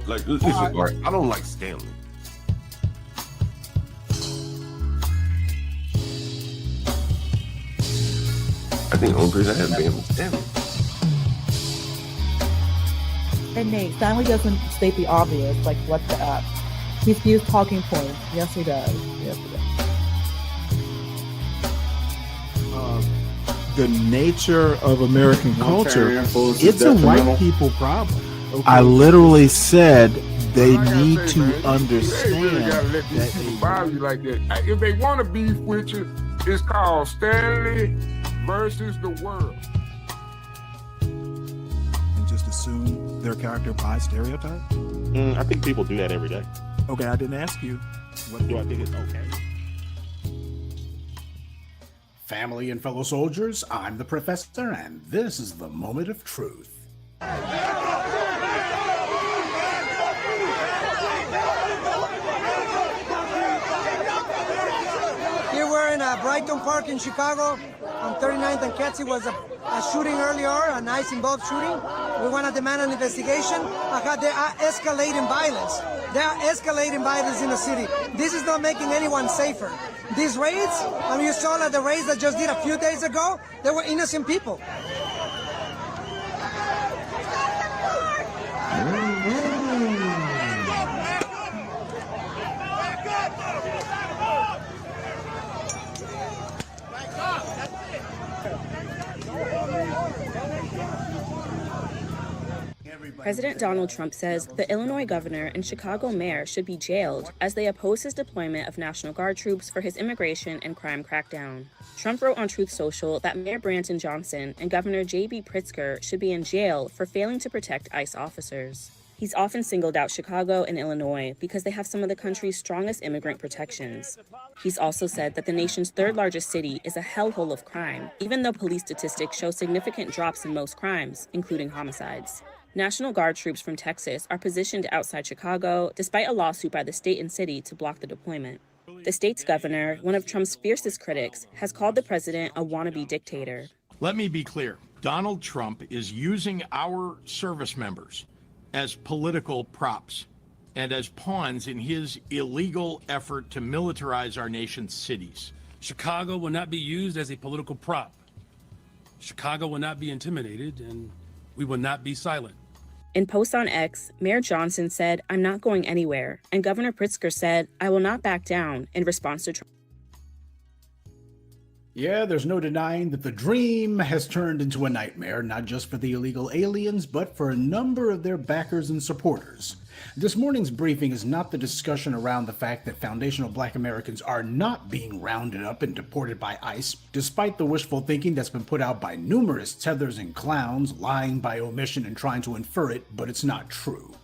Like, listen, right, I don't like Stanley. I think the only person I have been was Stanley. And Nate, Stanley doesn't state the obvious, like what the F. He's used talking points. Yes, he does. Yes, he does. The nature of American culture, it's a white people problem. Okay. I literally said they need to understand. You gotta let these people bother you like that. If they want to beef with you, it's called Stanley versus the world. And just assume their character by stereotype? I think people do that every day. Okay, I didn't ask you. What Do I think it's okay? Family and fellow soldiers, I'm the Professor, and this is the moment of truth. Here we're in Brighton Park in Chicago on 39th and Kedzie. Was a shooting earlier, a nice involved shooting. We want to demand an investigation. They are escalating violence. They are escalating violence in the city. This is not making anyone safer. These raids, you saw that the raids that just did a few days ago, they were innocent people. President Donald Trump says the Illinois governor and Chicago mayor should be jailed as they oppose his deployment of National Guard troops for his immigration and crime crackdown. Trump wrote on Truth Social that Mayor Brandon Johnson and Governor J.B. Pritzker should be in jail for failing to protect ICE officers. He's often singled out Chicago and Illinois because they have some of the country's strongest immigrant protections. He's also said that the nation's third largest city is a hellhole of crime, even though police statistics show significant drops in most crimes, including homicides. National Guard troops from Texas are positioned outside Chicago, despite a lawsuit by the state and city to block the deployment. The state's governor, one of Trump's fiercest critics, has called the president a wannabe dictator. Let me be clear. Donald Trump is using our service members as political props and as pawns in his illegal effort to militarize our nation's cities. Chicago will not be used as a political prop. Chicago will not be intimidated, and we will not be silent. In posts on X, Mayor Johnson said, "I'm not going anywhere," and Governor Pritzker said, "I will not back down," in response to Trump. Yeah, there's no denying that the dream has turned into a nightmare, not just for the illegal aliens, but for a number of their backers and supporters. This morning's briefing is not the discussion around the fact that foundational Black Americans are not being rounded up and deported by ICE, despite the wishful thinking that's been put out by numerous tethers and clowns, lying by omission and trying to infer it, but it's not true.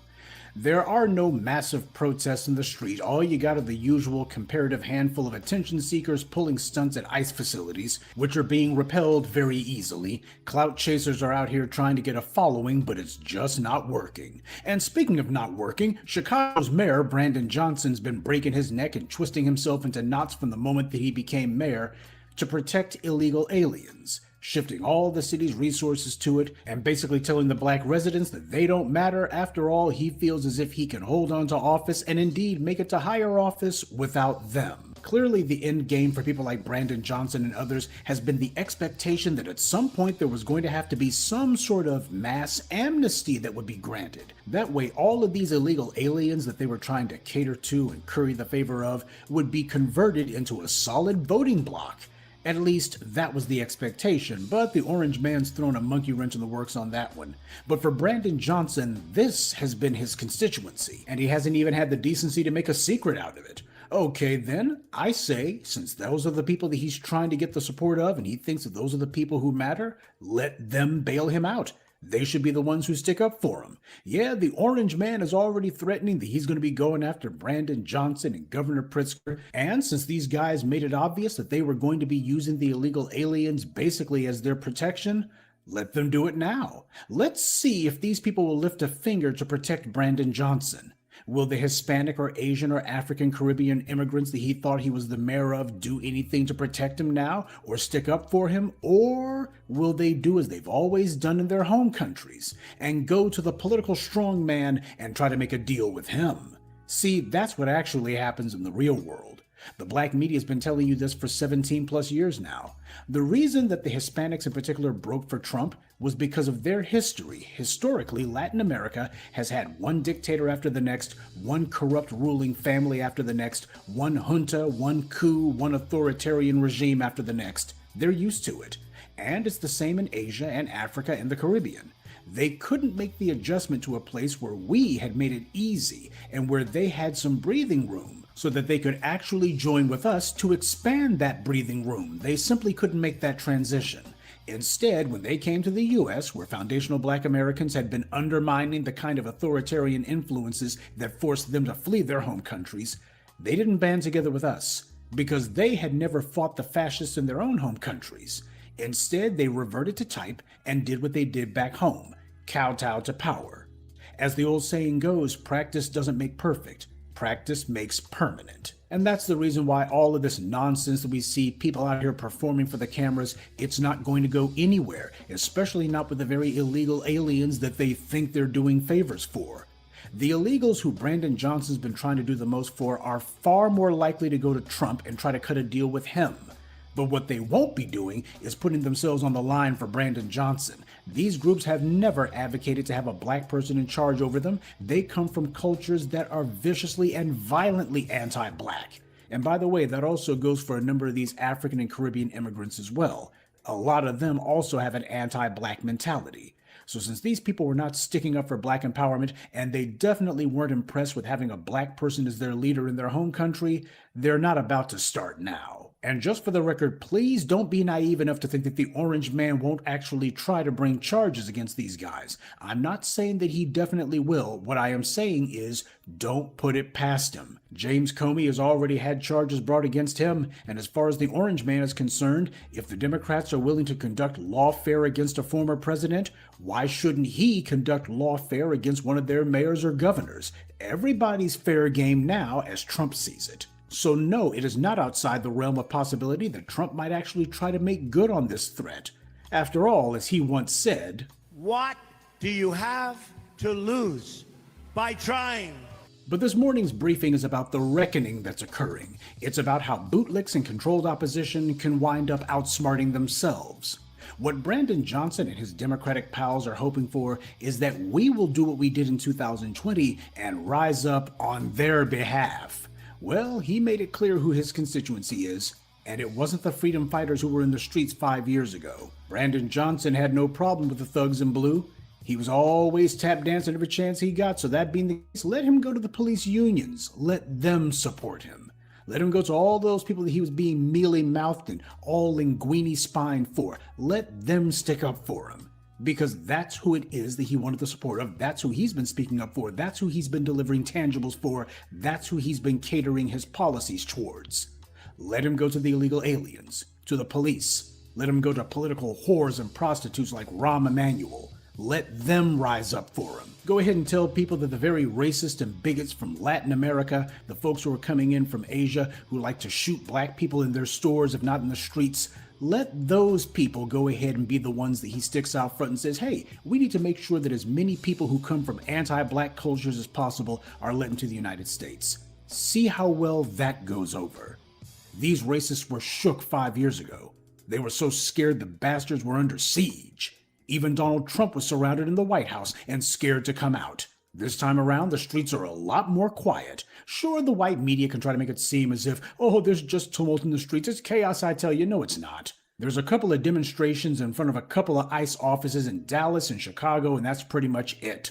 There are no massive protests in the street. All you got are the usual comparative handful of attention seekers pulling stunts at ICE facilities, which are being repelled very easily. Clout chasers are out here trying to get a following, but it's just not working. And speaking of not working, Chicago's mayor, Brandon Johnson's been breaking his neck and twisting himself into knots from the moment that he became mayor to protect illegal aliens, shifting all the city's resources to it and basically telling the Black residents that they don't matter. After all, he feels as if he can hold on to office and indeed make it to higher office without them. Clearly, the end game for people like Brandon Johnson and others has been the expectation that at some point there was going to have to be some sort of mass amnesty that would be granted. That way, all of these illegal aliens that they were trying to cater to and curry the favor of would be converted into a solid voting bloc. At least, that was the expectation, but the orange man's thrown a monkey wrench in the works on that one. But for Brandon Johnson, this has been his constituency, and he hasn't even had the decency to make a secret out of it. Okay, then, I say, since those are the people that he's trying to get the support of, and he thinks that those are the people who matter, let them bail him out. They should be the ones who stick up for him. Yeah, the orange man is already threatening that he's going to be going after Brandon Johnson and Governor Pritzker. And since these guys made it obvious that they were going to be using the illegal aliens basically as their protection, let them do it now. Let's see if these people will lift a finger to protect Brandon Johnson. Will the Hispanic or Asian or African Caribbean immigrants that he thought he was the mayor of do anything to protect him now or stick up for him? Or will they do as they've always done in their home countries and go to the political strongman and try to make a deal with him? See, that's what actually happens in the real world. The black media has been telling you this for 17 plus years now. The reason that the Hispanics in particular broke for Trump was because of their history. Historically, Latin America has had one dictator after the next, one corrupt ruling family after the next, one junta, one coup, one authoritarian regime after the next. They're used to it. And it's the same in Asia and Africa and the Caribbean. They couldn't make the adjustment to a place where we had made it easy and where they had some breathing room so that they could actually join with us to expand that breathing room. They simply couldn't make that transition. Instead, when they came to the U.S., where foundational black Americans had been undermining the kind of authoritarian influences that forced them to flee their home countries, they didn't band together with us because they had never fought the fascists in their own home countries. Instead, they reverted to type and did what they did back home, kowtow to power. As the old saying goes, practice doesn't make perfect. Practice makes permanent. And that's the reason why all of this nonsense that we see people out here performing for the cameras, it's not going to go anywhere, especially not with the very illegal aliens that they think they're doing favors for. The illegals who Brandon Johnson's been trying to do the most for are far more likely to go to Trump and try to cut a deal with him. But what they won't be doing is putting themselves on the line for Brandon Johnson. These groups have never advocated to have a black person in charge over them. They come from cultures that are viciously and violently anti-black. And by the way, that also goes for a number of these African and Caribbean immigrants as well. A lot of them also have an anti-black mentality. So since these people were not sticking up for black empowerment, and they definitely weren't impressed with having a black person as their leader in their home country, they're not about to start now. And just for the record, please don't be naive enough to think that the Orange Man won't actually try to bring charges against these guys. I'm not saying that he definitely will. What I am saying is, don't put it past him. James Comey has already had charges brought against him, and as far as the Orange Man is concerned, if the Democrats are willing to conduct lawfare against a former president, why shouldn't he conduct lawfare against one of their mayors or governors? Everybody's fair game now as Trump sees it. So no, it is not outside the realm of possibility that Trump might actually try to make good on this threat. After all, as he once said, "What do you have to lose by trying?" But this morning's briefing is about the reckoning that's occurring. It's about how bootlicks and controlled opposition can wind up outsmarting themselves. What Brandon Johnson and his Democratic pals are hoping for is that we will do what we did in 2020 and rise up on their behalf. Well, he made it clear who his constituency is, and it wasn't the freedom fighters who were in the streets 5 years ago. Brandon Johnson had no problem with the thugs in blue. He was always tap dancing every chance he got, so that being the case, let him go to the police unions. Let them support him. Let him go to all those people that he was being mealy-mouthed and all linguini-spined for. Let them stick up for him. Because that's who it is that he wanted the support of. That's who he's been speaking up for. That's who he's been delivering tangibles for. That's who he's been catering his policies towards. Let him go to the illegal aliens, to the police. Let him go to political whores and prostitutes like Rahm Emanuel. Let them rise up for him. Go ahead and tell people that the very racist and bigots from Latin America, the folks who are coming in from Asia who like to shoot black people in their stores, if not in the streets, let those people go ahead and be the ones that he sticks out front and says, hey, we need to make sure that as many people who come from anti-black cultures as possible are let into the United States. See how well that goes over. These racists were shook 5 years ago. They were so scared the bastards were under siege. Even Donald Trump was surrounded in the White House and scared to come out. This time around, the streets are a lot more quiet. Sure, the white media can try to make it seem as if, oh, there's just tumult in the streets. It's chaos, I tell you. No, it's not. There's a couple of demonstrations in front of a couple of ICE offices in Dallas and Chicago, and that's pretty much it.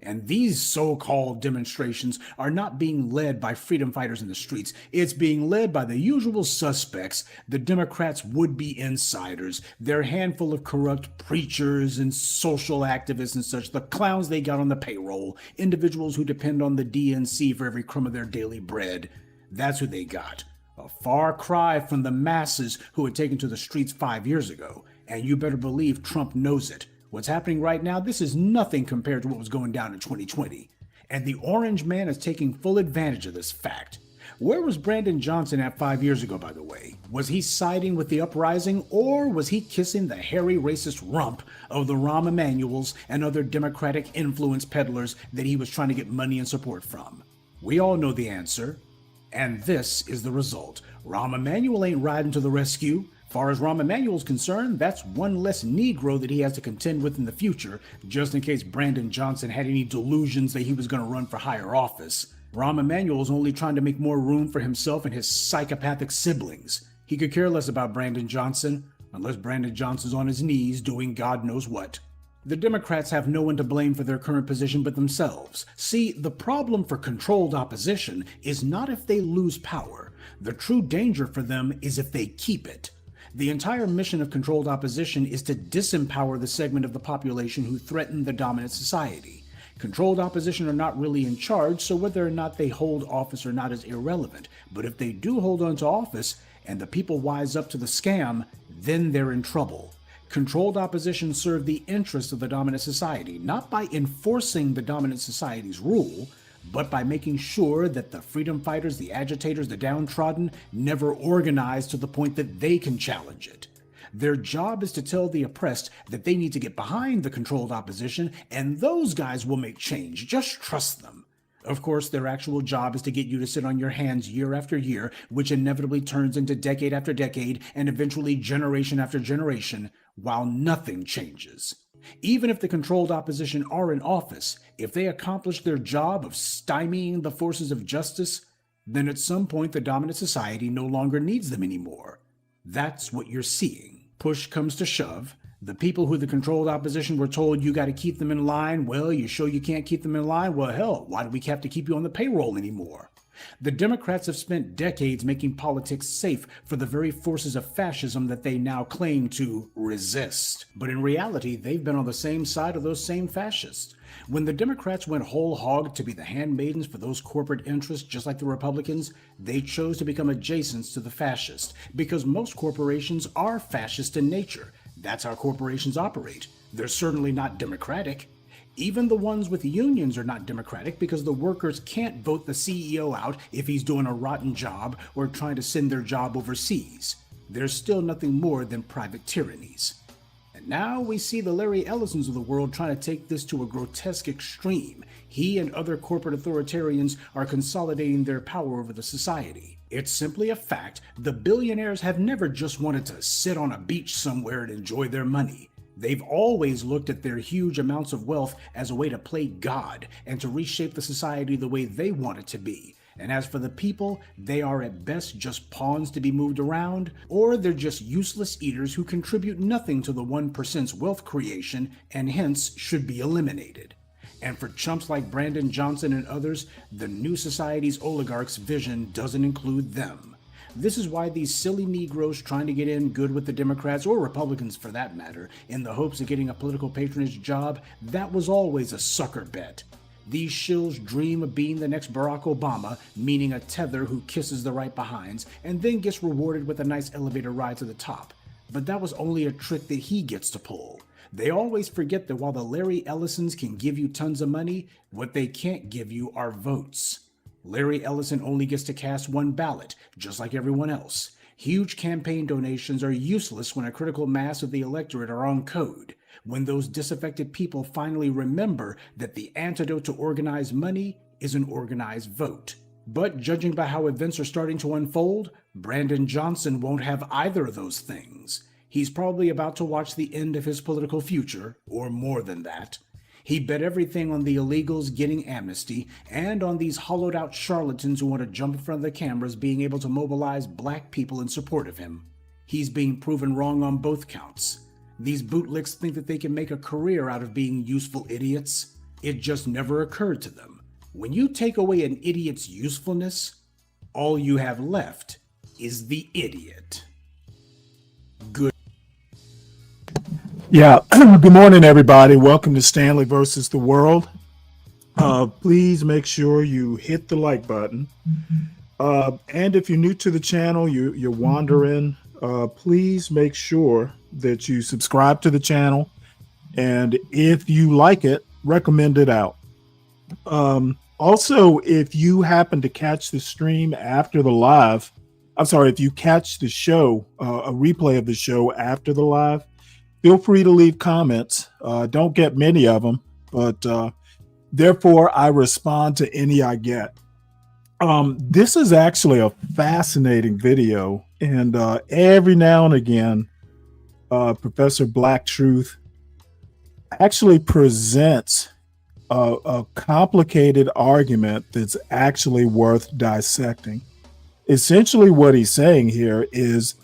And these so-called demonstrations are not being led by freedom fighters in the streets. It's being led by the usual suspects, the Democrats' would-be insiders, their handful of corrupt preachers and social activists and such, the clowns they got on the payroll, individuals who depend on the DNC for every crumb of their daily bread. That's who they got. A far cry from the masses who had taken to the streets 5 years ago. And you better believe Trump knows it. What's happening right now, this is nothing compared to what was going down in 2020. And the orange man is taking full advantage of this fact. Where was Brandon Johnson at 5 years ago, by the way? Was he siding with the uprising, or was he kissing the hairy racist rump of the Rahm Emanuels and other Democratic influence peddlers that he was trying to get money and support from? We all know the answer, and this is the result. Rahm Emanuel ain't riding to the rescue. Far as Rahm Emanuel's concerned, that's one less Negro that he has to contend with in the future, just in case Brandon Johnson had any delusions that he was going to run for higher office. Rahm Emanuel is only trying to make more room for himself and his psychopathic siblings. He could care less about Brandon Johnson, unless Brandon Johnson's on his knees doing God knows what. The Democrats have no one to blame for their current position but themselves. See, the problem for controlled opposition is not if they lose power. The true danger for them is if they keep it. The entire mission of controlled opposition is to disempower the segment of the population who threaten the dominant society. Controlled opposition are not really in charge, so whether or not they hold office or not is irrelevant. But if they do hold on to office, and the people wise up to the scam, then they're in trouble. Controlled opposition serve the interests of the dominant society, not by enforcing the dominant society's rule, but by making sure that the freedom fighters, the agitators, the downtrodden never organize to the point that they can challenge it. Their job is to tell the oppressed that they need to get behind the controlled opposition, and those guys will make change. Just trust them. Of course, their actual job is to get you to sit on your hands year after year, which inevitably turns into decade after decade and eventually generation after generation, while nothing changes. Even if the controlled opposition are in office, if they accomplish their job of stymieing the forces of justice, then at some point the dominant society no longer needs them anymore. That's what you're seeing. Push comes to shove. The people who the controlled opposition were told you got to keep them in line, well, you sure you can't keep them in line? Well, hell, why do we have to keep you on the payroll anymore? The Democrats have spent decades making politics safe for the very forces of fascism that they now claim to resist. But in reality, they've been on the same side of those same fascists. When the Democrats went whole hog to be the handmaidens for those corporate interests, just like the Republicans, they chose to become adjacents to the fascists, because most corporations are fascist in nature. That's how corporations operate. They're certainly not democratic. Even the ones with unions are not democratic because the workers can't vote the CEO out if he's doing a rotten job or trying to send their job overseas. There's still nothing more than private tyrannies. And now we see the Larry Ellisons of the world trying to take this to a grotesque extreme. He and other corporate authoritarians are consolidating their power over the society. It's simply a fact the billionaires have never just wanted to sit on a beach somewhere and enjoy their money. They've always looked at their huge amounts of wealth as a way to play God and to reshape the society the way they want it to be. And as for the people, they are at best just pawns to be moved around, or they're just useless eaters who contribute nothing to the 1%'s wealth creation and hence should be eliminated. And for chumps like Brandon Johnson and others, the new society's oligarchs' vision doesn't include them. This is why these silly Negroes trying to get in good with the Democrats, or Republicans for that matter, in the hopes of getting a political patronage job, that was always a sucker bet. These shills dream of being the next Barack Obama, meaning a tether who kisses the right behinds and then gets rewarded with a nice elevator ride to the top. But that was only a trick that he gets to pull. They always forget that while the Larry Ellisons can give you tons of money, what they can't give you are votes. Larry Ellison only gets to cast one ballot, just like everyone else. Huge campaign donations are useless when a critical mass of the electorate are on code. When those disaffected people finally remember that the antidote to organized money is an organized vote. But judging by how events are starting to unfold, Brandon Johnson won't have either of those things. He's probably about to watch the end of his political future, or more than that. He bet everything on the illegals getting amnesty and on these hollowed out charlatans who want to jump in front of the cameras being able to mobilize black people in support of him. He's being proven wrong on both counts. These bootlicks think that they can make a career out of being useful idiots. It just never occurred to them. When you take away an idiot's usefulness, all you have left is the idiot. Good. Yeah, good morning, everybody. Welcome to Stanley versus the World. Please make sure you hit the like button. And if you're new to the channel, you're wandering, please make sure that you subscribe to the channel. And if you like it, recommend it out. Also, if you happen to catch the stream after the live, I'm sorry, if you catch the show, a replay of the show after the live, feel free to leave comments. Don't get many of them, but therefore I respond to any I get. This is actually a fascinating video, and every now and again, Professor Black Truth actually presents a complicated argument that's actually worth dissecting. Essentially, what he's saying here is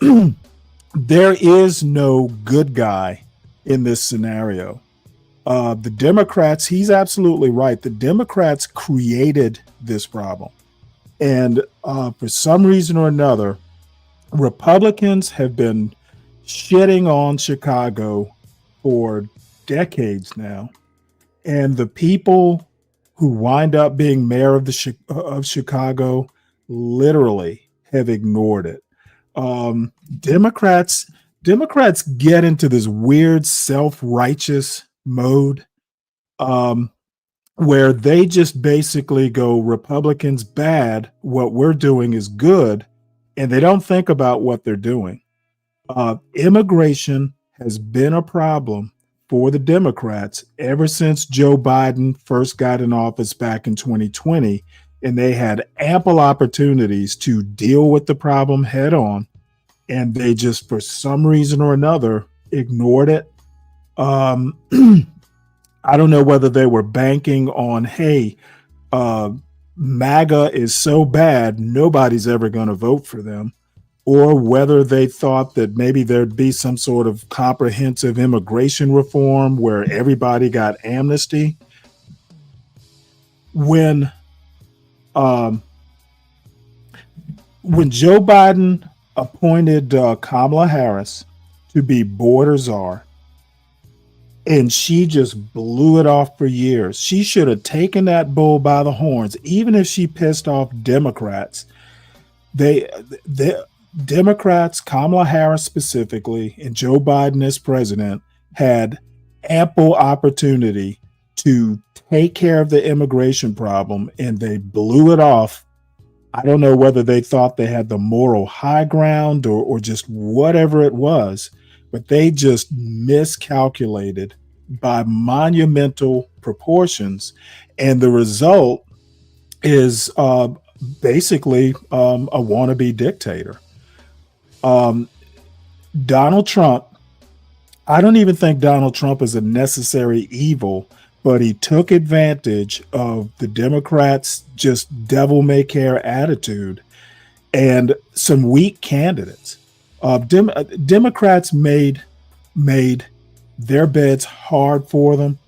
there is no good guy in this scenario. The Democrats, he's absolutely right. The Democrats created this problem. And for some reason or another, Republicans have been shitting on Chicago for decades now. And the people who wind up being mayor of Chicago literally have ignored it. Democrats get into this weird self-righteous mode where they just basically go, Republicans bad, what we're doing is good, and they don't think about what they're doing. Immigration has been a problem for the Democrats ever since Joe Biden first got in office back in 2020, and they had ample opportunities to deal with the problem head on, and they just, for some reason or another, ignored it. I don't know whether they were banking on, hey, MAGA is so bad, nobody's ever going to vote for them, or whether they thought that maybe there'd be some sort of comprehensive immigration reform where everybody got amnesty. When Joe Biden appointed Kamala Harris to be border czar, and she just blew it off for years. She should have taken that bull by the horns, even if she pissed off Democrats. Democrats, Kamala Harris specifically, and Joe Biden as president had ample opportunity to take care of the immigration problem, and they blew it off. I don't know whether they thought they had the moral high ground or just whatever it was, but they just miscalculated by monumental proportions. And the result is basically a wannabe dictator. Donald Trump, I don't even think Donald Trump is a necessary evil, but he took advantage of the Democrats' just devil-may-care attitude and some weak candidates. Democrats made their beds hard for them.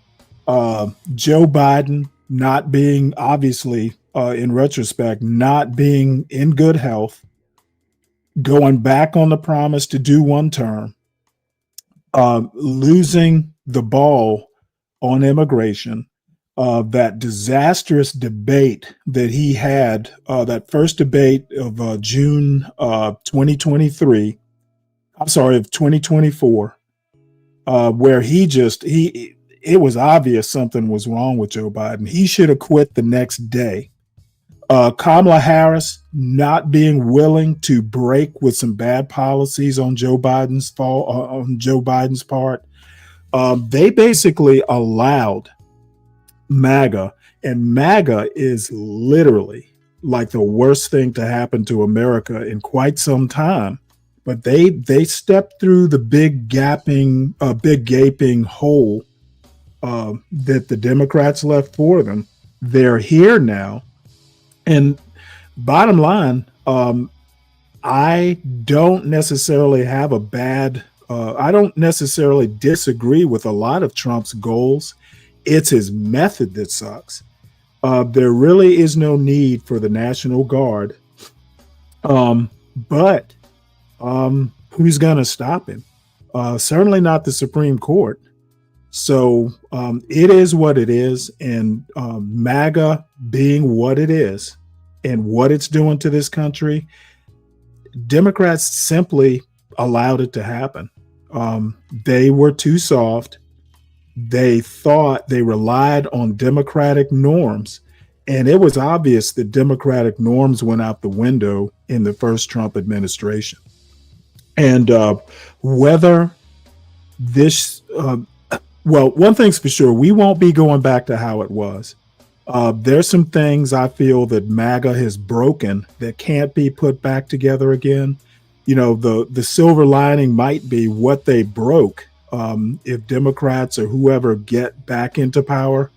Joe Biden not being, obviously, in retrospect, not being in good health, going back on the promise to do one term, losing the ball on immigration, that disastrous debate that he had, that first debate of June 2023, I'm sorry, of 2024, where it was obvious something was wrong with Joe Biden. He should have quit the next day. Kamala Harris not being willing to break with some bad policies on Joe Biden's part. They basically allowed MAGA, and MAGA is literally like the worst thing to happen to America in quite some time. But they stepped through the big gaping hole that the Democrats left for them. They're here now. And bottom line, I don't necessarily have I don't necessarily disagree with a lot of Trump's goals. It's his method that sucks. There really is no need for the National Guard. But who's going to stop him? Certainly not the Supreme Court. So it is what it is. And MAGA being what it is and what it's doing to this country, Democrats simply allowed it to happen. They were too soft. They thought they relied on democratic norms, And it was obvious that Democratic norms went out the window in the first Trump administration. And whether this, well, one thing's for sure, we won't be going back to how it was. There's some things I feel that MAGA has broken that can't be put back together again. You know, the silver lining might be what they broke. If Democrats or whoever get back into power,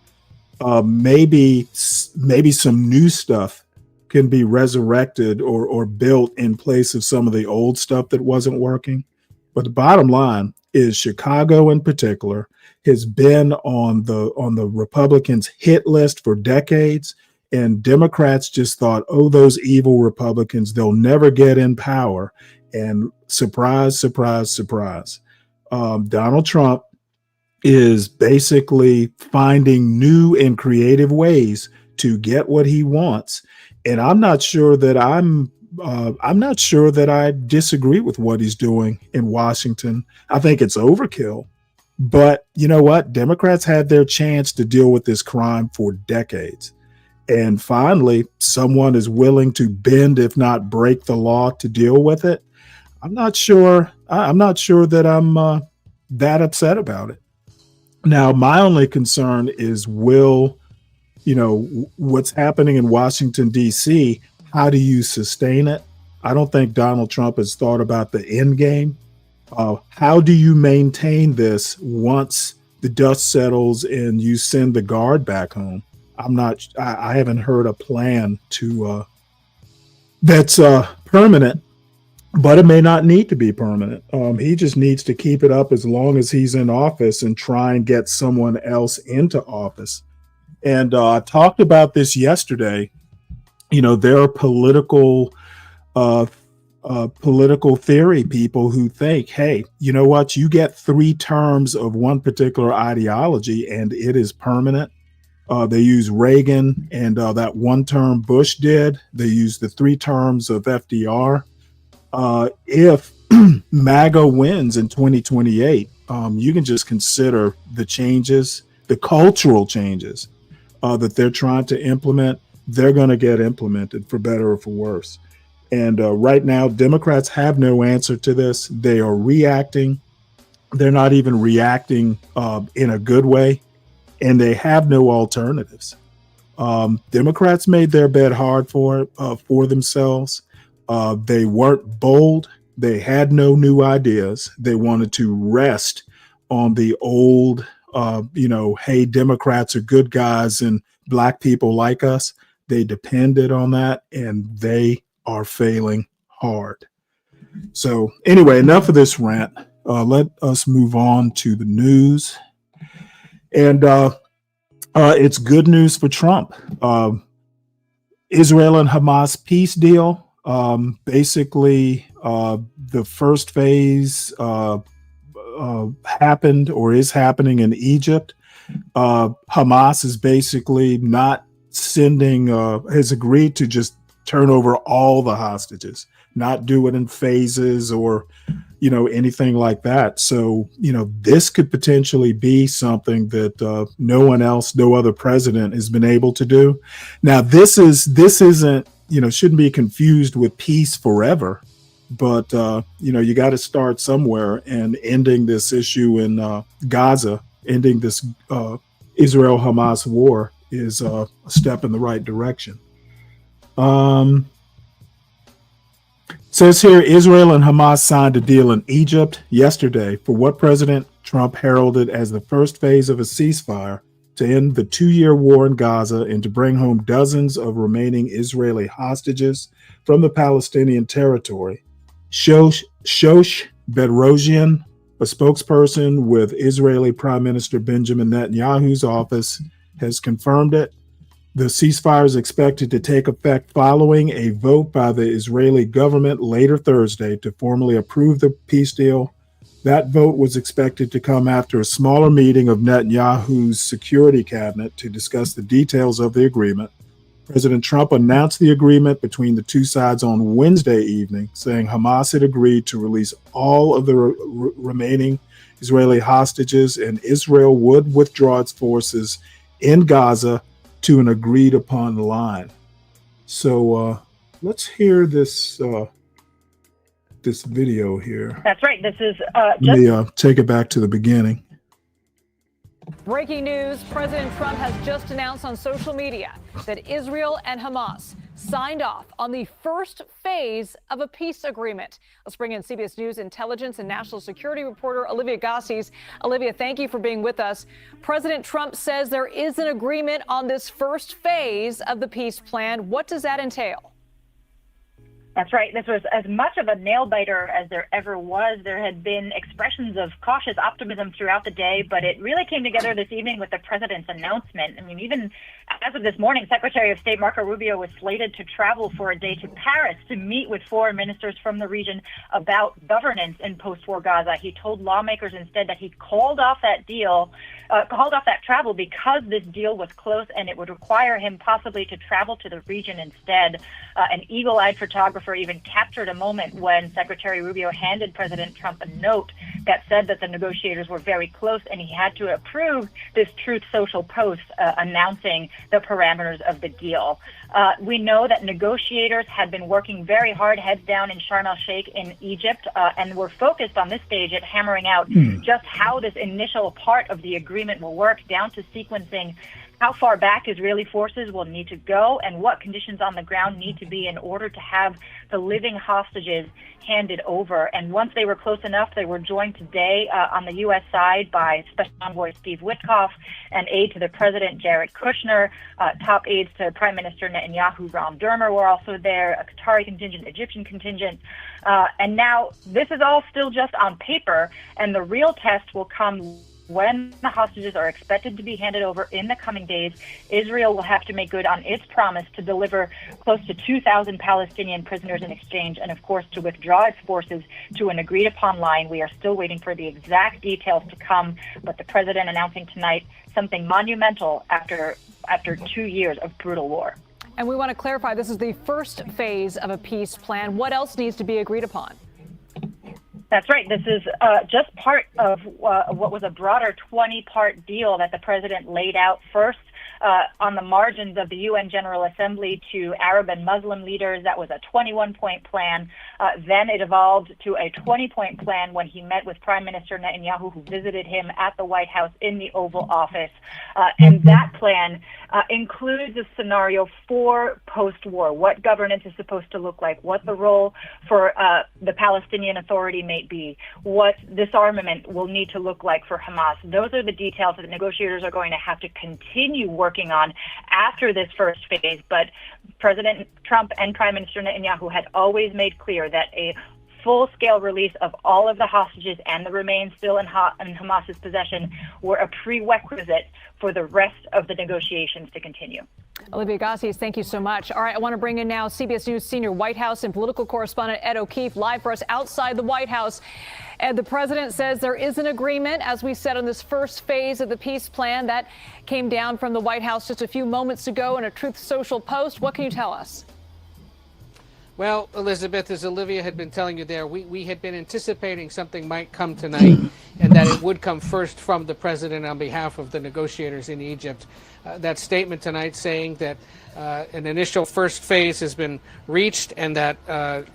maybe some new stuff can be resurrected or built in place of some of the old stuff that wasn't working. But the bottom line is Chicago in particular has been on the Republicans' hit list for decades, and Democrats just thought, oh, those evil Republicans, they'll never get in power. And surprise, surprise, surprise. Donald Trump is basically finding new and creative ways to get what he wants. And I'm not sure that I disagree with what he's doing in Washington. I think it's overkill. But you know what? Democrats had their chance to deal with this crime for decades. And finally, someone is willing to bend, if not break the law to deal with it. I'm not sure that I'm that upset about it. Now, my only concern is what's happening in Washington, D.C., how do you sustain it? I don't think Donald Trump has thought about the end game. How do you maintain this once the dust settles and you send the guard back home? I haven't heard a plan that's permanent, but it may not need to be permanent. He just needs to keep it up as long as he's in office and try and get someone else into office. And I talked about this yesterday. You know, there are political theory people who think, hey, you know what? You get 3 terms of one particular ideology and it is permanent. They use Reagan and that 1 term Bush did. They use the 3 terms of FDR. If MAGA wins in 2028, you can just consider the changes, the cultural changes that they're trying to implement. They're going to get implemented for better or for worse. And right now, Democrats have no answer to this. They are reacting. They're not even reacting in a good way, and they have no alternatives. Democrats made their bed hard for themselves. They weren't bold. They had no new ideas. They wanted to rest on the old, hey, Democrats are good guys and black people like us. They depended on that, and they are failing hard. So anyway, enough of this rant. Let us move on to the news. And it's good news for Trump. Israel and Hamas peace deal. Basically, the first phase happened or is happening in Egypt. Hamas is basically not has agreed to just turn over all the hostages, not do it in phases or, anything like that. So, this could potentially be something that no other president has been able to do. Now, this isn't, shouldn't be confused with peace forever, but, you got to start somewhere, and ending this issue in Gaza, ending this Israel-Hamas war is a step in the right direction. Says here, Israel and Hamas signed a deal in Egypt yesterday for what President Trump heralded as the first phase of a ceasefire to end the 2-year war in Gaza and to bring home dozens of remaining Israeli hostages from the Palestinian territory. Shosh Bedrosian, a spokesperson with Israeli Prime Minister Benjamin Netanyahu's office, has confirmed it. The ceasefire is expected to take effect following a vote by the Israeli government later Thursday to formally approve the peace deal. That vote was expected to come after a smaller meeting of Netanyahu's security cabinet to discuss the details of the agreement. President Trump announced the agreement between the two sides on Wednesday evening, saying Hamas had agreed to release all of the remaining Israeli hostages and Israel would withdraw its forces in Gaza to an agreed upon line. So let's hear this this video here. That's right. This is Let me take it back to the beginning. Breaking news, President Trump has just announced on social media that Israel and Hamas signed off on the first phase of a peace agreement. Let's bring in CBS News intelligence and national security reporter Olivia Gosses. Olivia, thank you for being with us. President Trump says there is an agreement on this first phase of the peace plan. What does that entail? That's right. This was as much of a nail-biter as there ever was. There had been expressions of cautious optimism throughout the day, but it really came together this evening with the president's announcement. I mean, even as of this morning, Secretary of State Marco Rubio was slated to travel for a day to Paris to meet with foreign ministers from the region about governance in post-war Gaza. He told lawmakers instead that he called off that travel because this deal was close and it would require him possibly to travel to the region instead. An eagle-eyed photographer even captured a moment when Secretary Rubio handed President Trump a note that said that the negotiators were very close and he had to approve this Truth Social post announcing the parameters of the deal. We know that negotiators had been working very hard, heads down in Sharm el-Sheikh in Egypt, and were focused on this stage at hammering out just how this initial part of the agreement will work, down to sequencing how far back Israeli forces will need to go and what conditions on the ground need to be in order to have the living hostages handed over. And once they were close enough, they were joined today on the U.S. side by Special Envoy Steve Witkoff and aide to the president, Jared Kushner. Top aides to Prime Minister Netanyahu, Ron Dermer, were also there, a Qatari contingent, Egyptian contingent. And now this is all still just on paper, and the real test will come when the hostages are expected to be handed over in the coming days. Israel will have to make good on its promise to deliver close to 2,000 Palestinian prisoners in exchange, and of course to withdraw its forces to an agreed upon line. We are still waiting for the exact details to come, but the president announcing tonight something monumental after 2 years of brutal war. And we want to clarify, this is the first phase of a peace plan. What else needs to be agreed upon? That's right. This is just part of what was a broader 20-part deal that the president laid out first on the margins of the UN General Assembly to Arab and Muslim leaders. That was a 21-point plan. Then it evolved to a 20-point plan when he met with Prime Minister Netanyahu, who visited him at the White House in the Oval Office. And that plan includes a scenario for post-war, what governance is supposed to look like, what the role for the Palestinian Authority may be, what disarmament will need to look like for Hamas. Those are the details that the negotiators are going to have to continue working on after this first phase. But President Trump and Prime Minister Netanyahu had always made clear that a full-scale release of all of the hostages and the remains still in Hamas's possession were a prerequisite for the rest of the negotiations to continue. Olivia Gosses, thank you so much. All right, I want to bring in now CBS News senior White House and political correspondent Ed O'Keefe, live for us outside the White House. Ed, the president says there is an agreement, as we said, on this first phase of the peace plan. That came down from the White House just a few moments ago in a Truth Social post. What can you tell us? Well, Elizabeth, as Olivia had been telling you there, we had been anticipating something might come tonight and that it would come first from the president on behalf of the negotiators in Egypt. That statement tonight saying that an initial first phase has been reached and that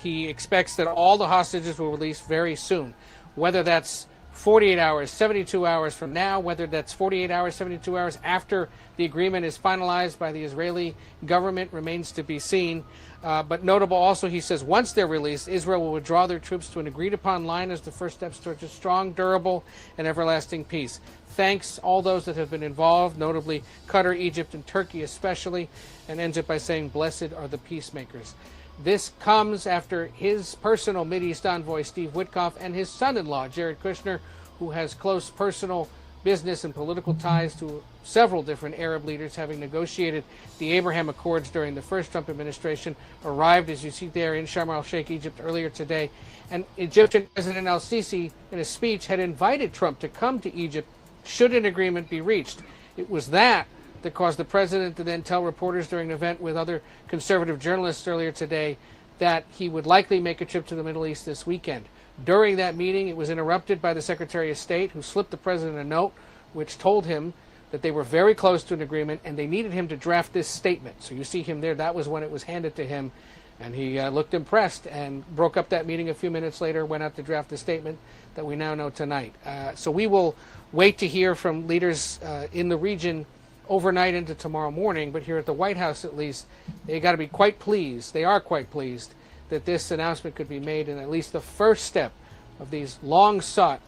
he expects that all the hostages will release very soon, whether that's 48 hours, 72 hours from now, whether that's 48 hours, 72 hours after the agreement is finalized by the Israeli government remains to be seen. But notable also, he says, once they're released, Israel will withdraw their troops to an agreed-upon line as the first steps towards a strong, durable, and everlasting peace. Thanks all those that have been involved, notably Qatar, Egypt, and Turkey especially, and ends it by saying, blessed are the peacemakers. This comes after his personal Mideast envoy, Steve Witkoff, and his son-in-law, Jared Kushner, who has close personal business and political ties to several different Arab leaders, having negotiated the Abraham Accords during the first Trump administration, arrived, as you see there, in Sharm el-Sheikh, Egypt, earlier today. And Egyptian President al-Sisi, in a speech, had invited Trump to come to Egypt should an agreement be reached. It was that caused the president to then tell reporters during an event with other conservative journalists earlier today that he would likely make a trip to the Middle East this weekend. During that meeting, it was interrupted by the Secretary of State, who slipped the president a note which told him that they were very close to an agreement, and they needed him to draft this statement. So you see him there. That was when it was handed to him, and he looked impressed and broke up that meeting a few minutes later, went out to draft the statement that we now know tonight. So we will wait to hear from leaders in the region overnight into tomorrow morning, but here at the White House at least, they got to be quite pleased. They are quite pleased that this announcement could be made in at least the first step of these long-sought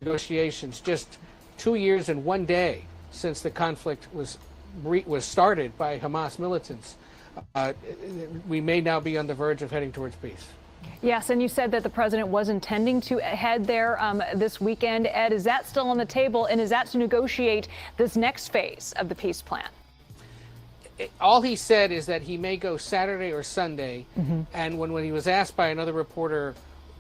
negotiations, just 2 years and 1 day since the conflict was started by Hamas militants. We may now be on the verge of heading towards peace. Yes, and you said that the president was intending to head there this weekend. Ed, is that still on the table, and is that to negotiate this next phase of the peace plan? All he said is that he may go Saturday or Sunday, and when he was asked by another reporter,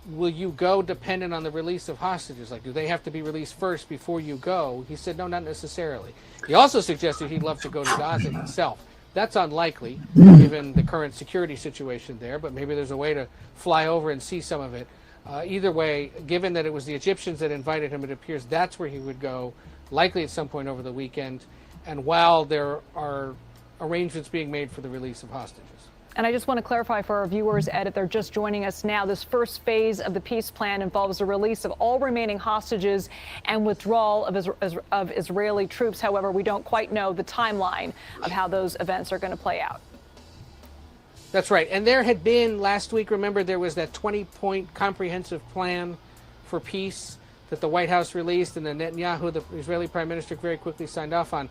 will you go dependent on the release of hostages? Like, do they have to be released first before you go? He said, no, not necessarily. He also suggested he'd love to go to Gaza himself. That's unlikely, given the current security situation there, but maybe there's a way to fly over and see some of it. Either way, given that it was the Egyptians that invited him, it appears that's where he would go, likely at some point over the weekend, and while there are arrangements being made for the release of hostages. And I just want to clarify for our viewers, Ed, if they're just joining us now, this first phase of the peace plan involves the release of all remaining hostages and withdrawal of Israeli troops. However, we don't quite know the timeline of how those events are going to play out. That's right. And there had been last week, remember, there was that 20-point comprehensive plan for peace that the White House released, and then Netanyahu, the Israeli prime minister, very quickly signed off on.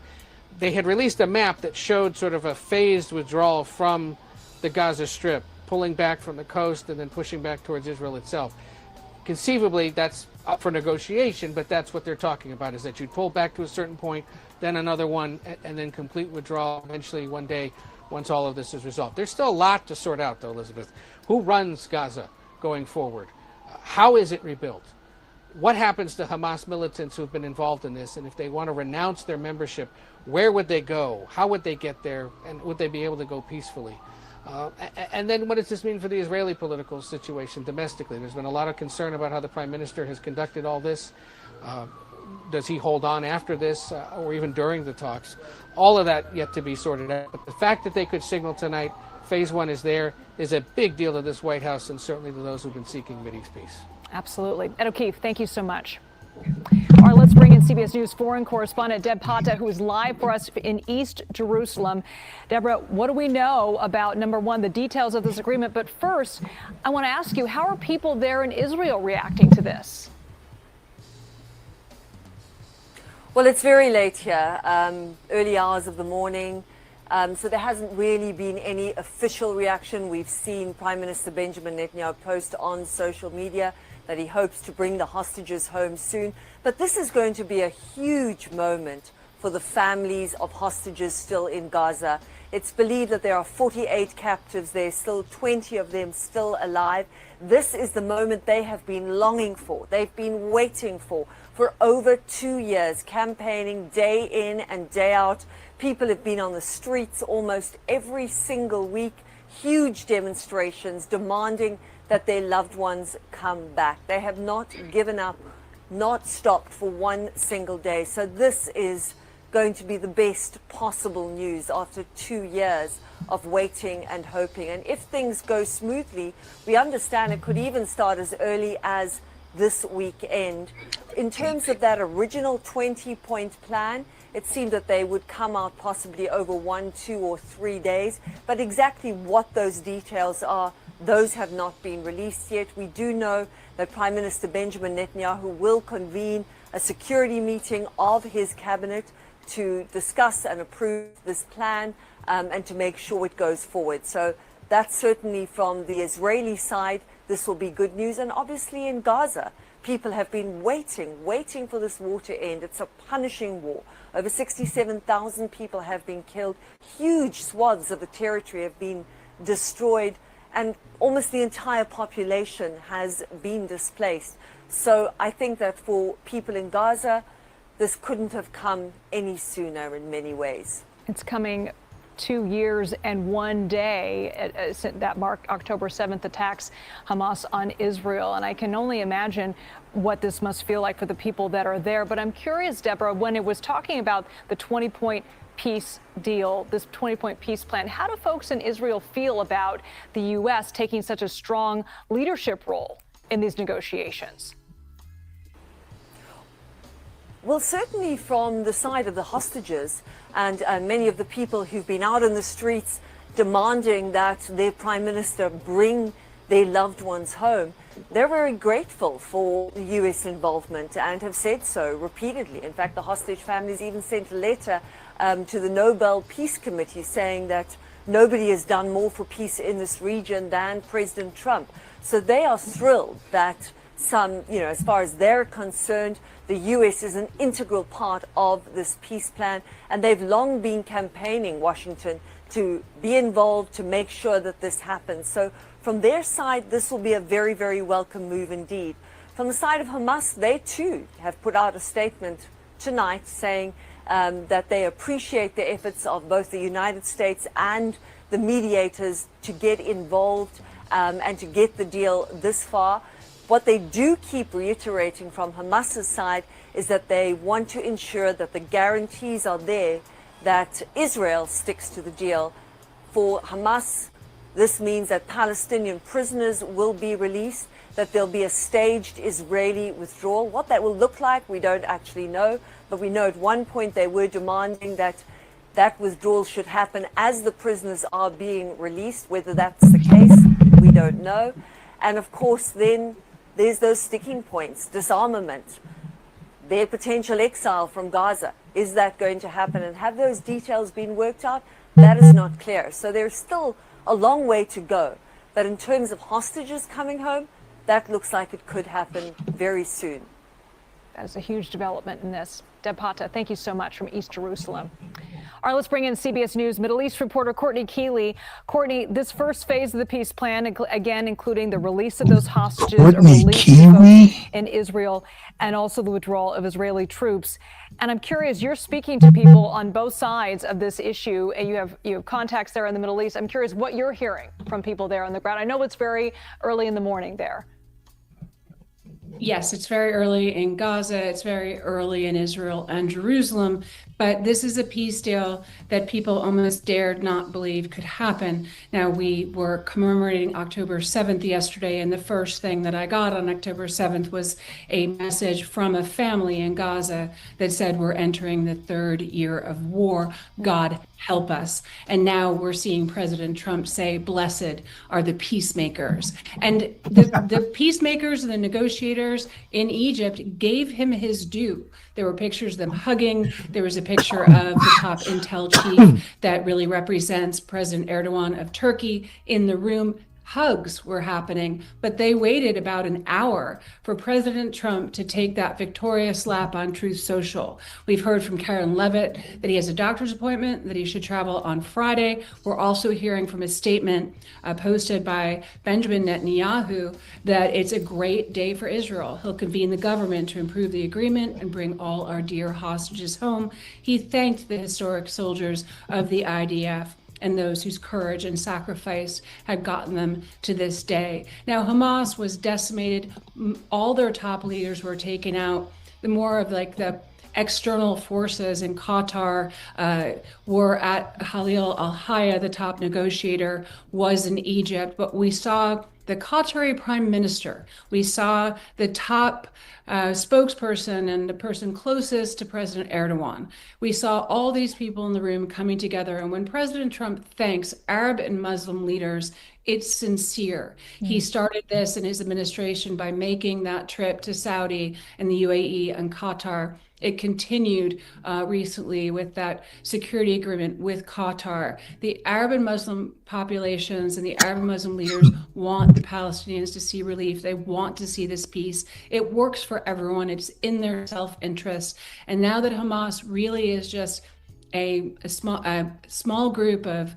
They had released a map that showed sort of a phased withdrawal from the Gaza Strip, pulling back from the coast and then pushing back towards Israel itself. Conceivably, that's up for negotiation, but that's what they're talking about, is that you'd pull back to a certain point, then another one, and then complete withdrawal eventually one day once all of this is resolved. There's still a lot to sort out, though, Elizabeth. Who runs Gaza going forward? How is it rebuilt? What happens to Hamas militants who've been involved in this? And if they want to renounce their membership, where would they go? How would they get there? And would they be able to go peacefully? And then what does this mean for the Israeli political situation domestically? There's been a lot of concern about how the prime minister has conducted all this. Does he hold on after this or even during the talks? All of that yet to be sorted out. But the fact that they could signal tonight, phase one is there, is a big deal to this White House and certainly to those who've been seeking Mideast peace. Absolutely. Ed O'Keefe, thank you so much. All right, let's bring in CBS News foreign correspondent Deb Pata, who is live for us in East Jerusalem. Deborah, what do we know about, number one, the details of this agreement? But first, I want to ask you, how are people there in Israel reacting to this? Well, it's very late here, early hours of the morning. So there hasn't really been any official reaction. We've seen Prime Minister Benjamin Netanyahu post on social media that he hopes to bring the hostages home soon. But this is going to be a huge moment for the families of hostages still in Gaza. It's believed that there are 48 captives. There's still 20 of them still alive. This is the moment they have been longing for. They've been waiting for over 2 years, campaigning day in and day out. People have been on the streets almost every single week, huge demonstrations demanding that their loved ones come back. They have not given up, not stopped for one single day. So this is going to be the best possible news after 2 years of waiting and hoping. And if things go smoothly, we understand it could even start as early as this weekend. In terms of that original 20-point plan, it seemed that they would come out possibly over 1, 2, or 3 days. But exactly what those details are, those have not been released yet. We do know that Prime Minister Benjamin Netanyahu will convene a security meeting of his cabinet to discuss and approve this plan and to make sure it goes forward. So that's certainly from the Israeli side. This will be good news. And obviously in Gaza, people have been waiting for this war to end. It's a punishing war. Over 67,000 people have been killed. Huge swaths of the territory have been destroyed, and almost the entire population has been displaced. So I think that for people in Gaza, this couldn't have come any sooner in many ways. It's coming 2 years and 1 day that marked October 7th attacks Hamas on Israel. And I can only imagine what this must feel like for the people that are there. But I'm curious, Deborah, when it was talking about the 20-point peace deal, this 20-point peace plan, how do folks in Israel feel about the U.S. taking such a strong leadership role in these negotiations? Well, certainly from the side of the hostages and many of the people who've been out in the streets demanding that their prime minister bring their loved ones home, they're very grateful for the U.S. involvement and have said so repeatedly. In fact, the hostage families even sent a letter to the Nobel Peace Committee saying that nobody has done more for peace in this region than President Trump. So they are thrilled that as far as they're concerned, the U.S. is an integral part of this peace plan, and they've long been campaigning Washington to be involved, to make sure that this happens. So from their side, this will be a very, very welcome move indeed. From the side of Hamas, they too have put out a statement tonight saying that they appreciate the efforts of both the United States and the mediators to get involved and to get the deal this far. What they do keep reiterating from Hamas's side is that they want to ensure that the guarantees are there that Israel sticks to the deal. For Hamas, this means that Palestinian prisoners will be released, that there'll be a staged Israeli withdrawal. What that will look like, we don't actually know, but we know at one point they were demanding that that withdrawal should happen as the prisoners are being released. Whether that's the case, we don't know. And of course, then there's those sticking points: disarmament, their potential exile from Gaza. Is that going to happen? And have those details been worked out? That is not clear. So there's still a long way to go. But in terms of hostages coming home, that looks like it could happen very soon. That is a huge development in this. Deb Pata, thank you so much from East Jerusalem. All right, let's bring in CBS News Middle East reporter Courtney Keeley. Courtney, this first phase of the peace plan, again, including the release of those hostages, in Israel, and also the withdrawal of Israeli troops. And I'm curious, you're speaking to people on both sides of this issue, and you have contacts there in the Middle East. I'm curious what you're hearing from people there on the ground. I know it's very early in the morning there. Yes, it's very early in Gaza, it's very early in Israel and Jerusalem, but this is a peace deal that people almost dared not believe could happen. Now, we were commemorating October 7th yesterday, and the first thing that I got on October 7th was a message from a family in Gaza that said, "We're entering the third year of war. God help us." And now we're seeing President Trump say, "Blessed are the peacemakers." And the peacemakers, the negotiators in Egypt gave him his due. There were pictures of them hugging. There was a picture of the top intel chief that really represents President Erdogan of Turkey in the room. Hugs were happening, but they waited about an hour for President Trump to take that victorious lap on Truth Social. We've heard from Karen Levitt that he has a doctor's appointment, that he should travel on Friday. We're also hearing from a statement posted by Benjamin Netanyahu that it's a great day for Israel. He'll convene the government to improve the agreement and bring all our dear hostages home. He thanked the historic soldiers of the IDF and those whose courage and sacrifice had gotten them to this day. Now, Hamas was decimated. All their top leaders were taken out. The more of the external forces in Qatar were at Khalil al-Hayya, the top negotiator, was in Egypt. But we saw the Qatari prime minister. We saw the top spokesperson and the person closest to President Erdogan. We saw all these people in the room coming together. And when President Trump thanks Arab and Muslim leaders, it's sincere. He started this in his administration by making that trip to Saudi and the UAE and Qatar. It continued recently with that security agreement with Qatar. The Arab and Muslim populations and the Arab and Muslim leaders want the Palestinians to see relief. They want to see this peace. It works for everyone. It's in their self-interest. And now that Hamas really is just a small group of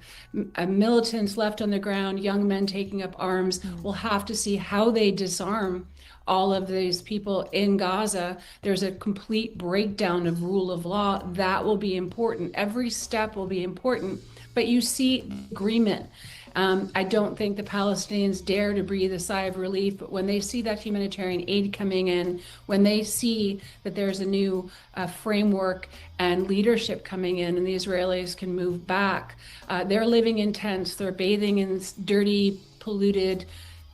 militants left on the ground, young men taking up arms, we'll have to see how they disarm all of these people in Gaza. There's a complete breakdown of rule of law. That will be important. Every step will be important. but you see agreement. I don't think the Palestinians dare to breathe a sigh of relief, but when they see that humanitarian aid coming in, when they see that there's a new framework and leadership coming in and the Israelis can move back, they're living in tents, they're bathing in dirty, polluted,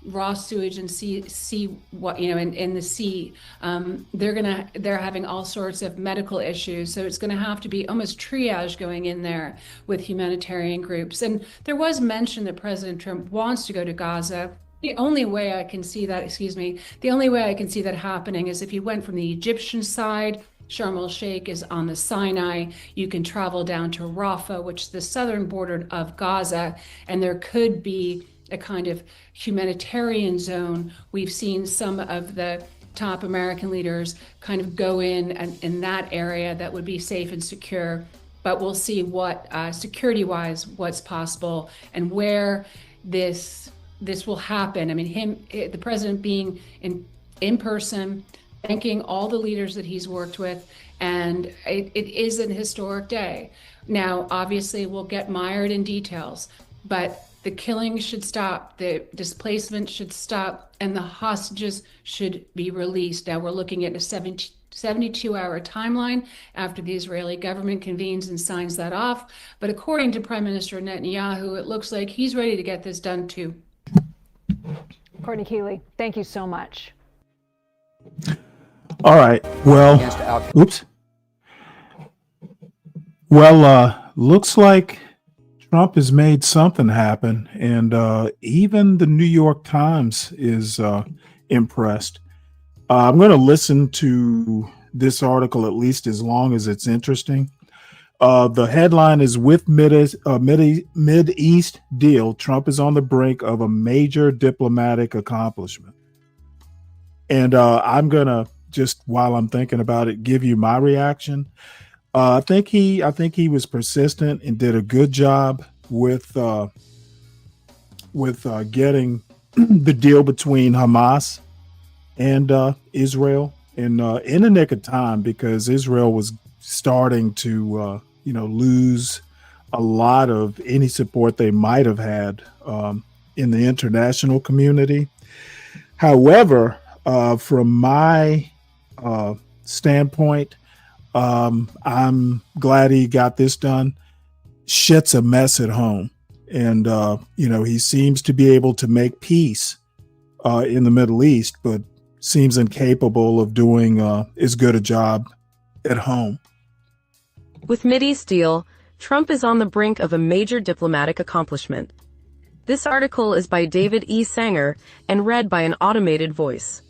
raw sewage and in the sea. They're having all sorts of medical issues. So it's going to have to be almost triage going in there with humanitarian groups. And there was mention that President Trump wants to go to Gaza. The only way I can see that, happening is if he went from the Egyptian side. Sharm el-Sheikh is on the Sinai. You can travel down to Rafah, which is the southern border of Gaza, and there could be a kind of humanitarian zone. We've seen some of the top American leaders kind of go in that area that would be safe and secure. But we'll see what security-wise, what's possible and where this will happen. I mean, the president being in person, thanking all the leaders that he's worked with, and it is an historic day. Now, obviously, we'll get mired in details, but the killing should stop, the displacement should stop, and the hostages should be released. Now we're looking at a 72-hour timeline after the Israeli government convenes and signs that off. But according to Prime Minister Netanyahu, it looks like he's ready to get this done too. Courtney Keeley, thank you so much. All right. Well, oops. Well, looks like Trump has made something happen, and even the New York Times is impressed. I'm going to listen to this article at least as long as it's interesting. The headline is with Mid-East deal, Trump is on the brink of a major diplomatic accomplishment. And I'm going to, just while I'm thinking about it, give you my reaction. I think he was persistent and did a good job with getting the deal between Hamas and Israel in the nick of time, because Israel was starting to lose a lot of any support they might have had in the international community. However, from my standpoint, I'm glad he got this done. Shit's a mess at home. And, he seems to be able to make peace in the Middle East, but seems incapable of doing as good a job at home. With Mideast deal, Trump is on the brink of a major diplomatic accomplishment. This article is by David E. Sanger and read by an automated voice.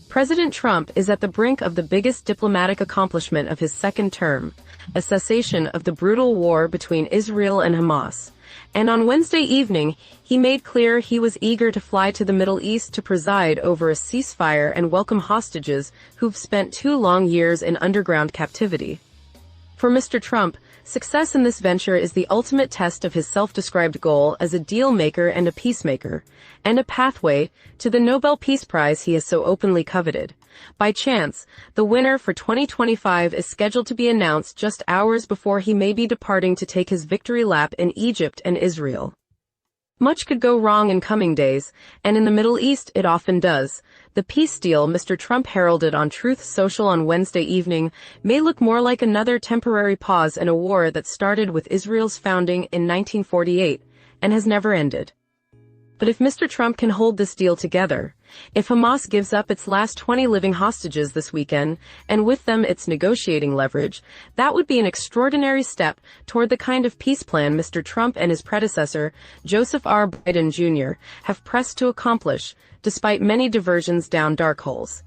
President Trump is at the brink of the biggest diplomatic accomplishment of his second term, a cessation of the brutal war between Israel and Hamas. And on Wednesday evening, he made clear he was eager to fly to the Middle East to preside over a ceasefire and welcome hostages who've spent 2 long years in underground captivity. For Mr. Trump, success in this venture is the ultimate test of his self-described goal as a deal maker and a peacemaker, and a pathway to the Nobel Peace Prize he has so openly coveted. By chance, the winner for 2025 is scheduled to be announced just hours before he may be departing to take his victory lap in Egypt and Israel. Much could go wrong in coming days, and in the Middle East it often does. The peace deal Mr. Trump heralded on Truth Social on Wednesday evening may look more like another temporary pause in a war that started with Israel's founding in 1948 and has never ended. But if Mr. Trump can hold this deal together, if Hamas gives up its last 20 living hostages this weekend, and with them its negotiating leverage, that would be an extraordinary step toward the kind of peace plan Mr. Trump and his predecessor, Joseph R. Biden Jr., have pressed to accomplish, despite many diversions down dark holes.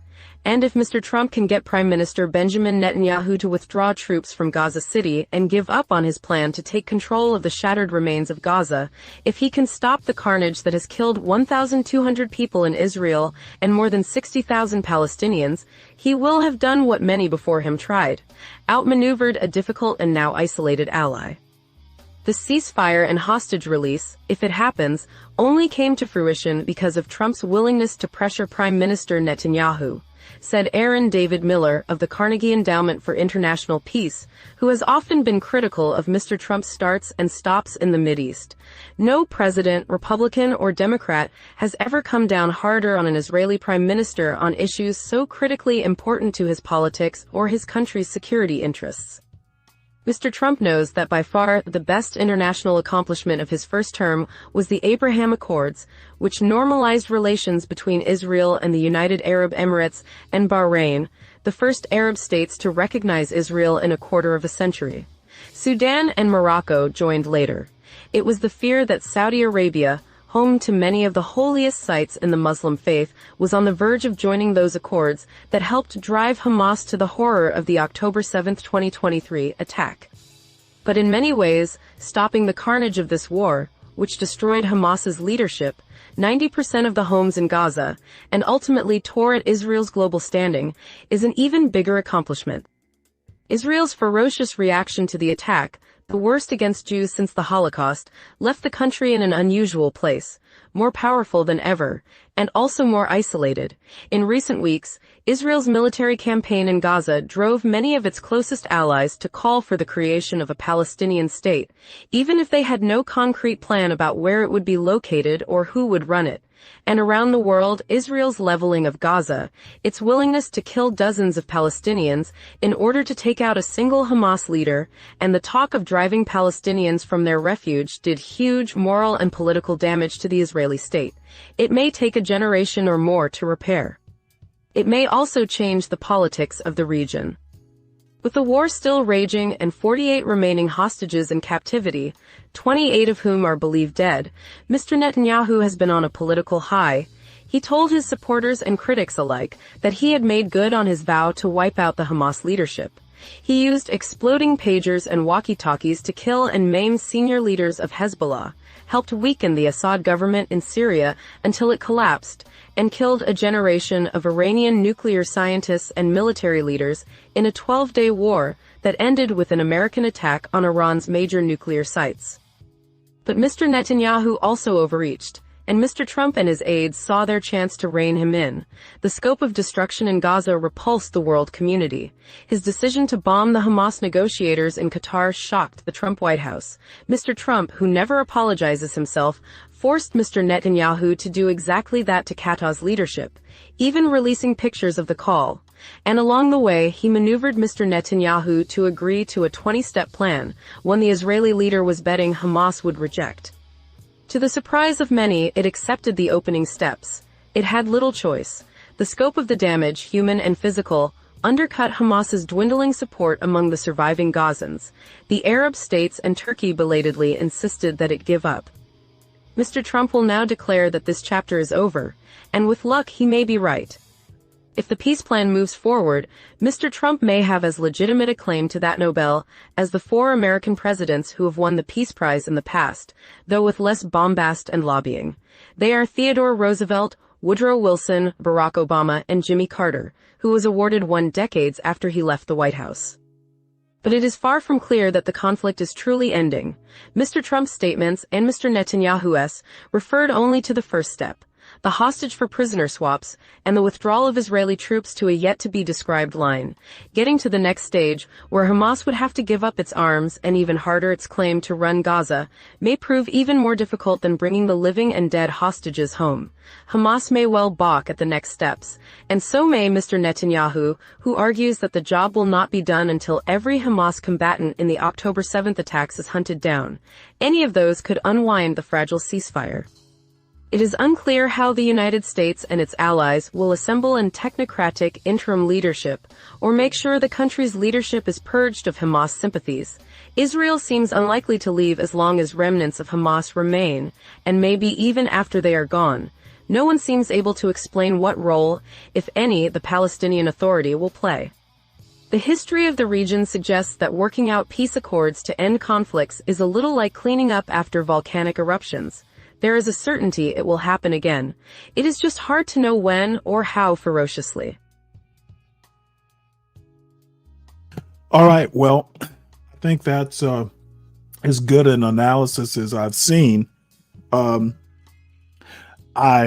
And if Mr. Trump can get Prime Minister Benjamin Netanyahu to withdraw troops from Gaza City and give up on his plan to take control of the shattered remains of Gaza, if he can stop the carnage that has killed 1,200 people in Israel and more than 60,000 Palestinians, he will have done what many before him tried, outmaneuvered a difficult and now isolated ally. The ceasefire and hostage release, if it happens, only came to fruition because of Trump's willingness to pressure Prime Minister Netanyahu. said Aaron David Miller of the Carnegie Endowment for International Peace, who has often been critical of Mr. Trump's starts and stops in the Mideast. No president, Republican or Democrat, has ever come down harder on an Israeli prime minister on issues so critically important to his politics or his country's security interests. Mr. Trump knows that by far the best international accomplishment of his first term was the Abraham Accords, which normalized relations between Israel and the United Arab Emirates and Bahrain, the first Arab states to recognize Israel in a quarter of a century. Sudan and Morocco joined later. It was the fear that Saudi Arabia, home to many of the holiest sites in the Muslim faith, was on the verge of joining those accords that helped drive Hamas to the horror of the October 7, 2023 attack. But in many ways, stopping the carnage of this war, which destroyed Hamas's leadership, 90% of the homes in Gaza, and ultimately tore at Israel's global standing, is an even bigger accomplishment. Israel's ferocious reaction to the attack, the worst against Jews since the Holocaust, left the country in an unusual place, more powerful than ever, and also more isolated. In recent weeks, Israel's military campaign in Gaza drove many of its closest allies to call for the creation of a Palestinian state, even if they had no concrete plan about where it would be located or who would run it. And around the world, Israel's leveling of Gaza, its willingness to kill dozens of Palestinians in order to take out a single Hamas leader, and the talk of driving Palestinians from their refuge did huge moral and political damage to the Israeli state. It may take a generation or more to repair. It may also change the politics of the region. With the war still raging and 48 remaining hostages in captivity, 28 of whom are believed dead, Mr. Netanyahu has been on a political high. He told his supporters and critics alike that he had made good on his vow to wipe out the Hamas leadership. He used exploding pagers and walkie-talkies to kill and maim senior leaders of Hezbollah, helped weaken the Assad government in Syria until it collapsed, and killed a generation of Iranian nuclear scientists and military leaders in a 12-day war that ended with an American attack on Iran's major nuclear sites. But Mr. Netanyahu also overreached, and Mr. Trump and his aides saw their chance to rein him in. The scope of destruction in Gaza repulsed the world community. His decision to bomb the Hamas negotiators in Qatar shocked the Trump White House. Mr. Trump, who never apologizes himself, forced Mr. Netanyahu to do exactly that to Qatar's leadership, even releasing pictures of the call. And along the way, he maneuvered Mr. Netanyahu to agree to a 20-step plan, one the Israeli leader was betting Hamas would reject. To the surprise of many, it accepted the opening steps. It had little choice. The scope of the damage, human and physical, undercut Hamas's dwindling support among the surviving Gazans. The Arab states and Turkey belatedly insisted that it give up. Mr. Trump will now declare that this chapter is over, and with luck he may be right. If the peace plan moves forward, Mr. Trump may have as legitimate a claim to that Nobel as the 4 American presidents who have won the Peace Prize in the past, though with less bombast and lobbying. They are Theodore Roosevelt, Woodrow Wilson, Barack Obama, and Jimmy Carter, who was awarded one decades after he left the White House. But it is far from clear that the conflict is truly ending. Mr. Trump's statements and Mr. Netanyahu's referred only to the first step, the hostage for prisoner swaps, and the withdrawal of Israeli troops to a yet-to-be-described line. Getting to the next stage, where Hamas would have to give up its arms and even harder its claim to run Gaza, may prove even more difficult than bringing the living and dead hostages home. Hamas may well balk at the next steps, and so may Mr. Netanyahu, who argues that the job will not be done until every Hamas combatant in the October 7th attacks is hunted down. Any of those could unwind the fragile ceasefire. It is unclear how the United States and its allies will assemble an technocratic interim leadership, or make sure the country's leadership is purged of Hamas sympathies. Israel seems unlikely to leave as long as remnants of Hamas remain, and maybe even after they are gone. No one seems able to explain what role, if any, the Palestinian Authority will play. The history of the region suggests that working out peace accords to end conflicts is a little like cleaning up after volcanic eruptions. There is a certainty it will happen again. It is just hard to know when or how ferociously. All right, well, I think that's as good an analysis as I've seen. I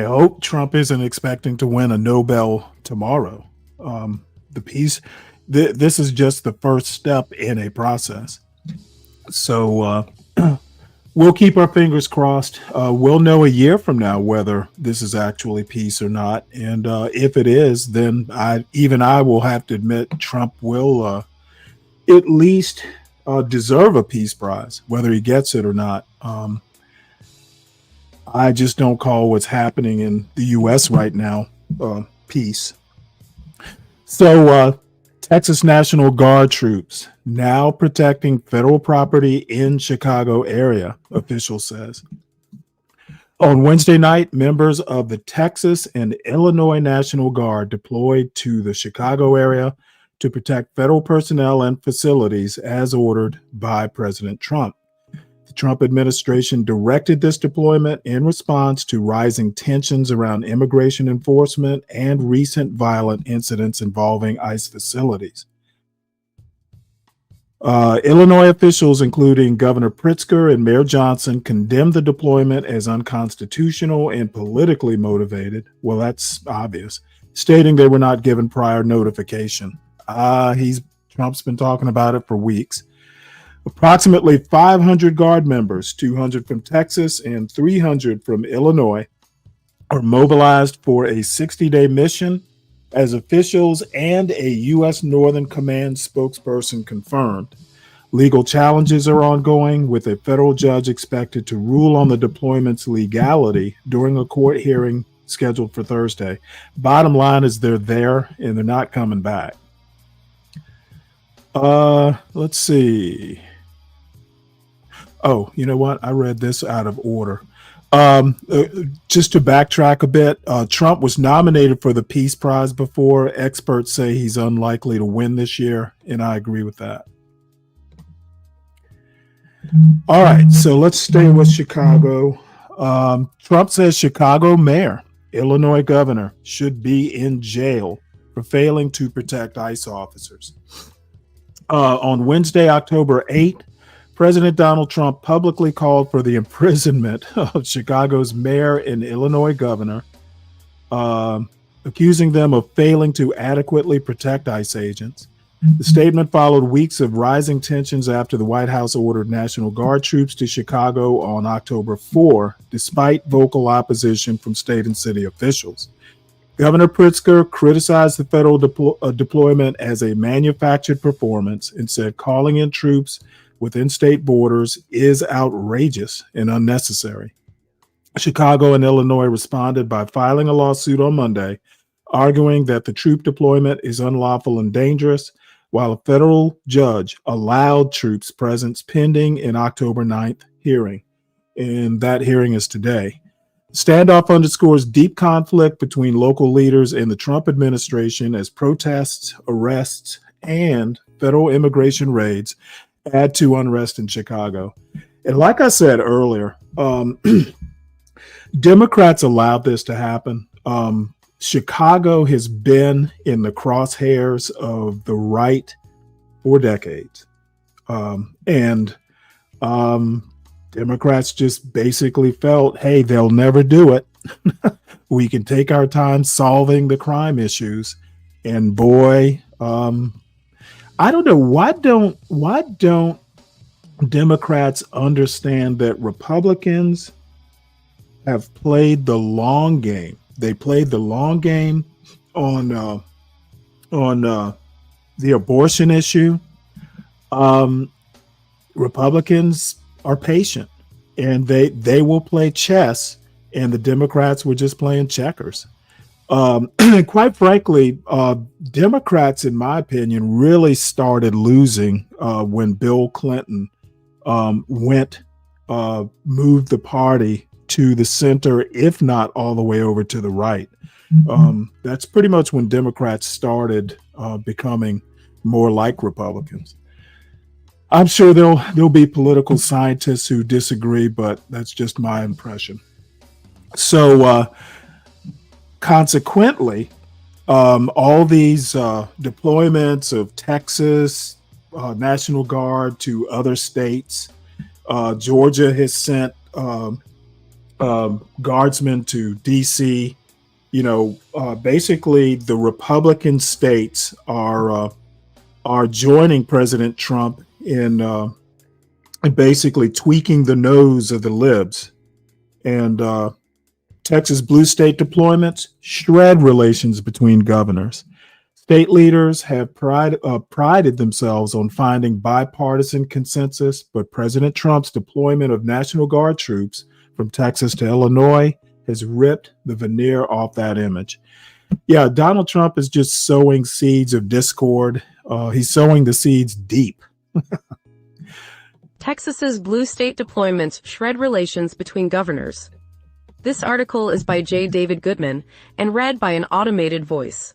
hope Trump isn't expecting to win a Nobel tomorrow. the peace. This is just the first step in a process. So we'll keep our fingers crossed. We'll know a year from now whether this is actually peace or not. And if it is, then I will have to admit Trump will at least deserve a peace prize, whether he gets it or not. I just don't call what's happening in the U.S. right now peace. So Texas National Guard troops now protecting federal property in Chicago area, official says. On Wednesday night, members of the Texas and Illinois National Guard deployed to the Chicago area to protect federal personnel and facilities as ordered by President Trump. The Trump administration directed this deployment in response to rising tensions around immigration enforcement and recent violent incidents involving ICE facilities. Illinois officials, including Governor Pritzker and Mayor Johnson, condemned the deployment as unconstitutional and politically motivated. Well, that's obvious, stating they were not given prior notification. Trump's been talking about it for weeks. Approximately 500 Guard members, 200 from Texas and 300 from Illinois, are mobilized for a 60-day mission, as officials and a U.S. Northern Command spokesperson confirmed. Legal challenges are ongoing, with a federal judge expected to rule on the deployment's legality during a court hearing scheduled for Thursday. Bottom line is they're there and they're not coming back. Let's see. Oh, you know what? I read this out of order. Just to backtrack a bit, Trump was nominated for the Peace Prize before. Experts say he's unlikely to win this year, and I agree with that. All right, so let's stay with Chicago. Trump says Chicago mayor, Illinois governor, should be in jail for failing to protect ICE officers. On Wednesday, October 8th, President Donald Trump publicly called for the imprisonment of Chicago's mayor and Illinois governor, accusing them of failing to adequately protect ICE agents. The statement followed weeks of rising tensions after the White House ordered National Guard troops to Chicago on October 4, despite vocal opposition from state and city officials. Governor Pritzker criticized the federal deployment as a manufactured performance and said calling in troops within state borders is outrageous and unnecessary. Chicago and Illinois responded by filing a lawsuit on Monday, arguing that the troop deployment is unlawful and dangerous, while a federal judge allowed troops presence pending an October 9th hearing. And that hearing is today. Standoff underscores deep conflict between local leaders and the Trump administration as protests, arrests, and federal immigration raids add to unrest in Chicago. And like I said earlier, Democrats allowed this to happen. Chicago has been in the crosshairs of the right for decades. Democrats just basically felt, hey, they'll never do it. We can take our time solving the crime issues. And boy, I don't know, why don't Democrats understand that Republicans have played the long game? They played the long game on the abortion issue. Republicans are patient, and they will play chess, and the Democrats were just playing checkers. Quite frankly, Democrats, in my opinion, really started losing when Bill Clinton moved the party to the center, if not all the way over to the right. That's pretty much when Democrats started becoming more like Republicans. I'm sure there'll be political scientists who disagree, but that's just my impression. So consequently, all these deployments of Texas National Guard to other states, Georgia has sent guardsmen to DC, basically the Republican states are joining President Trump in basically tweaking the nose of the libs. And Texas blue state deployments shred relations between governors. State leaders have prided themselves on finding bipartisan consensus, but President Trump's deployment of National Guard troops from Texas to Illinois has ripped the veneer off that image. Yeah, Donald Trump is just sowing seeds of discord. He's sowing the seeds deep. Texas's blue state deployments shred relations between governors. This article is by J. David Goodman and read by an automated voice.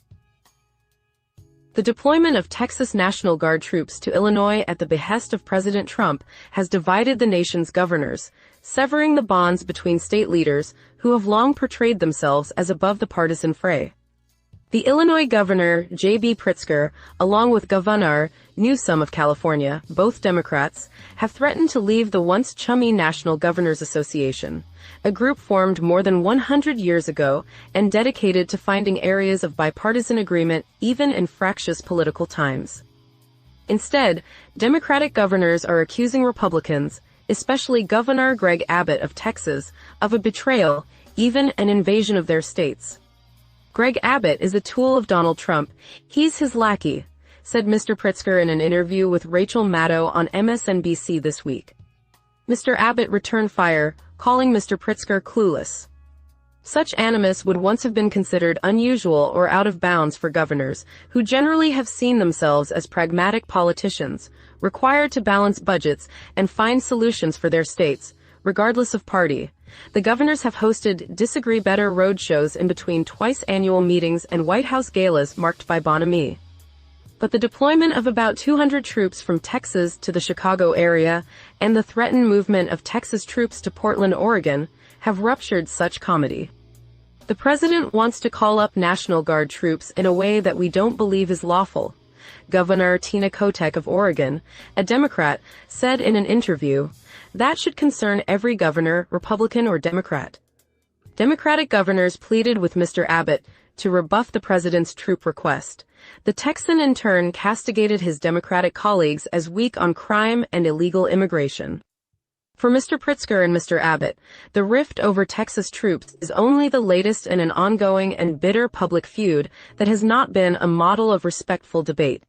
The deployment of Texas National Guard troops to Illinois at the behest of President Trump has divided the nation's governors, severing the bonds between state leaders who have long portrayed themselves as above the partisan fray. The Illinois governor, J.B. Pritzker, along with Governor Newsom of California, both Democrats, have threatened to leave the once chummy National Governors Association, a group formed more than 100 years ago and dedicated to finding areas of bipartisan agreement even in fractious political times. Instead, Democratic governors are accusing Republicans, especially Governor Greg Abbott of Texas, of a betrayal, even an invasion of their states. Greg Abbott is a tool of Donald Trump. He's his lackey, said Mr. Pritzker in an interview with Rachel Maddow on MSNBC this week. Mr. Abbott returned fire, calling Mr. Pritzker clueless. Such animus would once have been considered unusual or out of bounds for governors, who generally have seen themselves as pragmatic politicians, required to balance budgets and find solutions for their states, regardless of party. The governors have hosted Disagree Better roadshows in between twice-annual meetings and White House galas marked by bonhomie. But the deployment of about 200 troops from Texas to the Chicago area and the threatened movement of Texas troops to Portland, Oregon, have ruptured such comedy. The president wants to call up National Guard troops in a way that we don't believe is lawful, Governor Tina Kotek of Oregon, a Democrat, said in an interview. That should concern every governor, Republican or Democrat. Democratic governors pleaded with Mr. Abbott to rebuff the president's troop request. The Texan in turn castigated his Democratic colleagues as weak on crime and illegal immigration. For Mr. Pritzker and Mr. Abbott, the rift over Texas troops is only the latest in an ongoing and bitter public feud that has not been a model of respectful debate.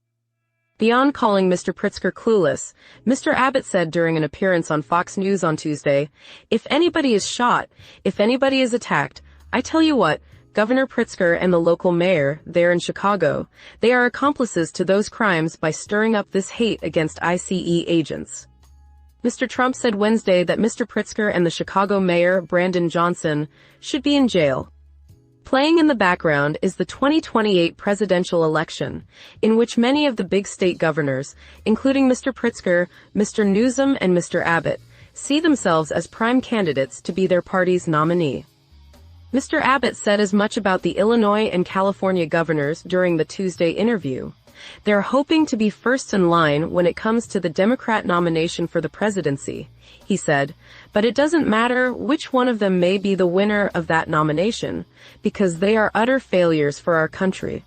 Beyond calling Mr. Pritzker clueless, Mr. Abbott said during an appearance on Fox News on Tuesday, "If anybody is shot, if anybody is attacked, I tell you what, Governor Pritzker and the local mayor there in Chicago, they are accomplices to those crimes by stirring up this hate against ICE agents." Mr. Trump said Wednesday that Mr. Pritzker and the Chicago mayor, Brandon Johnson, should be in jail. Playing in the background is the 2028 presidential election, in which many of the big state governors, including Mr. Pritzker, Mr. Newsom, and Mr. Abbott, see themselves as prime candidates to be their party's nominee. Mr. Abbott said as much about the Illinois and California governors during the Tuesday interview. They're hoping to be first in line when it comes to the Democrat nomination for the presidency, he said, but it doesn't matter which one of them may be the winner of that nomination, because they are utter failures for our country.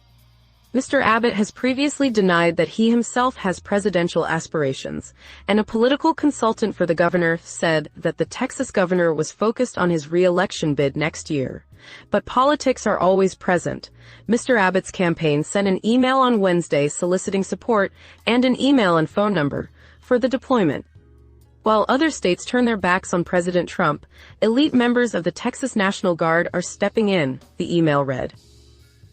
Mr. Abbott has previously denied that he himself has presidential aspirations, and a political consultant for the governor said that the Texas governor was focused on his re-election bid next year. But politics are always present. Mr. Abbott's campaign sent an email on Wednesday soliciting support and an email and phone number for the deployment. While other states turn their backs on President Trump, elite members of the Texas National Guard are stepping in, the email read.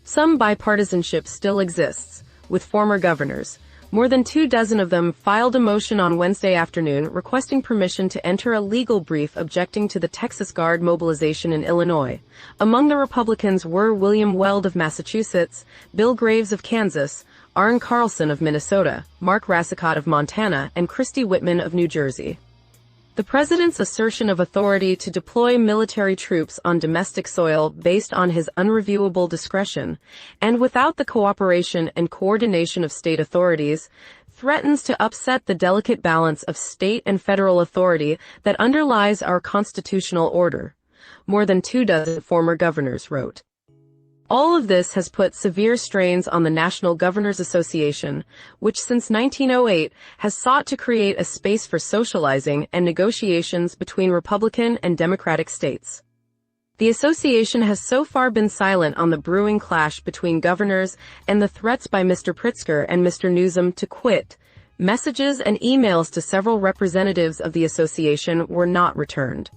Some bipartisanship still exists, with former governors. More than 24 of them filed a motion on Wednesday afternoon requesting permission to enter a legal brief objecting to the Texas Guard mobilization in Illinois. Among the Republicans were William Weld of Massachusetts, Bill Graves of Kansas, Arne Carlson of Minnesota, Mark Rassicot of Montana, and Christy Whitman of New Jersey. The president's assertion of authority to deploy military troops on domestic soil based on his unreviewable discretion, and without the cooperation and coordination of state authorities, threatens to upset the delicate balance of state and federal authority that underlies our constitutional order, more than 24 former governors wrote. All of this has put severe strains on the National Governors Association, which since 1908 has sought to create a space for socializing and negotiations between Republican and Democratic states. The association has so far been silent on the brewing clash between governors and the threats by Mr. Pritzker and Mr. Newsom to quit. Messages and emails to several representatives of the association were not returned.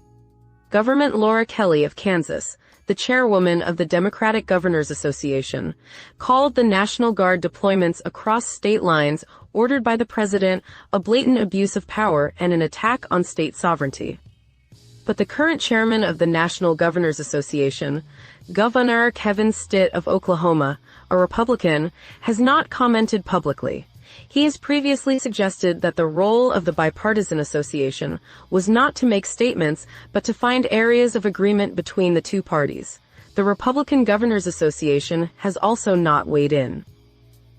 Government Laura Kelly of Kansas, the chairwoman of the Democratic Governors Association, called the National Guard deployments across state lines ordered by the president a blatant abuse of power and an attack on state sovereignty. But the current chairman of the National Governors Association, Governor Kevin Stitt of Oklahoma, a Republican, has not commented publicly. He has previously suggested that the role of the bipartisan association was not to make statements, but to find areas of agreement between the two parties. The Republican Governors Association has also not weighed in.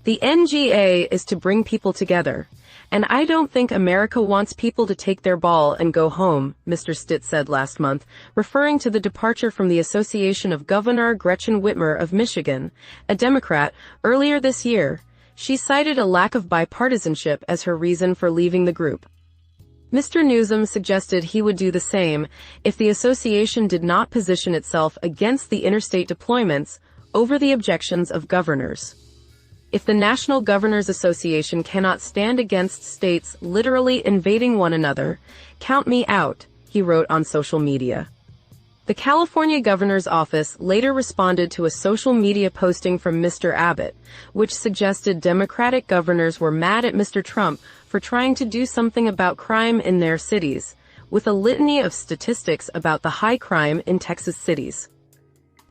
The NGA is to bring people together, and I don't think America wants people to take their ball and go home, Mr. Stitt said last month, referring to the departure from the association of Governor Gretchen Whitmer of Michigan, a Democrat, earlier this year. She cited a lack of bipartisanship as her reason for leaving the group. Mr. Newsom suggested he would do the same if the association did not position itself against the interstate deployments over the objections of governors. If the National Governors Association cannot stand against states literally invading one another, count me out, he wrote on social media. The California Governor's Office later responded to a social media posting from Mr. Abbott, which suggested Democratic governors were mad at Mr. Trump for trying to do something about crime in their cities, with a litany of statistics about the high crime in Texas cities.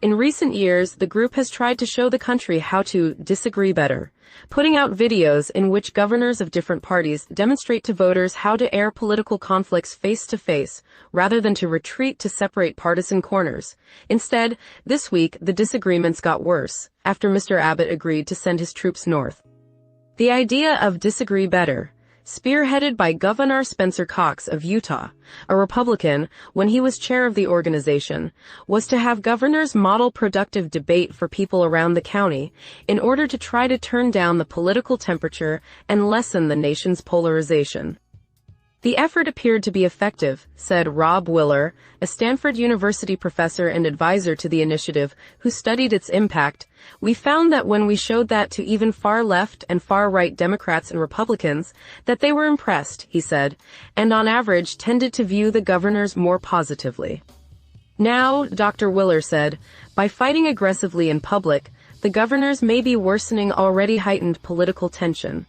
In recent years, the group has tried to show the country how to disagree better, putting out videos in which governors of different parties demonstrate to voters how to air political conflicts face to face, rather than to retreat to separate partisan corners. Instead, this week, the disagreements got worse, after Mr. Abbott agreed to send his troops north. The idea of disagree better, spearheaded by Governor Spencer Cox of Utah, a Republican, when he was chair of the organization, was to have governors model productive debate for people around the county in order to try to turn down the political temperature and lessen the nation's polarization. The effort appeared to be effective, said Rob Willer, a Stanford University professor and advisor to the initiative who studied its impact. We found that when we showed that to even far left and far right Democrats and Republicans, that they were impressed, he said, and on average tended to view the governors more positively. Now, Dr. Willer said, by fighting aggressively in public, the governors may be worsening already heightened political tension.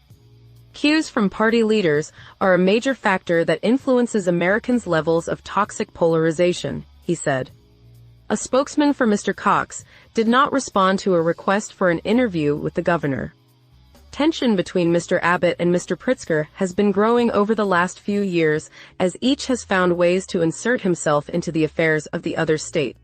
Cues from party leaders are a major factor that influences Americans' levels of toxic polarization, he said. A spokesman for Mr. Cox did not respond to a request for an interview with the governor. Tension between Mr. Abbott and Mr. Pritzker has been growing over the last few years as each has found ways to insert himself into the affairs of the other state.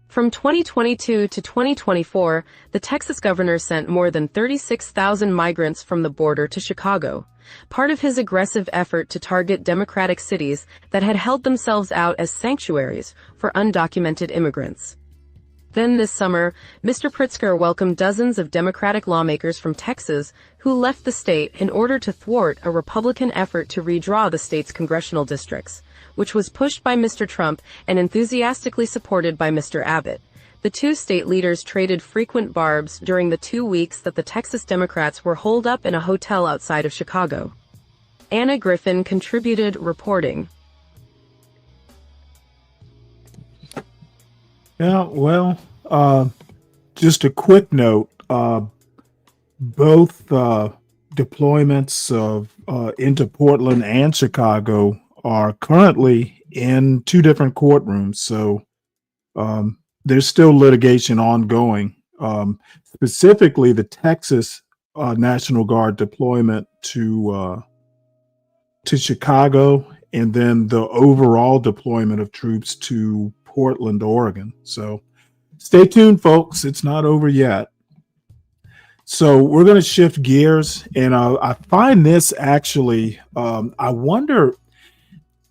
From 2022 to 2024, the Texas governor sent more than 36,000 migrants from the border to Chicago, part of his aggressive effort to target Democratic cities that had held themselves out as sanctuaries for undocumented immigrants. Then this summer, Mr. Pritzker welcomed dozens of Democratic lawmakers from Texas who left the state in order to thwart a Republican effort to redraw the state's congressional districts, which was pushed by Mr. Trump and enthusiastically supported by Mr. Abbott. The two state leaders traded frequent barbs during the 2 weeks that the Texas Democrats were holed up in a hotel outside of Chicago. Anna Griffin contributed reporting. Yeah, well, just a quick note. Both deployments into Portland and Chicago are currently in two different courtrooms. So there's still litigation ongoing. Specifically, the Texas National Guard deployment to Chicago, and then the overall deployment of troops to Portland, Oregon. So stay tuned, folks. It's not over yet. So we're going to shift gears, and I find this actually, I wonder,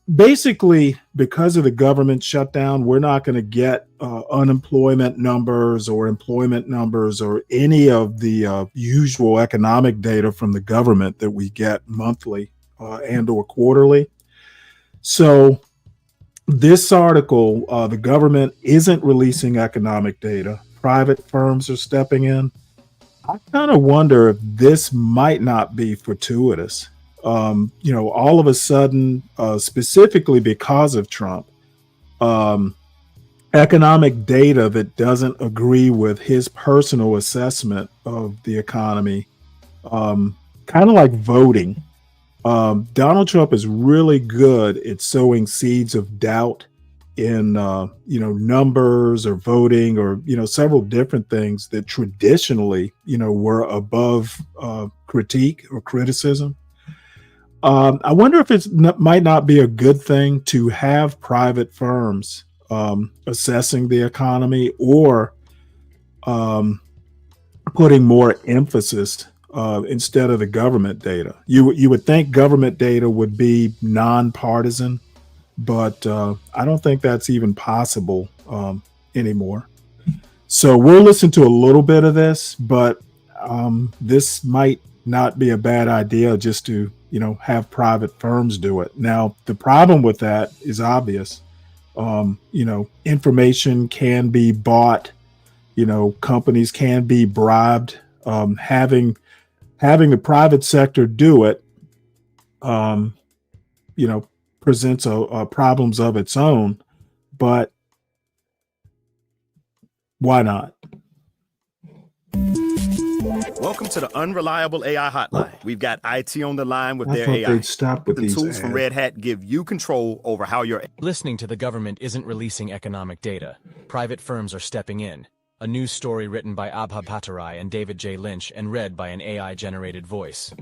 basically, because of the government shutdown, we're not going to get unemployment numbers or employment numbers or any of the usual economic data from the government that we get monthly and or quarterly. So this article, the government isn't releasing economic data. Private firms are stepping in. I kind of wonder if this might not be fortuitous. All of a sudden, specifically because of Trump, economic data that doesn't agree with his personal assessment of the economy, kind of like voting. Donald Trump is really good at sowing seeds of doubt in numbers or voting or several different things that traditionally were above critique or criticism. I wonder if it might not be a good thing to have private firms assessing the economy or putting more emphasis instead of the government data. You would think government data would be nonpartisan, but I don't think that's even possible anymore. So we'll listen to a little bit of this, but this might not be a bad idea just to have private firms do it. Now, the problem with that is obvious. Information can be bought, companies can be bribed. Having the private sector do it, presents problems of its own, but why not? Welcome to the Unreliable AI Hotline. We've got IT on the line with their thought AI. they'd stop with The these tools from ads. Red Hat give you control over how your Listening to the government isn't releasing economic data. Private firms are stepping in. A news story written by Abha Patarai and David J. Lynch and read by an AI-generated voice.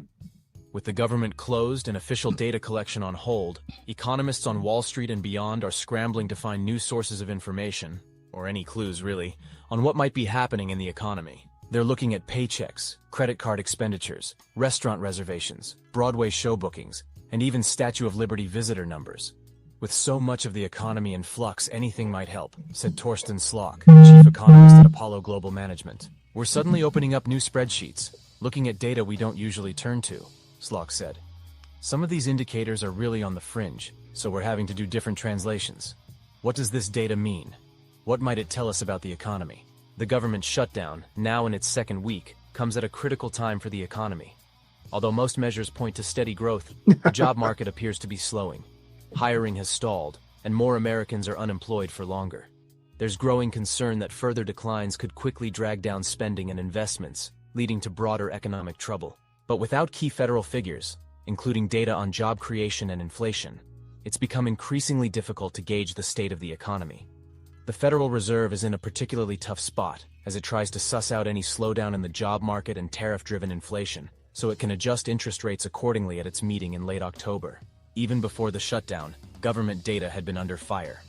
With the government closed and official data collection on hold, economists on Wall Street and beyond are scrambling to find new sources of information, or any clues really, on what might be happening in the economy. They're looking at paychecks, credit card expenditures, restaurant reservations, Broadway show bookings, and even Statue of Liberty visitor numbers. With so much of the economy in flux, anything might help, said Torsten Slock, chief economist at Apollo Global Management. We're suddenly opening up new spreadsheets, looking at data we don't usually turn to, Slock said. Some of these indicators are really on the fringe, so we're having to do different translations. What does this data mean? What might it tell us about the economy? The government shutdown, now in its second week, comes at a critical time for the economy. Although most measures point to steady growth, the job market appears to be slowing. Hiring has stalled, and more Americans are unemployed for longer. There's growing concern that further declines could quickly drag down spending and investments, leading to broader economic trouble. But without key federal figures, including data on job creation and inflation, it's become increasingly difficult to gauge the state of the economy. The Federal Reserve is in a particularly tough spot as it tries to suss out any slowdown in the job market and tariff-driven inflation, so it can adjust interest rates accordingly at its meeting in late October. Even before the shutdown, government data had been under fire.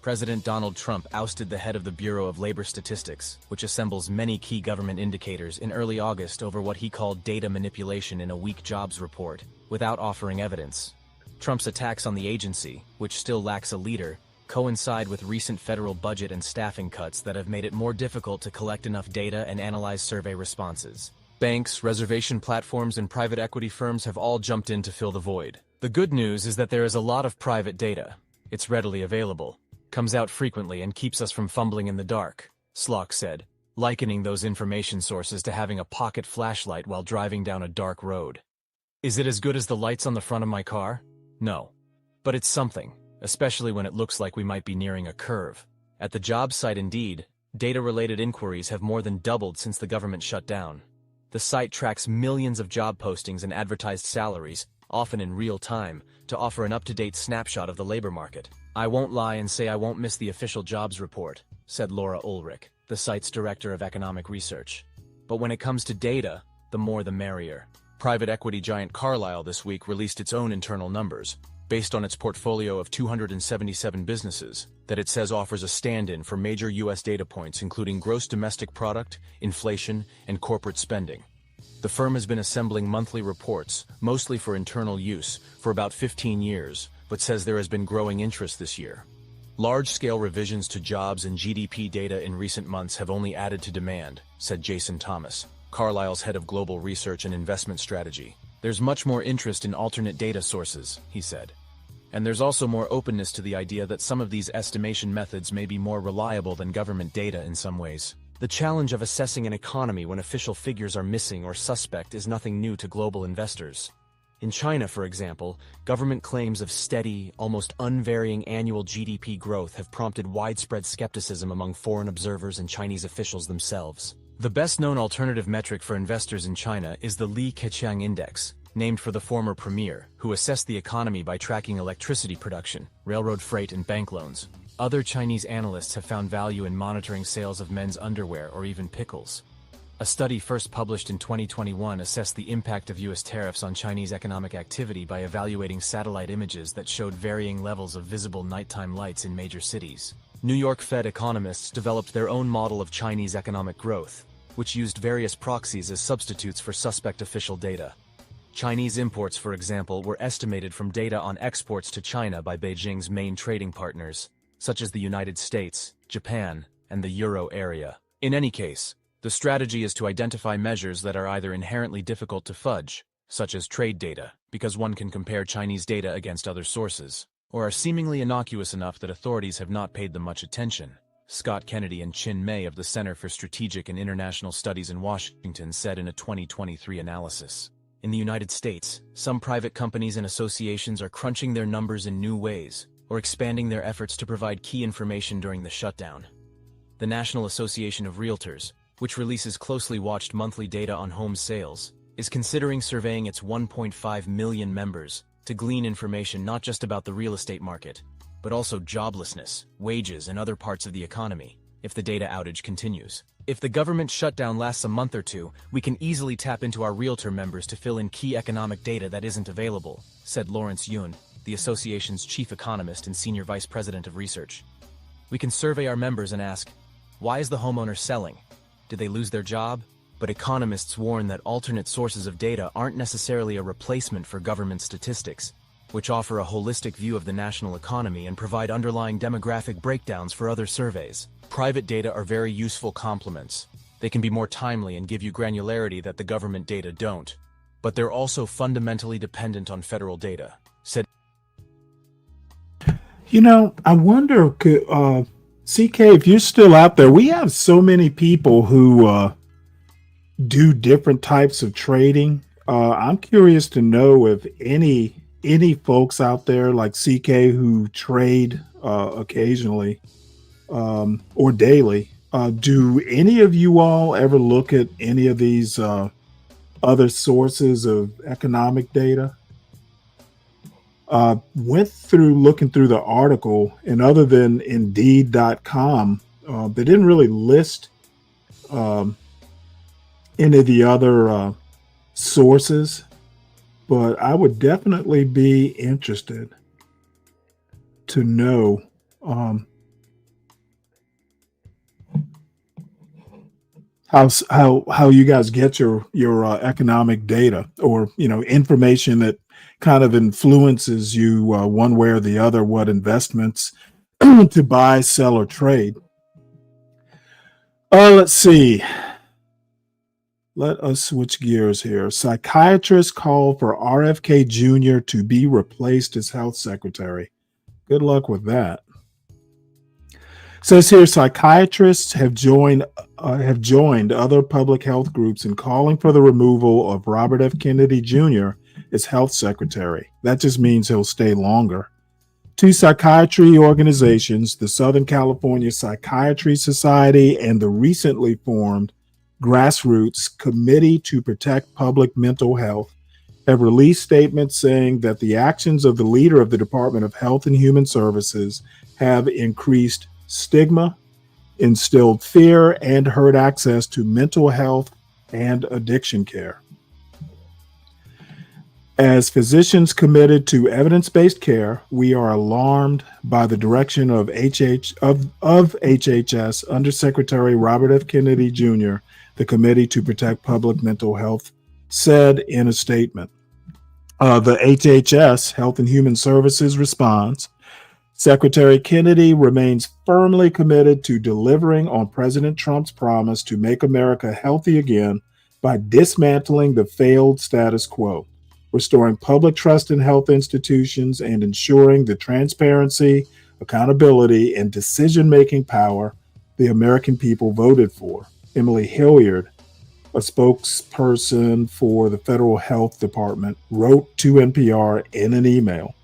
President Donald Trump ousted the head of the Bureau of Labor Statistics, which assembles many key government indicators, in early August over what he called data manipulation in a weak jobs report, without offering evidence. Trump's attacks on the agency, which still lacks a leader, coincide with recent federal budget and staffing cuts that have made it more difficult to collect enough data and analyze survey responses. Banks, reservation platforms, and private equity firms have all jumped in to fill the void. The good news is that there is a lot of private data. It's readily available, comes out frequently, and keeps us from fumbling in the dark, Slock said, likening those information sources to having a pocket flashlight while driving down a dark road. Is it as good as the lights on the front of my car? No. But it's something, especially when it looks like we might be nearing a curve. At the job site Indeed, data-related inquiries have more than doubled since the government shut down. The site tracks millions of job postings and advertised salaries, often in real time, to offer an up-to-date snapshot of the labor market. I won't lie and say I won't miss the official jobs report, said Laura Ulrich, the site's director of economic research. But when it comes to data, the more the merrier. Private equity giant Carlyle this week released its own internal numbers, based on its portfolio of 277 businesses, that it says offers a stand-in for major U.S. data points including gross domestic product, inflation, and corporate spending. The firm has been assembling monthly reports, mostly for internal use, for about 15 years, but says there has been growing interest this year. Large-scale revisions to jobs and GDP data in recent months have only added to demand, said Jason Thomas, Carlyle's head of global research and investment strategy. There's much more interest in alternate data sources, he said. And there's also more openness to the idea that some of these estimation methods may be more reliable than government data in some ways. The challenge of assessing an economy when official figures are missing or suspect is nothing new to global investors. In China, for example, government claims of steady, almost unvarying annual GDP growth have prompted widespread skepticism among foreign observers and Chinese officials themselves. The best-known alternative metric for investors in China is the Li Keqiang Index, named for the former premier, who assessed the economy by tracking electricity production, railroad freight, and bank loans. Other Chinese analysts have found value in monitoring sales of men's underwear or even pickles. A study first published in 2021 assessed the impact of U.S. tariffs on Chinese economic activity by evaluating satellite images that showed varying levels of visible nighttime lights in major cities. New York Fed economists developed their own model of Chinese economic growth, which used various proxies as substitutes for suspect official data. Chinese imports, for example, were estimated from data on exports to China by Beijing's main trading partners, such as the United States, Japan, and the Euro area. In any case, the strategy is to identify measures that are either inherently difficult to fudge, such as trade data, because one can compare Chinese data against other sources, or are seemingly innocuous enough that authorities have not paid them much attention. Scott Kennedy and Chin Mei of the Center for Strategic and International Studies in Washington said in a 2023 analysis. In the United States, some private companies and associations are crunching their numbers in new ways, or expanding their efforts to provide key information during the shutdown. The National Association of Realtors, which releases closely watched monthly data on home sales, is considering surveying its 1.5 million members to glean information not just about the real estate market, but also joblessness, wages, and other parts of the economy, if the data outage continues. If the government shutdown lasts a month or two, we can easily tap into our realtor members to fill in key economic data that isn't available, said Lawrence Yun, the association's chief economist and senior vice president of research. We can survey our members and ask, why is the homeowner selling? Did they lose their job? But economists warn that alternate sources of data aren't necessarily a replacement for government statistics, which offer a holistic view of the national economy and provide underlying demographic breakdowns for other surveys. Private data are very useful complements. They can be more timely and give you granularity that the government data don't. But they're also fundamentally dependent on federal data, said. You know, I wonder, CK, if you're still out there, we have so many people who do different types of trading. I'm curious to know if any folks out there like CK who trade occasionally or daily, do any of you all ever look at any of these other sources of economic data? Went through looking through the article, and other than Indeed.com, they didn't really list any of the other sources, but I would definitely be interested to know how you guys get your economic data, or information that kind of influences you one way or the other, what investments to buy, sell, or trade. Let's see. Let us switch gears here. Psychiatrists call for RFK Jr. to be replaced as health secretary. Good luck with that. Says here, psychiatrists have joined other public health groups in calling for the removal of Robert F. Kennedy Jr. as health secretary. That just means he'll stay longer. Two psychiatry organizations, the Southern California Psychiatry Society and the recently formed Grassroots Committee to Protect Public Mental Health, have released statements saying that the actions of the leader of the Department of Health and Human Services have increased stigma, instilled fear, and hurt access to mental health and addiction care. As physicians committed to evidence-based care, we are alarmed by the direction of HHS Undersecretary Robert F. Kennedy Jr., the Committee to Protect Public Mental Health said in a statement. The HHS, Health and Human Services, responds. Secretary Kennedy remains firmly committed to delivering on President Trump's promise to make America healthy again by dismantling the failed status quo, restoring public trust in health institutions, and ensuring the transparency, accountability, and decision-making power the American people voted for. Emily Hilliard, a spokesperson for the Federal Health Department, wrote to NPR in an email.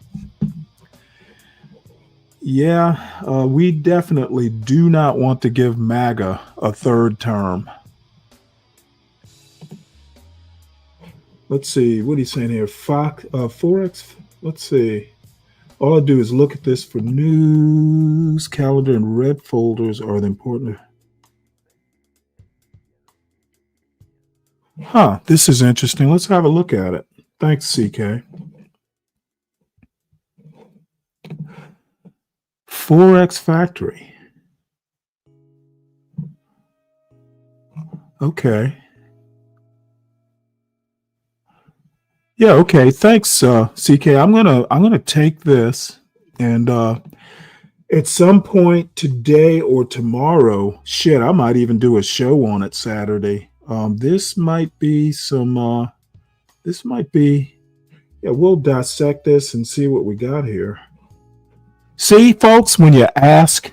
Yeah, we definitely do not want to give MAGA a third term. Let's see, what are you saying here? Forex? Let's see. All I do is look at this for news, calendar, and red folders are the important. This is interesting. Let's have a look at it. Thanks, CK. Forex Factory. Okay. Yeah, okay. Thanks, CK. I'm gonna take this and at some point today or tomorrow, shit, I might even do a show on it Saturday. This might be we'll dissect this and see what we got here. See, folks, when you ask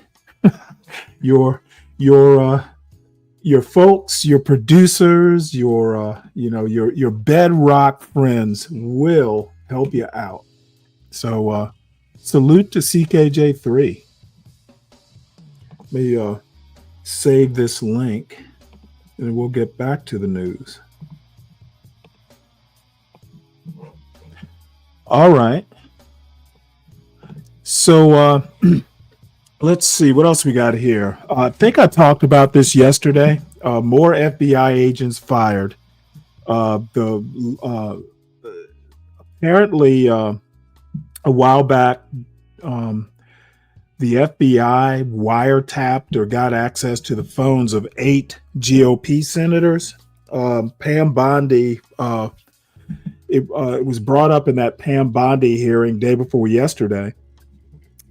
your folks, your producers, your bedrock friends will help you out. So salute to CKJ3. Let me save this link and we'll get back to the news. All right. So let's see what else we got here. I think I talked about this yesterday. More FBI agents fired. Apparently, a while back, the FBI wiretapped or got access to the phones of 8 GOP senators. Pam Bondi. It was brought up in that Pam Bondi hearing day before yesterday.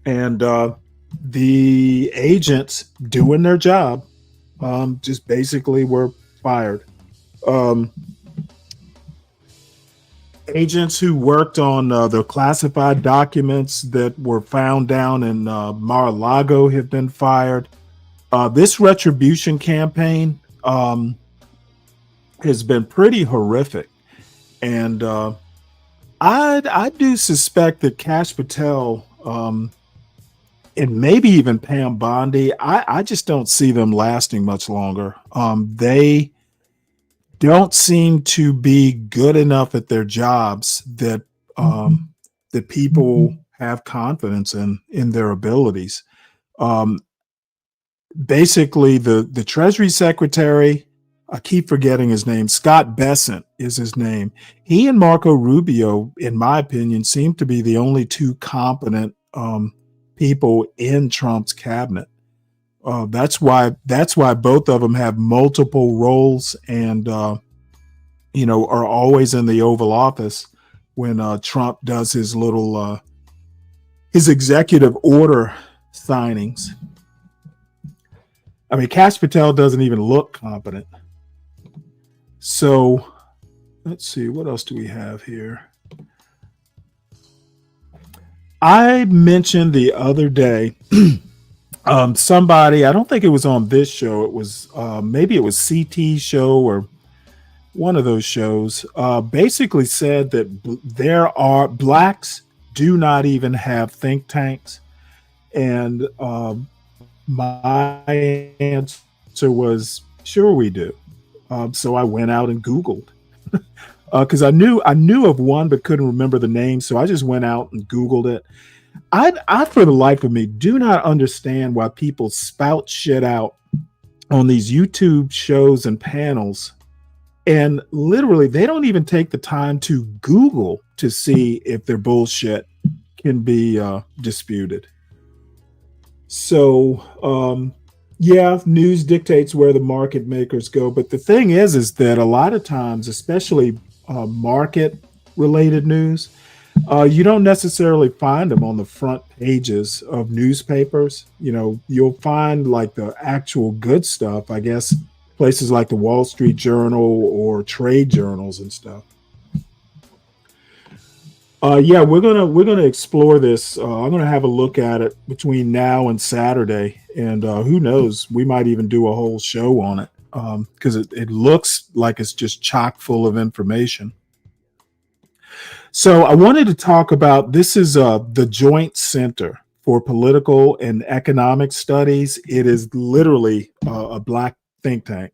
And the agents doing their job just basically were fired. Agents who worked on the classified documents that were found down in Mar-a-Lago have been fired. This retribution campaign has been pretty horrific. And I do suspect that Kash Patel and maybe even Pam Bondi, I just don't see them lasting much longer. They don't seem to be good enough at their jobs that that people have confidence in their abilities. Basically, the Treasury Secretary, I keep forgetting his name, Scott Bessent is his name. He and Marco Rubio, in my opinion, seem to be the only two competent people in Trump's cabinet. That's why both of them have multiple roles and are always in the Oval Office when Trump does his little his executive order signings. I mean, Kash Patel doesn't even look competent. So let's see, what else do we have here? I mentioned the other day, somebody, I don't think it was on this show. It was, maybe it was CT show or one of those shows, basically said that blacks do not even have think tanks. And my answer was, sure we do. So I went out and Googled. Because I knew of one but couldn't remember the name, so I just went out and Googled it. I for the life of me do not understand why people spout shit out on these YouTube shows and panels, and literally they don't even take the time to Google to see if their bullshit can be disputed. So yeah, news dictates where the market makers go, but the thing is that a lot of times, especially market related news. You don't necessarily find them on the front pages of newspapers. You know, you'll find like the actual good stuff, I guess, places like the Wall Street Journal or trade journals and stuff. Yeah, we're gonna explore this. I'm gonna have a look at it between now and Saturday, and who knows, we might even do a whole show on it because it looks like it's just chock full of information. So I wanted to talk about this is the Joint Center for Political and Economic Studies. It is literally a Black think tank,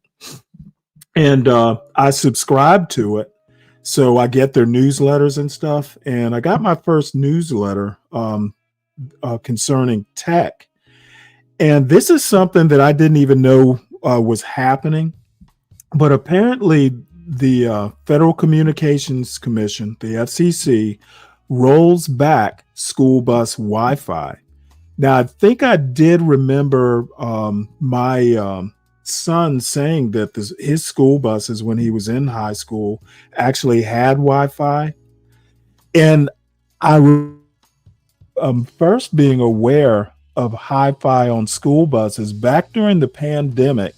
and I subscribe to it. So I get their newsletters and stuff. And I got my first newsletter concerning tech. And this is something that I didn't even know was happening. But apparently the Federal Communications Commission, the FCC, rolls back school bus Wi-Fi. Now, I think I did remember my son saying that his school buses when he was in high school actually had Wi-Fi. And I first being aware of Hi-Fi on school buses back during the pandemic.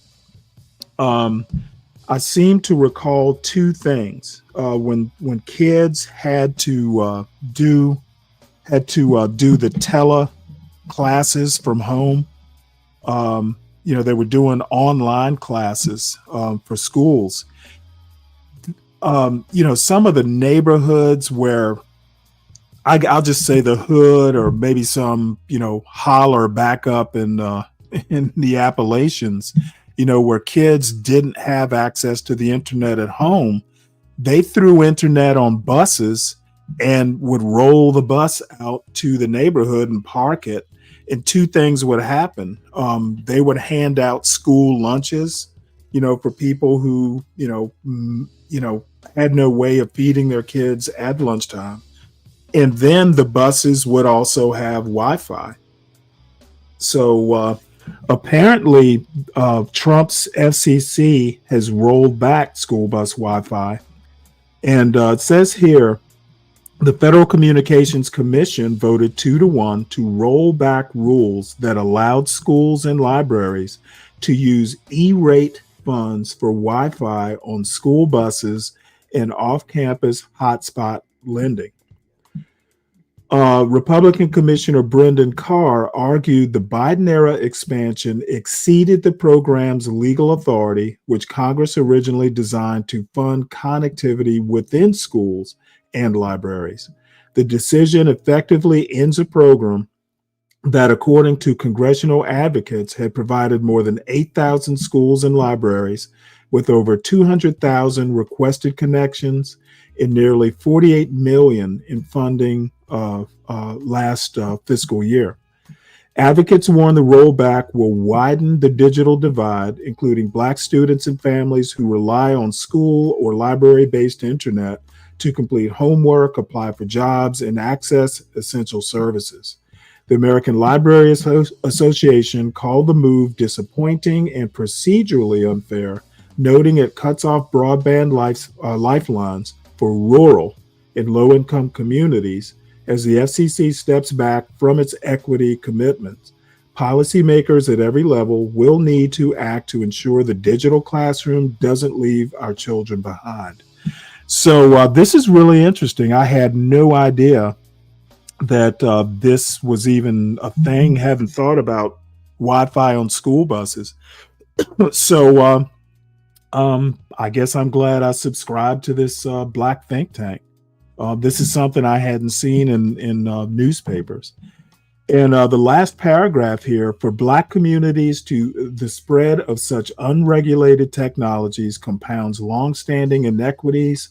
I seem to recall two things. When kids had to do the tele classes from home. You know, they were doing online classes for schools. You know, some of the neighborhoods where I'll just say the hood or maybe some, you know, holler back up in the Appalachians, you know, where kids didn't have access to the internet at home, they threw internet on buses and would roll the bus out to the neighborhood and park it. And two things would happen. They would hand out school lunches, you know, for people who, you know, had no way of feeding their kids at lunchtime. And then the buses would also have Wi-Fi. So apparently Trump's FCC has rolled back school bus Wi-Fi. And it says here, the Federal Communications Commission voted 2-1 to roll back rules that allowed schools and libraries to use E-rate funds for Wi-Fi on school buses and off-campus hotspot lending. Republican Commissioner Brendan Carr argued the Biden-era expansion exceeded the program's legal authority, which Congress originally designed to fund connectivity within schools and libraries. The decision effectively ends a program that, according to congressional advocates, had provided more than 8,000 schools and libraries with over 200,000 requested connections and nearly $48 million in funding last fiscal year. Advocates warn the rollback will widen the digital divide, including Black students and families who rely on school or library-based internet to complete homework, apply for jobs, and access essential services. The American Library Association called the move disappointing and procedurally unfair, noting it cuts off broadband lifelines for rural and low-income communities as the FCC steps back from its equity commitments. Policymakers at every level will need to act to ensure the digital classroom doesn't leave our children behind. So this is really interesting. I had no idea that this was even a thing. Haven't thought about Wi-Fi on school buses. So I guess I'm glad I subscribed to this Black think tank. This is something I hadn't seen in newspapers. And the last paragraph here, for Black communities, the spread of such unregulated technologies compounds longstanding inequities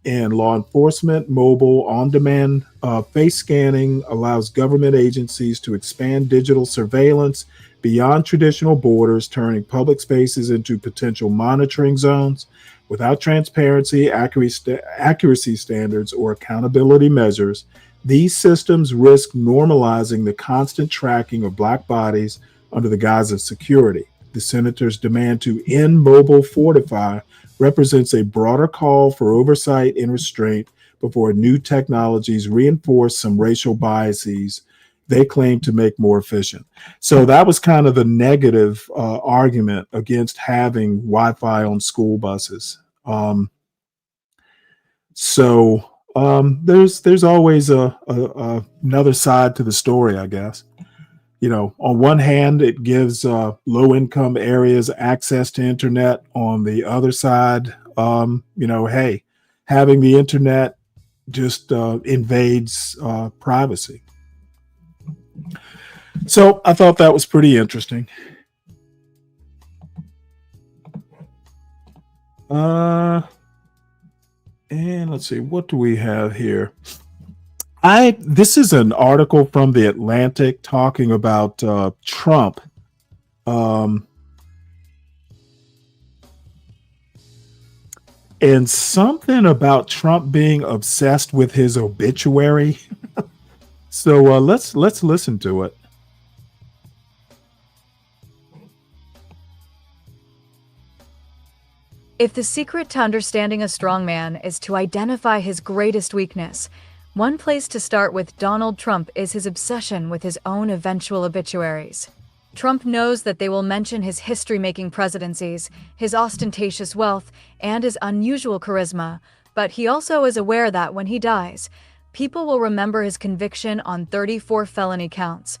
in law enforcement. Mobile on-demand face scanning allows government agencies to expand digital surveillance beyond traditional borders, turning public spaces into potential monitoring zones. Without transparency, accuracy standards, or accountability measures, these systems risk normalizing the constant tracking of Black bodies under the guise of security. The senator's demand to end mobile fortify represents a broader call for oversight and restraint, before new technologies reinforce some racial biases they claim to make more efficient. So that was kind of the negative argument against having Wi-Fi on school buses. There's always another side to the story, I guess. You know, on one hand, it gives low-income areas access to internet. On the other side, hey, having the internet just invades privacy. So I thought that was pretty interesting. And let's see, what do we have here? This is an article from The Atlantic talking about Trump. And something about Trump being obsessed with his obituary. So let's listen to it. If the secret to understanding a strong man is to identify his greatest weakness, one place to start with Donald Trump is his obsession with his own eventual obituaries. Trump knows that they will mention his history-making presidencies, his ostentatious wealth, and his unusual charisma, but he also is aware that when he dies, people will remember his conviction on 34 felony counts,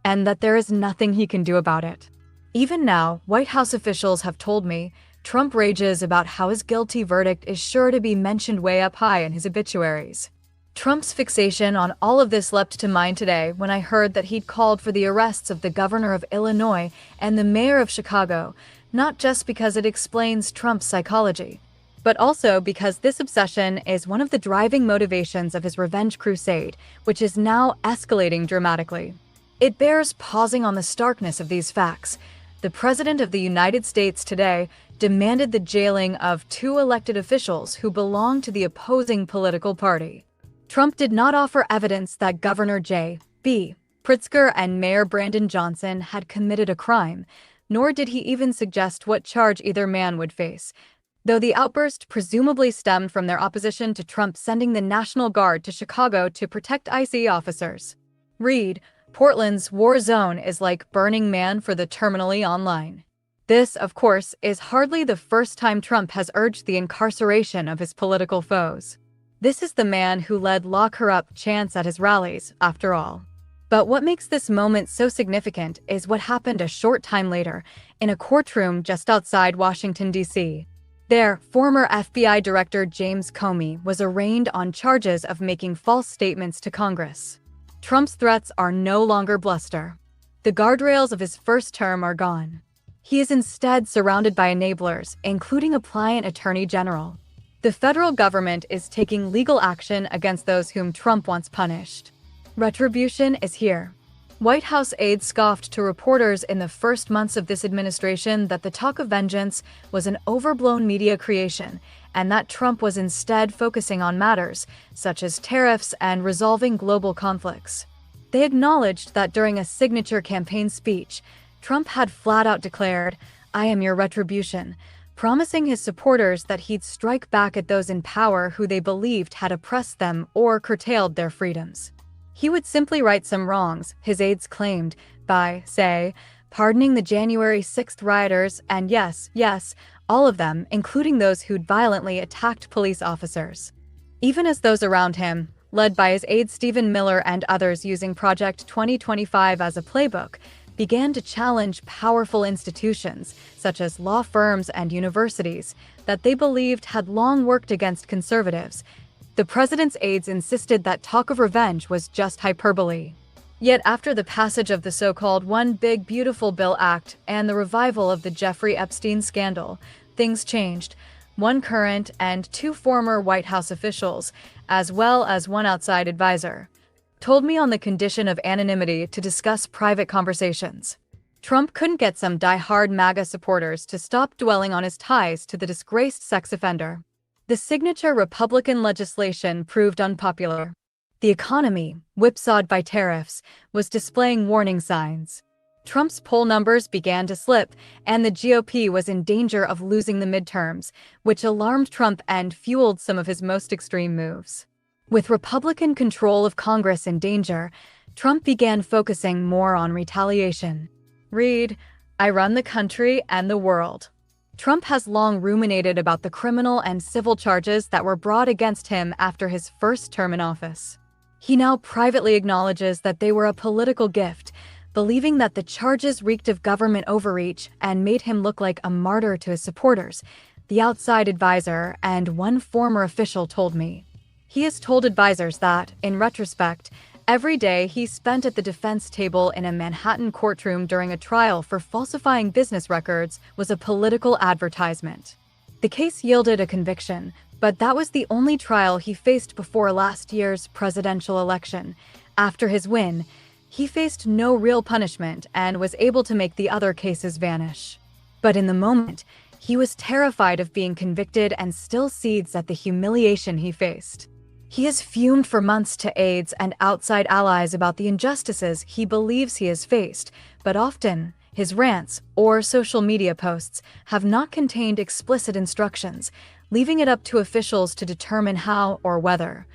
and that there is nothing he can do about it. Even now, White House officials have told me Trump rages about how his guilty verdict is sure to be mentioned way up high in his obituaries. Trump's fixation on all of this leapt to mind today when I heard that he'd called for the arrests of the governor of Illinois and the mayor of Chicago, not just because it explains Trump's psychology, but also because this obsession is one of the driving motivations of his revenge crusade, which is now escalating dramatically. It bears pausing on the starkness of these facts. The President of the United States today demanded the jailing of 2 elected officials who belong to the opposing political party. Trump did not offer evidence that Governor J.B. Pritzker and Mayor Brandon Johnson had committed a crime, nor did he even suggest what charge either man would face, though the outburst presumably stemmed from their opposition to Trump sending the National Guard to Chicago to protect IC officers. Read, Portland's war zone is like Burning Man for the terminally online. This, of course, is hardly the first time Trump has urged the incarceration of his political foes. This is the man who led lock her up chants at his rallies, after all. But what makes this moment so significant is what happened a short time later in a courtroom just outside Washington, D.C. There, former FBI Director James Comey was arraigned on charges of making false statements to Congress. Trump's threats are no longer bluster. The guardrails of his first term are gone. He is instead surrounded by enablers, including a pliant attorney general. The federal government is taking legal action against those whom Trump wants punished. Retribution is here. White House aides scoffed to reporters in the first months of this administration that the talk of vengeance was an overblown media creation, and that Trump was instead focusing on matters such as tariffs and resolving global conflicts. They acknowledged that during a signature campaign speech, Trump had flat out declared, "I am your retribution," promising his supporters that he'd strike back at those in power who they believed had oppressed them or curtailed their freedoms. He would simply right some wrongs, his aides claimed, by, say, pardoning the January 6th rioters and yes, all of them, including those who'd violently attacked police officers. Even as those around him, led by his aide Stephen Miller and others using Project 2025 as a playbook, began to challenge powerful institutions, such as law firms and universities, that they believed had long worked against conservatives. The president's aides insisted that talk of revenge was just hyperbole. Yet after the passage of the so-called One Big Beautiful Bill Act and the revival of the Jeffrey Epstein scandal, things changed. One current and 2 former White House officials, as well as one outside advisor, told me on the condition of anonymity to discuss private conversations. Trump couldn't get some die-hard MAGA supporters to stop dwelling on his ties to the disgraced sex offender. The signature Republican legislation proved unpopular. The economy, whipsawed by tariffs, was displaying warning signs. Trump's poll numbers began to slip, and the GOP was in danger of losing the midterms, which alarmed Trump and fueled some of his most extreme moves. With Republican control of Congress in danger, Trump began focusing more on retaliation. Read, I run the country and the world. Trump has long ruminated about the criminal and civil charges that were brought against him after his first term in office. He now privately acknowledges that they were a political gift, believing that the charges reeked of government overreach and made him look like a martyr to his supporters, the outside advisor and one former official told me. He has told advisors that, in retrospect, every day he spent at the defense table in a Manhattan courtroom during a trial for falsifying business records was a political advertisement. The case yielded a conviction, but that was the only trial he faced before last year's presidential election. After his win, he faced no real punishment and was able to make the other cases vanish. But in the moment, he was terrified of being convicted and still seethes at the humiliation he faced. He has fumed for months to aides and outside allies about the injustices he believes he has faced, but often, his rants or social media posts have not contained explicit instructions, leaving it up to officials to determine how or whether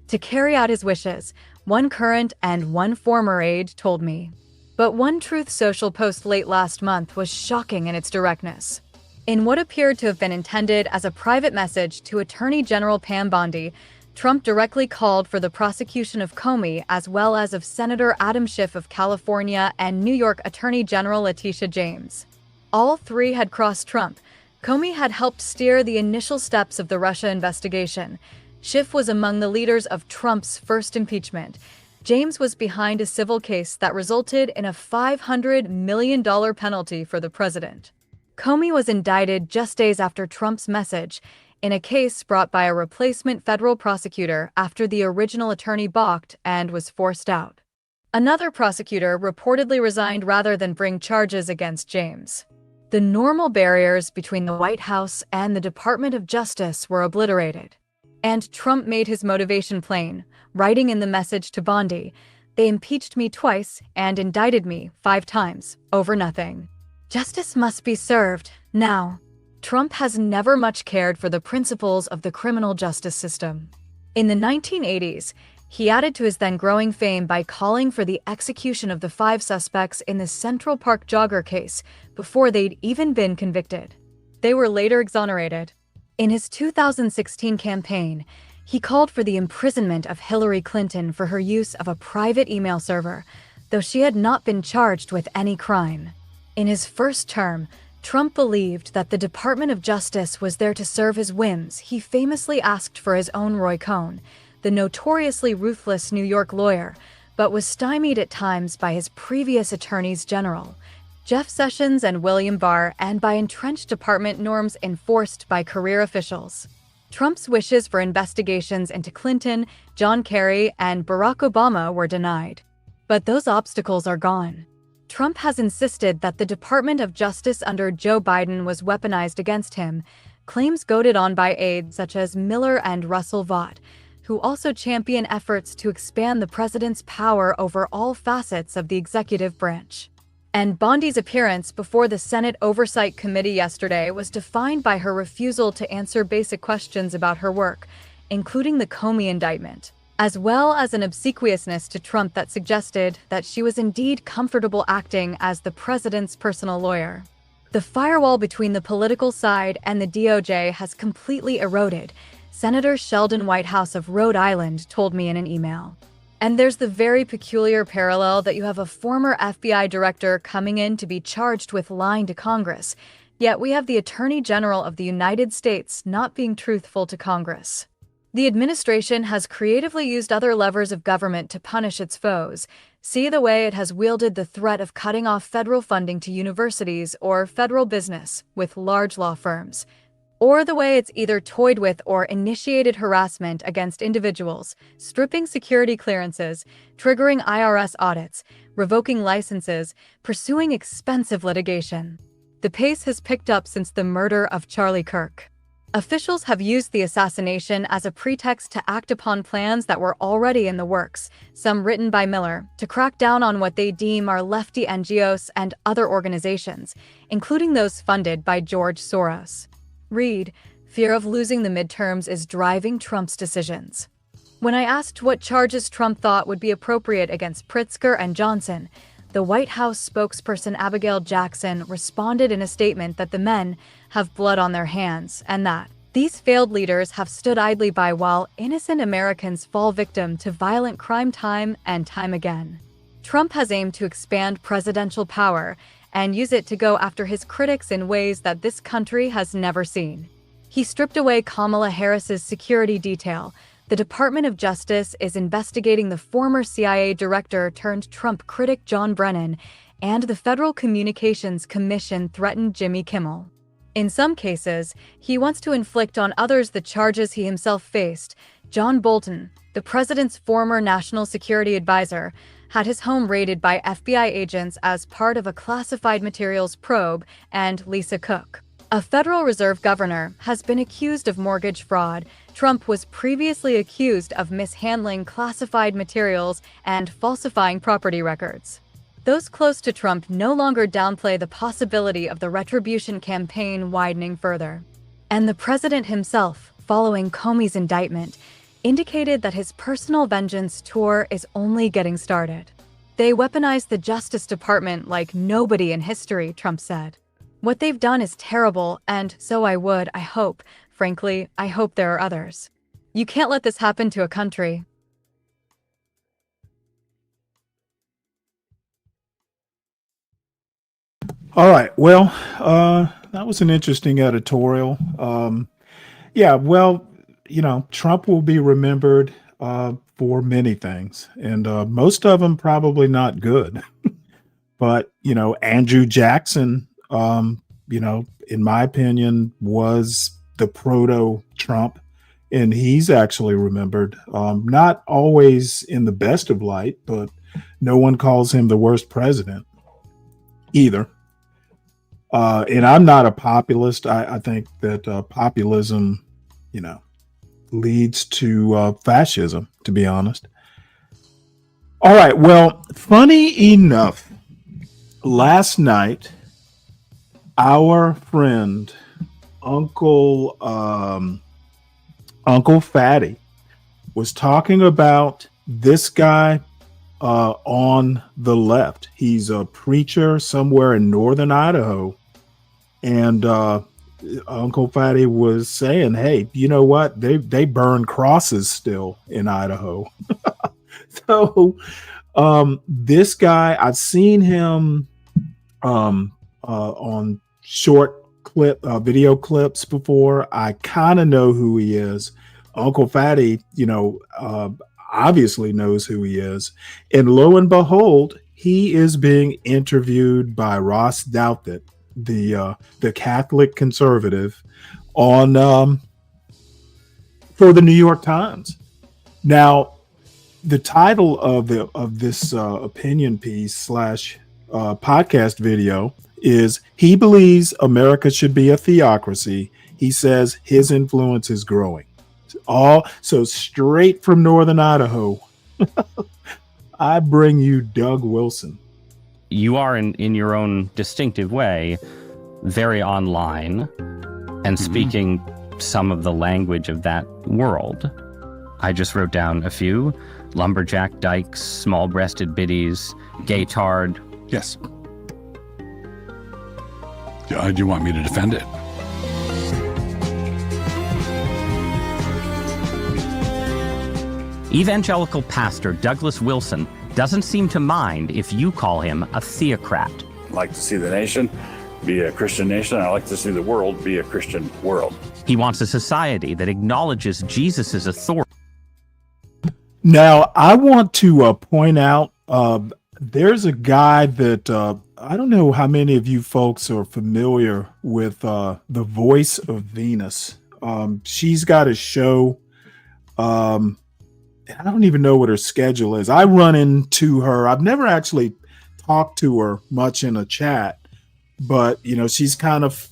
to carry out his wishes, one current and one former aide told me. But one Truth Social post late last month was shocking in its directness. In what appeared to have been intended as a private message to Attorney General Pam Bondi, Trump directly called for the prosecution of Comey as well as of Senator Adam Schiff of California and New York Attorney General Letitia James. All three had crossed Trump. Comey had helped steer the initial steps of the Russia investigation. Schiff was among the leaders of Trump's first impeachment. James was behind a civil case that resulted in a $500 million penalty for the president. Comey was indicted just days after Trump's message, in a case brought by a replacement federal prosecutor after the original attorney balked and was forced out. Another prosecutor reportedly resigned rather than bring charges against James. The normal barriers between the White House and the Department of Justice were obliterated. And Trump made his motivation plain, writing in the message to Bondi, "They impeached me twice and indicted me 5 times, over nothing. Justice must be served, now." Trump has never much cared for the principles of the criminal justice system. In the 1980s, he added to his then growing fame by calling for the execution of the 5 suspects in the Central Park jogger case before they'd even been convicted. They were later exonerated. In his 2016 campaign, he called for the imprisonment of Hillary Clinton for her use of a private email server, though she had not been charged with any crime. In his first term, Trump believed that the Department of Justice was there to serve his whims. He famously asked for his own Roy Cohn, the notoriously ruthless New York lawyer, but was stymied at times by his previous attorneys general, Jeff Sessions and William Barr, and by entrenched department norms enforced by career officials. Trump's wishes for investigations into Clinton, John Kerry, and Barack Obama were denied. But those obstacles are gone. Trump has insisted that the Department of Justice under Joe Biden was weaponized against him, claims goaded on by aides such as Miller and Russell Vought, who also champion efforts to expand the president's power over all facets of the executive branch. And Bondi's appearance before the Senate Oversight Committee yesterday was defined by her refusal to answer basic questions about her work, including the Comey indictment, as well as an obsequiousness to Trump that suggested that she was indeed comfortable acting as the president's personal lawyer. The firewall between the political side and the DOJ has completely eroded, Senator Sheldon Whitehouse of Rhode Island told me in an email. And there's the very peculiar parallel that you have a former FBI director coming in to be charged with lying to Congress, yet we have the Attorney General of the United States not being truthful to Congress. The administration has creatively used other levers of government to punish its foes. See the way it has wielded the threat of cutting off federal funding to universities or federal business with large law firms, or the way it's either toyed with or initiated harassment against individuals, stripping security clearances, triggering IRS audits, revoking licenses, pursuing expensive litigation. The pace has picked up since the murder of Charlie Kirk. Officials have used the assassination as a pretext to act upon plans that were already in the works, some written by Miller, to crack down on what they deem are lefty NGOs and other organizations, including those funded by George Soros. Read, fear of losing the midterms is driving Trump's decisions. When I asked what charges Trump thought would be appropriate against Pritzker and Johnson, the White House spokesperson Abigail Jackson responded in a statement that the men have blood on their hands and that these failed leaders have stood idly by while innocent Americans fall victim to violent crime time and time again. Trump has aimed to expand presidential power and use it to go after his critics in ways that this country has never seen. He stripped away Kamala Harris's security detail. The Department of Justice is investigating the former CIA director turned Trump critic John Brennan, and the Federal Communications Commission threatened Jimmy Kimmel. In some cases, he wants to inflict on others the charges he himself faced. John Bolton, the president's former national security advisor, had his home raided by FBI agents as part of a classified materials probe, and Lisa Cook, a Federal Reserve governor, has been accused of mortgage fraud. Trump was previously accused of mishandling classified materials and falsifying property records. Those close to Trump no longer downplay the possibility of the retribution campaign widening further. And the president himself, following Comey's indictment, indicated that his personal vengeance tour is only getting started. They weaponized the Justice Department like nobody in history, Trump said. What they've done is terrible, and so I hope, frankly, I hope there are others. You can't let this happen to a country. All right. Well, that was an interesting editorial. Yeah, well, Trump will be remembered for many things, and most of them probably not good. But, Andrew Jackson, in my opinion, was the proto-Trump, and he's actually remembered, not always in the best of light, but no one calls him the worst president either. And I'm not a populist. I think that populism, leads to fascism, to be honest. All right. Well, funny enough, last night, our friend, Uncle Fatty, was talking about this guy on the left. He's a preacher somewhere in northern Idaho. And Uncle Fatty was saying, hey, you know what? They burn crosses still in Idaho. So this guy, I've seen him on short video clips before. I kind of know who he is. Uncle Fatty, obviously knows who he is. And lo and behold, he is being interviewed by Ross Douthat, the Catholic conservative, on for the New York Times. Now, the title of this opinion piece / podcast video is "He believes America should be a theocracy. He says his influence is growing." So straight from northern Idaho, I bring you Doug Wilson. You are, in your own distinctive way, very online and speaking some of the language of that world. I just wrote down a few: lumberjack dykes, small-breasted biddies, gay-tard. Yes. Do you want me to defend it? Evangelical pastor Douglas Wilson doesn't seem to mind if you call him a theocrat. I like to see the nation be a Christian nation. I like to see the world be a Christian world. He wants a society that acknowledges Jesus' authority. Now, I want to point out, there's a guy that I don't know how many of you folks are familiar with The Voice of Venus. She's got a show. I don't even know what her schedule is. I run into her. I've never actually talked to her much in a chat, but she's kind of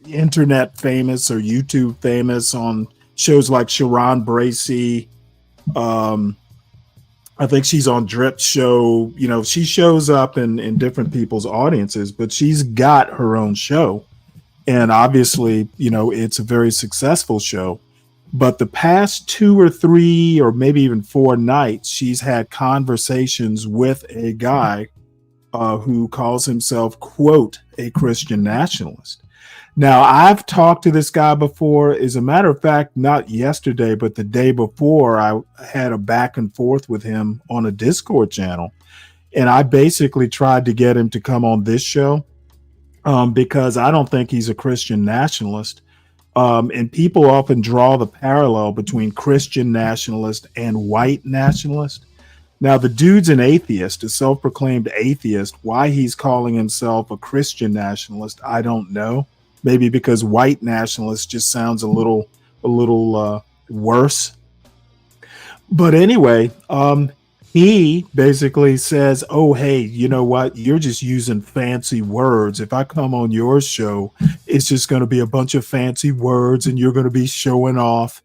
internet famous or YouTube famous on shows like Sharon Bracey. I think she's on Drip Show. She shows up in different people's audiences, but she's got her own show. And obviously, it's a very successful show. But the past 2 or 3 or maybe even 4 nights, she's had conversations with a guy who calls himself, quote, a Christian nationalist. Now, I've talked to this guy before. As a matter of fact, not yesterday, but the day before, I had a back and forth with him on a Discord channel. And I basically tried to get him to come on this show because I don't think he's a Christian nationalist. And people often draw the parallel between Christian nationalist and white nationalist. Now, the dude's an atheist, a self-proclaimed atheist. Why he's calling himself a Christian nationalist, I don't know. Maybe because white nationalist just sounds a little worse. But anyway, he basically says, oh, hey, you know what? You're just using fancy words. If I come on your show, it's just going to be a bunch of fancy words and you're going to be showing off.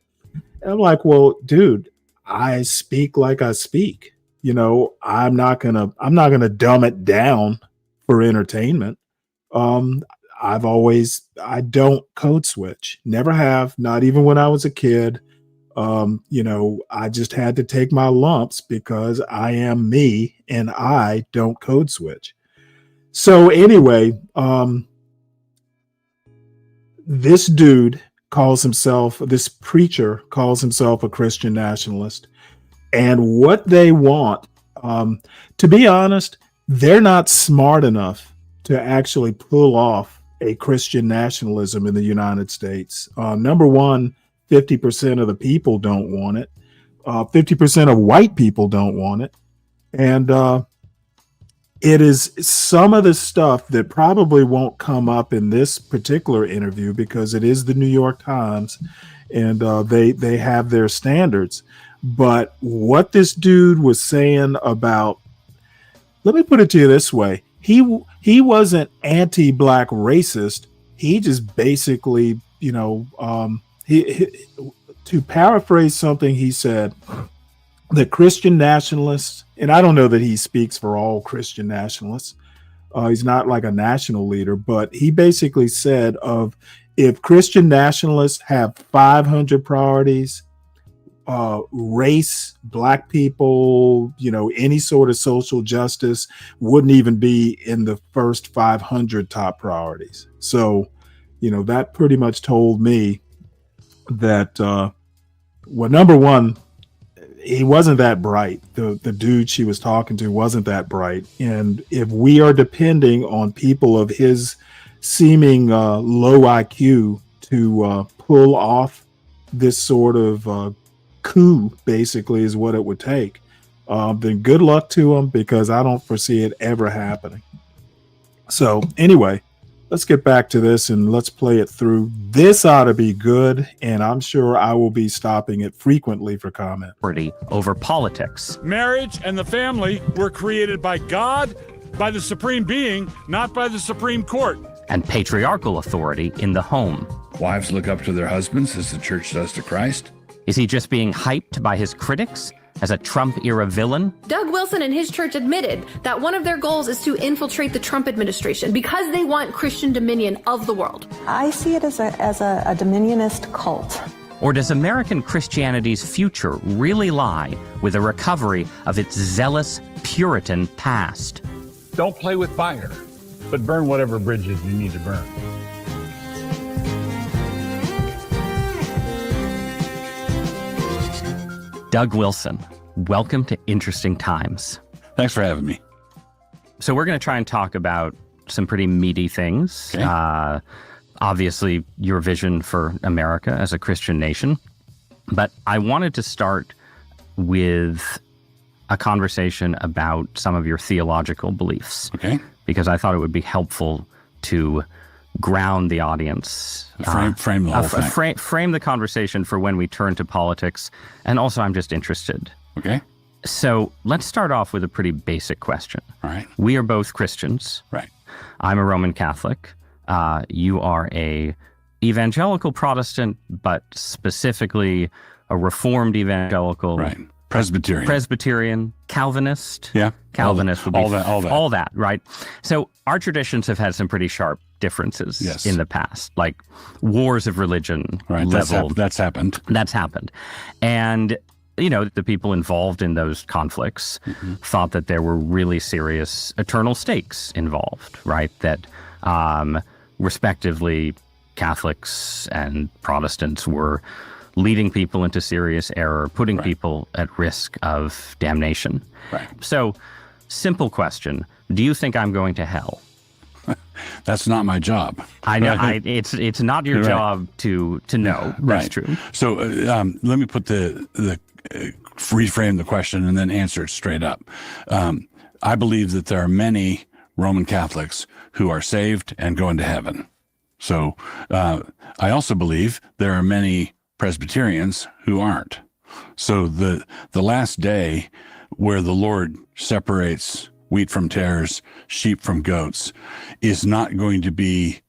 And I'm like, well, dude, I speak like I speak. You know, I'm not gonna dumb it down for entertainment. I don't code switch. Never have, not even when I was a kid. You know, I just had to take my lumps because I am me and I don't code switch. So anyway, this preacher calls himself a Christian nationalist. And what they want, to be honest, they're not smart enough to actually pull off a Christian nationalism in the United States. Number one, 50% of the people don't want it. 50% of white people don't want it. And it is some of the stuff that probably won't come up in this particular interview because it is the New York Times and they have their standards. But what this dude was saying about, let me put it to you this way. He wasn't anti-black racist. He just basically, you know, to paraphrase something he said, the Christian nationalists, and I don't know that he speaks for all Christian nationalists. He's not like a national leader, but he basically said if Christian nationalists have 500 priorities, race, black people, you know, any sort of social justice wouldn't even be in the first 500 top priorities. So, you know, that pretty much told me that, well, number one, he wasn't that bright. The dude she was talking to wasn't that bright. And if we are depending on people of his seeming low IQ to pull off this sort of coup, basically, is what it would take, then good luck to him, because I don't foresee it ever happening. So anyway, let's get back to this and let's play it through. This ought to be good, and I'm sure I will be stopping it frequently for comment. Over politics. Marriage and the family were created by God, by the Supreme Being, not by the Supreme Court. And patriarchal authority in the home. Wives look up to their husbands as the church does to Christ. Is he just being hyped by his critics as a Trump-era villain? Doug Wilson and his church admitted that one of their goals is to infiltrate the Trump administration because they want Christian dominion of the world. I see it as a dominionist cult. Or does American Christianity's future really lie with a recovery of its zealous Puritan past? Don't play with fire, but burn whatever bridges you need to burn. Doug Wilson, welcome to Interesting Times. Thanks for having me. So we're going to try and talk about some pretty meaty things. Okay. Obviously, your vision for America as a Christian nation. But I wanted to start with a conversation about some of your theological beliefs. Okay. Because I thought it would be helpful to ground the audience. Frame the whole thing. Frame the conversation for when we turn to politics. And also, I'm just interested. Okay. So let's start off with a pretty basic question. All right. We are both Christians. Right. I'm a Roman Catholic. You are a evangelical Protestant, but specifically a Reformed evangelical. Right. Presbyterian. Calvinist. Yeah. Calvinist would be all that. Right? So our traditions have had some pretty sharp differences Yes. in the past, like wars of religion. Right. That's happened. That's happened. And, the people involved in those conflicts thought that there were really serious eternal stakes involved, right? That respectively Catholics and Protestants were leading people into serious error, putting people at risk of damnation. Right. So, simple question. Do you think I'm going to hell? That's not my job. I know. It's not your job to know. That's true. So let me put reframe the question and then answer it straight up. I believe that there are many Roman Catholics who are saved and going to heaven. So I also believe there are many Presbyterians who aren't. So the last day where the Lord separates wheat from tares, sheep from goats, is not going to be,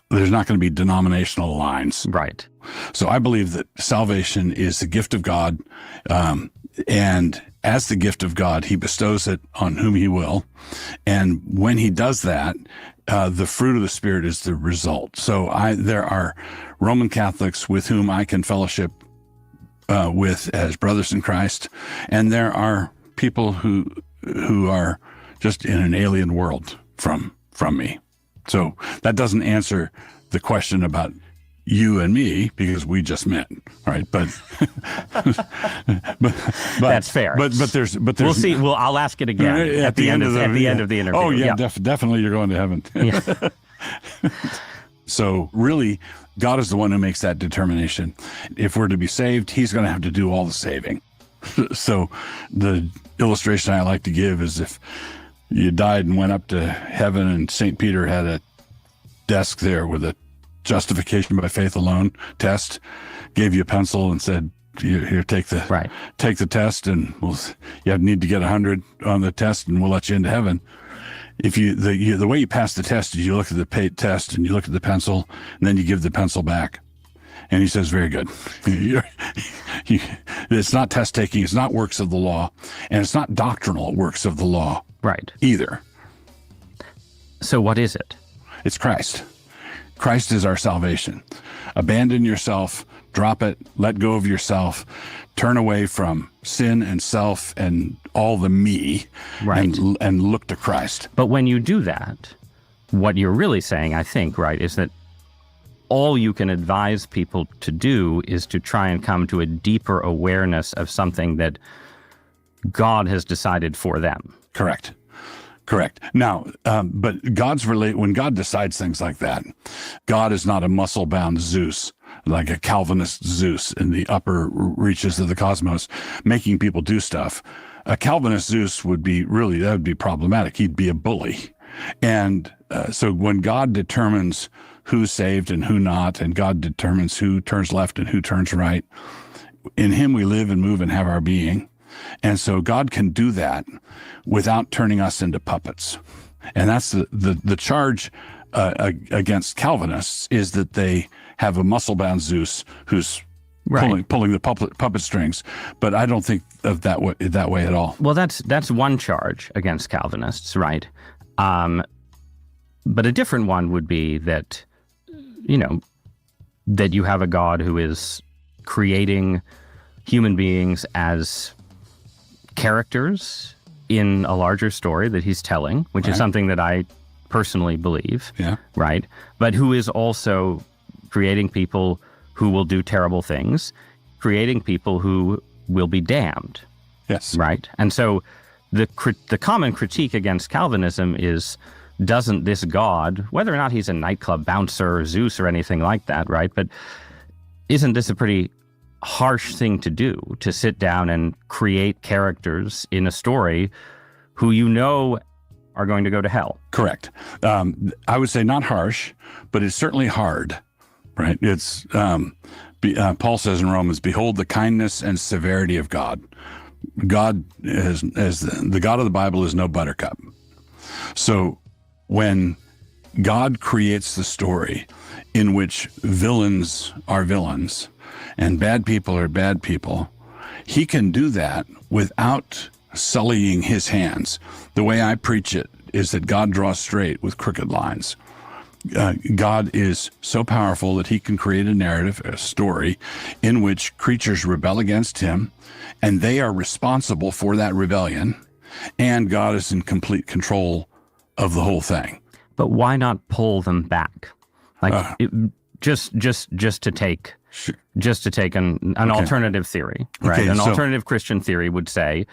there's not going to be denominational lines. Right. So I believe that salvation is the gift of God, and as the gift of God, he bestows it on whom he will. And when he does that, the fruit of the Spirit is the result. So there are Roman Catholics with whom I can fellowship with as brothers in Christ, and there are people who are just in an alien world from me. So that doesn't answer the question about you and me, because we just met, right? But that's fair. But there's we'll see. Well, I'll ask it again at the end of the interview. Oh yeah, definitely you're going to heaven. Yeah. So really, God is the one who makes that determination. If we're to be saved, he's going to have to do all the saving. So the illustration I like to give is if you died and went up to heaven and St. Peter had a desk there with a justification by faith alone test, gave you a pencil and said, here, take the test, and you need to get 100 on the test and we'll let you into heaven. If the way you pass the test is you look at the test and you look at the pencil and then you give the pencil back. And he says, very good. It's not test taking, it's not works of the law, and it's not doctrinal works of the law. Right. Either. So what is it? It's Christ. Christ is our salvation. Abandon yourself, drop it, let go of yourself, turn away from sin and self and all the me, right, and look to Christ. But when you do that, what you're really saying, I think, right, is that all you can advise people to do is to try and come to a deeper awareness of something that God has decided for them. Correct. Now, but when God decides things like that, God is not a muscle-bound Zeus, like a Calvinist Zeus in the upper reaches of the cosmos, making people do stuff. A Calvinist Zeus would be problematic. He'd be a bully. And so when God determines who's saved and who not, and God determines who turns left and who turns right, in him we live and move and have our being. And so God can do that without turning us into puppets. And that's the charge against Calvinists, is that they have a muscle-bound Zeus who's pulling the puppet strings. But I don't think of that way at all. Well, that's one charge against Calvinists, right? But a different one would be that, that you have a God who is creating human beings as characters in a larger story that he's telling, which is something that I personally believe. Yeah. Right. But who is also creating people who will do terrible things, creating people who will be damned. Yes. Right. And so the common critique against Calvinism is, doesn't this God, whether or not he's a nightclub bouncer or Zeus or anything like that, right? But isn't this a pretty harsh thing to do, to sit down and create characters in a story who are going to go to hell? Correct. I would say not harsh, but it's certainly hard, right? It's Paul says in Romans, behold the kindness and severity of God. God as the God of the Bible is no buttercup. So when God creates the story in which villains are villains and bad people are bad people, he can do that without sullying his hands. The way I preach it is that God draws straight with crooked lines. God is so powerful that he can create a narrative, a story, in which creatures rebel against him, and they are responsible for that rebellion, and God is in complete control of the whole thing. But why not pull them back? Like just to take an alternative theory, right? Okay, An alternative Christian theory would say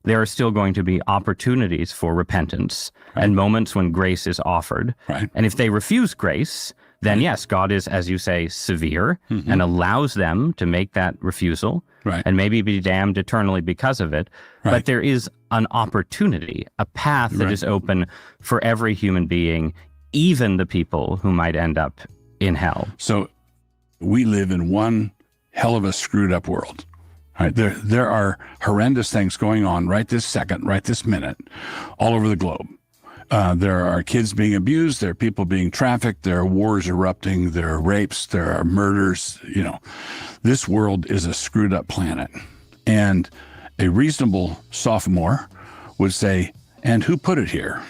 there are still going to be opportunities for repentance and moments when grace is offered. Right. And if they refuse grace, then yes, God is, as you say, severe and allows them to make that refusal and maybe be damned eternally because of it. But there is an opportunity, a path that is open for every human being, even the people who might end up in hell. So we live in one hell of a screwed up world. Right? There are horrendous things going on right this second, right this minute, all over the globe. There are kids being abused. There are people being trafficked. There are wars erupting. There are rapes. There are murders. You know, this world is a screwed up planet. And a reasonable sophomore would say, and who put it here?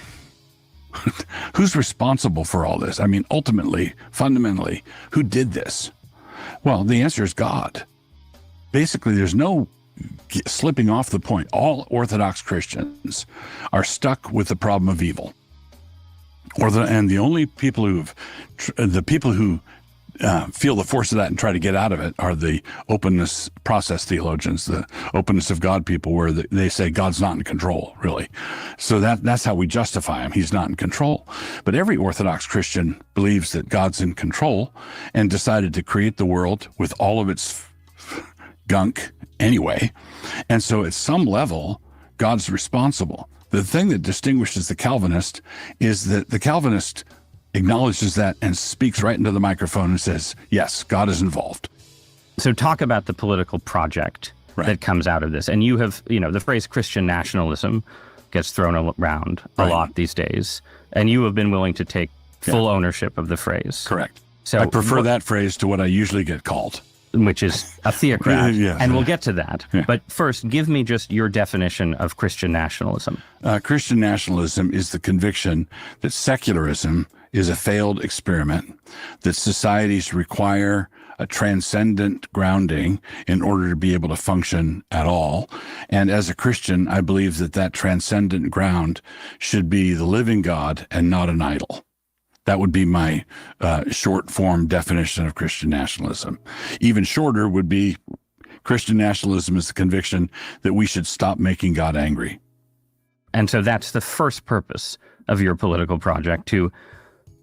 Who's responsible for all this? I mean, ultimately, fundamentally, who did this? Well, the answer is God. Basically, there's no slipping off the point. All Orthodox Christians are stuck with the problem of evil. And the only people who feel the force of that and try to get out of it are the openness process theologians, the openness of God people, where they say God's not in control, really. So that's how we justify him. He's not in control. But every Orthodox Christian believes that God's in control and decided to create the world with all of its gunk anyway. And so at some level, God's responsible. The thing that distinguishes the Calvinist is that the Calvinist acknowledges that and speaks right into the microphone and says, yes, God is involved. So talk about the political project that comes out of this. And you have, the phrase Christian nationalism gets thrown around a lot these days. And you have been willing to take full ownership of the phrase. Correct. So I prefer that phrase to what I usually get called, which is a theocrat. Yeah. And we'll get to that. Yeah. But first, give me just your definition of Christian nationalism. Christian nationalism is the conviction that secularism is a failed experiment, that societies require a transcendent grounding in order to be able to function at all. And as a Christian, I believe that transcendent ground should be the living God and not an idol. That would be my short form definition of Christian nationalism. Even shorter would be Christian nationalism is the conviction that we should stop making God angry. And so that's the first purpose of your political project,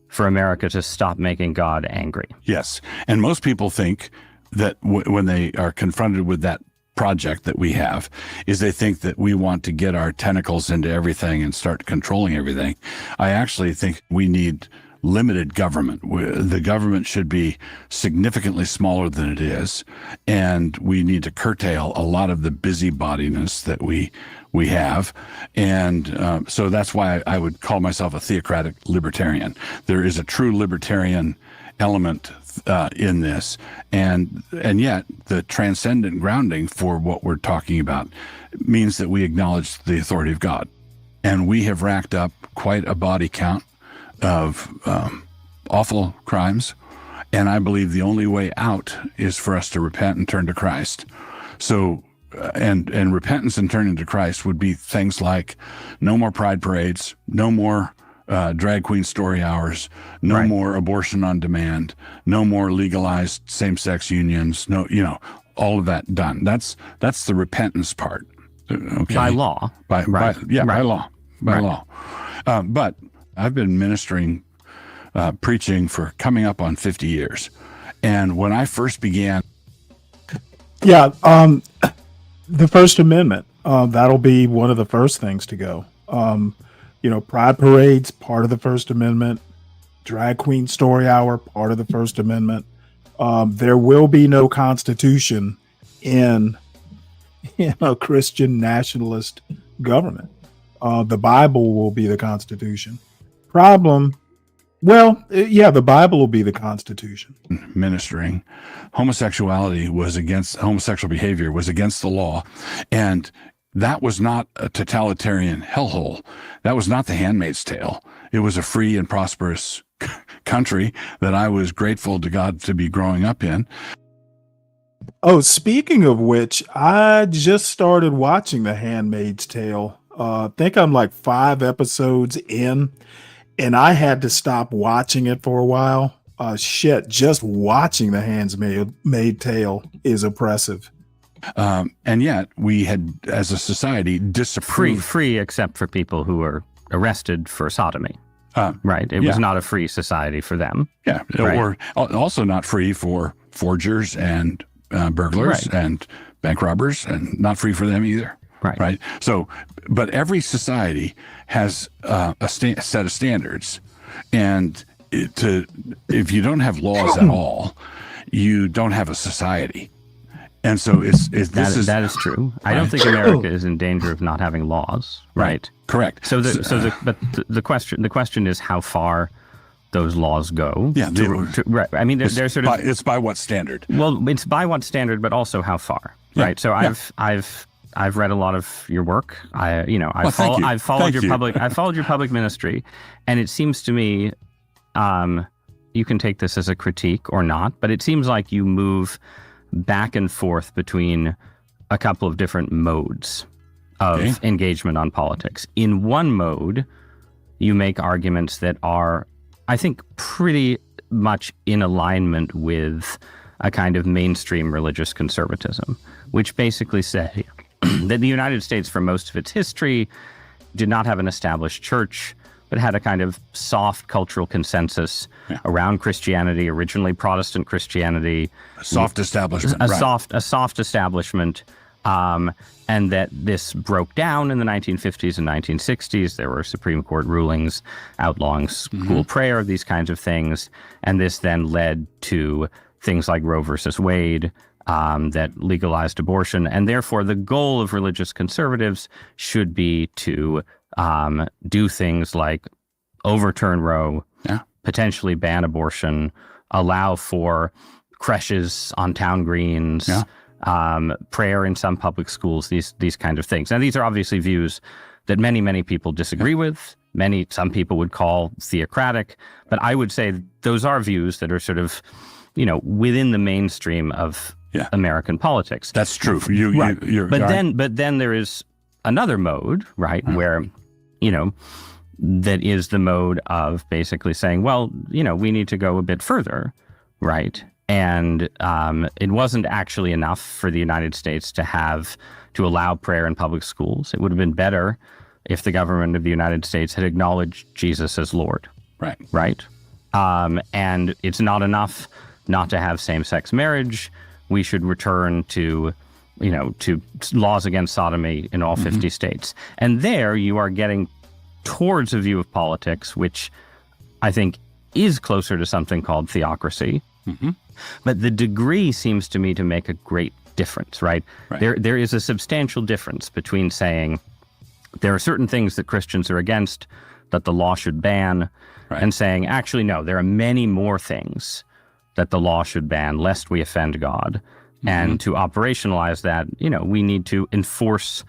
for America to stop making God angry. Yes. And most people think that when they are confronted with that project that we have, is they think that we want to get our tentacles into everything and start controlling everything. I actually think we need limited government. The government should be significantly smaller than it is, and we need to curtail a lot of the busybodiness that we have. And so that's why I would call myself a theocratic libertarian. There is a true libertarian element in this, and yet the transcendent grounding for what we're talking about means that we acknowledge the authority of God. And we have racked up quite a body count of awful crimes, and I believe the only way out is for us to repent and turn to Christ. So and repentance and turning to Christ would be things like no more pride parades, no more drag queen story hours, no more abortion on demand, no more legalized same-sex unions, all of that done. That's the repentance part. Okay. By law. By law. But I've been ministering, preaching for coming up on 50 years. And when I first began... The First Amendment, that'll be one of the first things to go. Pride parades, part of the First Amendment. Drag queen story hour, part of the First Amendment. There will be no constitution in a Christian nationalist government. The Bible will be the Constitution. The Bible will be the Constitution. Ministering, homosexual behavior was against the law. And that was not a totalitarian hellhole. That was not The Handmaid's Tale. It was a free and prosperous country that I was grateful to God to be growing up in. Oh, speaking of which, I just started watching The Handmaid's Tale. I think I'm like 5 episodes in, and I had to stop watching it for a while. Just watching The Handmaid's Tale is oppressive. And yet we had, as a society, disapproved. Free except for people who were arrested for sodomy. Right. It was not a free society for them. Yeah. Right. Or also not free for forgers and burglars and bank robbers, and not free for them either. Right. So, but every society has a set of standards, and if you don't have laws at all, you don't have a society. And so that is true. I don't think America is in danger of not having laws. Right. Correct. But the question is how far those laws go. Yeah. Right. I mean, they're sort of. It's by what standard? Well, it's by what standard, but also how far. Yeah. Right. So I've read a lot of your work. I've followed your public ministry, and it seems to me, you can take this as a critique or not, but it seems like you move back and forth between a couple of different modes of engagement on politics. In one mode, you make arguments that are, I think, pretty much in alignment with a kind of mainstream religious conservatism, which basically say that the United States, for most of its history, did not have an established church, but had a kind of soft cultural consensus around Christianity, originally Protestant Christianity. A soft establishment. A soft establishment. And that this broke down in the 1950s and 1960s. There were Supreme Court rulings outlawing school prayer, these kinds of things. And this then led to things like Roe versus Wade, that legalized abortion. And therefore, the goal of religious conservatives should be to do things like overturn Roe, potentially ban abortion, allow for creches on town greens, prayer in some public schools, these kinds of things. Now, these are obviously views that many people disagree with. Some people would call theocratic, but I would say those are views that are sort of, within the mainstream of American politics. That's true. But then there is another mode, right, where, that is the mode of basically saying, well, we need to go a bit further, right? And it wasn't actually enough for the United States to allow prayer in public schools. It would have been better if the government of the United States had acknowledged Jesus as Lord. Right. And it's not enough not to have same-sex marriage. We should return to laws against sodomy in all 50 states. And there you are getting towards a view of politics, which I think is closer to something called theocracy. But the degree seems to me to make a great difference, right? There is a substantial difference between saying there are certain things that Christians are against that the law should ban, and saying, actually, no, there are many more things that the law should ban lest we offend God. And to operationalize that, we need to enforce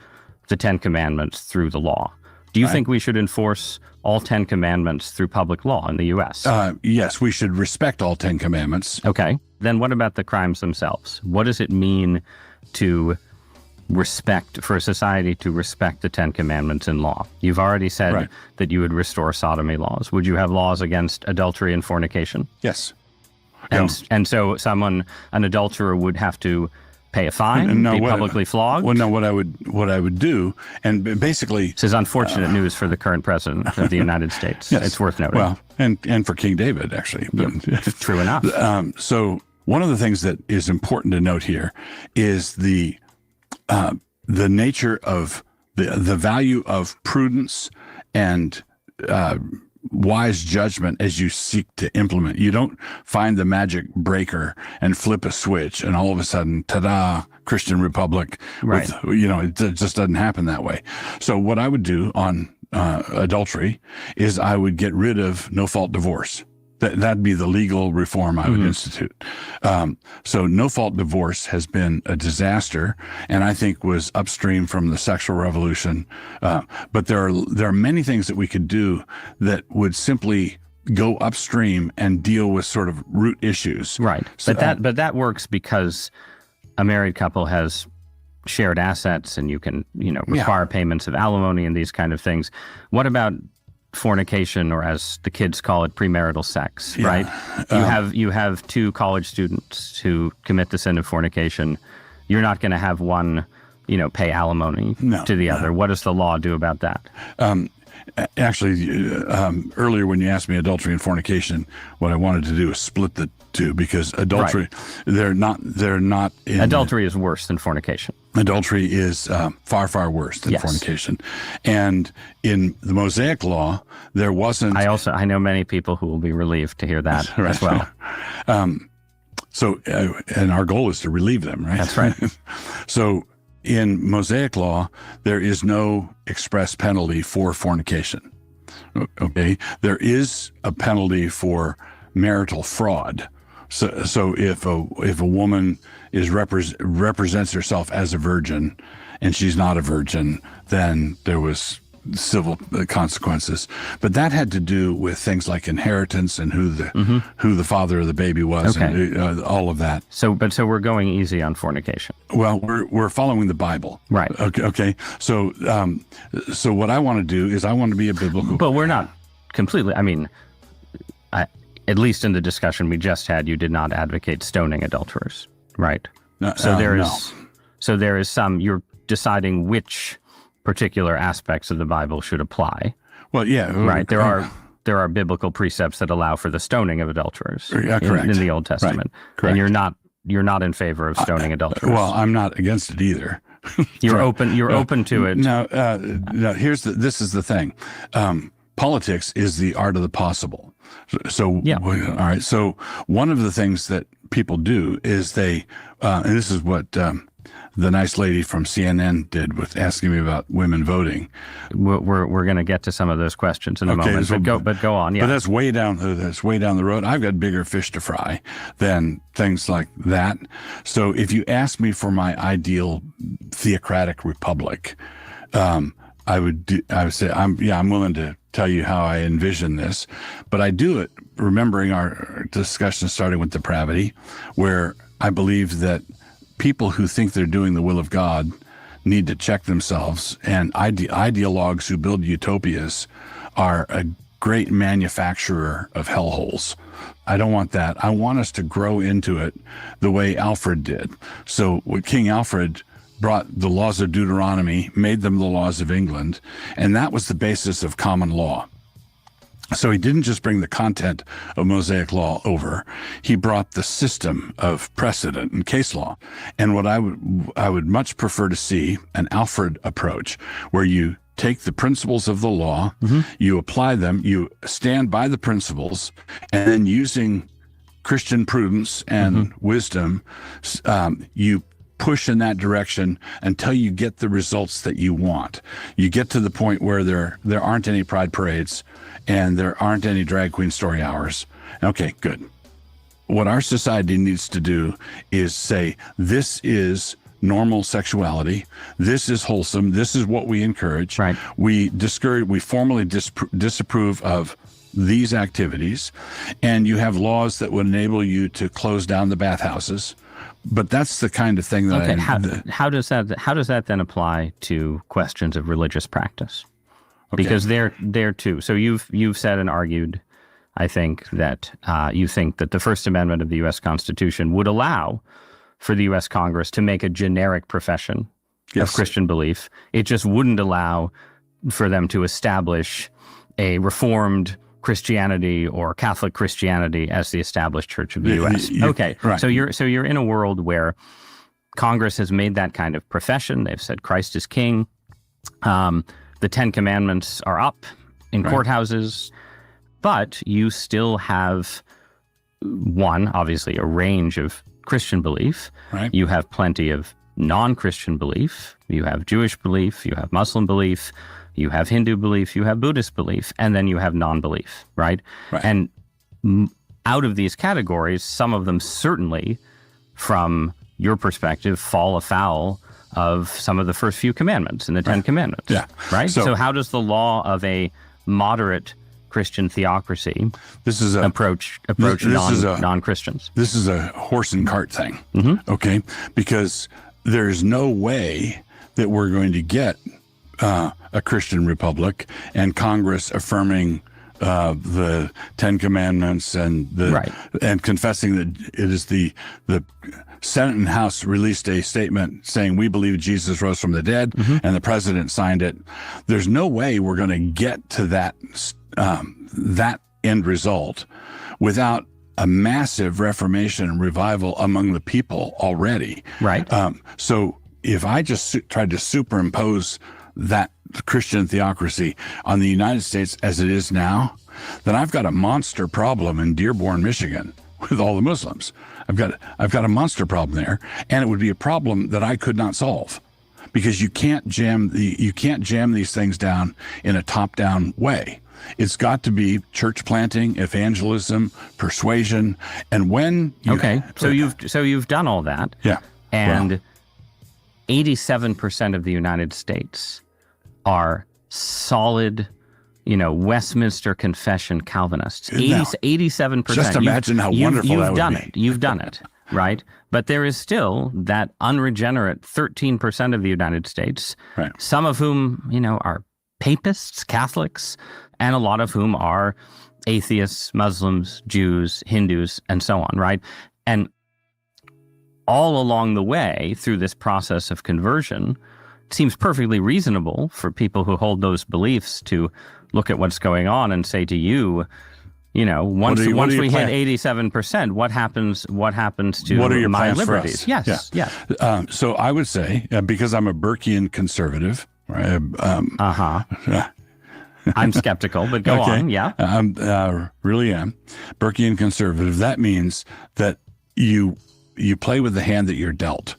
the 10 Commandments through the law. Do you think we should enforce all 10 Commandments through public law in the U.S.? Yes, we should respect all 10 Commandments. Okay. Then what about the crimes themselves? What does it mean for a society to respect the 10 Commandments in law? You've already said that you would restore sodomy laws. Would you have laws against adultery and fornication? Yes. And so an adulterer would have to pay a fine, be publicly flogged? Well, no, what I would do, and basically... This is unfortunate news for the current president of the United States. Yes. It's worth noting. Well, and for King David, actually. True enough. So one of the things that is important to note here is the nature of the value of prudence and wise judgment as you seek to implement. You don't find the magic breaker and flip a switch and all of a sudden, ta-da, Christian Republic. It just doesn't happen that way. So what I would do on adultery is I would get rid of no-fault divorce. That'd be the legal reform I would institute. So no-fault divorce has been a disaster, and I think was upstream from the sexual revolution. But there are many things that we could do that would simply go upstream and deal with sort of root issues. Right. So, But that works because a married couple has shared assets, and you can, require payments of alimony and these kind of things. What about fornication, or as the kids call it, premarital sex, right? You have two college students who commit the sin of fornication. You're not going to have one, pay alimony to the other. What does the law do about that? Actually, earlier when you asked me adultery and fornication, what I wanted to do is split the two, because adultery, they're not in, adultery is worse than fornication. Adultery is far, far worse than fornication. And in the Mosaic law, there wasn't... I know many people who will be relieved to hear that as well. And our goal is to relieve them, right? That's right. So in Mosaic law, there is no express penalty for fornication. Okay? There is a penalty for marital fraud. So if a woman represents herself as a virgin and she's not a virgin, then there was civil consequences. But that had to do with things like inheritance and who the father of the baby was, and all of that. So we're going easy on fornication. Well, we're following the Bible, right? Okay. So what I want to do is I want to be a biblical. But we're not completely. I mean, at least in the discussion we just had, you did not advocate stoning adulterers, right? So there is some. You're deciding which particular aspects of the Bible should apply. Well, yeah, right. There are biblical precepts that allow for the stoning of adulterers in the Old Testament, correct. And you're not in favor of stoning adulterers. Well, I'm not against it either. You're open to it. No. This is the thing. Politics is the art of the possible. So all right. So one of the things that people do is they, and this is what the nice lady from CNN did with asking me about women voting. We're going to get to some of those questions in a moment. But go on. Yeah. But that's way down the road. I've got bigger fish to fry than things like that. So if you ask me for my ideal theocratic republic, I would say I'm willing to tell you how I envision this, but I do it remembering our discussion starting with depravity, where I believe that people who think they're doing the will of God need to check themselves, and ideologues who build utopias are a great manufacturer of hellholes. I don't want that. I want us to grow into it the way Alfred did. So what King Alfred brought the laws of Deuteronomy, made them the laws of England, and that was the basis of common law. So he didn't just bring the content of Mosaic law over, he brought the system of precedent and case law. And what I would much prefer to see an Alfred approach, where you take the principles of the law, you apply them, you stand by the principles, and then using Christian prudence and wisdom, you push in that direction until you get the results that you want. You get to the point where there aren't any pride parades and there aren't any drag queen story hours. Okay, good. What our society needs to do is say, this is normal sexuality. This is wholesome. This is what we encourage. Right. We formally disapprove of these activities, and you have laws that would enable you to close down the bathhouses. But that's the kind of thing that how does that then apply to questions of religious practice? Because they're too. So you've said and argued, I think, that you think that the First Amendment of the U.S. Constitution would allow for the U.S. Congress to make a generic profession of Christian belief. It just wouldn't allow for them to establish a Reformed Christianity or Catholic Christianity as the established church of the U.S. Okay, right. So you're in a world where Congress has made that kind of profession. They've said Christ is king. The Ten Commandments are up in courthouses, but you still have obviously a range of Christian belief. Right. You have plenty of non-Christian belief. You have Jewish belief. You have Muslim belief. You have Hindu belief, you have Buddhist belief, and then you have non-belief, right? And out of these categories, some of them certainly, from your perspective, fall afoul of some of the first few commandments in the Ten Commandments. Yeah. Right? So how does the law of a moderate Christian theocracy approach non-Christians? This is a horse and cart thing, okay? Because there's no way that we're going to get a Christian republic and Congress affirming the Ten Commandments and and confessing that it is the Senate and House released a statement saying we believe Jesus rose from the dead, and the president signed it. There's no way we're going to get to that that end result without a massive reformation and revival among the people already. Right. So if I just tried to superimpose that Christian theocracy on the United States as it is now, then I've got a monster problem in Dearborn, Michigan, with all the Muslims. I've got a monster problem there, and it would be a problem that I could not solve, because you can't jam these things down in a top-down way. It's got to be church planting, evangelism, persuasion, and when you've done all that, and 87% of the United States are solid, Westminster Confession Calvinists. 87%. Just imagine how wonderful that would be. You've done it, right? But there is still that unregenerate 13% of the United States, some of whom, are papists, Catholics, and a lot of whom are atheists, Muslims, Jews, Hindus, and so on, right? And all along the way through this process of conversion, it seems perfectly reasonable for people who hold those beliefs to look at what's going on and say to you, once we hit 87%, what happens to my liberties? Yes. So I would say, because I'm a Burkean conservative, right? I'm skeptical, but go on. Yeah. Really am. Burkean conservative. That means that you play with the hand that you're dealt.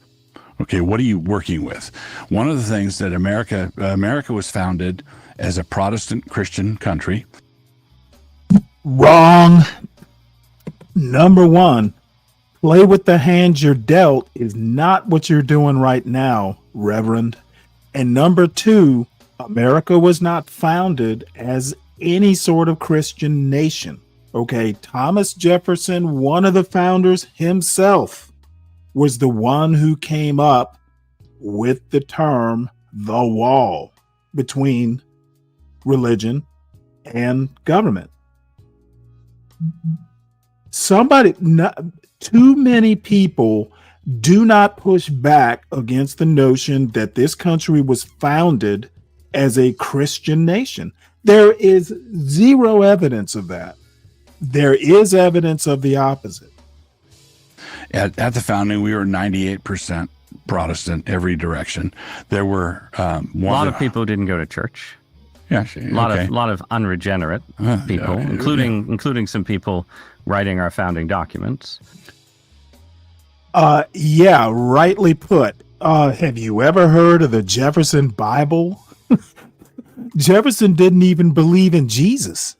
Okay, what are you working with? One of the things that America was founded as a Protestant Christian country. Wrong. Number one, play with the hand you're dealt is not what you're doing right now, Reverend. And number two, America was not founded as any sort of Christian nation. Okay, Thomas Jefferson, one of the founders himself, was the one who came up with the term the wall between religion and government. Too many people do not push back against the notion that this country was founded as a Christian nation. There is zero evidence of that. There is evidence of the opposite. At the founding, we were 98% Protestant, every direction. There were a lot of people who didn't go to church. Yeah, a lot of unregenerate people, including some people writing our founding documents. Yeah, rightly put. Have you ever heard of the Jefferson Bible? Jefferson didn't even believe in Jesus.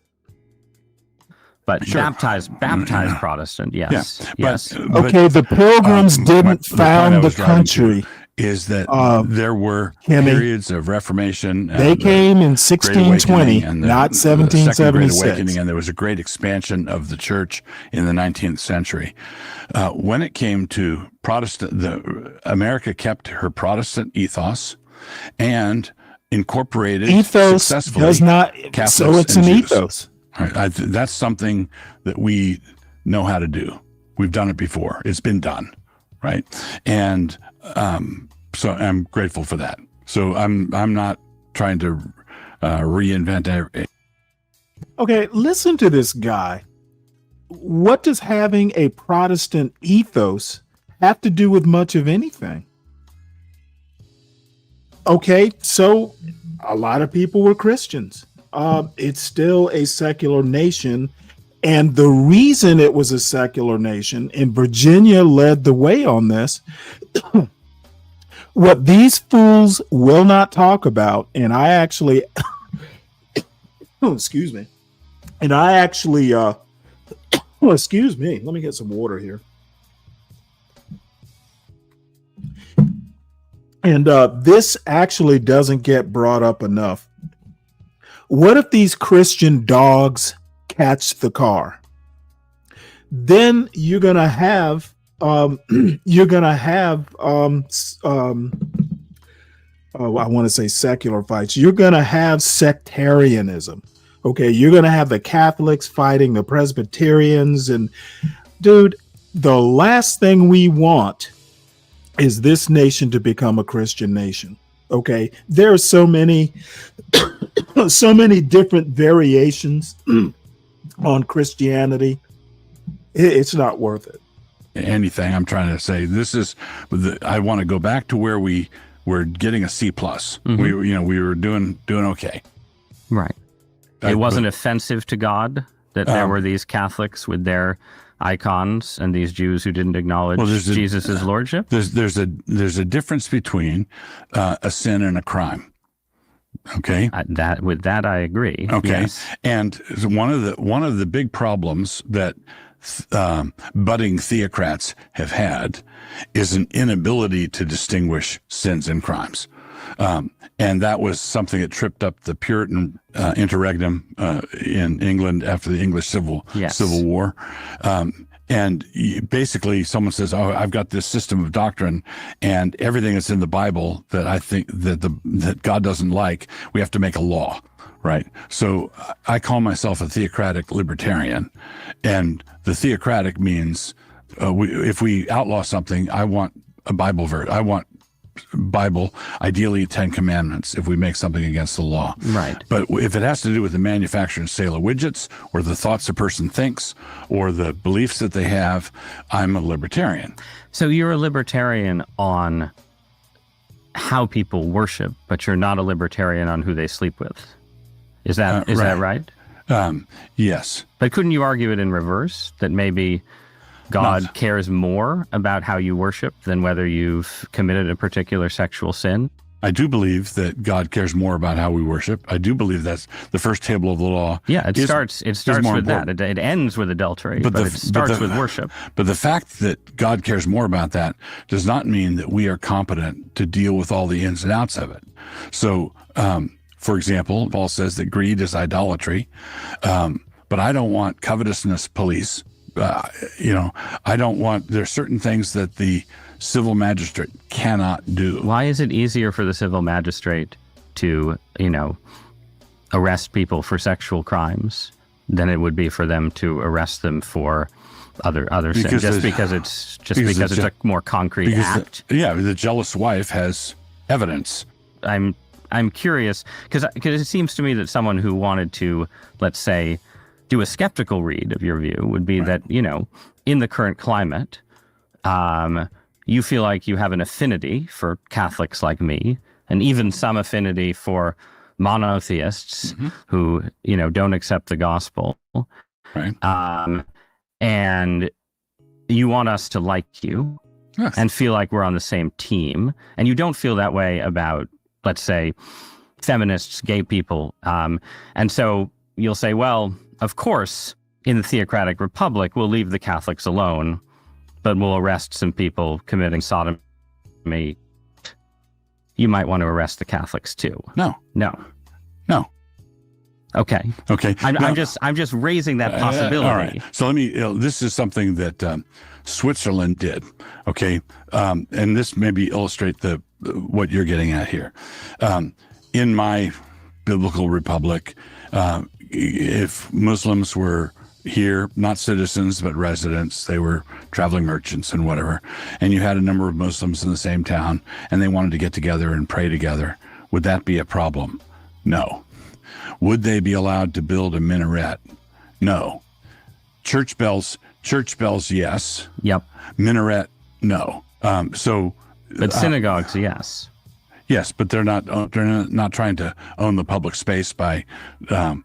But baptized Protestant, yes. Okay, the Pilgrims didn't found the country. Is that there were periods of Reformation. They came in 1620, not 1776. The Great Awakening, and there was a great expansion of the church in the 19th century. When it came to Protestant, America kept her Protestant ethos and incorporated successfully does not. Catholics so it's an Jews. Ethos. Right. That's something that we know how to do. We've done it before. It's been done, right? And so I'm grateful for that. So I'm not trying to reinvent everything. Okay, listen to this guy. What does having a Protestant ethos have to do with much of anything? Okay, so a lot of people were Christians. It's still a secular nation. And the reason it was a secular nation, and Virginia led the way on this, what these fools will not talk about, and I actually, excuse me, and I actually Oh, excuse me. Let me get some water here. And this actually doesn't get brought up enough. What if these Christian dogs catch the car? Then you're gonna have I want to say secular fights. You're gonna have sectarianism. Okay, you're gonna have the Catholics fighting the Presbyterians, and dude, the last thing we want is this nation to become a Christian nation. Okay, there are so many different variations on Christianity. It's not worth it. Anything I'm trying to say, I want to go back to where we were getting a C+. Mm-hmm. We were doing okay. Right. It wasn't offensive to God that there were these Catholics with their icons and these Jews who didn't acknowledge Jesus' lordship. There's a difference between a sin and a crime. Okay. With that I agree. Okay. Yes. And one of the big problems that budding theocrats have had is an inability to distinguish sins and crimes. And that was something that tripped up the Puritan interregnum in England after the English Civil War. And basically someone says, oh, I've got this system of doctrine and everything that's in the Bible that I think that God doesn't like, we have to make a law, right? So I call myself a theocratic libertarian, and the theocratic means if we outlaw something, I want a Bible verse. I want Bible, ideally 10 Commandments, if we make something against the law. Right. But if it has to do with the manufacture and sale of widgets, or the thoughts a person thinks, or the beliefs that they have, I'm a libertarian. So you're a libertarian on how people worship, but you're not a libertarian on who they sleep with. Is that right? Yes. But couldn't you argue it in reverse, that maybe God cares more about how you worship than whether you've committed a particular sexual sin? I do believe that God cares more about how we worship. I do believe that's the first table of the law. Yeah, it starts with that. It ends with adultery, but it starts with worship. But the fact that God cares more about that does not mean that we are competent to deal with all the ins and outs of it. So, for example, Paul says that greed is idolatry, but I don't want covetousness police. I don't want, there's certain things that the civil magistrate cannot do. Why is it easier for the civil magistrate to, arrest people for sexual crimes than it would be for them to arrest them for other sins? Just because it's a more concrete act. The jealous wife has evidence. I'm curious because it seems to me that someone who wanted to, let's say, do a skeptical read of your view would be that, in the current climate, you feel like you have an affinity for Catholics like me, and even some affinity for monotheists who, don't accept the gospel. Right. And you want us to like you and feel like we're on the same team. And you don't feel that way about, let's say, feminists, gay people. And so you'll say, well, of course, in the theocratic republic, we'll leave the Catholics alone, but we'll arrest some people committing sodomy. You might want to arrest the Catholics too. No. Okay. I'm just raising that possibility. All right. So let me. This is something that Switzerland did. Okay, and this maybe illustrate what you're getting at here. In my biblical republic, if Muslims were here, not citizens, but residents, they were traveling merchants and whatever, and you had a number of Muslims in the same town, and they wanted to get together and pray together, would that be a problem? No. Would they be allowed to build a minaret? No. Church bells, yes. Yep. Minaret, no. But synagogues, yes. Yes, but they're not trying to own the public space by the.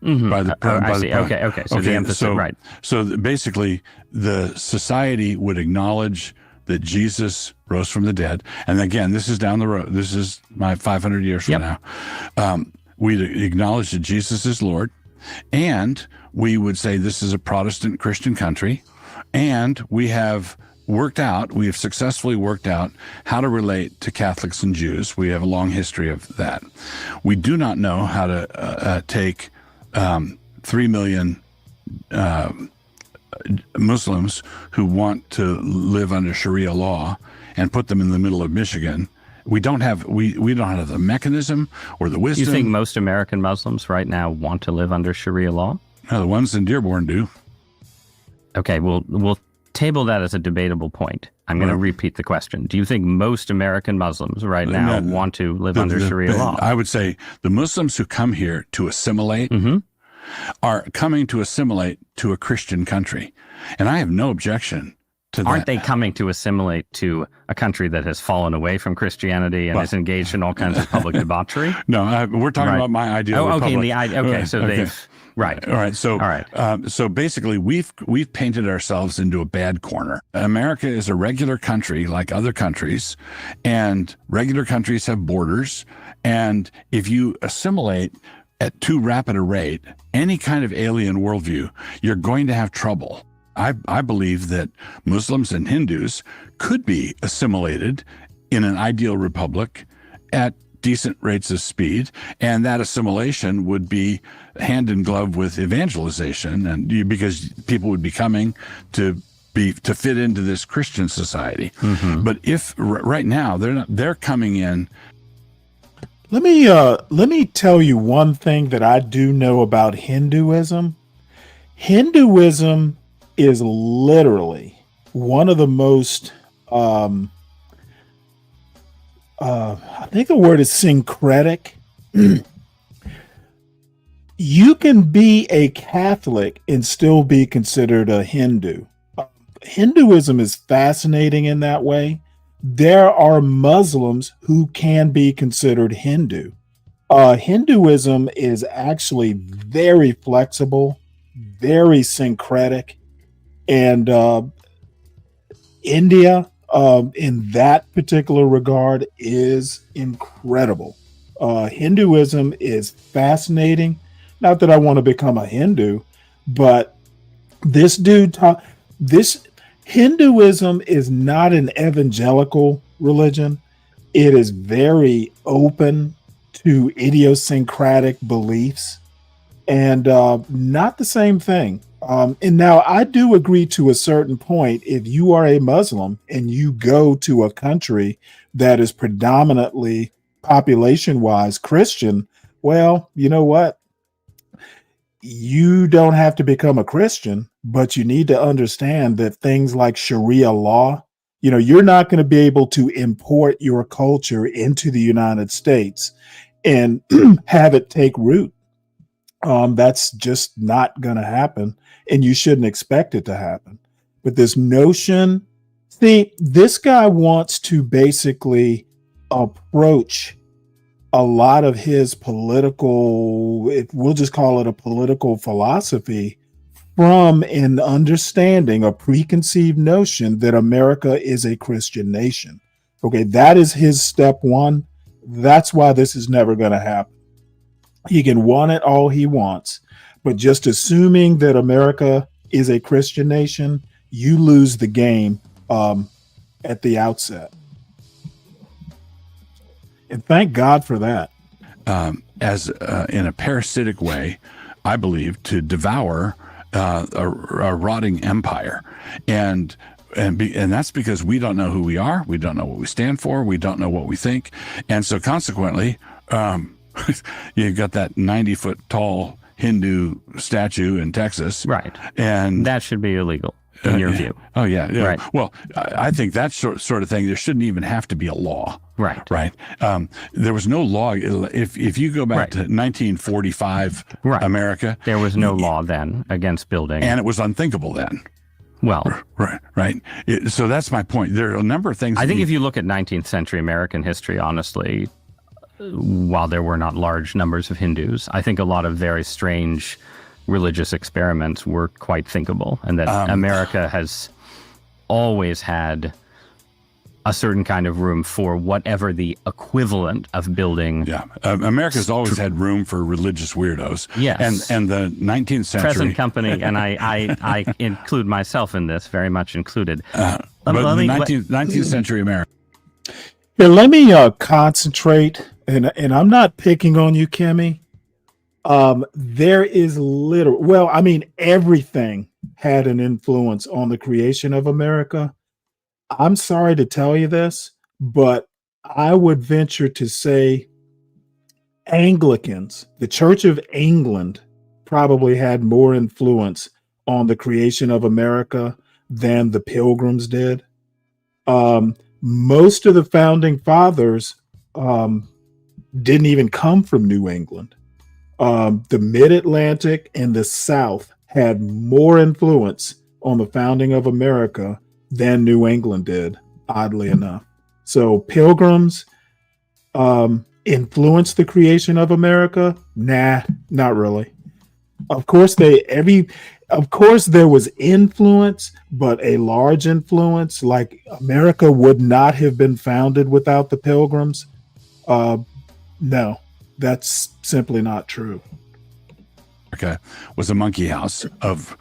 I see. Okay. So the emphasis, right? So basically, the society would acknowledge that Jesus rose from the dead, and again, this is down the road. This is my 500 years from now. We'd acknowledge that Jesus is Lord, And we would say this is a Protestant Christian country, and we have successfully worked out how to relate to Catholics and Jews. We have a long history of that. We do not know how to take 3 million Muslims who want to live under Sharia law and put them in the middle of Michigan. We don't have the mechanism or the wisdom. You think most American Muslims right now want to live under Sharia law? No, the ones in Dearborn do. Okay, we'll table that as a debatable point. I'm going to repeat the question. Do you think most American Muslims right now want to live under Sharia law? I would say the Muslims who come here to assimilate are coming to assimilate to a Christian country. And I have no objection to that. Aren't they coming to assimilate to a country that has fallen away from Christianity and is engaged in all kinds of public debauchery? No, we're talking about my ideal republic. They've... Right. All right. So basically, we've painted ourselves into a bad corner. America is a regular country like other countries, and regular countries have borders. And if you assimilate at too rapid a rate, any kind of alien worldview, you're going to have trouble. I believe that Muslims and Hindus could be assimilated in an ideal republic at decent rates of speed, and that assimilation would be hand in glove with evangelization, and because people would be coming to fit into this Christian society. But if right now they're coming in. Let me tell you one thing that I do know about Hinduism. Hinduism is literally one of the most I think the word is syncretic. You can be a Catholic and still be considered a Hindu. Hinduism is fascinating in that way. There are Muslims who can be considered Hindu. Hinduism is actually very flexible, very syncretic, and India, in that particular regard, is incredible. Hinduism is fascinating. Not that I want to become a Hindu, but this Hinduism is not an evangelical religion. It is very open to idiosyncratic beliefs, and not the same thing. And now I do agree to a certain point. If you are a Muslim and you go to a country that is predominantly population-wise Christian, well, you know what? You don't have to become a Christian, but you need to understand that things like Sharia law, you're not going to be able to import your culture into the United States and have it take root. That's just not going to happen, and you shouldn't expect it to happen. But this notion, this guy wants to basically approach a lot of his political, we'll just call it a political philosophy, from an understanding, a preconceived notion that America is a Christian nation. Okay, that is his step one. That's why this is never going to happen. He can want it all he wants, but just assuming that America is a Christian nation, you lose the game at the outset. And thank God for that. As in a parasitic way, I believe, to devour a rotting empire, and that's because we don't know who we are, we don't know what we stand for, we don't know what we think, and so consequently, you've got that 90-foot tall Hindu statue in Texas, right? And that should be illegal. In your view. Oh, yeah. Right. Well, I think that sort of thing, there shouldn't even have to be a law. Right. Right. There was no law. If you go back to 1945 America. There was no law then against building. And it was unthinkable then. Well. Right. So that's my point. There are a number of things. I think if you look at 19th century American history, honestly, while there were not large numbers of Hindus, I think a lot of very strange religious experiments were quite thinkable, and that America has always had a certain kind of room for whatever the equivalent of building. Yeah, America's always had room for religious weirdos. Yes, and the 19th century present company, and I include myself in this, very much included. But the 19th century America. Here, let me concentrate, and I'm not picking on you, Kimmy. There is everything had an influence on the creation of America. I'm sorry to tell you this, but I would venture to say Anglicans, the Church of England, probably had more influence on the creation of America than the Pilgrims did. Most of the founding fathers didn't even come from New England. The Mid-Atlantic and the South had more influence on the founding of America than New England did, oddly enough. So Pilgrims influenced the creation of America? Nah, not really. Of course there was influence, but a large influence. Like America would not have been founded without the Pilgrims. No, that's simply not true. Was a monkey house of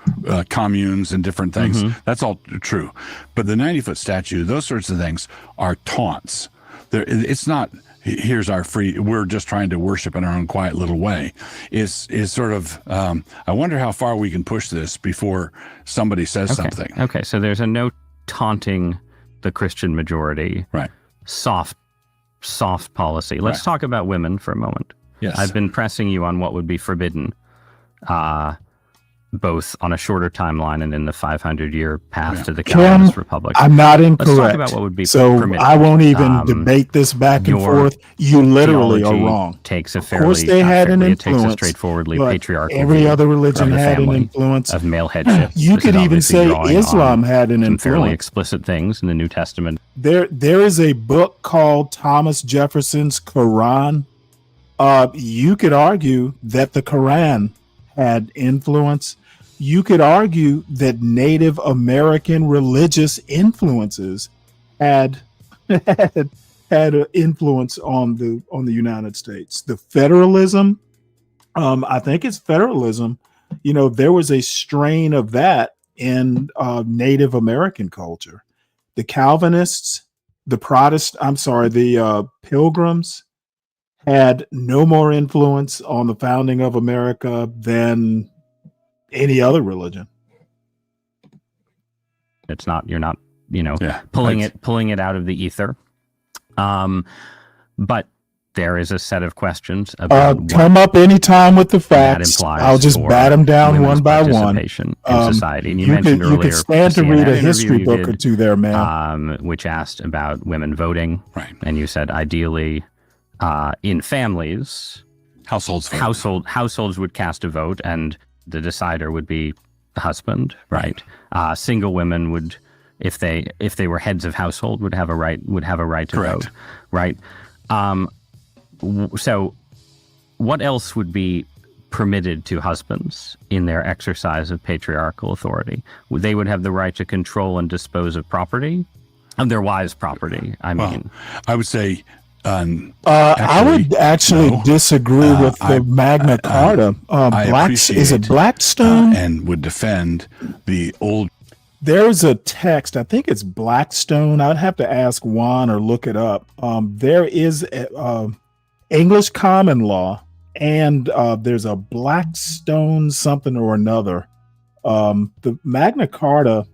communes and different things. That's all true. But the 90-foot statue, those sorts of things are taunts. It's not, here's our free, we're just trying to worship in our own quiet little way. Is sort of, I wonder how far we can push this before somebody says something. Okay, so there's a no taunting the Christian majority. Right. Soft policy. Let's talk about women for a moment. Yes. I've been pressing you on what would be forbidden, both on a shorter timeline and in the 500-year path to the Calvinist Republic. I'm not incorrect. Let's talk about what would be permitted. I won't even debate this back and forth. You literally are wrong. Takes a of course they had an influence. It takes a straightforwardly patriarchal every other religion had an influence of male headship. You could even say Islam had an influence. Fairly explicit things in the New Testament. There is a book called Thomas Jefferson's Quran. You could argue that the Quran had influence. You could argue that Native American religious influences had an influence on the United States. The federalism, I think it's federalism. There was a strain of that in Native American culture. The Calvinists, the Pilgrims had no more influence on the founding of America than any other religion. It's not, you're not, pulling it out of the ether. But there is a set of questions about come up anytime with the facts. I'll just bat them down one by one. In society. And you mentioned earlier, you could stand to read a history book or two there, man. Which asked about women voting. Right. And you said ideally in families, households would cast a vote, and the decider would be the husband, right? Single women would, if they were heads of household, would have a right to vote, right? So, what else would be permitted to husbands in their exercise of patriarchal authority? They would have the right to control and dispose of property, of their wives' property. I would say. I would actually disagree with the Magna Carta. Is it Blackstone? And would defend the old. There's a text, I think it's Blackstone. I'd have to ask Juan or look it up. There is English common law, and there's a Blackstone something or another. The Magna Carta,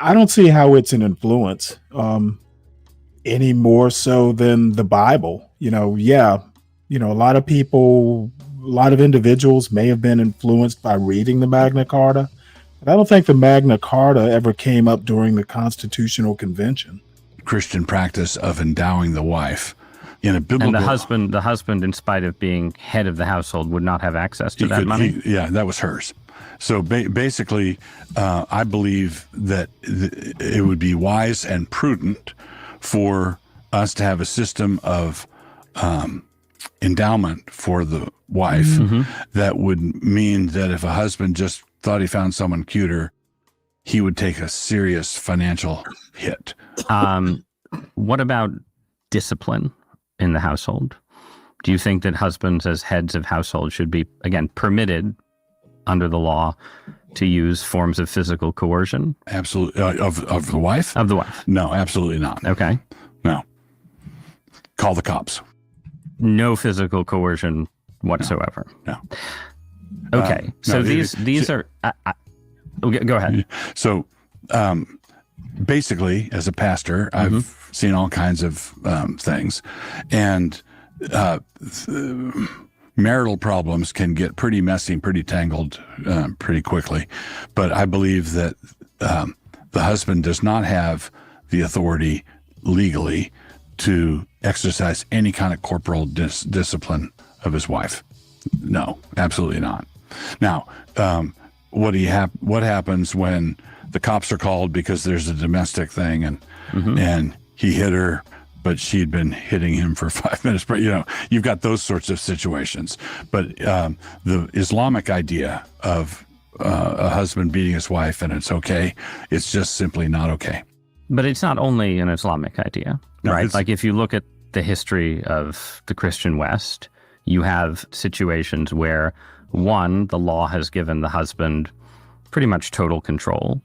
I don't see how it's an influence. Any more so than the Bible. A lot of people, a lot of individuals may have been influenced by reading the Magna Carta, but I don't think the Magna Carta ever came up during the Constitutional Convention. Christian practice of endowing the wife in a biblical... And the husband, in spite of being head of the household, would not have access to that money? That was hers. So basically, I believe that it would be wise and prudent for us to have a system of endowment for the wife that would mean that if a husband just thought he found someone cuter, he would take a serious financial hit. What about discipline in the household? Do you think that husbands as heads of household should be, again, permitted under the law to use forms of physical coercion? Absolutely. Of the wife? Of the wife. No, absolutely not. Okay. No. Call the cops. No physical coercion whatsoever. No. Okay. So these are... go ahead. So basically, as a pastor, I've seen all kinds of things. And marital problems can get pretty messy, pretty tangled pretty quickly. But I believe that the husband does not have the authority legally to exercise any kind of corporal discipline of his wife. No, absolutely not. Now, what happens when the cops are called because there's a domestic thing and he hit her, but she'd been hitting him for 5 minutes. But, you've got those sorts of situations. But the Islamic idea of a husband beating his wife and it's okay, it's just simply not okay. But it's not only an Islamic idea, right? Like if you look at the history of the Christian West, you have situations where, one, the law has given the husband pretty much total control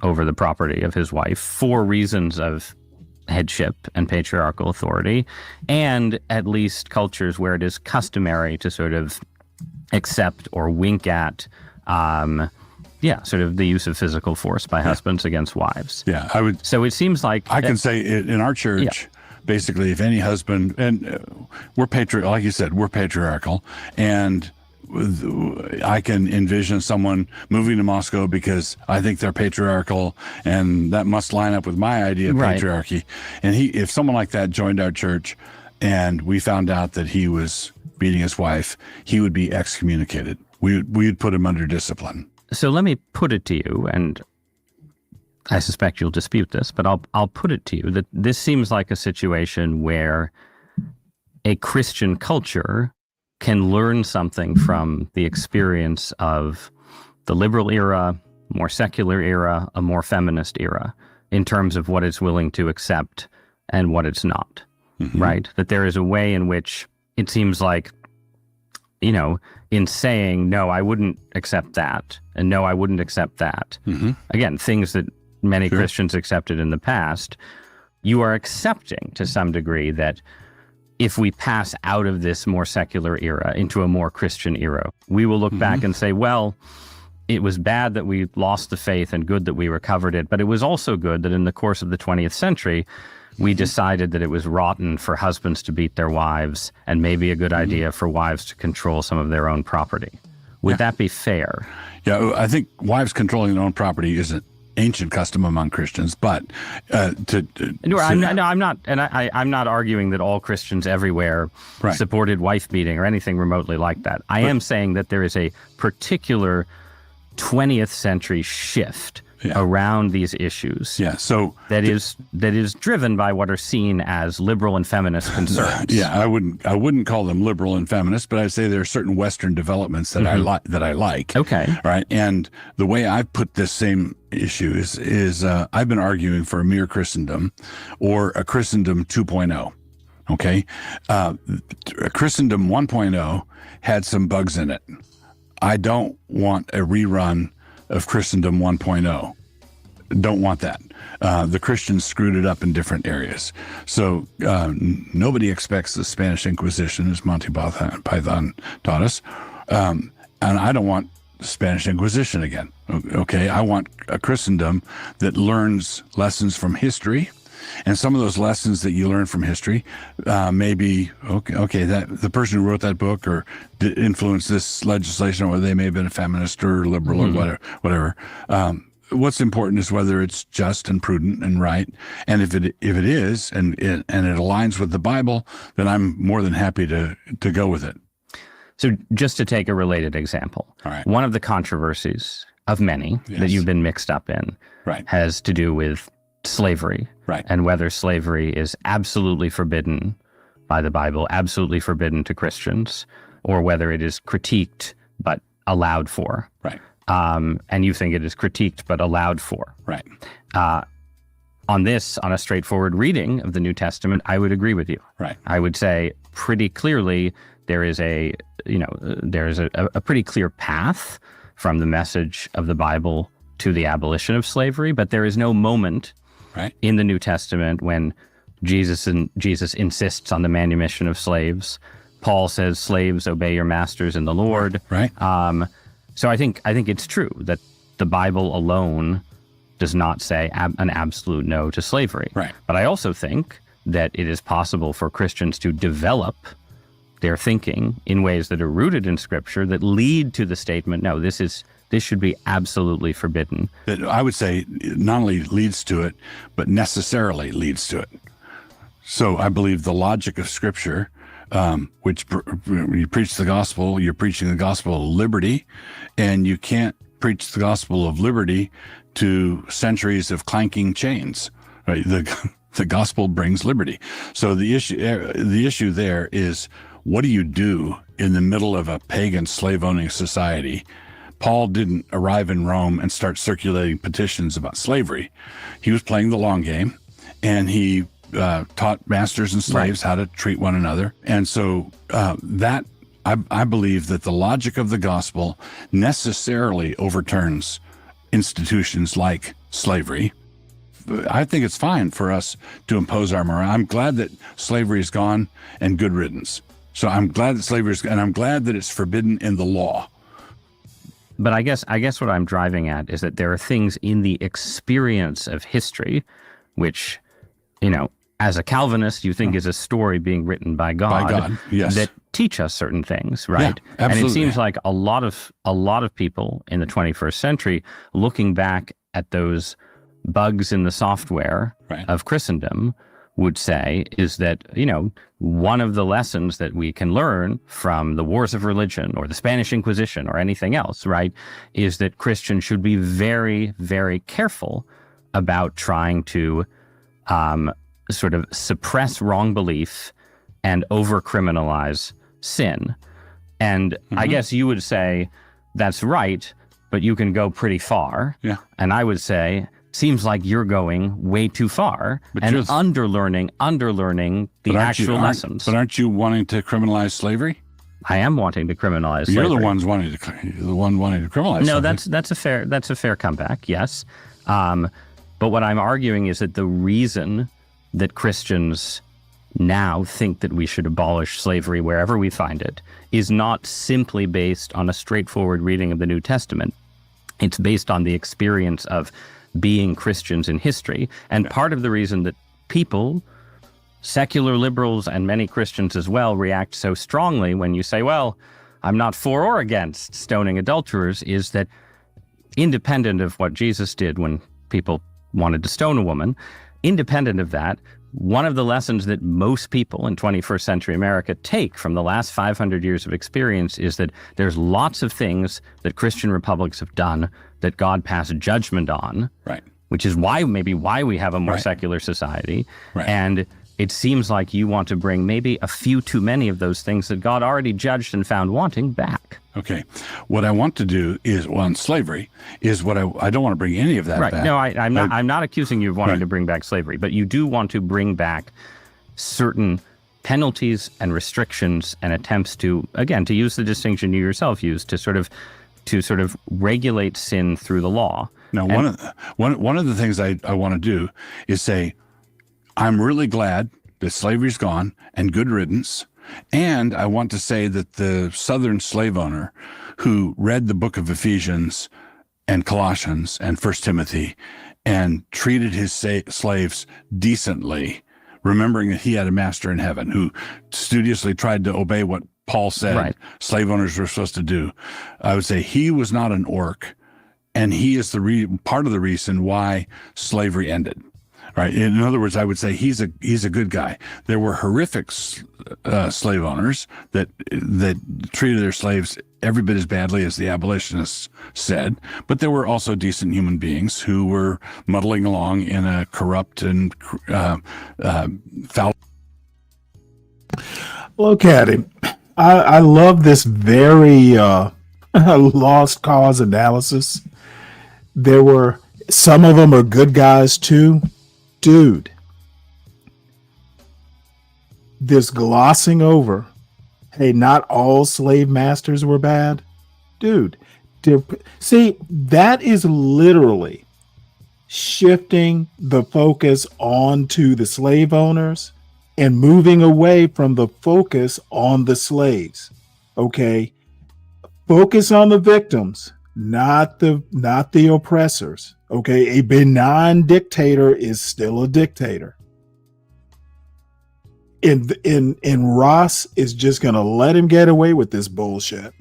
over the property of his wife for reasons of headship and patriarchal authority, and at least cultures where it is customary to sort of accept or wink at sort of the use of physical force by husbands against wives. Yeah, I would. So it seems like I can say in our church, basically, if any husband, and we're like you said, we're patriarchal, and I can envision someone moving to Moscow because I think they're patriarchal, and that must line up with my idea of patriarchy. And if someone like that joined our church, and we found out that he was beating his wife, he would be excommunicated. We'd put him under discipline. So let me put it to you, and I suspect you'll dispute this, but I'll put it to you that this seems like a situation where a Christian culture can learn something from the experience of the liberal era, more secular era, a more feminist era, in terms of what it's willing to accept and what it's not, right? That there is a way in which it seems like, in saying, no, I wouldn't accept that, and no, I wouldn't accept that. Again, things that many Christians accepted in the past, you are accepting to some degree that if we pass out of this more secular era into a more Christian era, we will look back and say, well, it was bad that we lost the faith and good that we recovered it, but it was also good that in the course of the 20th century, we decided that it was rotten for husbands to beat their wives and maybe a good idea for wives to control some of their own property. Would that be fair? Yeah, I think wives controlling their own property is an ancient custom among Christians, but I'm not arguing that all Christians everywhere supported wife beating or anything remotely like that. I am saying that there is a particular 20th century shift around these issues. Yeah, so that is driven by what are seen as liberal and feminist concerns. Yeah, I wouldn't call them liberal and feminist, but I'd say there are certain Western developments that I like. Okay. Right. And the way I've put this same issue is I've been arguing for a mere Christendom or a Christendom 2.0. Okay. A Christendom 1.0 had some bugs in it. I don't want a rerun of Christendom 1.0. Don't want that. The Christians screwed it up in different areas. So nobody expects the Spanish Inquisition, as Monty Python taught us. And I don't want the Spanish Inquisition again. Okay, I want a Christendom that learns lessons from history. And some of those lessons that you learn from history may be, okay, that the person who wrote that book or influenced this legislation, or they may have been a feminist or liberal or whatever. What's important is whether it's just and prudent and right. And if it is, and it aligns with the Bible, then I'm more than happy to go with it. So just to take a related example, one of the controversies of many that you've been mixed up in has to do with slavery, and whether slavery is absolutely forbidden by the Bible, absolutely forbidden to Christians, or whether it is critiqued but allowed for. and you think it is critiqued but allowed for. Right. On a straightforward reading of the New Testament, I would agree with you. Right. I would say pretty clearly there is a pretty clear path from the message of the Bible to the abolition of slavery, but there is no moment in the New Testament when Jesus insists on the manumission of slaves. Paul says, "Slaves, obey your masters in the Lord." Right. So I think it's true that the Bible alone does not say an absolute no to slavery. Right. But I also think that it is possible for Christians to develop their thinking in ways that are rooted in Scripture that lead to the statement, no, this should be absolutely forbidden. That I would say not only leads to it, but necessarily leads to it. So I believe the logic of Scripture, which when you preach the gospel, you're preaching the gospel of liberty, and you can't preach the gospel of liberty to centuries of clanking chains. Right? The gospel brings liberty. So the issue there is, what do you do in the middle of a pagan slave-owning society? Paul didn't arrive in Rome and start circulating petitions about slavery. He was playing the long game, and he taught masters and slaves how to treat one another. And so I believe that the logic of the gospel necessarily overturns institutions like slavery. I think it's fine for us to impose our morale. I'm glad that slavery is gone and good riddance. So I'm glad that slavery is, and I'm glad that it's forbidden in the law. But I guess what I'm driving at is that there are things in the experience of history, which, as a Calvinist, you think is a story being written by God, yes, that teach us certain things, right? Yeah, absolutely. And it seems like a lot of people in the 21st century, looking back at those bugs in the software of Christendom, would say is that, one of the lessons that we can learn from the wars of religion or the Spanish Inquisition or anything else, right, is that Christians should be very, very careful about trying to sort of suppress wrong belief and over-criminalize sin. And I guess you would say that's right, but you can go pretty far. Yeah. And I would say, seems like you're going way too far and underlearning the actual lessons. But aren't you wanting to criminalize slavery? I am wanting to criminalize slavery. You're the one wanting to criminalize. No, slavery. that's a fair comeback. Yes, but what I'm arguing is that the reason that Christians now think that we should abolish slavery wherever we find it is not simply based on a straightforward reading of the New Testament. It's based on the experience of being Christians in history. And part of the reason that people, secular liberals and many Christians as well, react so strongly when you say, well, I'm not for or against stoning adulterers, is that independent of what Jesus did when people wanted to stone a woman, independent of that, one of the lessons that most people in 21st century America take from the last 500 years of experience is that there's lots of things that Christian republics have done that God passed judgment on, which is why we have a more secular society. And it seems like you want to bring maybe a few too many of those things that God already judged and found wanting back. Okay. What I want to do is, on slavery, is what I don't want to bring any of that back. No, I'm not accusing you of wanting to bring back slavery, but you do want to bring back certain penalties and restrictions and attempts to, again, to use the distinction you yourself used, to sort of regulate sin through the law. Now, one of the things I want to do is say, I'm really glad that slavery's gone and good riddance. And I want to say that the Southern slave owner who read the book of Ephesians and Colossians and 1 Timothy and treated his slaves decently, remembering that he had a master in heaven, who studiously tried to obey what Paul said slave owners were supposed to do, I would say he was not an orc, and he is part of the reason why slavery ended. Right. In other words, I would say he's a good guy. There were horrific slave owners that treated their slaves every bit as badly as the abolitionists said, but there were also decent human beings who were muddling along in a corrupt and foul. Look at him. I love this very lost cause analysis. There were some of them are good guys too. Dude, this glossing over, hey, not all slave masters were bad. Dude, see, that is literally shifting the focus onto the slave owners and moving away from the focus on the slaves. Okay? Focus on the victims, not the oppressors. Okay? A benign dictator is still a dictator. And Ross is just going to let him get away with this bullshit.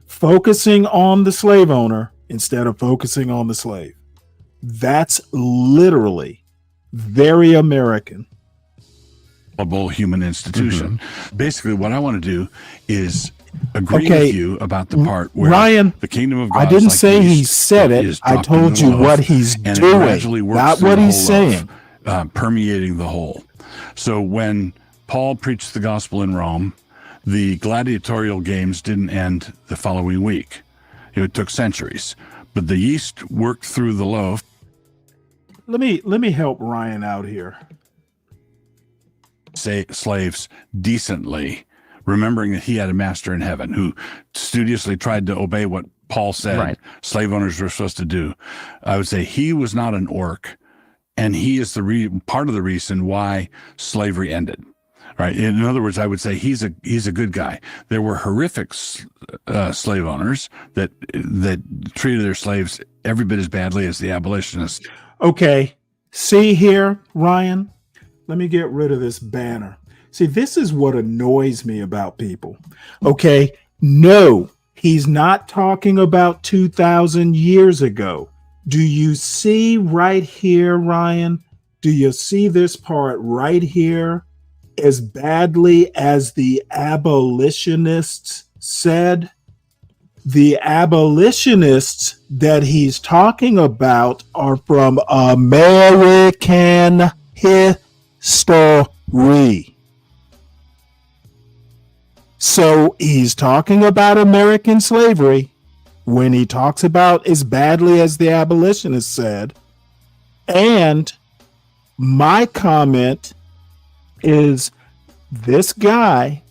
Focusing on the slave owner instead of focusing on the slave. That's literally very American. Human institution. Basically, what I want to do is agree with you about the part where Ryan, the kingdom of God. I didn't say he said it. I told you what he's doing, not what he's saying. Permeating the whole. So when Paul preached the gospel in Rome, the gladiatorial games didn't end the following week. It took centuries, but the yeast worked through the loaf. Let me help Ryan out here. Say slaves decently, remembering that he had a master in heaven who studiously tried to obey what Paul said slave owners were supposed to do. I would say he was not an orc, and he is the part of the reason why slavery ended. Right. In other words, I would say he's a good guy. There were horrific slave owners that treated their slaves every bit as badly as the abolitionists. Okay. See here, Ryan, let me get rid of this banner. See, this is what annoys me about people. Okay. No, he's not talking about 2,000 years ago. Do you see right here, Ryan? Do you see this part right here? As badly as the abolitionists said, the abolitionists that he's talking about are from American history. So he's talking about American slavery when he talks about as badly as the abolitionists said. And my comment is this guy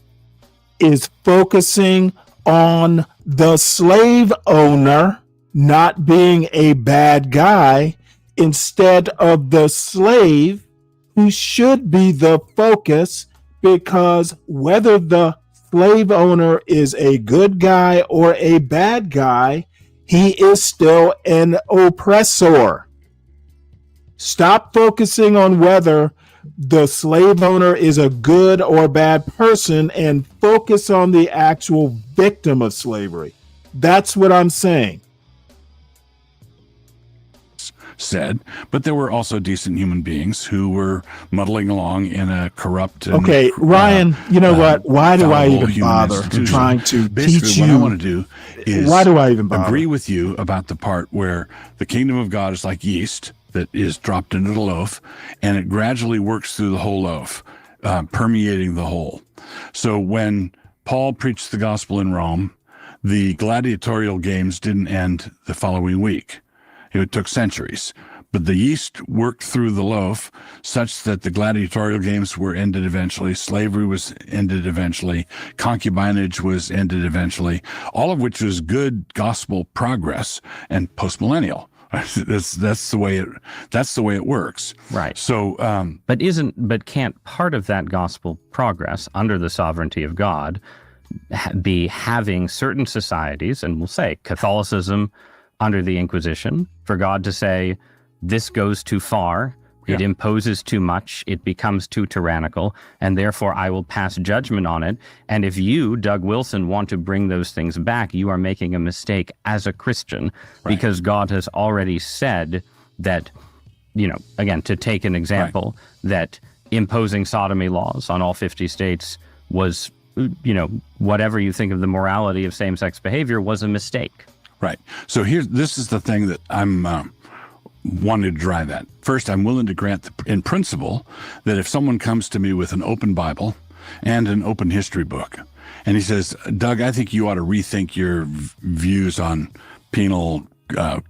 is focusing on the slave owner not being a bad guy instead of the slave, who should be the focus, because whether the slave owner is a good guy or a bad guy, he is still an oppressor. Stop focusing on whether the slave owner is a good or bad person and focus on the actual victim of slavery. That's what I'm saying. Said, but there were also decent human beings who were muddling along in a corrupt. Okay, Ryan, you know what? Why do I even bother trying to teach you? What I want to do is why do I even bother? Agree with you about the part where the kingdom of God is like yeast that is dropped into the loaf, and it gradually works through the whole loaf, permeating the whole. So when Paul preached the gospel in Rome, the gladiatorial games didn't end the following week. It took centuries, but the yeast worked through the loaf such that the gladiatorial games were ended eventually, slavery was ended eventually, concubinage was ended eventually, all of which was good gospel progress and postmillennial. That's the way it works. Right. So, but can't part of that gospel progress under the sovereignty of God be having certain societies, and we'll say Catholicism under the Inquisition, for God to say, this goes too far, it imposes too much, it becomes too tyrannical, and therefore I will pass judgment on it. And if you, Doug Wilson, want to bring those things back, you are making a mistake as a Christian, because God has already said that, again, to take an example, that imposing sodomy laws on all 50 states was, whatever you think of the morality of same-sex behavior, was a mistake. Right. So this is the thing that I'm wanting to drive at. First, I'm willing to grant in principle that if someone comes to me with an open Bible and an open history book And he says, Doug, I think you ought to rethink your views on penal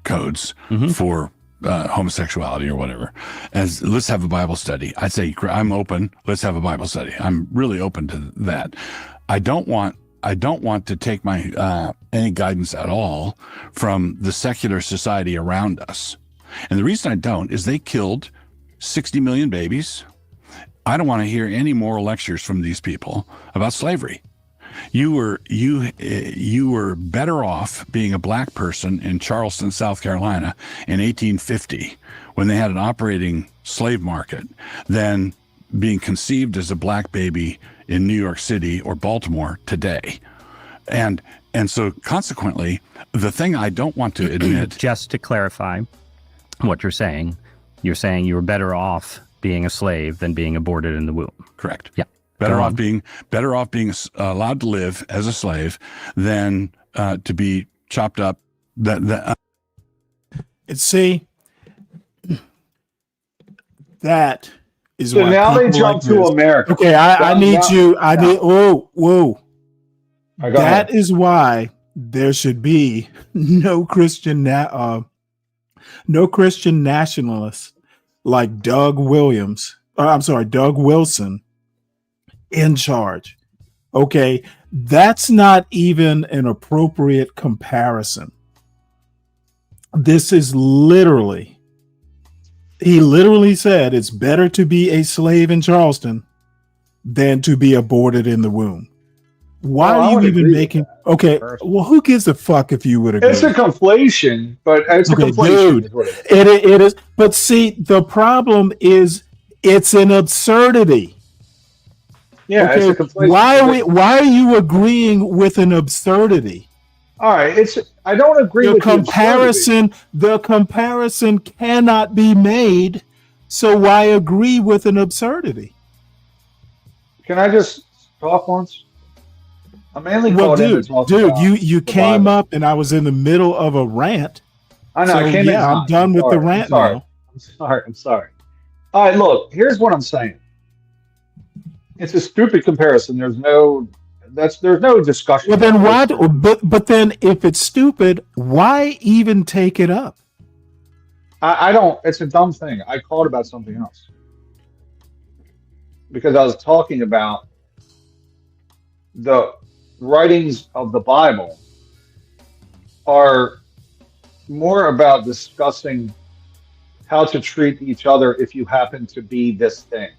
codes for homosexuality or whatever. As let's have a Bible study. I'd say I'm open. Let's have a Bible study. I'm really open to that. I don't want to take my any guidance at all from the secular society around us. And the reason I don't is they killed 60 million babies. I don't want to hear any moral lectures from these people about slavery. You were better off being a black person in Charleston, South Carolina in 1850 when they had an operating slave market than being conceived as a black baby in New York City or Baltimore today. And so consequently, the thing I don't want to admit... Just to clarify what you're saying you were better off being a slave than being aborted in the womb. Correct. Yeah. Better off being allowed to live as a slave than to be chopped up. See, that is so why now they people jump like to this. America. Okay, I need you. I need. Whoa. Right, that is why there should be no Christian nationalists like Doug Wilson in charge. Okay, that's not even an appropriate comparison. This is he literally said it's better to be a slave in Charleston than to be aborted in the womb. Why are you even making... Okay, well, who gives a fuck if you would agree? It's a conflation, but it's a conflation. Dude, it is. But see, the problem is it's an absurdity. Yeah, okay, it's a conflation. Why are you agreeing with an absurdity? All right, I don't agree with the comparison cannot be made, so why agree with an absurdity? Can I just talk once? I'm mainly called in to talk about you came Bible. up and I was in the middle of a rant. I know. So, I came in. I'm done with the rant now. I'm sorry. All right, look. Here's what I'm saying. It's a stupid comparison. There's no discussion. Well, then why? But then, if it's stupid, why even take it up? I don't. It's a dumb thing. I called about something else because I was talking about the writings of the Bible are more about discussing how to treat each other if you happen to be this thing,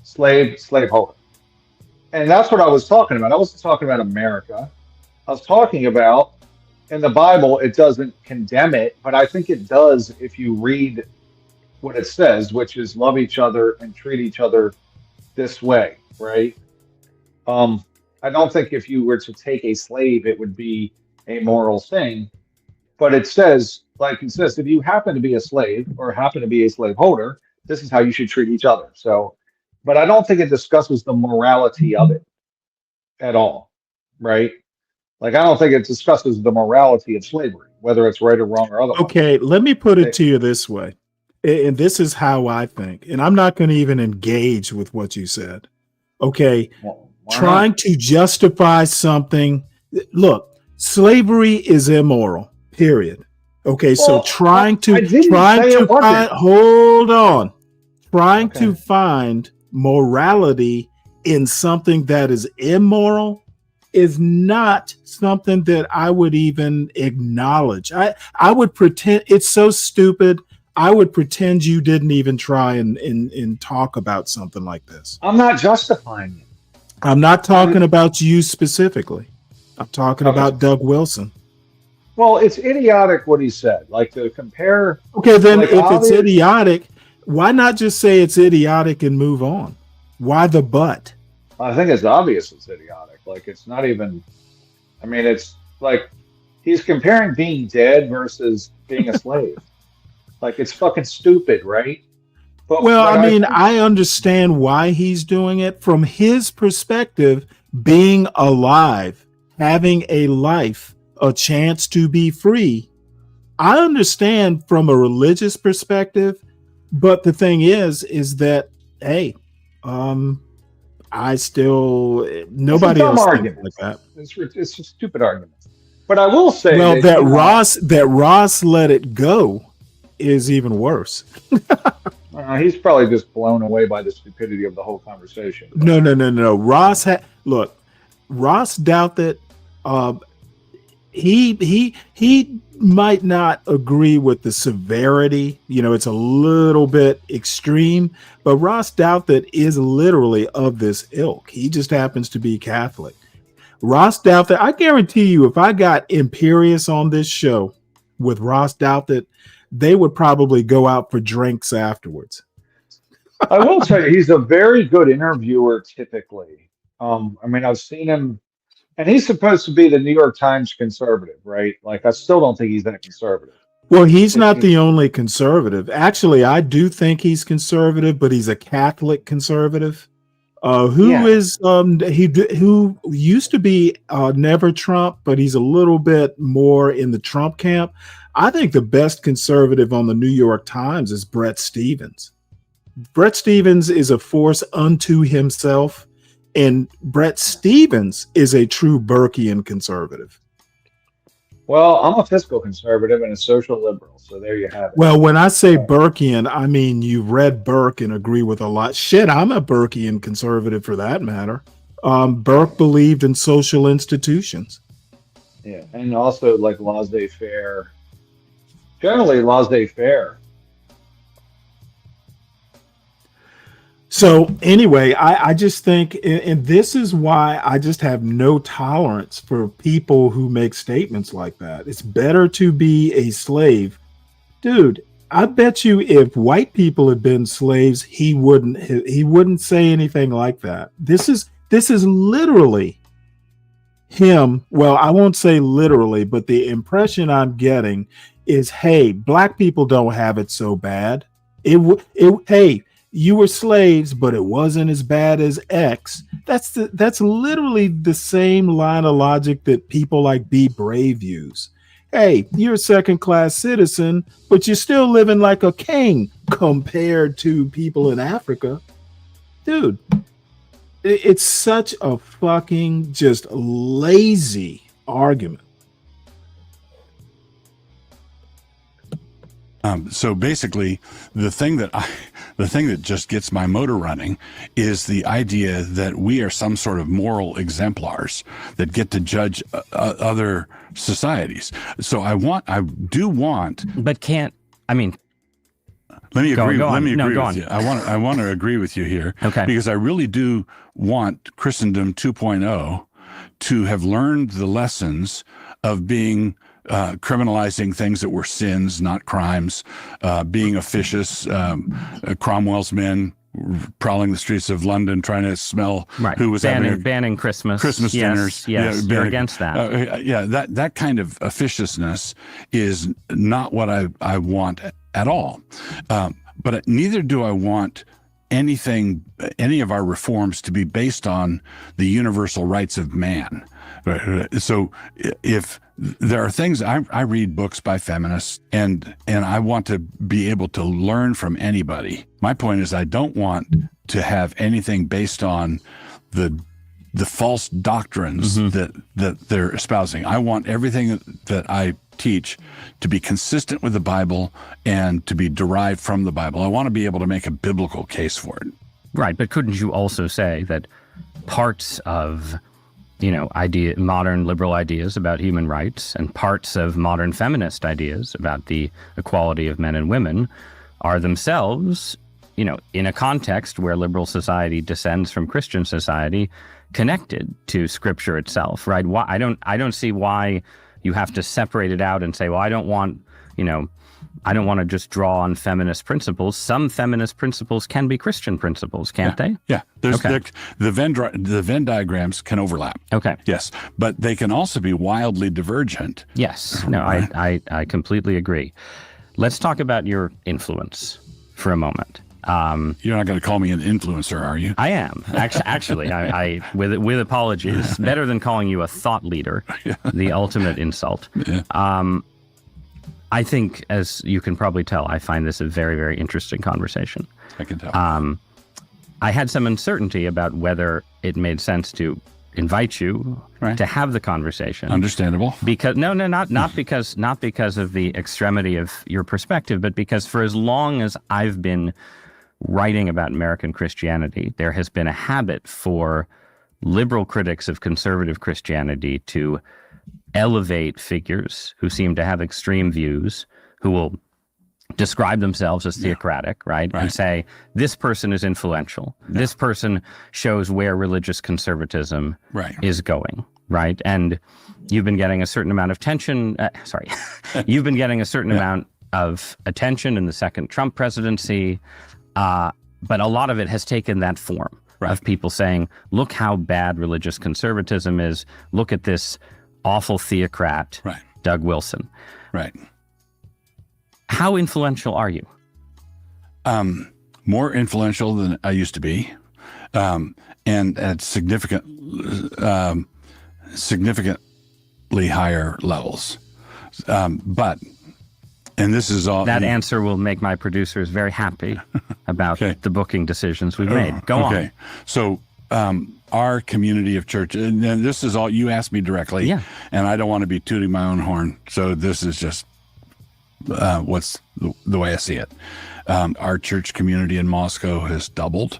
slaveholder. And that's what I was talking about. I wasn't talking about America. I was talking about in the Bible, it doesn't condemn it, but I think it does if you read what it says, which is love each other and treat each other this way, right? I don't think if you were to take a slave, it would be a moral thing. But it says, like it says, if you happen to be a slave or happen to be a slaveholder, this is how you should treat each other. So, but I don't think it discusses the morality of it at all, right? Like, I don't think it discusses the morality of slavery, whether it's right or wrong or otherwise. Okay, let me put it to you this way. And this is how I think. And I'm not going to even engage with what you said. Okay, trying to justify something. Look, slavery is immoral, period. Okay, so trying to find morality in something that is immoral is not something that I would even acknowledge. I would pretend it's so stupid. I would pretend you didn't even try and talk about something like this. I'm not justifying it. I'm not talking about you specifically. I'm talking about Doug Wilson. Well, it's idiotic what he said. Like, to compare. Okay, then if it's idiotic, why not just say it's idiotic and move on? Why the but? I think it's obvious it's idiotic. Like, it's not even. I mean, it's like he's comparing being dead versus being a slave. Like, it's fucking stupid, right? But well, I mean, I understand why he's doing it. From his perspective, being alive, having a life, a chance to be free. I understand from a religious perspective, but the thing is that, hey, I still It's nobody a dumb else argument. thinks like that. It's a stupid argument. But I will say, Well, that Ross let it go is even worse. He's probably just blown away by the stupidity of the whole conversation. No. Ross Douthat, he might not agree with the severity. It's a little bit extreme, but Ross Douthat is literally of this ilk. He just happens to be Catholic. Ross Douthat, I guarantee you, if I got Imperious on this show with Ross Douthat, they would probably go out for drinks afterwards. I will tell you, he's a very good interviewer typically. I've seen him, and he's supposed to be the New York Times conservative, right? Like, I still don't think he's that conservative. Well, he's not the only conservative. Actually, I do think he's conservative, but he's a Catholic conservative. Who used to be never Trump, but he's a little bit more in the Trump camp. I think the best conservative on the New York Times is Bret Stephens. Bret Stephens is a force unto himself, and Bret Stephens is a true Burkean conservative. Well, I'm a fiscal conservative and a social liberal, so there you have it. Well, when I say Burkean, I mean you've read Burke and agree with a lot. Shit, I'm a Burkean conservative for that matter. Burke believed in social institutions. Yeah, and also like laissez-faire. Generally, laissez-faire. So anyway, I just think, and this is why I just have no tolerance for people who make statements like that. It's better to be a slave. Dude, I bet you if white people had been slaves, he wouldn't say anything like that. This is literally him. Well, I won't say literally, but the impression I'm getting is, hey, black people don't have it so bad. Hey, you were slaves, but it wasn't as bad as X. That's literally the same line of logic that people like Be Brave use. Hey, you're a second-class citizen, but you're still living like a king compared to people in Africa. Dude, it's such a fucking just lazy argument. So basically, the thing that just gets my motor running is the idea that we are some sort of moral exemplars that get to judge other societies. So but can't. I mean, let me agree. Let me agree go with on. you. I want to agree with you here, okay? Because I really do want Christendom 2.0 to have learned the lessons of being. Criminalizing things that were sins, not crimes, being officious, Cromwell's men prowling the streets of London trying to smell who was banning Christmas dinners. Yes, you're against that. That kind of officiousness is not what I want at all. But neither do I want any of our reforms to be based on the universal rights of man. So if there are things, I read books by feminists and I want to be able to learn from anybody. My point is I don't want to have anything based on the false doctrines that they're espousing. I want everything that I teach to be consistent with the Bible and to be derived from the Bible. I want to be able to make a biblical case for it. Right, but couldn't you also say that parts of modern liberal ideas about human rights and parts of modern feminist ideas about the equality of men and women are themselves, in a context where liberal society descends from Christian society, connected to Scripture itself, right? Why I don't see why you have to separate it out and say, well, I don't want to just draw on feminist principles. Some feminist principles can be Christian principles, can't they? Yeah. The Venn diagrams can overlap. Okay. Yes. But they can also be wildly divergent. Yes. No, I completely agree. Let's talk about your influence for a moment. You're not going to call me an influencer, are you? I am. Actually, I with apologies. Better than calling you a thought leader, the ultimate insult. Yeah. I think, as you can probably tell, I find this a very, very interesting conversation. I can tell. I had some uncertainty about whether it made sense to invite you to have the conversation. Understandable. Because not because of the extremity of your perspective, but because for as long as I've been writing about American Christianity, there has been a habit for liberal critics of conservative Christianity to elevate figures who seem to have extreme views, who will describe themselves as theocratic, right? And say, this person is influential. This person shows where religious conservatism is going, right? And you've been getting a certain amount of tension, you've been getting a certain amount of attention in the second Trump presidency, but a lot of it has taken that form of people saying, look how bad religious conservatism is. Look at this awful theocrat, Doug Wilson. Right. How influential are you? More influential than I used to be, and at significantly higher levels. But, and this is all... That answer will make my producers very happy about the booking decisions we've made. Go on. So, our community of church, and this is all, you asked me directly, and I don't want to be tooting my own horn, so this is just what's the way I see it. Our church community in Moscow has doubled.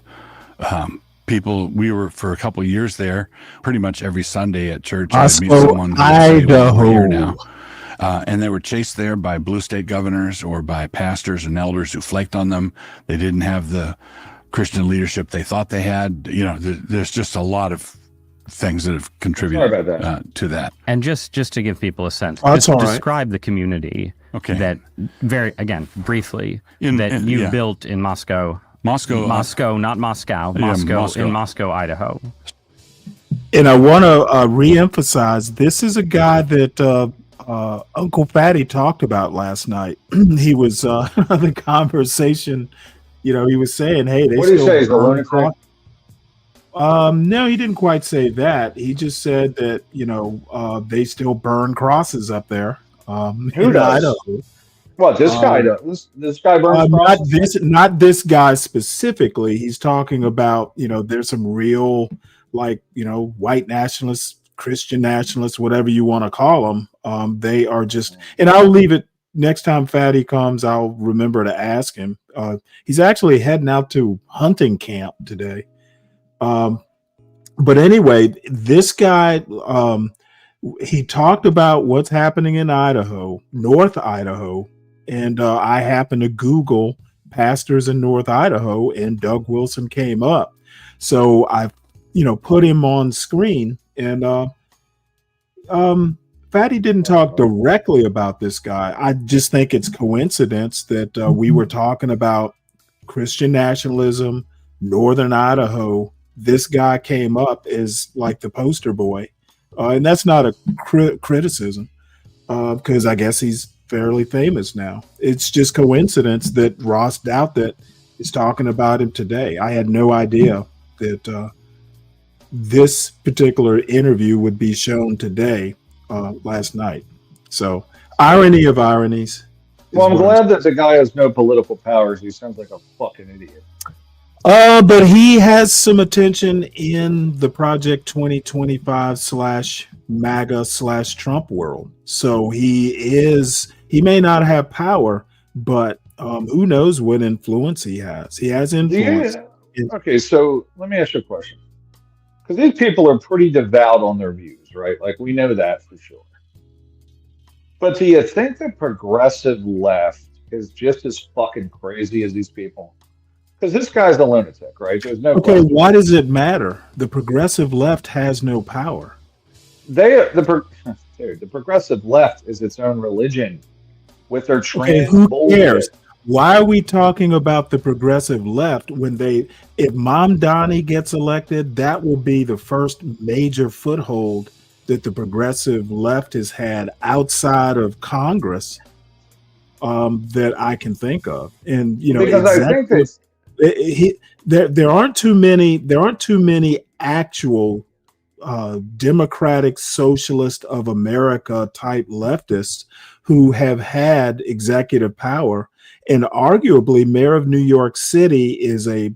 We were for a couple of years there, pretty much every Sunday at church. Moscow, I'd meet someone Idaho. now. And they were chased there by blue state governors or by pastors and elders who flaked on them. They didn't have the Christian leadership they thought they had. You know, there's just a lot of things that have contributed to that. And just to give people a sense, describe the community that briefly, you built in Moscow. Moscow, not Moscow. Moscow. In Moscow, Idaho. And I want to reemphasize, this is a guy that Uncle Fatty talked about last night. He was the conversation. You know, he was saying, "Hey, they." What did he say? Is the lunatic? No, he didn't quite say that. He just said that they still burn crosses up there. Who does? Idaho. What this guy does? This guy burns crosses? Not this guy specifically. He's talking about there's some real white nationalists, Christian nationalists, whatever you want to call them. They are just, and I'll leave it. Next time Fatty comes, I'll remember to ask him. He's actually heading out to hunting camp today. But anyway, this guy, he talked about what's happening in Idaho, North Idaho. And I happened to Google pastors in North Idaho, and Doug Wilson came up. So I, put him on screen, and Fatty didn't talk directly about this guy. I just think it's coincidence that we were talking about Christian nationalism, Northern Idaho. This guy came up as like the poster boy. And that's not a criticism because I guess he's fairly famous now. It's just coincidence that Ross Douthat is talking about him today. I had no idea that this particular interview would be shown today, last night. So, irony of ironies. Well, I'm glad that the guy has no political powers. He sounds like a fucking idiot. But he has some attention in the Project 2025 /MAGA /Trump world. So he may not have power, but who knows what influence he has. He has influence. Okay, so let me ask you a question. Because these people are pretty devout on their views, right? Like, we know that for sure. But do you think the progressive left is just as fucking crazy as these people? Because this guy's a lunatic, right? There's no question. Why does it matter? The progressive left has no power. The progressive left is its own religion with their trans who bullshit. cares? Why are we talking about the progressive left when if Mamdani gets elected, that will be the first major foothold that the progressive left has had outside of Congress that I can think of. And because exactly, I think that there aren't too many actual democratic socialist of America type leftists who have had executive power. And arguably, Mayor of New York City is a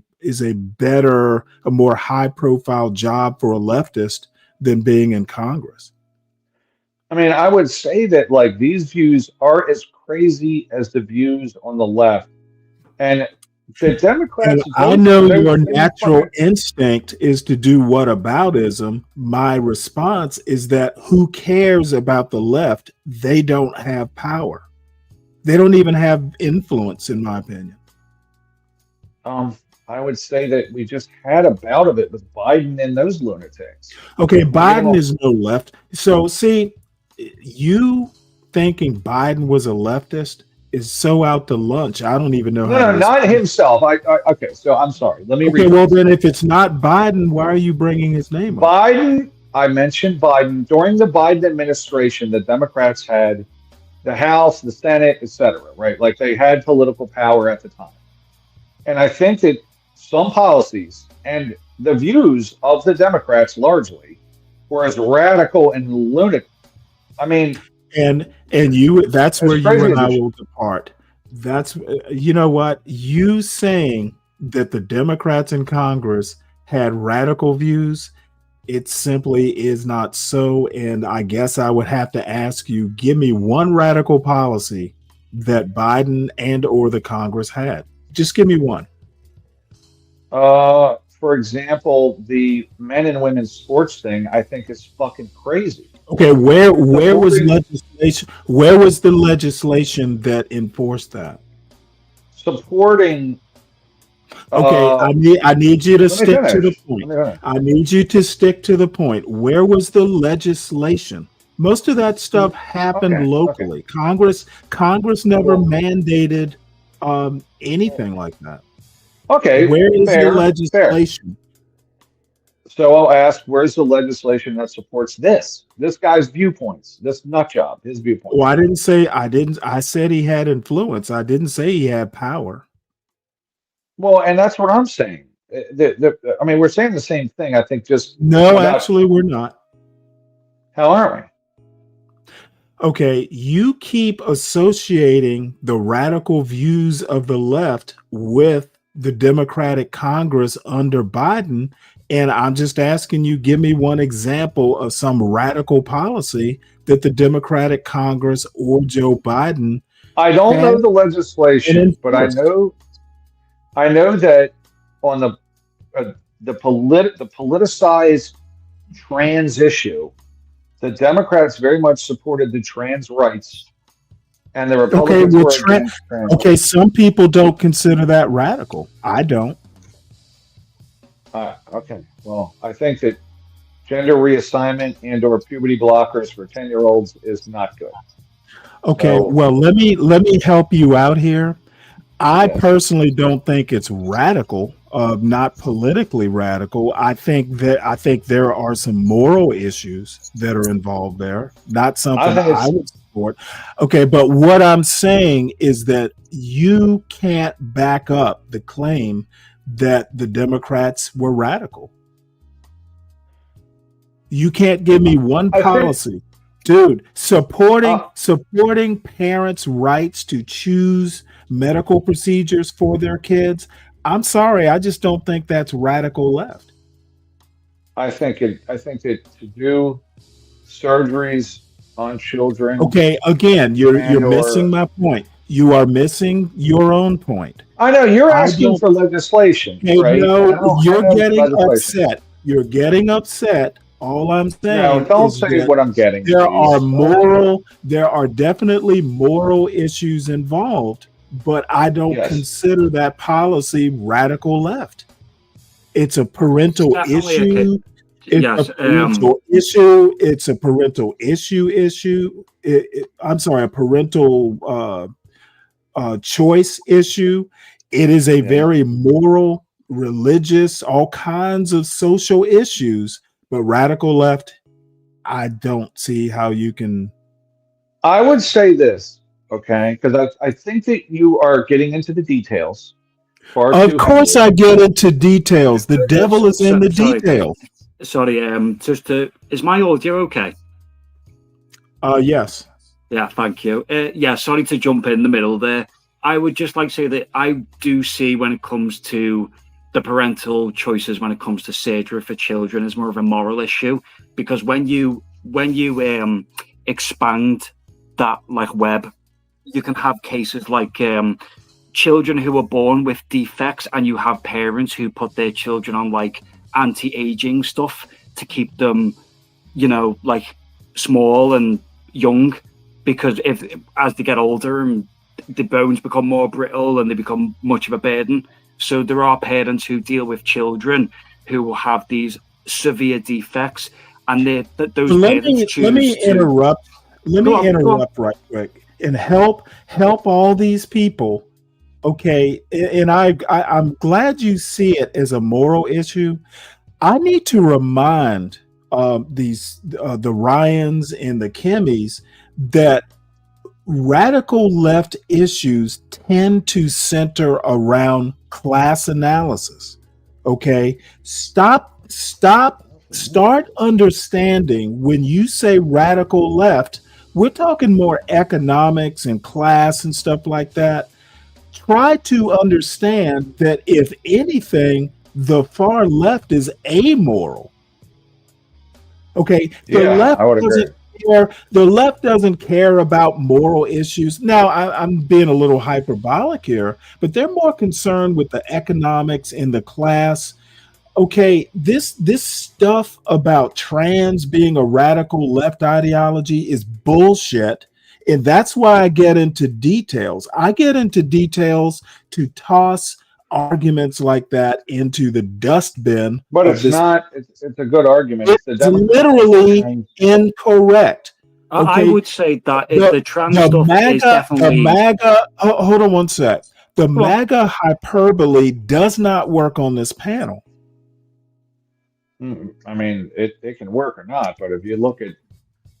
better, a more high profile job for a leftist than being in Congress. I mean, I would say that like these views are as crazy as the views on the left, and the Democrats. And I know your natural instinct is to do whataboutism. My response is that who cares about the left? They don't have power. They don't even have influence, in my opinion. I would say that we just had a bout of it with Biden and those lunatics. Okay, Biden is no left. So see, you thinking Biden was a leftist is so out to lunch. I don't even know how. No, not himself. Okay, so I'm sorry. Let me. Okay, well then, if it's not Biden, why are you bringing his name up? Biden. I mentioned Biden during the Biden administration. The Democrats had the House, the Senate, etc. Right, like they had political power at the time, and I think that some policies and the views of the Democrats largely were as radical and lunatic. I mean. And you, that's where you and I will depart. That's, you know what, you saying that the Democrats in Congress had radical views, it simply is not so. And I guess I would have to ask you, give me one radical policy that Biden and or the Congress had. Just give me one. For example, the men and women sports thing, I think is fucking crazy. Okay, where was legislation? Where was the legislation that enforced that? Supporting. Okay, I need you to stick to the point. I need you to stick to the point. Where was the legislation? Most of that stuff happened locally. Congress never mandated anything like that. Okay, where is the legislation? So I'll ask, where's the legislation that supports this guy's viewpoints, this nut job, his viewpoints? Well, I said he had influence. I didn't say he had power. Well, and that's what I'm saying. I mean, we're saying the same thing. I think just no, actually, we're not. How aren't we? Okay, you keep associating the radical views of the left with the Democratic Congress under Biden. And I'm just asking you, give me one example of some radical policy that the Democratic Congress or Joe Biden. I don't know the legislation, but I know that on the politicized trans issue, the Democrats very much supported the trans rights, and the Republicans were against trans. Okay, some people don't consider that radical. I don't. Okay. Well, I think that gender reassignment and or puberty blockers for 10-year-olds is not good. Okay. So, well, let me help you out here. I personally don't think it's radical, not politically radical. I think there are some moral issues that are involved there. Not something I would support. Okay, but what I'm saying is that you can't back up the claim that the Democrats were radical. You can't give me one policy, dude, supporting parents' rights to choose medical procedures for their kids. I'm sorry, I just don't think that's radical left. I think that to do surgeries on children. Okay, again, you're missing my point. You are missing your own point. I know you're asking for legislation, right? No, you're getting upset. You're getting upset. All I'm saying. No, don't say what I'm getting. There are definitely moral issues involved, but I don't consider that policy radical left. It's a parental issue. It's a parental issue. It's a parental issue. I'm sorry, a parental choice issue. It is a very moral, religious, all kinds of social issues. But radical left, I don't see how you can. I would say this, okay, because I think that you are getting into the details. Of course, I get into details. The devil is in the details. Sorry, is my audio okay? Yes. Yeah, thank you. Sorry to jump in the middle there. I would just like to say that I do see when it comes to the parental choices when it comes to surgery for children is more of a moral issue, because when you expand that like web, you can have cases like children who are born with defects, and you have parents who put their children on like anti-aging stuff to keep them, like small and young, because as they get older and the bones become more brittle and they become much of a burden. So there are parents who deal with children who have these severe defects, and those parents choose. Let me interrupt. Let me interrupt right quick and help all these people. Okay, and I'm glad you see it as a moral issue. I need to remind the Ryans and the Kimmies that radical left issues tend to center around class analysis. Okay, start understanding when you say radical left, we're talking more economics and class and stuff like that. Try to understand that if anything, the far left is amoral. Okay, the left doesn't care about moral issues. Now, I'm being a little hyperbolic here, but they're more concerned with the economics and the class. Okay, this stuff about trans being a radical left ideology is bullshit. And that's why I get into details. I get into details to toss arguments like that into the dustbin. But it's not. It's a good argument. It's literally incorrect. Okay? I would say that the trans stuff is definitely... The MAGA, hold on one sec. The MAGA hyperbole does not work on this panel. I mean, it can work or not, but if you look at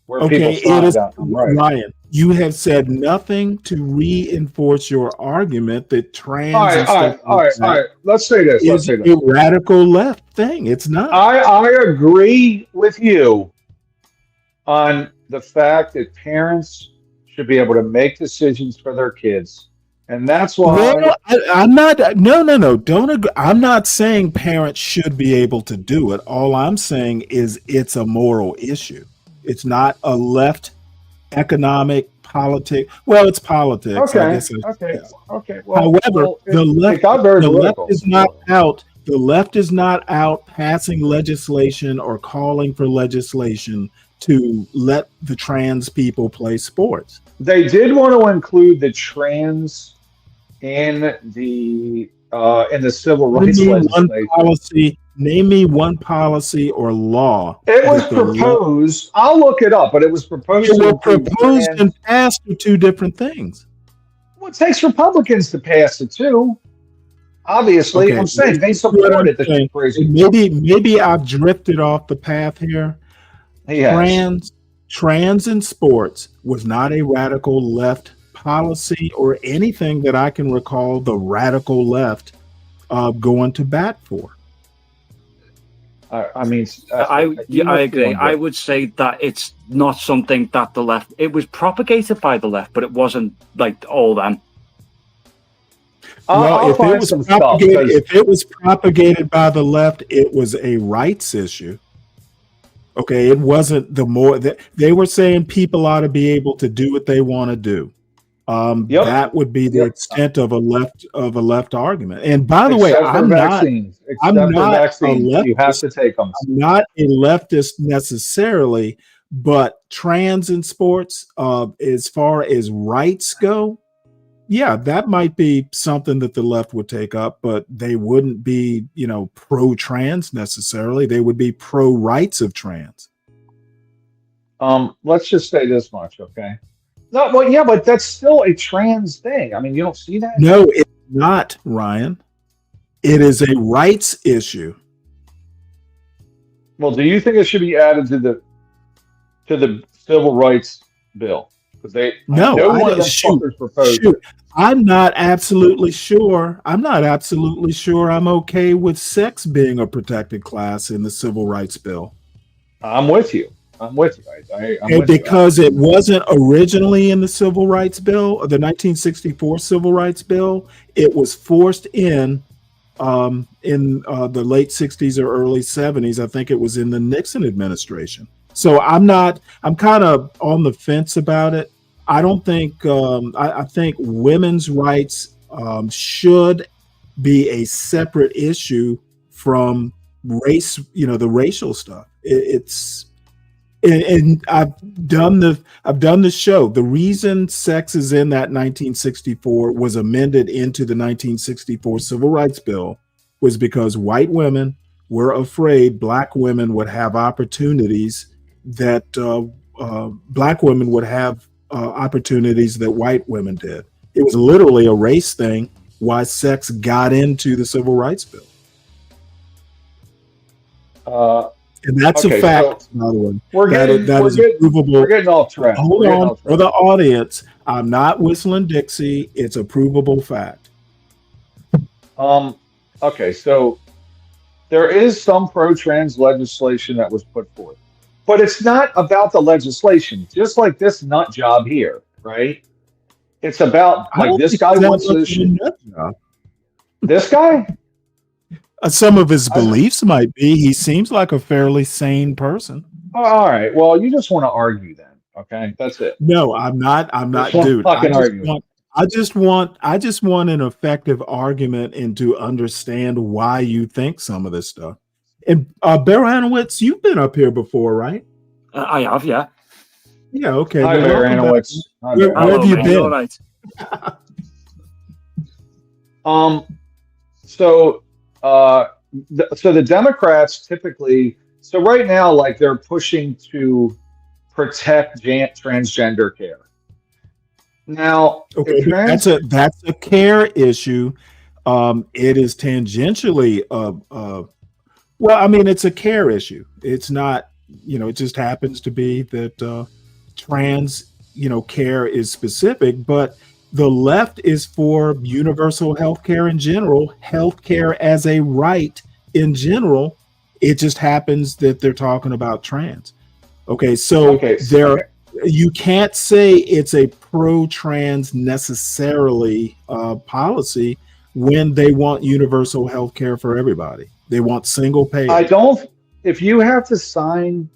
where people stand out and right. Ryan, you have said nothing to reinforce your argument that trans. All right. Let's say this. Is a radical left thing. It's not. I agree with you on the fact that parents should be able to make decisions for their kids. And that's why I'm not. No. Don't agree. I'm not saying parents should be able to do it. All I'm saying is it's a moral issue. It's not a left economic politic. Well, it's politics. Okay. I guess Okay. Well, however, the left is not out. The left is not out passing legislation or calling for legislation to let the trans people play sports. They did want to include the trans in the civil rights legislation. Name me one policy or law. It was proposed. I'll look it up, but it was proposed. It was proposed and passed are two different things. Well, it takes Republicans to pass it too. Obviously, okay. I'm saying they supported the crazy. Maybe I've drifted off the path here. Yes. Trans in sports was not a radical left policy or anything that I can recall the radical left going to bat for. I mean, I agree. I would say that it's not something that the left. It was propagated by the left, but it wasn't like all them. Well, if it was propagated by the left, it was a rights issue. Okay, it wasn't they were saying people ought to be able to do what they want to do. That would be the extent of a left argument. And by the way, I'm not a leftist. You have to take them. I'm not a leftist necessarily, but trans in sports, as far as rights go, yeah, that might be something that the left would take up, but they wouldn't be, pro-trans necessarily. They would be pro-rights of trans. Let's just say this much, okay? No, well, yeah, but that's still a trans thing. I mean, you don't see that? No, it's not, Ryan. It is a rights issue. Well, do you think it should be added to the civil rights bill? Because I'm not absolutely sure. I'm okay with sex being a protected class in the civil rights bill. I'm with you. Because it wasn't originally in the civil rights bill, the 1964 civil rights bill. It was forced in in the late 60s or early 70s. I think it was in the Nixon administration. So I'm kind of on the fence about it. I don't think, I think women's rights should be a separate issue from race, the racial stuff. And I've done the show. The reason sex is in that 1964 was amended into the 1964 Civil Rights Bill was because white women were afraid black women would have opportunities that black women would have opportunities that white women did. It was literally a race thing why sex got into the Civil Rights Bill. And that's a fact, by the way. We're getting off track. Hold on, for the audience, I'm not whistling Dixie. It's a provable fact. Okay, so there is some pro-trans legislation that was put forth, but it's not about the legislation. Just like this nut job here, right? It's about like this guy wants this. This guy. Some of his beliefs might be. He seems like a fairly sane person. Oh, all right. Well, you just want to argue then. Okay, that's it. No, I'm not, dude. I just want an effective argument and to understand why you think some of this stuff. And Baranowitz, you've been up here before, right? I have, yeah. Yeah, okay. Hi, Baranowitz. Where have you been? All right. So the Democrats typically, so right now, like they're pushing to protect transgender care. Now, okay, that's a care issue. It is tangentially, well, I mean, it's a care issue. It's not, it just happens to be that trans, care is specific, but the left is for universal health care in general, health care as a right in general. It just happens that they're talking about trans. Okay, so you can't say it's a pro-trans necessarily policy when they want universal health care for everybody. They want single pay. If you have to sign,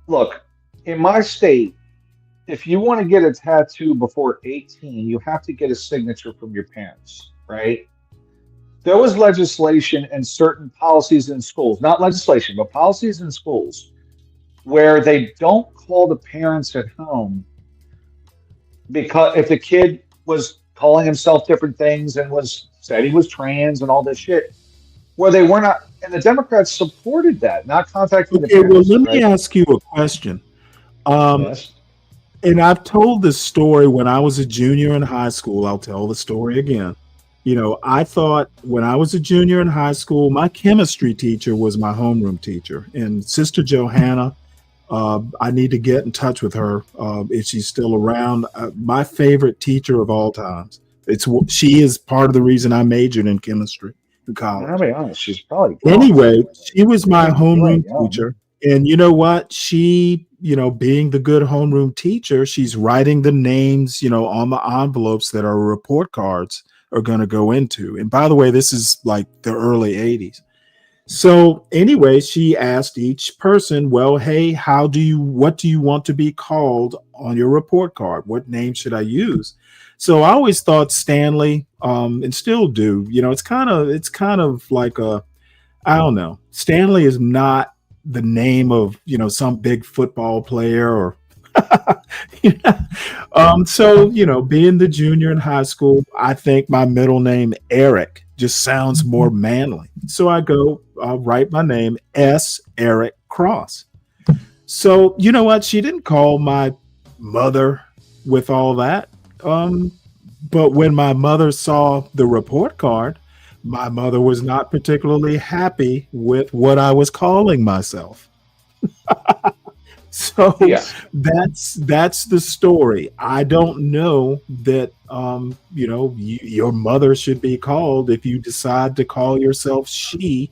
look, in my state, if you want to get a tattoo before 18, you have to get a signature from your parents, right? There was legislation and certain policies in schools, not legislation, but policies in schools, where they don't call the parents at home because if the kid was calling himself different things and said he was trans and all this shit, where they were not, and the Democrats supported that, not contacting the parents. Well, let me ask you a question. Yes. And I've told this story when I was a junior in high school. I'll tell the story again. I thought when I was a junior in high school, my chemistry teacher was my homeroom teacher. And Sister Johanna, I need to get in touch with her if she's still around. My favorite teacher of all times. She is part of the reason I majored in chemistry in college. I'll be honest, she's probably anyway. She was my homeroom teacher, and you know what? She, being the good homeroom teacher, she's writing the names, on the envelopes that our report cards are going to go into. And by the way, this is like the early 80s. So anyway, she asked each person, well, hey, what do you want to be called on your report card? What name should I use? So I always thought Stanley, and still do, it's kind of like I don't know. Stanley is not the name of, some big football player or, so, being the junior in high school, I think my middle name, Eric, just sounds more manly. So I I'll write my name S. Eric Cross. So you know what? She didn't call my mother with all that. But when my mother saw the report card, my mother was not particularly happy with what I was calling myself. So that's the story. I don't know that your mother should be called if you decide to call yourself she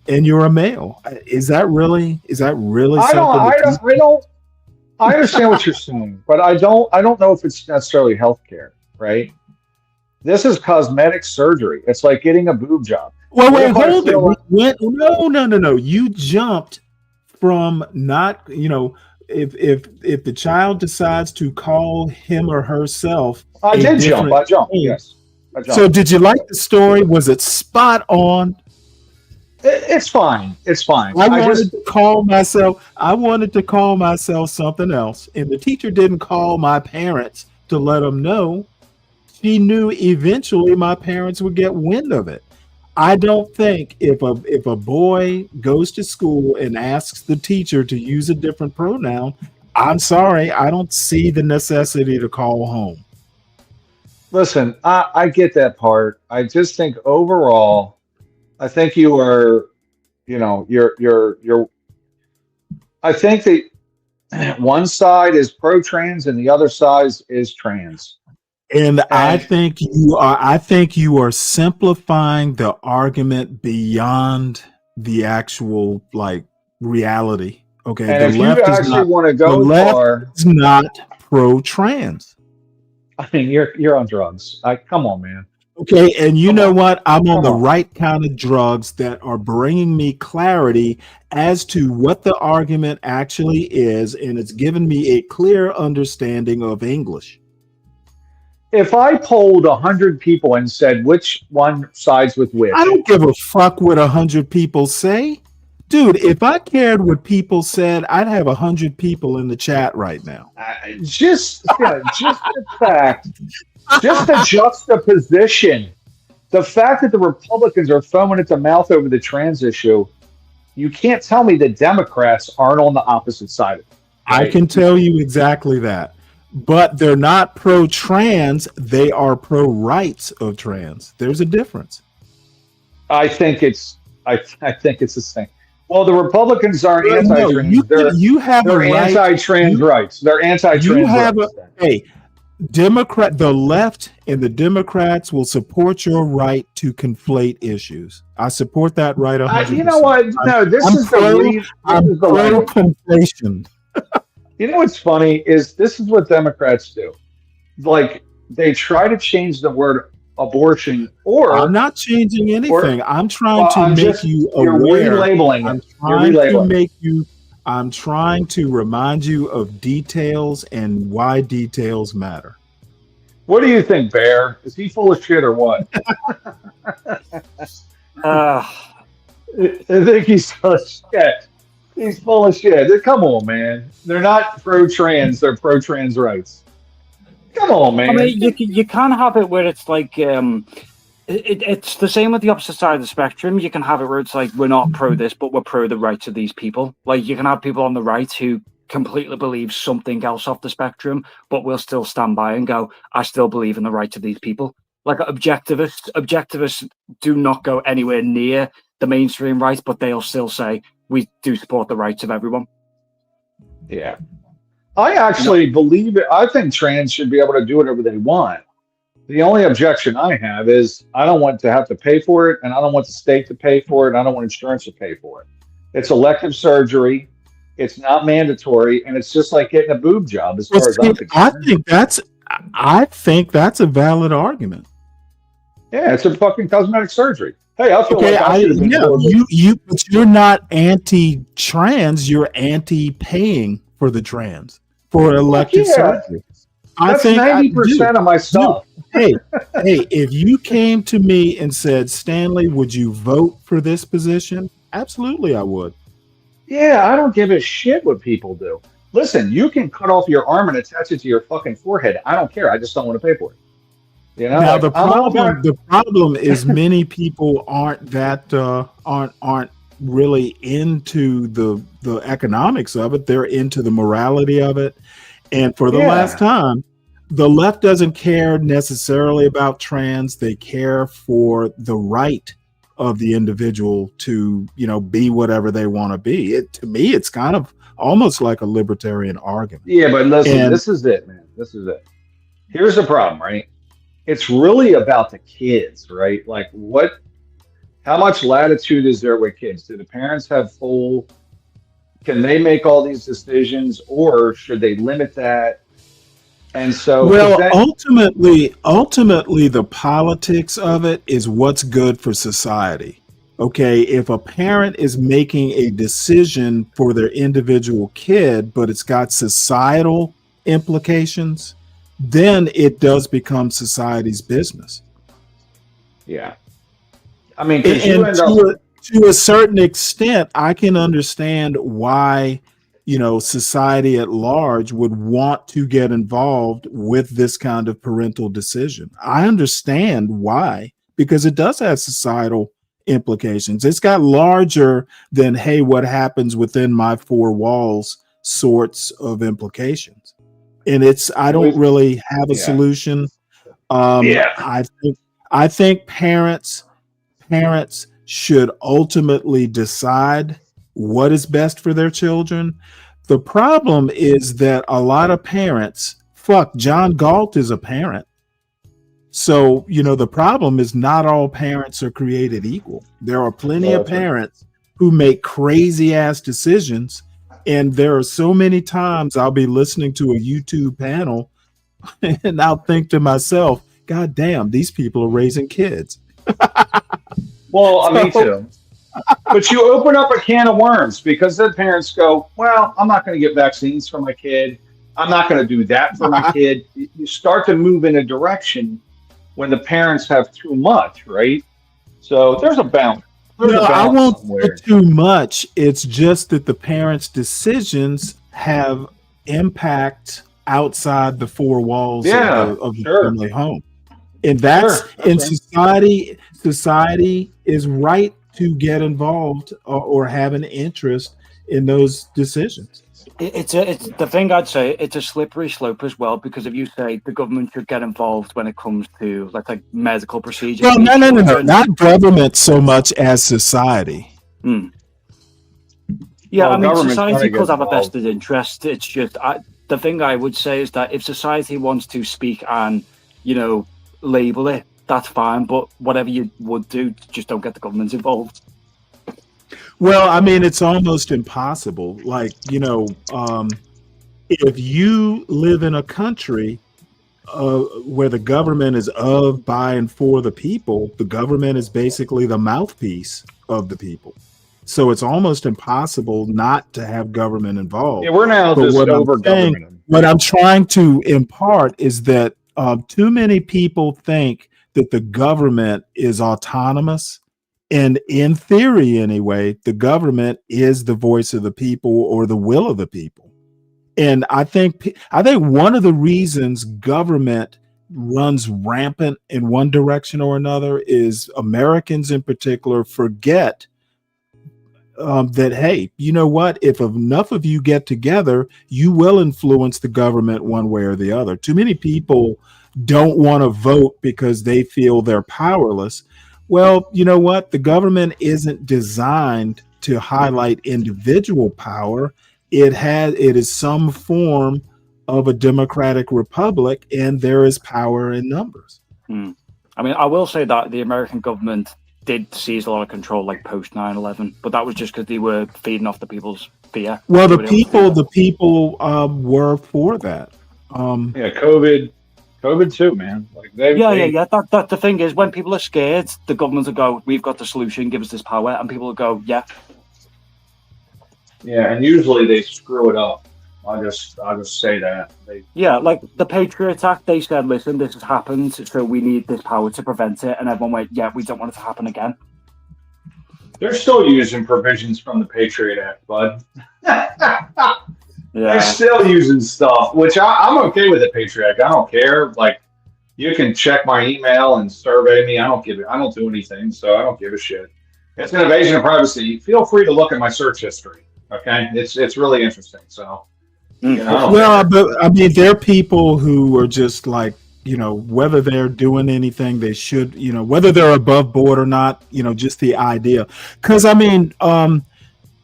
and you're a male. Is that really something? I understand what you're saying, but I don't know if it's necessarily healthcare, right? This is cosmetic surgery. It's like getting a boob job. Well, What wait, if I hold feel like- it. No. You jumped from not, if the child decides to call him or herself I a did jump. different I jumped. name. Yes. I jumped. So did you like the story? Was it spot on? It's fine. It's fine. I wanted to call myself something else, and the teacher didn't call my parents to let them know. She knew eventually my parents would get wind of it. I don't think if a boy goes to school and asks the teacher to use a different pronoun, I'm sorry, I don't see the necessity to call home. Listen, I get that part. I just think overall, I think you are, you're. I think that one side is pro-trans and the other side is trans. And I think you are simplifying the argument beyond the actual reality. Okay, And if you actually want to go far, is not pro-trans. I mean, you're on drugs. Come on, man. Okay, and you know what? I'm on the right kind of drugs that are bringing me clarity as to what the argument actually is, and it's given me a clear understanding of English. If I polled 100 people and said which one sides with which, I don't give a fuck what 100 people say. Dude, if I cared what people said, I'd have 100 people in the chat right now. Just the fact, just the juxtaposition, the fact that the Republicans are foaming at the mouth over the trans issue, you can't tell me that Democrats aren't on the opposite side of it. Right? I can tell you exactly that. But they're not pro-trans, they are pro-rights of trans. There's a difference. I think it's the same. Well, the Republicans aren't anti-trans. They're anti-trans rights. They're anti-trans rights. The left and the Democrats will support your right to conflate issues. I support that right 100%. You know what? No, I'm pro-conflation. You know what's funny is this is what Democrats do. Like, they try to change the word abortion, or I'm not changing anything. I'm trying to make you aware. You're relabeling it. I'm trying to remind you of details and why details matter. What do you think, Bear? Is he full of shit or what? I think he's full of shit. He's full of shit. Come on, man. They're not pro-trans. They're pro-trans rights. Come on, man. I mean, you can have it where it's like it's the same with the opposite side of the spectrum. You can have it where it's like we're not pro this, but we're pro the rights of these people. Like you can have people on the right who completely believe something else off the spectrum, but will still stand by and go, I still believe in the rights of these people. Like objectivists do not go anywhere near the mainstream right, but they'll still say we do support the rights of everyone. Yeah. I actually believe it. I think trans should be able to do whatever they want. The only objection I have is I don't want to have to pay for it, and I don't want the state to pay for it, and I don't want insurance to pay for it. It's elective surgery. It's not mandatory, and it's just like getting a boob job as far as I'm concerned. I think that's a valid argument. Yeah, it's a fucking cosmetic surgery. Hey, I feel like I should have been but you're not anti-trans, you're anti-paying for the trans. For elective surgery. That's 90% of my stuff. Hey, if you came to me and said, Stanley, would you vote for this position? Absolutely, I would. Yeah, I don't give a shit what people do. Listen, you can cut off your arm and attach it to your fucking forehead. I don't care. I just don't want to pay for it. You know, now the problem is many people aren't really into the economics of it. They're into the morality of it. And for the last time, the left doesn't care necessarily about trans. They care for the right of the individual to, be whatever they want to be. To me, it's kind of almost like a libertarian argument. Yeah, but listen, this is it, man. This is it. Here's the problem, right? It's really about the kids, right? Like how much latitude is there with kids? Do the parents have can they make all these decisions, or should they limit that? And so, ultimately, the politics of it is what's good for society. Okay, if a parent is making a decision for their individual kid, but it's got societal implications, then it does become society's business. Yeah. I mean, because you And end up. to a certain extent, I can understand why, society at large would want to get involved with this kind of parental decision. I understand why, because it does have societal implications. It's got larger than, hey, what happens within my four walls sorts of implications. And I don't really have a solution. I think parents should ultimately decide what is best for their children. The problem is that a lot of parents, John Galt is a parent. So, the problem is not all parents are created equal. There are plenty of parents who make crazy ass decisions. And there are so many times I'll be listening to a YouTube panel and I'll think to myself, God damn, these people are raising kids. Well, me too. But you open up a can of worms because then parents go, well, I'm not going to get vaccines for my kid. I'm not going to do that for my kid. You start to move in a direction when the parents have too much, right? So there's a balance. I won't say too much. It's just that the parents' decisions have impact outside the four walls of the family home. And society is right to get involved or have an interest in those decisions. It's the thing I'd say. It's a slippery slope as well, because if you say the government should get involved when it comes to like medical procedures, well, no, not government so much as society. Yeah, I mean, society could have a vested interest. It's just the thing I would say is that if society wants to speak and label it, that's fine. But whatever you would do, just don't get the government involved. Well, I mean, it's almost impossible. Like, if you live in a country where the government is of, by, and for the people, the government is basically the mouthpiece of the people. So it's almost impossible not to have government involved. Yeah, we're now just over government. What I'm trying to impart is that too many people think that the government is autonomous. And in theory, anyway, the government is the voice of the people or the will of the people. And I think one of the reasons government runs rampant in one direction or another is Americans in particular forget that, hey, you know what? If enough of you get together, you will influence the government one way or the other. Too many people don't want to vote because they feel they're powerless. Well, you know what? The government isn't designed to highlight individual power. It is some form of a democratic republic, and there is power in numbers. I mean, I will say that the American government did seize a lot of control, like post 9/11, but that was just because they were feeding off the people's fear. Well, the people were for that. COVID too, man. That the thing is, when people are scared, the government will go, "We've got the solution. Give us this power," and people will go, "Yeah." Yeah, and usually they screw it up. I'll just say that. Like the Patriot Act, they said, "Listen, this has happened, so we need this power to prevent it," and everyone went, "Yeah, we don't want it to happen again." They're still using provisions from the Patriot Act, bud. They're still using stuff, which I'm okay with the Patriot Act. I don't care. Like, you can check my email and survey me. I don't do anything, so I don't give a shit. It's an invasion of privacy. Feel free to look at my search history. Okay, it's really interesting. So, but I mean, there are people who are just like, whether they're doing anything they should, whether they're above board or not, just the idea. Because I mean,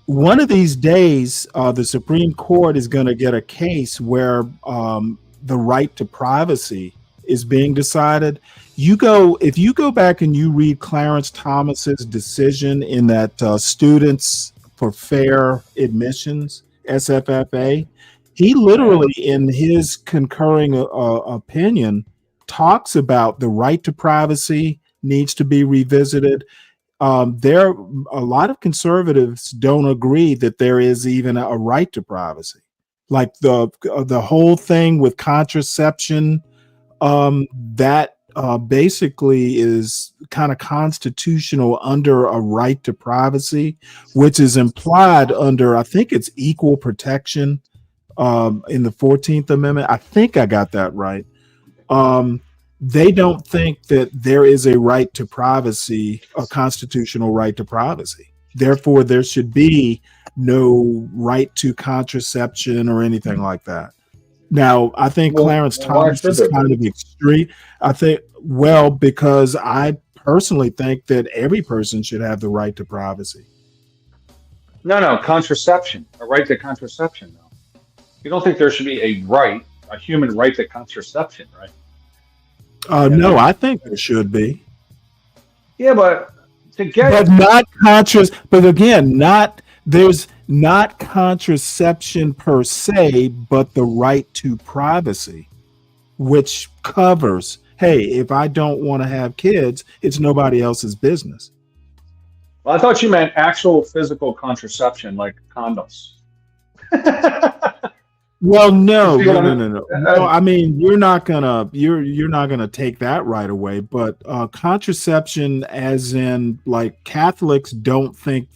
one of these days, the Supreme Court is going to get a case where the right to privacy is being decided. If you go back and you read Clarence Thomas's decision in that Students for Fair Admissions, SFFA, he literally, in his concurring opinion, talks about the right to privacy needs to be revisited. There, a lot of conservatives don't agree that there is even a right to privacy. Like the whole thing with contraception, that basically is kind of constitutional under a right to privacy, which is implied under, I think it's equal protection in the 14th Amendment. I think I got that right. They don't think that there is a right to privacy, a constitutional right to privacy. Therefore, there should be no right to contraception or anything like that. Now, I think Clarence Thomas is kind of extreme. I think, well, because I personally think that every person should have the right to privacy. No, contraception, a right to contraception, though. You don't think there should be a human right to contraception, right? No, I think there should be. Yeah, but to get, but not but again, there's not contraception per se, but the right to privacy, which covers, hey, if I don't want to have kids, it's nobody else's business. Well, I thought you meant actual physical contraception, like condoms. Well, no. I mean, you're not gonna take that right away. But contraception, as in, like, Catholics don't think.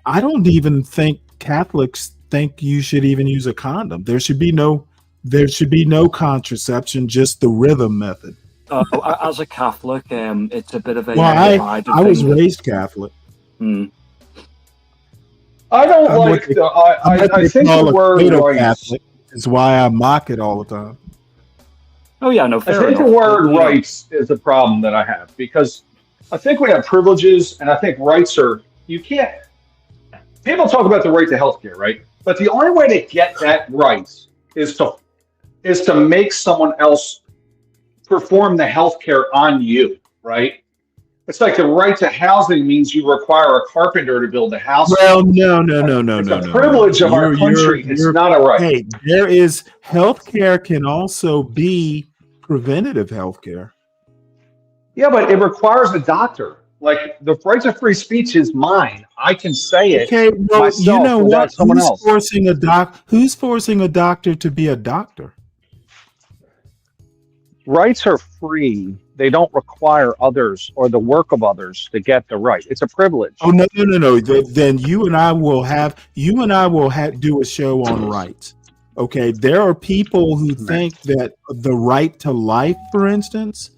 I don't even think Catholics think you should even use a condom. There should be no contraception, just the rhythm method. As a Catholic, it's a bit of a. Well, I was raised Catholic. I don't like the. I think the word rights Catholic is why I mock it all the time. Oh yeah, no. I think the word rights is a problem that I have, because I think we have privileges, and I think rights are. You can't. People talk about the right to healthcare, right? But the only way to get that right is to make someone else perform the healthcare on you, right? It's like the right to housing means you require a carpenter to build a house. Well, no. It's a privilege of our country. It's not a right. Hey, there is healthcare can also be preventative healthcare. Yeah, but it requires a doctor. Like, the right to free speech is mine. I can say it. Okay, well, myself, you know what? Someone else. Who's forcing a doctor to be a doctor? Rights are free. They don't require others or the work of others to get the right. It's a privilege. Oh, no. Then you and I will do a show on rights. Okay, there are people who think that the right to life, for instance,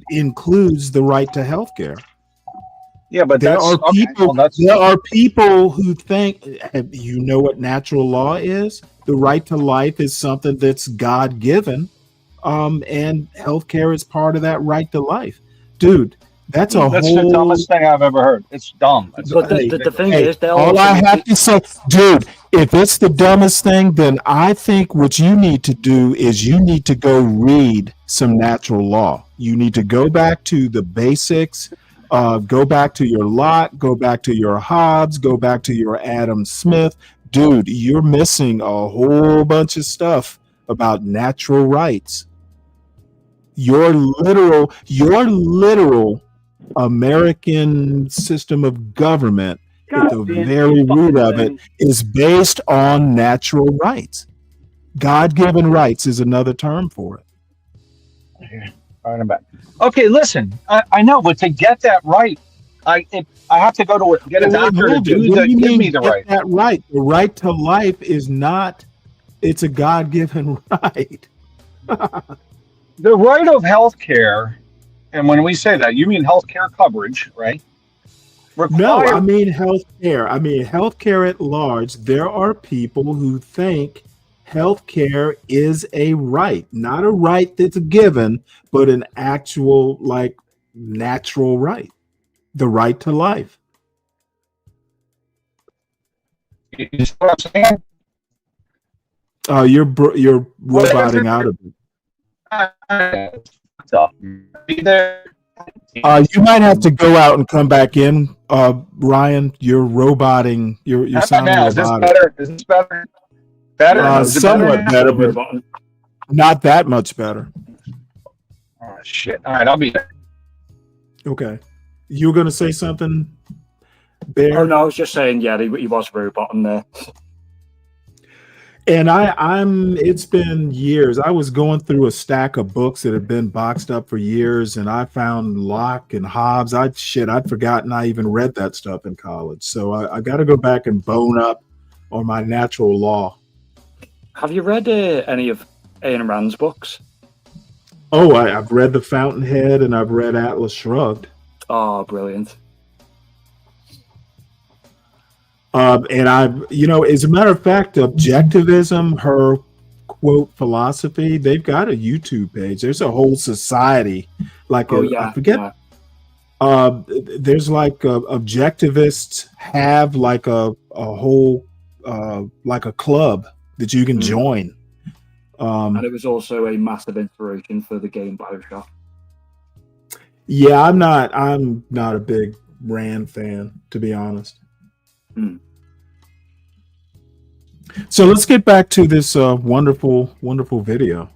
includes the right to health care. Yeah, but there are people who think, you know what natural law is? The right to life is something that's God-given, and healthcare is part of that right to life. Dude, that's the dumbest thing I've ever heard. It's dumb. But the thing is, all I have to say, dude, if it's the dumbest thing, then I think what you need to do is you need to go read some natural law. You need to go back to the basics, go back to your Locke, go back to your Hobbes, go back to your Adam Smith. Dude, you're missing a whole bunch of stuff about natural rights. Your literal American system of government, at the very root of it, is based on natural rights. God-given rights is another term for it. Okay, listen, I know, but to get that right, I have to go to get a doctor to give me the right. That right, the right to life is not. It's a God-given right. The right of health care, and when we say that, you mean health care coverage, right? No, I mean health care. I mean health care at large. There are people who think health care is a right, not a right that's given, but an actual, like, natural right. The right to life. You see what I'm saying? You're roboting out of it. You might have to go out and come back in, Ryan. You're roboting. You're sounding now. Is this better? Is this better? Better? Somewhat better, but not that much better. Oh shit! All right, I'll be there. Okay. You were going to say something, Bear? Oh, no, I was just saying, yeah, he was a robot in there. And it's been years. I was going through a stack of books that had been boxed up for years, and I found Locke and Hobbes. I'd forgotten I even read that stuff in college. So I got to go back and bone up on my natural law. Have you read any of Ayn Rand's books? Oh, I've read The Fountainhead and I've read Atlas Shrugged. Oh, brilliant. And as a matter of fact, Objectivism, her quote philosophy, they've got a YouTube page. There's a whole society, I forget. Yeah. There's objectivists have a whole a club that you can join. And it was also a massive inspiration for the game BioShock. Yeah, I'm not a big Rand fan, to be honest. So let's get back to this wonderful video.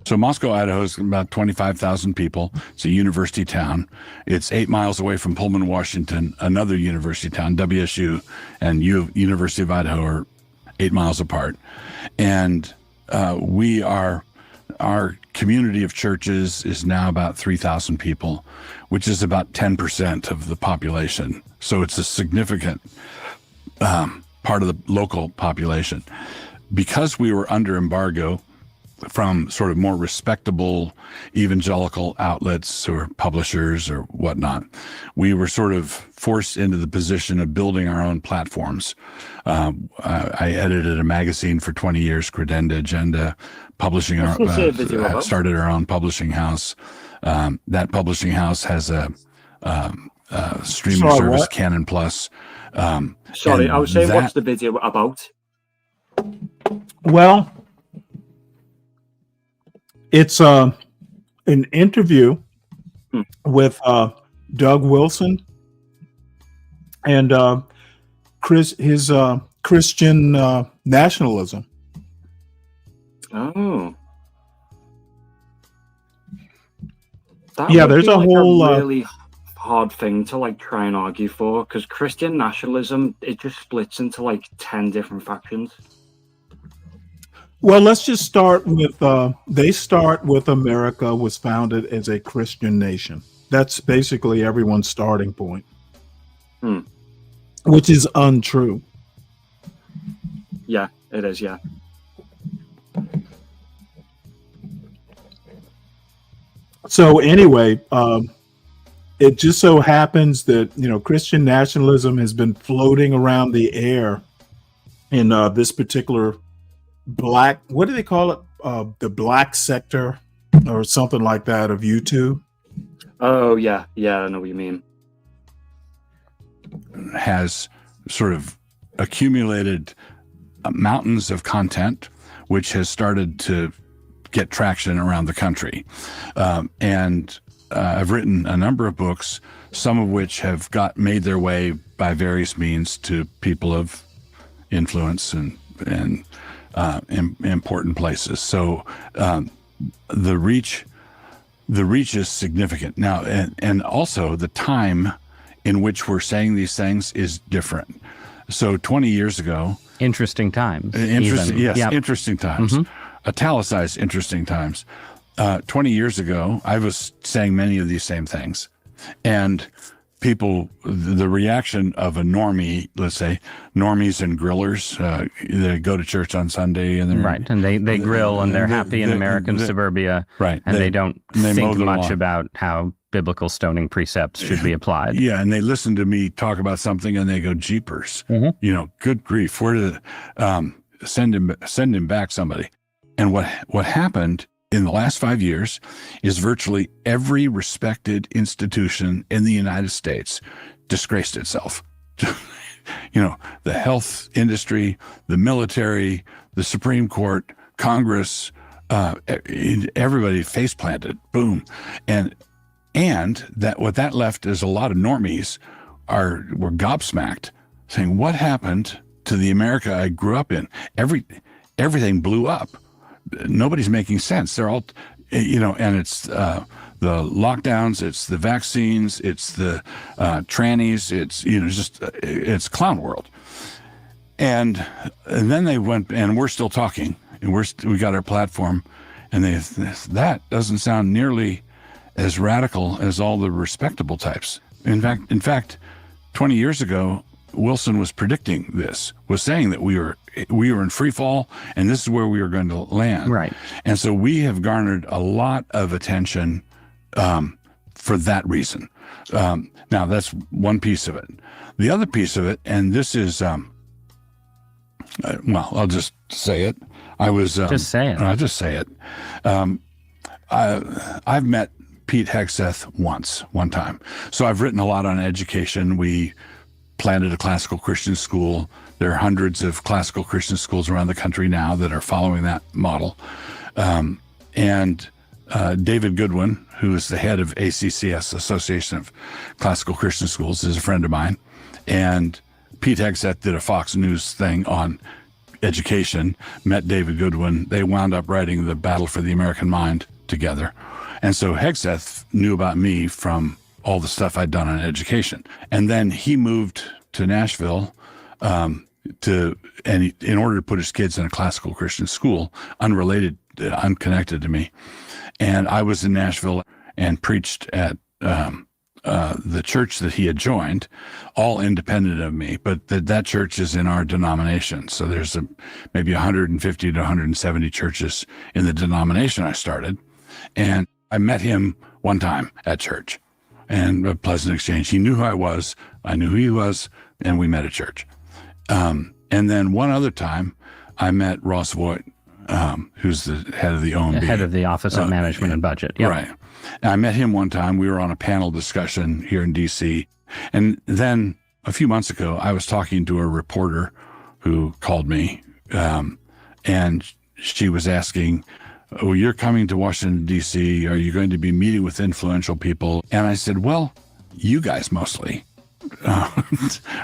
So Moscow, Idaho is about 25,000 people. It's a university town. It's 8 miles away from Pullman, Washington, another university town. WSU and University of Idaho are 8 miles apart. And our community of churches is now about 3,000 people, which is about 10% of the population. So it's a significant part of the local population. Because we were under embargo from sort of more respectable evangelical outlets or publishers or whatnot, we were sort of forced into the position of building our own platforms. I edited a magazine for 20 years, Credenda Agenda, publishing started our own publishing house. That publishing house has a streaming service, what? Canon Plus. Sorry, I was saying, what's the video about? Well, it's an interview with Doug Wilson and his Christian nationalism. Oh. There's a whole really hard thing to try and argue for, because Christian nationalism, it just splits into 10 different factions. Well, let's just start with they start with America was founded as a Christian nation. That's basically everyone's starting point, which is untrue. Yeah, it is. Yeah. So anyway, it just so happens that Christian nationalism has been floating around the air in this particular black, what do they call it? The black sector or something like that of YouTube. Oh yeah, I know what you mean. Has sort of accumulated mountains of content, which has started to get traction around the country. And I've written a number of books, some of which have made their way by various means to people of influence and important places. So the reach is significant now, and also the time in which we're saying these things is different. So 20 years ago, interesting times. Interesting times. Mm-hmm. Italicized interesting times. 20 years ago, I was saying many of these same things, and people, the reaction of a normie, let's say normies and grillers, they go to church on Sunday and they grill and they're happy in American suburbia, right? And they don't think much about how biblical stoning precepts should be applied. Yeah, and they listen to me talk about something and they go, "Jeepers, good grief, where did send him back, somebody?" And what happened in the last 5 years is virtually every respected institution in the United States disgraced itself. The health industry, the military, the Supreme Court, Congress, everybody face planted, boom. And that what that left is a lot of normies were gobsmacked, saying, what happened to the America I grew up in? Everything blew up. Nobody's making sense. They're all, and it's the lockdowns, it's the vaccines, it's the trannies, it's it's clown world. And then they went, and we're still talking, and we got our platform, and that doesn't sound nearly as radical as all the respectable types. In fact, 20 years ago, Wilson was predicting this, was saying that we were in free fall, and this is where we were going to land. Right. And so we have garnered a lot of attention for that reason. Now, that's one piece of it. The other piece of it, and this is, I'll just say it. Just say it. I'll just say it. I've met Pete Hegseth one time. So I've written a lot on education. We planted a classical Christian school. There are hundreds of classical Christian schools around the country now that are following that model. And David Goodwin, who is the head of ACCS, Association of Classical Christian Schools, is a friend of mine. And Pete Hegseth did a Fox News thing on education, met David Goodwin. They wound up writing The Battle for the American Mind together. And so Hegseth knew about me from all the stuff I'd done on education. And then he moved to Nashville in order to put his kids in a classical Christian school, unconnected to me. And I was in Nashville and preached at the church that he had joined, all independent of me, but that church is in our denomination. So there's maybe 150 to 170 churches in the denomination I started. And I met him one time at church, and a pleasant exchange. He knew who I was, I knew who he was, and we met at church. And then one other time, I met Ross Voigt, who's the head of the OMB. The head of the Office of Management and Budget. Yep. Right. And I met him one time. We were on a panel discussion here in D.C. And then a few months ago, I was talking to a reporter who called me, and she was asking, "Oh, you're coming to Washington, D.C. Are you going to be meeting with influential people?" And I said, "Well, you guys mostly."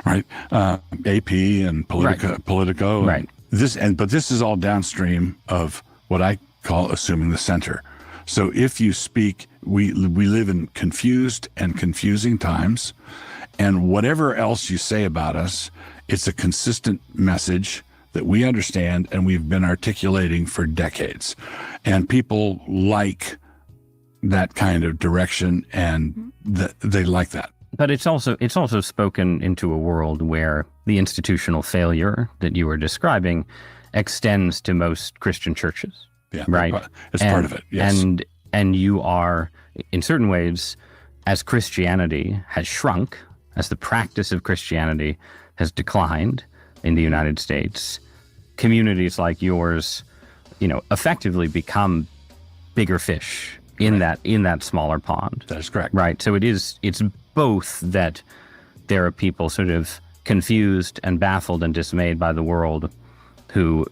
Right. AP and Politico. Right. But this is all downstream of what I call assuming the center. So if you speak, we live in confused and confusing times, and whatever else you say about us, it's a consistent message that we understand and we've been articulating for decades. And people like that kind of direction, and they like that. But it's also spoken into a world where the institutional failure that you were describing extends to most Christian churches. Yeah, right. It's part of it. Yes. And you are, in certain ways, as Christianity has shrunk, as the practice of Christianity has declined in the United States, communities like yours, effectively become bigger fish in that smaller pond. That is correct. Right. So it's both that there are people sort of confused and baffled and dismayed by the world who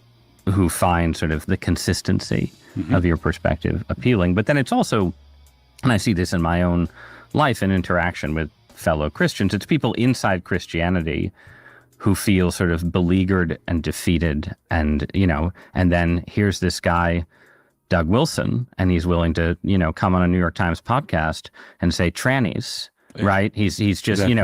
find sort of the consistency of your perspective appealing. But then it's also, and I see this in my own life and interaction with fellow Christians, it's people inside Christianity who feel sort of beleaguered and defeated, and then here's this guy, Doug Wilson, and he's willing to, come on a New York Times podcast and say trannies. Right. He's just, I mean,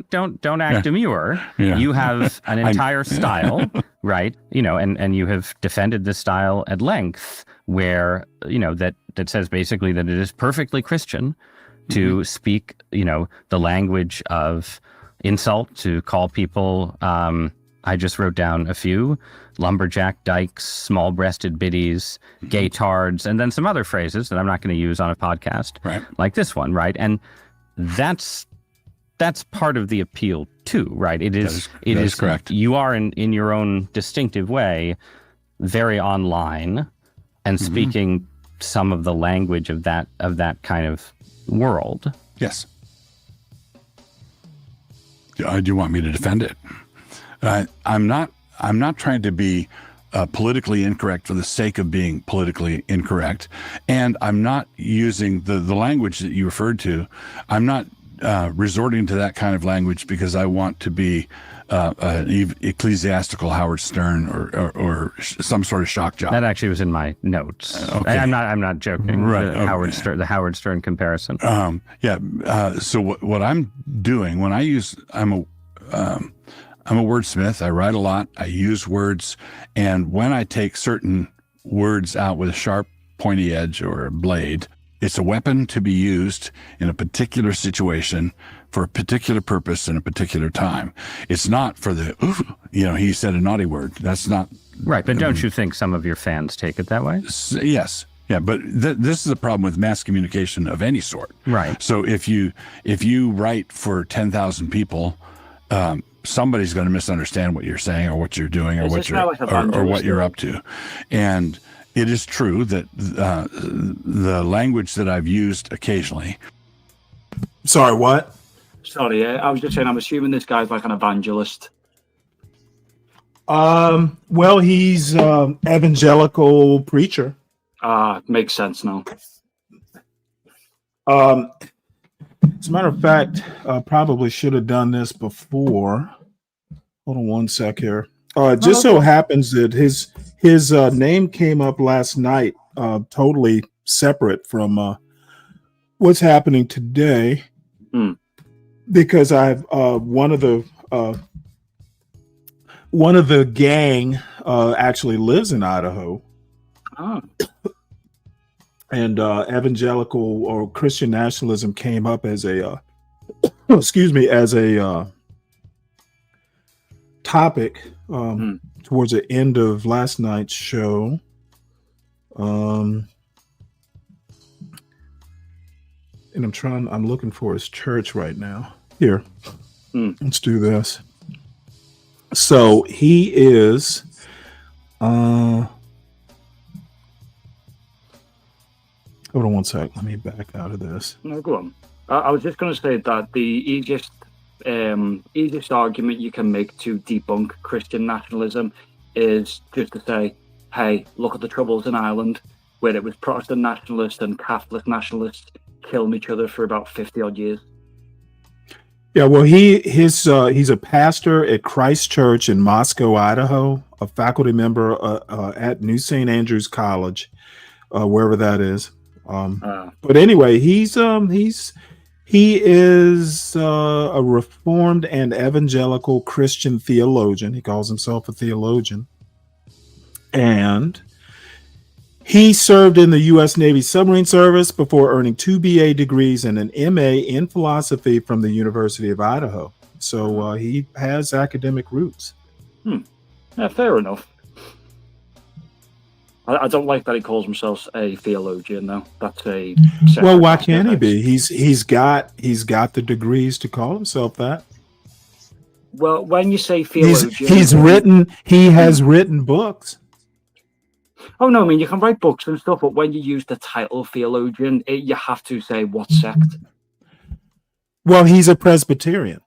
don't act demure. Yeah. You have an entire style, right? And you have defended this style at length where, that says basically that it is perfectly Christian to speak, the language of insult, to call people, I just wrote down a few: lumberjack dykes, small-breasted biddies, gay tards, and then some other phrases that I'm not going to use on a podcast, right, like this one, right? And that's part of the appeal too, right? It is correct. You are in your own distinctive way very online and speaking some of the language of that kind of world. Yes. Do you want me to defend it? I'm not trying to be politically incorrect for the sake of being politically incorrect, and I'm not using the language that you referred to. I'm not resorting to that kind of language because I want to be ecclesiastical Howard Stern or some sort of shock job. That actually was in my notes. Okay. I'm not joking. Right. The Howard Stern comparison. So what I'm doing when I'm a wordsmith. I write a lot. I use words, and when I take certain words out with a sharp, pointy edge or a blade, it's a weapon to be used in a particular situation for a particular purpose in a particular time. It's not for the, he said a naughty word. That's not right. But don't you think some of your fans take it that way? Yes. Yeah, but this is a problem with mass communication of any sort. Right. So if you write for 10,000 people, somebody's going to misunderstand what you're saying or what you're doing or what you're up to. And it is true that the language that I've used occasionally. Sorry, what? Sorry, I was just saying, I'm assuming this guy's like an evangelist. Well, he's evangelical preacher. Makes sense now. As a matter of fact, probably should have done this before. Hold on one sec here. It just so happens that his name came up last night, totally separate from what's happening today, because I've one of the gang actually lives in Idaho. Oh. And evangelical or Christian nationalism came up as a topic towards the end of last night's show. And I'm looking for his church right now. Here, let's do this. So he is, hold on one sec. Let me back out of this. No, go on. I was just going to say that the easiest argument you can make to debunk Christian nationalism is just to say, hey, look at the Troubles in Ireland, where it was Protestant nationalists and Catholic nationalists killing each other for about 50 odd years. Yeah, well, he's a pastor at Christ Church in Moscow, Idaho, a faculty member at New St. Andrews College, wherever that is. But anyway, he is a Reformed and evangelical Christian theologian. He calls himself a theologian. And he served in the U.S. Navy submarine service before earning 2 BA degrees and an MA in philosophy from the University of Idaho. So he has academic roots. Yeah, fair enough. I don't like that he calls himself a theologian, though. That's a well. Why can't he be? He's got the degrees to call himself that. Well, when you say theologian, he has written books. Oh no, I mean you can write books and stuff, but when you use the title theologian, you have to say what sect. Well, he's a Presbyterian,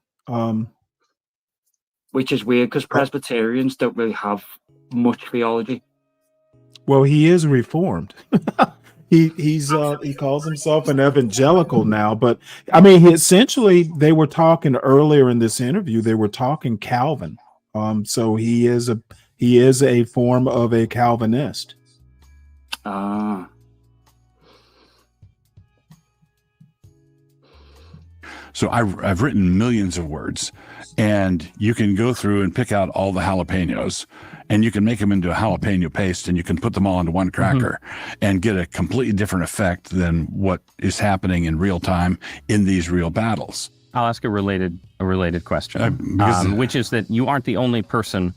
which is weird because Presbyterians don't really have much theology. Well, he is Reformed. He calls himself an evangelical now, but I mean, they were talking earlier in this interview. They were talking Calvin. So he is a form of a Calvinist. So I've written millions of words, and you can go through and pick out all the jalapenos, and you can make them into a jalapeno paste, and you can put them all into one cracker and get a completely different effect than what is happening in real time in these real battles. I'll ask a related question, which is that you aren't the only person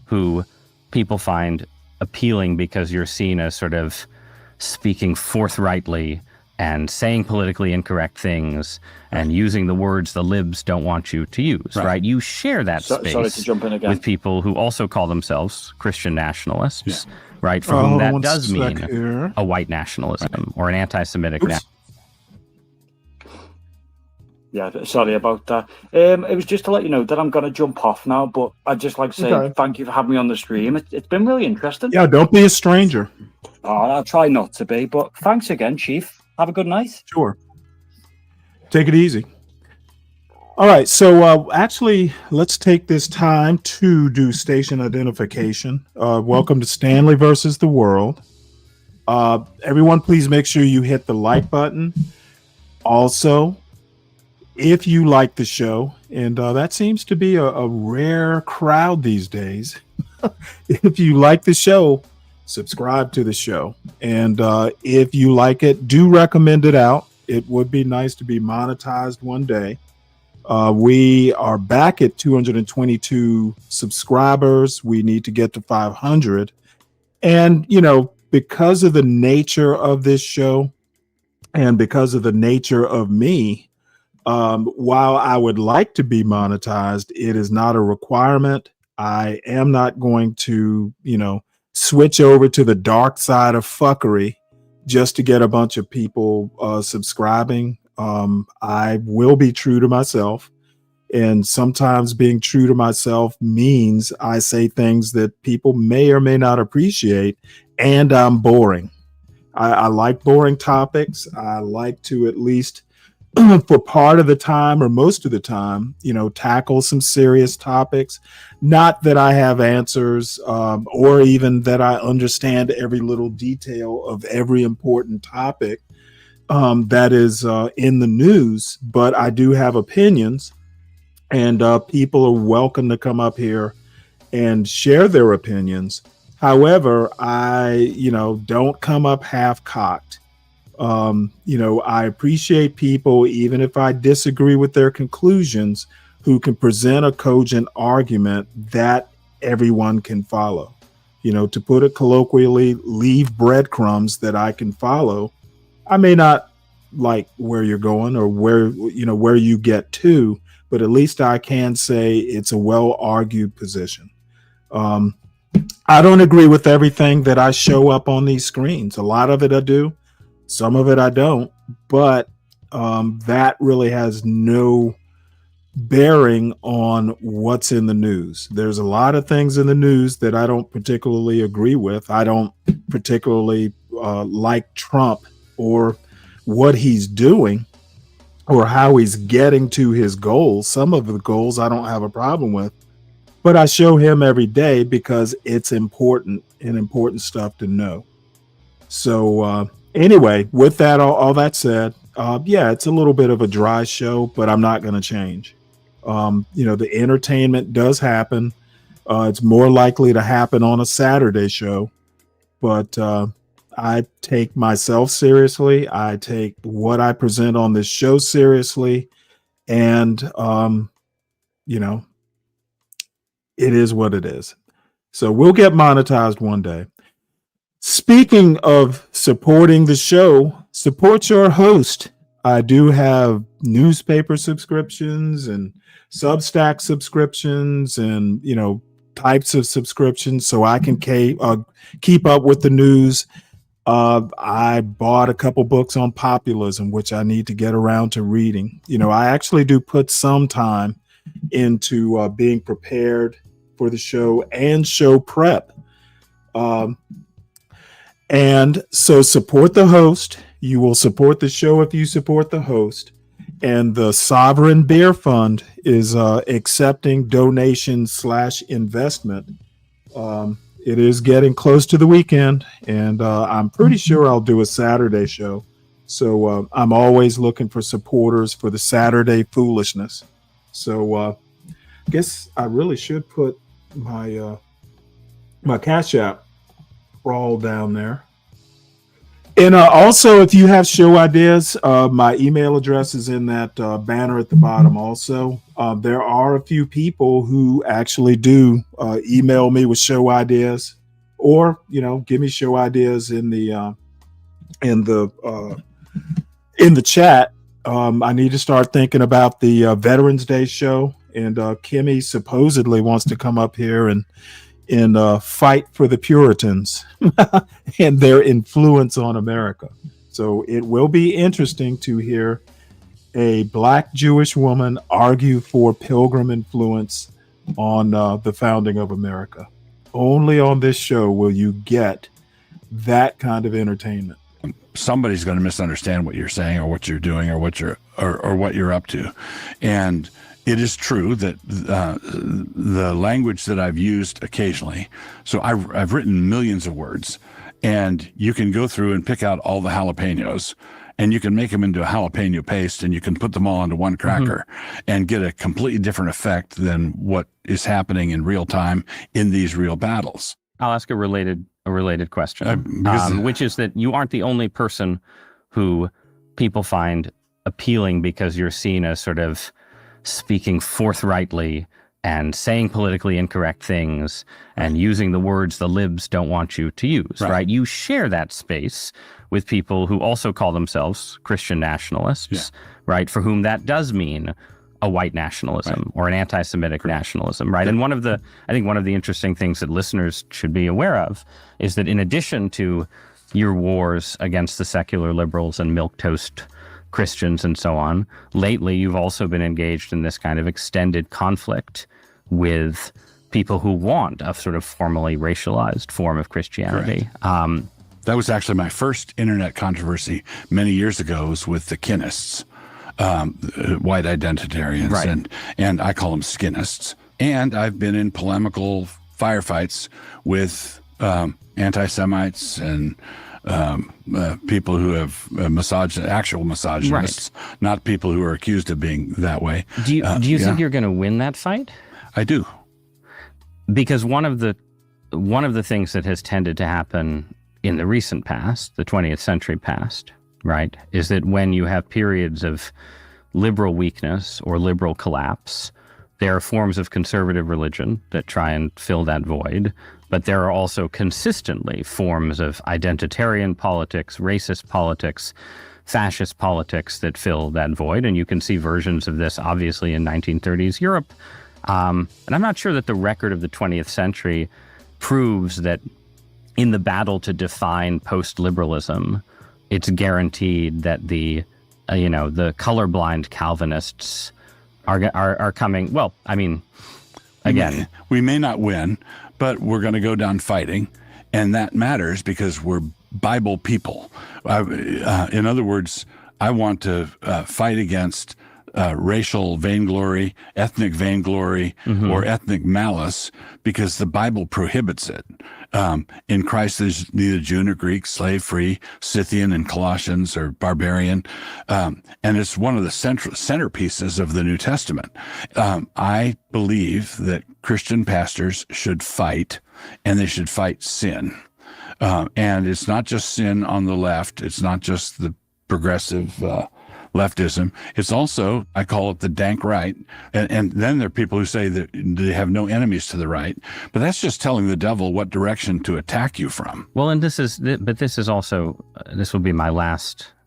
who people find appealing because you're seen as sort of speaking forthrightly and saying politically incorrect things and using the words the libs don't want you to use, right? You share that space sorry to jump in again. with people who also call themselves Christian nationalists, right? For whom that does mean a white nationalism or an anti-Semitic nationalism. Yeah, sorry about that. It was just to let you know that I'm going to jump off now, but I'd just like to say thank you for having me on the stream. It's been really interesting. Yeah, don't be a stranger. I'll try not to be, but thanks again, Chief. Have a good night. Sure. Take it easy. All right, so actually, let's take this time to do station identification. Welcome to Stanley versus the World. Everyone, please make sure you hit the like button. Also, if you like the show, and that seems to be a rare crowd these days, if you like the show, subscribe to the show. And if you like it, do recommend it out. It would be nice to be monetized one day. We are back at 222 subscribers. We need to get to 500. And, because of the nature of this show and because of the nature of me, while I would like to be monetized, it is not a requirement. I am not going to, switch over to the dark side of fuckery just to get a bunch of people subscribing. I will be true to myself. And sometimes being true to myself means I say things that people may or may not appreciate, and I'm boring. I like boring topics. I like to at least for part of the time or most of the time, tackle some serious topics. Not that I have answers or even that I understand every little detail of every important topic that is in the news, but I do have opinions, and people are welcome to come up here and share their opinions. However, I, don't come up half-cocked. I appreciate people, even if I disagree with their conclusions, who can present a cogent argument that everyone can follow. To put it colloquially, leave breadcrumbs that I can follow. I may not like where you're going or where you get to, but at least I can say it's a well-argued position. I don't agree with everything that I show up on these screens. A lot of it I do. Some of it I don't, but that really has no bearing on what's in the news. There's a lot of things in the news that I don't particularly agree with. I don't particularly like Trump or what he's doing or how he's getting to his goals. Some of the goals I don't have a problem with, but I show him every day because it's important and important stuff to know. So anyway, with that, all that said, it's a little bit of a dry show, but I'm not going to change. The entertainment does happen. It's more likely to happen on a Saturday show, but I take myself seriously. I take what I present on this show seriously. And, it is what it is. So we'll get monetized one day. Speaking of supporting the show, support your host. I do have newspaper subscriptions and Substack subscriptions and, types of subscriptions so I can keep up with the news. I bought a couple books on populism, which I need to get around to reading. I actually do put some time into being prepared for the show and show prep. And so support the host. You will support the show if you support the host. And the Sovereign Beer Fund is accepting donation/investment. It is getting close to the weekend, and I'm pretty sure I'll do a Saturday show. So I'm always looking for supporters for the Saturday foolishness. So I guess I really should put my my Cash App all down there. And also, if you have show ideas, my email address is in that banner at the bottom also. There are a few people who actually do email me with show ideas, or give me show ideas in the chat. I need to start thinking about the Veterans Day show, and Kimmy supposedly wants to come up here and fight for the Puritans and their influence on America. So it will be interesting to hear a Black Jewish woman argue for Pilgrim influence on the founding of America. Only on this show will you get that kind of entertainment. somebody's going to misunderstand what you're saying or what you're doing or what you're up to. And it is true that the language that I've used occasionally, so I've written millions of words, and you can go through and pick out all the jalapenos, and you can make them into a jalapeno paste, and you can put them all into one cracker and get a completely different effect than what is happening in real time in these real battles. I'll ask a related question, which is that you aren't the only person who people find appealing because you're seen as sort of speaking forthrightly and saying politically incorrect things and using the words the libs don't want you to use, right? You share that space with people who also call themselves Christian nationalists, right? For whom that does mean a white nationalism or an anti-Semitic nationalism, right? And I think one of the interesting things that listeners should be aware of is that in addition to your wars against the secular liberals and milquetoast Christians and so on, lately you've also been engaged in this kind of extended conflict with people who want a sort of formally racialized form of Christianity. That was actually my first internet controversy many years ago, was with the Kinnists, white identitarians, and I call them skinists. And I've been in polemical firefights with anti-Semites and people who have actual misogynists, not people who are accused of being that way. Do you think you're going to win that fight? I do, because one of the things that has tended to happen in the recent past, the 20th century past, right, is that when you have periods of liberal weakness or liberal collapse, there are forms of conservative religion that try and fill that void, but there are also consistently forms of identitarian politics, racist politics, fascist politics that fill that void. And you can see versions of this, obviously, in 1930s Europe. And I'm not sure that the record of the 20th century proves that in the battle to define post-liberalism, it's guaranteed that the colorblind Calvinists are coming. Well, I mean, again, we may not win, but we're going to go down fighting, and that matters because we're Bible people. In other words, I want to fight against racial vainglory, ethnic vainglory, or ethnic malice, because the Bible prohibits it. In Christ, there's neither Jew nor Greek, slave free, Scythian and Colossians or barbarian. And it's one of the centerpieces of the New Testament. I believe that Christian pastors should fight, and they should fight sin. And it's not just sin on the left. It's not just the progressive leftism. It's also, I call it the dank right. And then there are people who say that they have no enemies to the right, but that's just telling the devil what direction to attack you from. Well, and this will be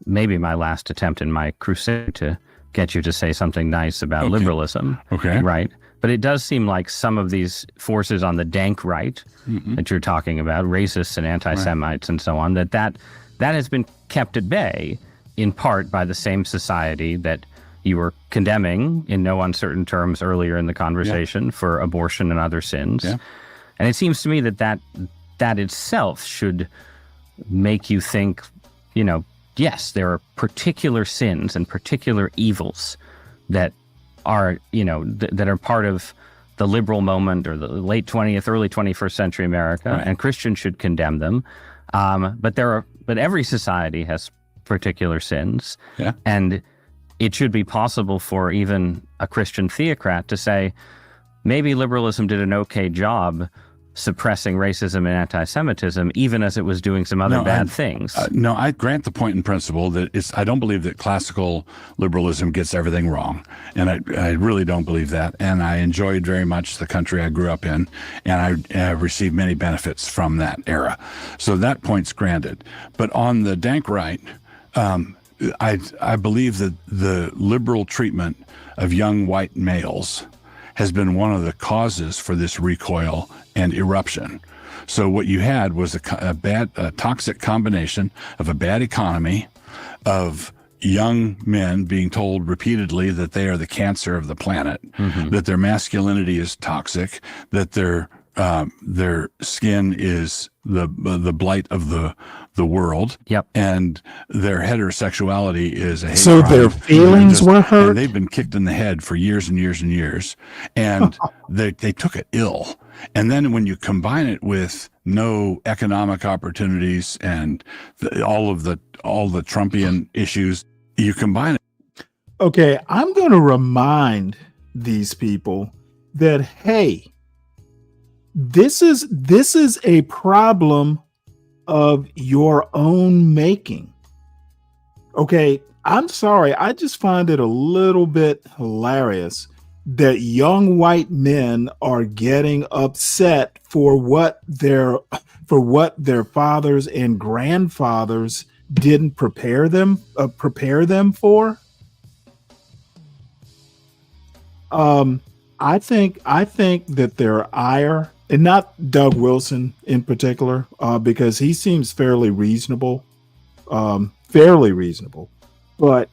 maybe my last attempt in my crusade to get you to say something nice about liberalism. Okay. Right. But it does seem like some of these forces on the dank right that you're talking about, racists and anti-Semites and so on, that has been kept at bay in part by the same society that you were condemning in no uncertain terms earlier in the conversation for abortion and other sins. Yeah. And it seems to me that itself should make you think, yes, there are particular sins and particular evils that are, that are part of the liberal moment or the late 20th, early 21st century America, and Christians should condemn them. But every society has particular sins. Yeah. And it should be possible for even a Christian theocrat to say, maybe liberalism did an okay job suppressing racism and anti-Semitism, even as it was doing some other bad things. No, I grant the point in principle that I don't believe that classical liberalism gets everything wrong. And I really don't believe that. And I enjoyed very much the country I grew up in, and I received many benefits from that era. So that point's granted. But on the dank right, I believe that the liberal treatment of young white males has been one of the causes for this recoil and eruption. So what you had was a toxic combination of a bad economy, of young men being told repeatedly that they are the cancer of the planet, that their masculinity is toxic, that their skin is the blight of the the world. Yep. And their heterosexuality is a hate So crime. their feelings were hurt? And they've been kicked in the head for years and years and years. And they took it ill. And then when you combine it with no economic opportunities and all the Trumpian issues, you combine it. Okay, I'm going to remind these people that, hey, this is a problem of your own making. Okay, I'm sorry. I just find it a little bit hilarious that young white men are getting upset for what their fathers and grandfathers didn't prepare them for. I think that their ire, and not Doug Wilson in particular, because he seems fairly reasonable. But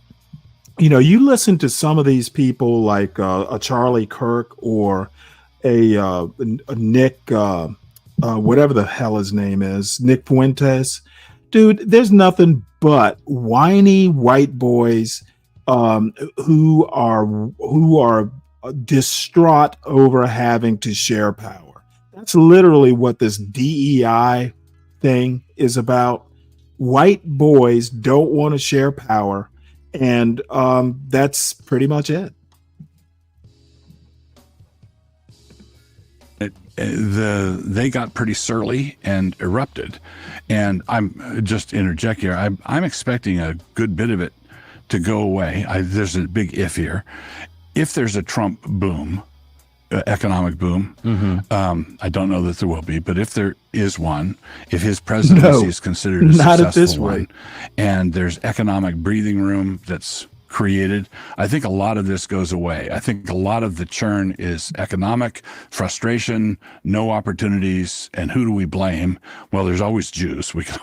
you listen to some of these people like a Charlie Kirk or a Nick, whatever the hell his name is, Nick Fuentes. Dude, there's nothing but whiny white boys who are distraught over having to share power. That's literally what this DEI thing is about. White boys don't want to share power, and that's pretty much it. They got pretty surly and erupted, and I'm just interject here. I'm expecting a good bit of it to go away. There's a big if here. If there's a Trump boom, economic boom, I don't know that there will be, but if there is one, if his presidency is considered a successful one, and there's economic breathing room that's created, I think a lot of this goes away. I think a lot of the churn is economic frustration, no opportunities, and who do we blame? Well, there's always Jews. We can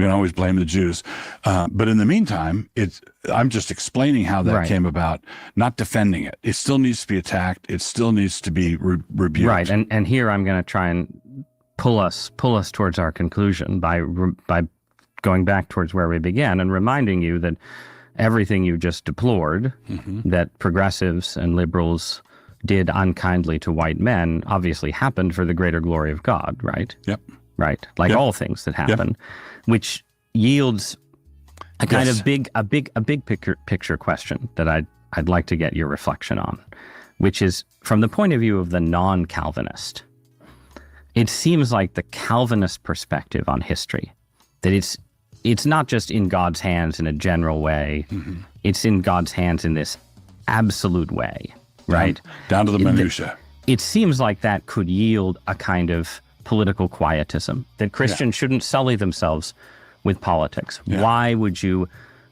always blame the Jews. But in the meantime, I'm just explaining how that came about, not defending it. It still needs to be attacked. It still needs to be rebuked. Right, and here I'm going to try and pull us towards our conclusion by going back towards where we began and reminding you that everything you just deplored, that progressives and liberals did unkindly to white men, obviously happened for the greater glory of God, right? Yep. Right. Like all things that happen, which yields a kind of big picture question that I'd like to get your reflection on, which is from the point of view of the non-Calvinist. It seems like the Calvinist perspective on history, that it's not just in God's hands in a general way. It's in God's hands in this absolute way, right? Down to the minutia. It seems like that could yield a kind of political quietism, that Christians shouldn't sully themselves with politics. Why would you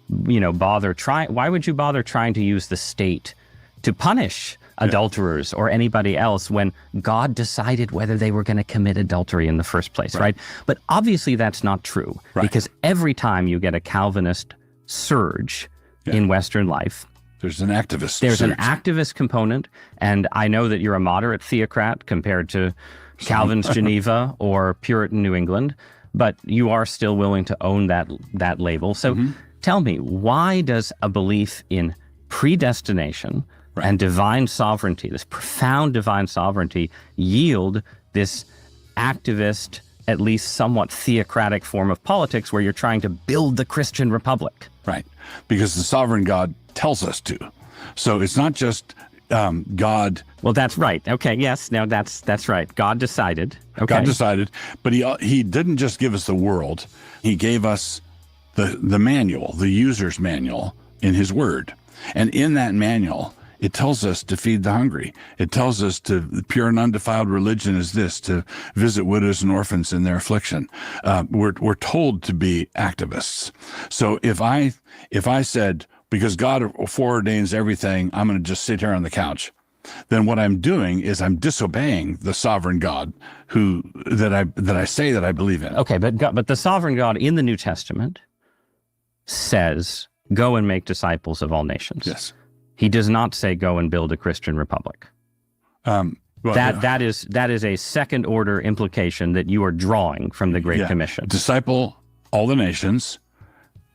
bother trying to use the state to punish adulterers or anybody else when God decided whether they were going to commit adultery in the first place, right? But obviously that's not true, because every time you get a Calvinist surge in Western life, there's an activist. There's an activist component, and I know that you're a moderate theocrat compared to Calvin's Geneva or Puritan New England, but you are still willing to own that label. So tell me, why does a belief in predestination and divine sovereignty, this profound divine sovereignty, yield this activist, at least somewhat theocratic form of politics where you're trying to build the Christian republic? Right. Because the sovereign God tells us to. So it's not just God. Well, that's right. Okay. Yes. Now that's right. God decided. Okay. God decided, but he didn't just give us the world. He gave us the manual, the user's manual in his word. And in that manual, it tells us to feed the hungry. It tells us pure and undefiled religion is this, to visit widows and orphans in their affliction. We're told to be activists. So if I said, because God foreordains everything, I'm going to just sit here on the couch, then what I'm doing is I'm disobeying the sovereign God that I say that I believe in. Okay, but the sovereign God in the New Testament says, "Go and make disciples of all nations." Yes. He does not say, "Go and build a Christian republic." That is a second order implication that you are drawing from the Great Commission. Disciple all the nations,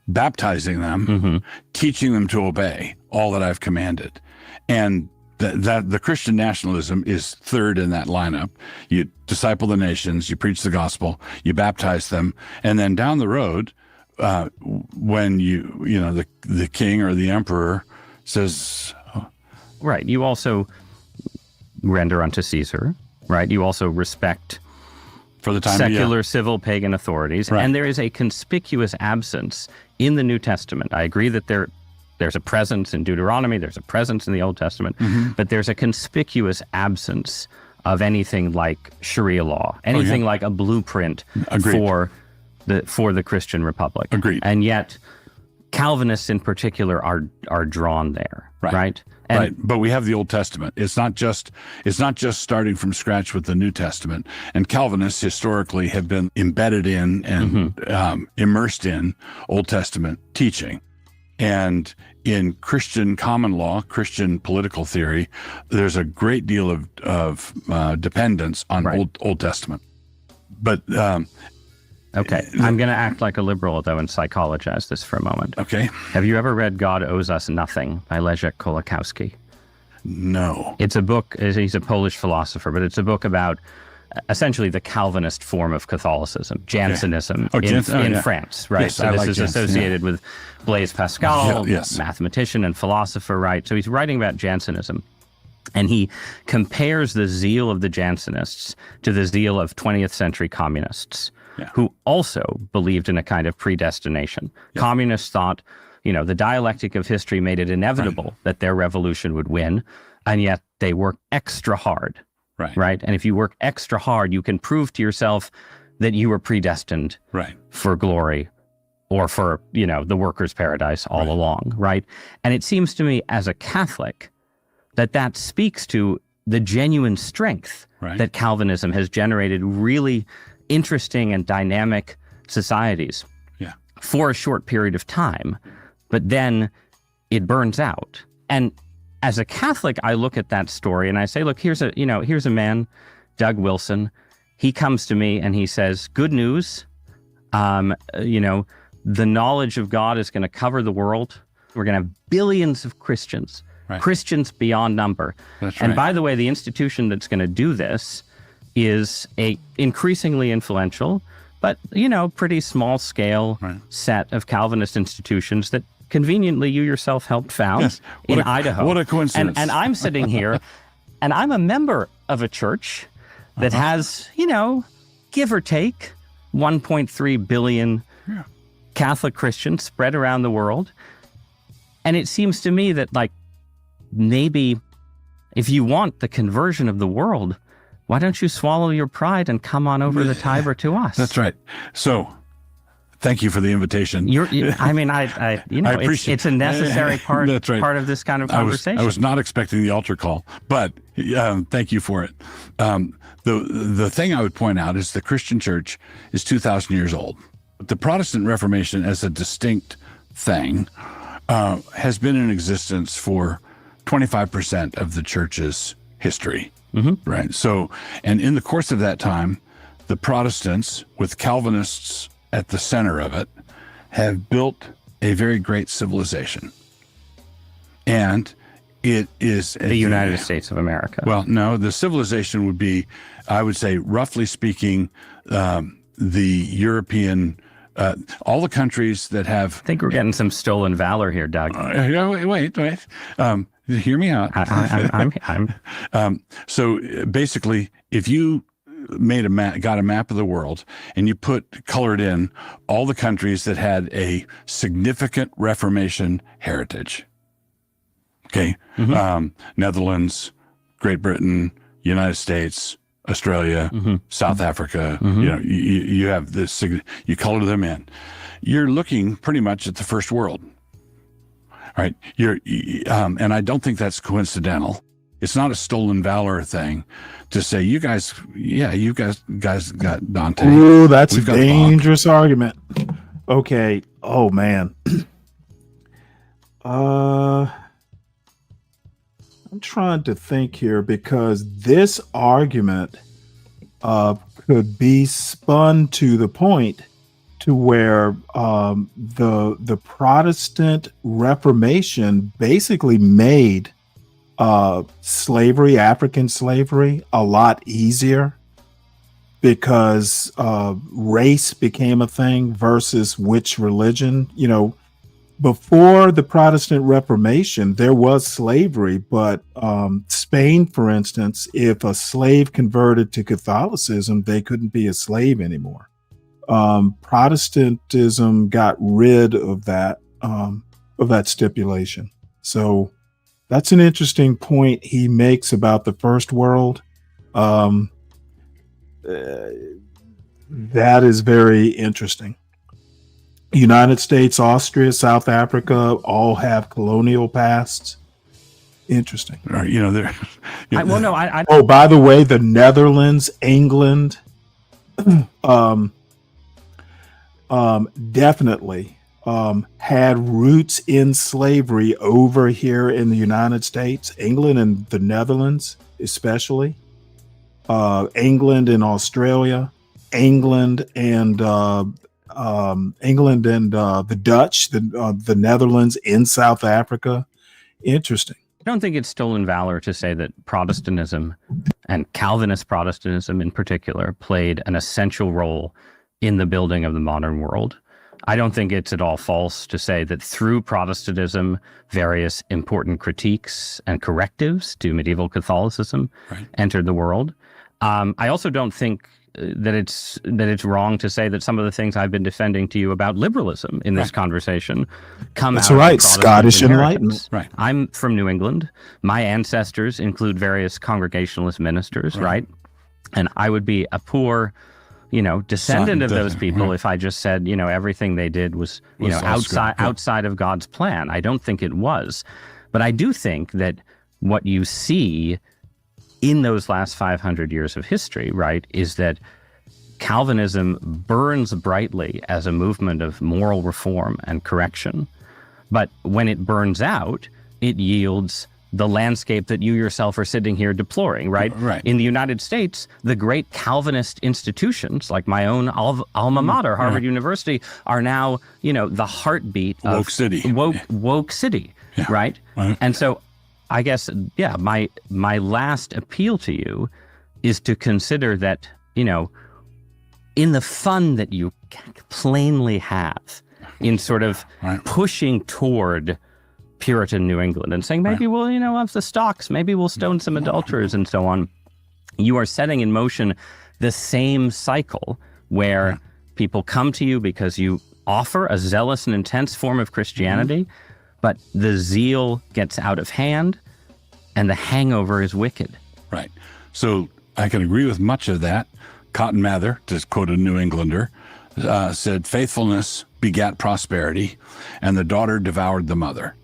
baptizing them, teaching them to obey all that I've commanded. And that the Christian nationalism is third in that lineup. You disciple the nations, you preach the gospel, you baptize them, and then down the road, when the king or the emperor says, right, you also render unto Caesar, right? You also respect for the time secular, civil, pagan authorities, right. And there is a conspicuous absence in the New Testament. I agree that there's a presence in Deuteronomy, there's a presence in the Old Testament, but there's a conspicuous absence of anything like Sharia law, anything like a blueprint for the Christian Republic. Agreed. And yet, Calvinists in particular are drawn there, right? And right, but we have the Old Testament. It's not just starting from scratch with the New Testament. And Calvinists historically have been embedded in and immersed in Old Testament teaching. And in Christian common law, Christian political theory, there's a great deal of dependence on Old Testament. But okay, I'm going to act like a liberal, though, and psychologize this for a moment. Okay. Have you ever read God Owes Us Nothing by Leszek Kolakowski? No. It's a book, he's a Polish philosopher, but it's a book about essentially the Calvinist form of Catholicism, Jansenism in France, right? Yes, so this is associated with Blaise Pascal, mathematician and philosopher, right? So he's writing about Jansenism. And he compares the zeal of the Jansenists to the zeal of 20th century communists. Who also believed in a kind of predestination. Communists thought, the dialectic of history made it inevitable that their revolution would win, and yet they work extra hard, right? And if you work extra hard, you can prove to yourself that you were predestined for glory or for, the workers' paradise all along, right? And it seems to me as a Catholic that speaks to the genuine strength that Calvinism has generated really interesting and dynamic societies for a short period of time, but then it burns out. And as a Catholic, I look at that story and I say, look, here's a man, Doug Wilson. He comes to me and he says, good news, the knowledge of God is going to cover the world. We're going to have billions of Christians, Christians beyond number. And by the way, the institution that's going to do this is a increasingly influential, but, pretty small scale set of Calvinist institutions that conveniently you yourself helped found in Idaho. What a coincidence. And I'm sitting here and I'm a member of a church that has, give or take 1.3 billion Catholic Christians spread around the world. And it seems to me that maybe if you want the conversion of the world, why don't you swallow your pride and come on over the Tiber to us? That's right. So, thank you for the invitation. I appreciate it's a necessary part of this kind of conversation. I was not expecting the altar call, but thank you for it. The thing I would point out is the Christian church is 2,000 years old. The Protestant Reformation as a distinct thing has been in existence for 25% of the church's history. Right. So, and in the course of that time, the Protestants, with Calvinists at the center of it, have built a very great civilization. And it is the United States of America. Well, no, the civilization would be, I would say, roughly speaking, the European, all the countries that have. I think we're getting some stolen valor here, Doug. Wait. Hear me out. So basically, if you got a map of the world and you colored in all the countries that had a significant Reformation heritage, Netherlands, Great Britain, United States, Australia, South Africa, you have this, you color them in. You're looking pretty much at the first world. Right. And I don't think that's coincidental. It's not a stolen valor thing to say, you guys got Dante. Ooh, that's a dangerous argument. Okay. Oh, man. I'm trying to think here because this argument could be spun to the point to where the Protestant Reformation basically made slavery, African slavery, a lot easier because race became a thing versus which religion. You know, before the Protestant Reformation, there was slavery, but Spain, for instance, if a slave converted to Catholicism, they couldn't be a slave anymore. Protestantism got rid of that stipulation. So that's an interesting point he makes about the first world. That is very interesting. United States, Austria, South Africa all have colonial pasts. Interesting. You know, they're. Oh, by the way, the Netherlands, England, definitely had roots in slavery over here in the United States. England and the Netherlands, especially. England and Australia, England and the Dutch, the Netherlands in South Africa. Interesting. I don't think it's stolen valor to say that Protestantism, and Calvinist Protestantism in particular, played an essential role in the building of the modern world. I don't think it's at all false to say that through Protestantism, various important critiques and correctives to medieval Catholicism entered the world. I also don't think that it's wrong to say that some of the things I've been defending to you about liberalism in this conversation come out of Protestant Scottish inheritance. Enlightenment. I'm from New England. My ancestors include various Congregationalist ministers, right? And I would be a poor, descendant of those people if I just said, everything they did was outside of God's plan. I don't think it was. But I do think that what you see in those last 500 years of history, right, is that Calvinism burns brightly as a movement of moral reform and correction. But when it burns out, it yields the landscape that you yourself are sitting here deploring, right? In the United States, the great Calvinist institutions, like my own alma mater, Harvard University, are now, the heartbeat of woke city, right? And so I guess, my last appeal to you is to consider that, in the fun that you plainly have in sort of pushing toward Puritan New England and saying, maybe we'll, have the stocks, maybe we'll stone some adulterers and so on. You are setting in motion the same cycle where people come to you because you offer a zealous and intense form of Christianity, but the zeal gets out of hand and the hangover is wicked. Right. So I can agree with much of that. Cotton Mather, to quote a New Englander, said, faithfulness begat prosperity, and the daughter devoured the mother.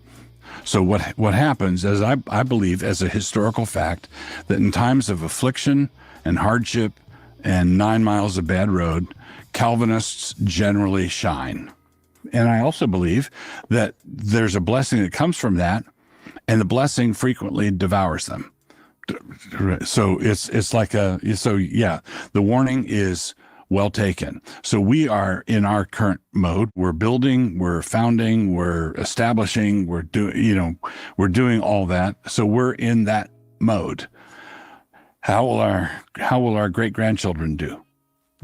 So what happens is, I believe, as a historical fact, that in times of affliction and hardship and 9 miles of bad road, Calvinists generally shine. And I also believe that there's a blessing that comes from that, and the blessing frequently devours them. So it's like the warning is well taken. So we are in our current mode. We're building, we're founding, we're establishing, we're doing all that. So we're in that mode. How will our great grandchildren do?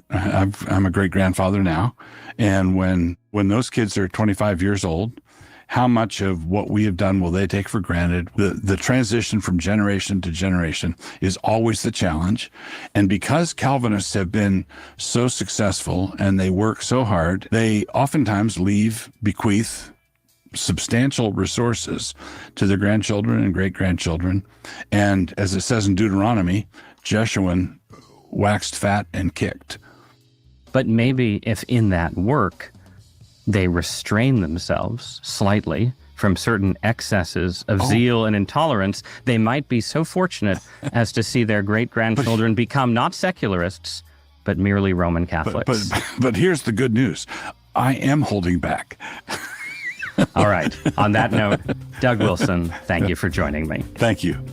I'm a great grandfather now, and when those kids are 25 years old, how much of what we have done will they take for granted? The transition from generation to generation is always the challenge. And because Calvinists have been so successful and they work so hard, they oftentimes bequeath substantial resources to their grandchildren and great-grandchildren. And as it says in Deuteronomy, Jeshurun waxed fat and kicked. But maybe if in that work, they restrain themselves slightly from certain excesses of zeal and intolerance, they might be so fortunate as to see their great-grandchildren become not secularists, but merely Roman Catholics. But here's the good news. I am holding back. All right. On that note, Doug Wilson, thank you for joining me. Thank you.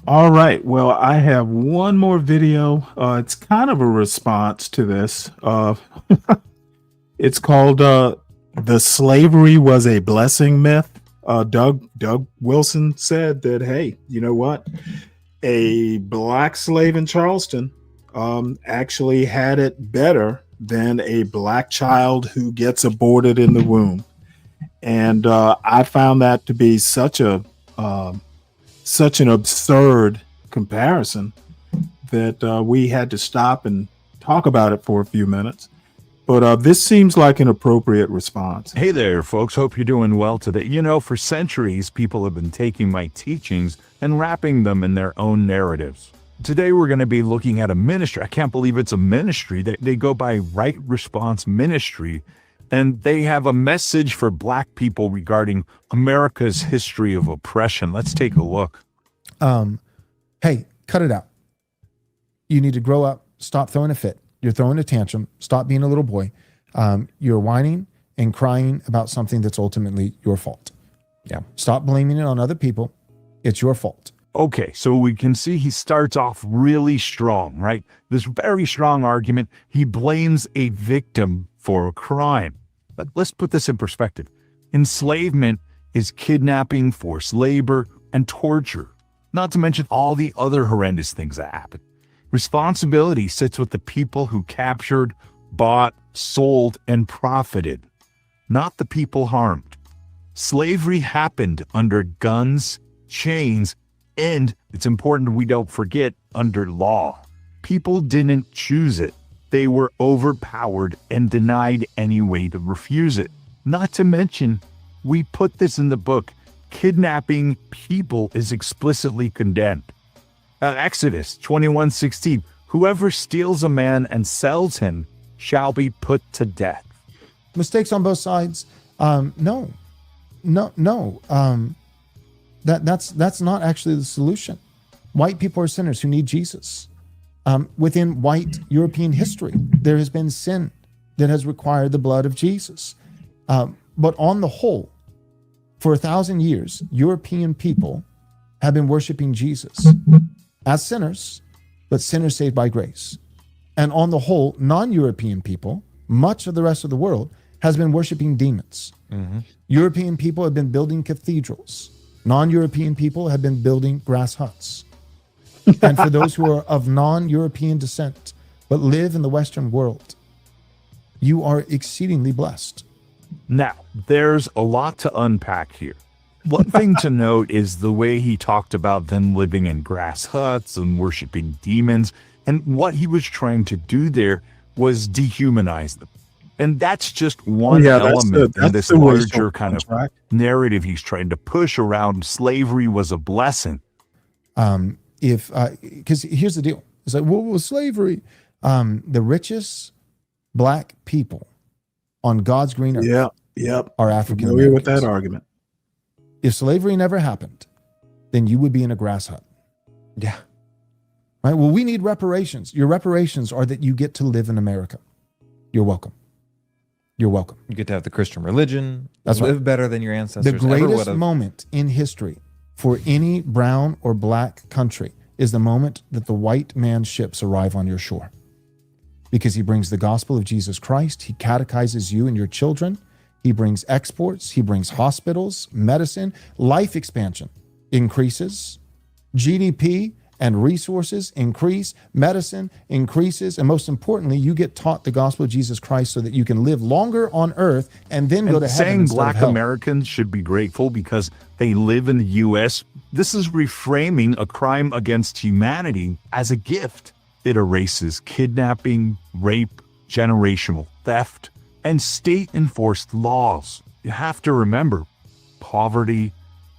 All right. Well, I have one more video. It's kind of a response to this. It's called "The Slavery Was a Blessing Myth." Doug Wilson said that, hey, you know what? A black slave in Charleston actually had it better than a black child who gets aborted in the womb. And I found that to be such an absurd comparison that we had to stop and talk about it for a few minutes. But this seems like an appropriate response. Hey there, folks. Hope you're doing well today. You know, for centuries, people have been taking my teachings and wrapping them in their own narratives. Today, we're going to be looking at a ministry. I can't believe it's a ministry. They go by Right Response Ministry, and they have a message for Black people regarding America's history of oppression. Let's take a look. Hey, cut it out. You need to grow up. Stop throwing a fit. You're throwing a tantrum. Stop being a little boy. You're whining and crying about something that's ultimately your fault. Yeah. Stop blaming it on other people. It's your fault. Okay, so we can see he starts off really strong, right? This very strong argument. He blames a victim for a crime. But let's put this in perspective. Enslavement is kidnapping, forced labor, and torture, not to mention all the other horrendous things that happen. Responsibility sits with the people who captured, bought, sold, and profited, not the people harmed. Slavery happened under guns, chains, and it's important we don't forget, under law. People didn't choose it. They were overpowered and denied any way to refuse it. Not to mention, we put this in the book, kidnapping people is explicitly condemned. Exodus 21:16, whoever steals a man and sells him shall be put to death. Mistakes on both sides. No. That's not actually the solution. White people are sinners who need Jesus. Within white European history, there has been sin that has required the blood of Jesus. But on the whole, for 1,000 years, European people have been worshiping Jesus as sinners, but sinners saved by grace. And on the whole, non-European people, much of the rest of the world, has been worshiping demons. Mm-hmm. European people have been building cathedrals. Non-European people have been building grass huts. And for those who are of non-European descent, but live in the Western world, you are exceedingly blessed. Now, there's a lot to unpack here. One thing to note is the way he talked about them living in grass huts and worshiping demons. And what he was trying to do there was dehumanize them. And that's just one element in this larger kind of narrative he's trying to push around slavery was a blessing. Because here's the deal. It's like, well, slavery, the richest Black people on God's green earth are African Americans. With that argument. If slavery never happened, then you would be in a grass hut. Yeah. Right? Well, we need reparations. Your reparations are that you get to live in America. You're welcome. You're welcome. You get to have the Christian religion. That's live right. better than your ancestors. The greatest moment in history for any brown or Black country is the moment that the white man's ships arrive on your shore. Because he brings the gospel of Jesus Christ. He catechizes you and your children. He brings exports, he brings hospitals, medicine, life expansion increases, GDP and resources increase, medicine increases, and most importantly, you get taught the gospel of Jesus Christ so that you can live longer on earth and then go to heaven. Saying Black Americans should be grateful because they live in the U.S., this is reframing a crime against humanity as a gift. It erases kidnapping, rape, generational theft, and state-enforced laws. You have to remember, poverty,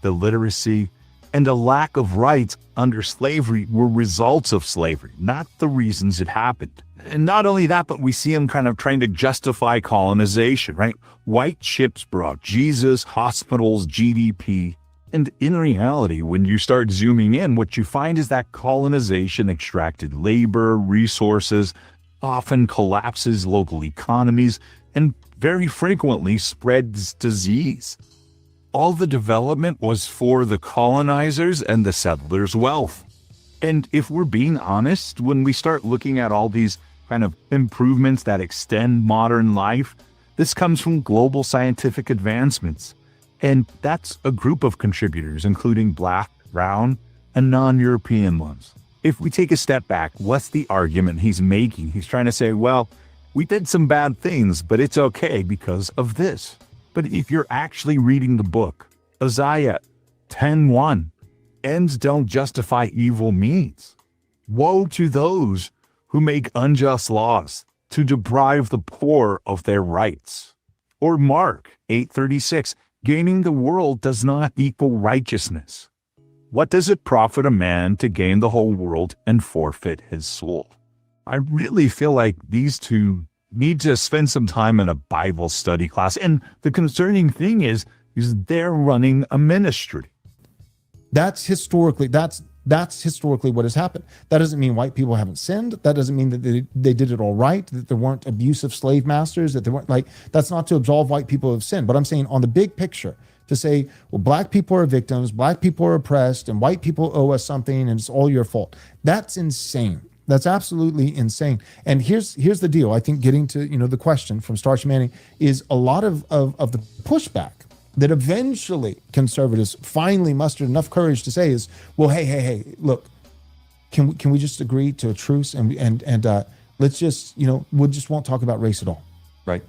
illiteracy, and a lack of rights under slavery were results of slavery, not the reasons it happened. And not only that, but we see him kind of trying to justify colonization, right? White ships brought Jesus, hospitals, GDP. And in reality, when you start zooming in, what you find is that colonization extracted labor, resources, often collapses local economies, and very frequently spreads disease. All the development was for the colonizers and the settlers' wealth. And if we're being honest, when we start looking at all these kind of improvements that extend modern life, this comes from global scientific advancements. And that's a group of contributors, including Black, brown, and non-European ones. If we take a step back, what's the argument he's making? He's trying to say, well, we did some bad things, but it's okay because of this. But if you're actually reading the book, Isaiah 10:1, ends don't justify evil means. Woe to those who make unjust laws to deprive the poor of their rights. Or Mark 8:36, gaining the world does not equal righteousness. What does it profit a man to gain the whole world and forfeit his soul? I really feel like these two need to spend some time in a Bible study class. And the concerning thing is they're running a ministry. That's historically what has happened. That doesn't mean white people haven't sinned. That doesn't mean that they did it all right, that there weren't abusive slave masters, that they weren't that's not to absolve white people of sin. But I'm saying on the big picture, to say, well, black people are victims, black people are oppressed, and white people owe us something, and it's all your fault. That's insane. That's absolutely insane. And here's the deal. I think getting to the question from Starch Manning is a lot of the pushback that eventually conservatives finally mustered enough courage to say is, well, hey, look, can we just agree to a truce and let's just we just won't talk about race at all. Right.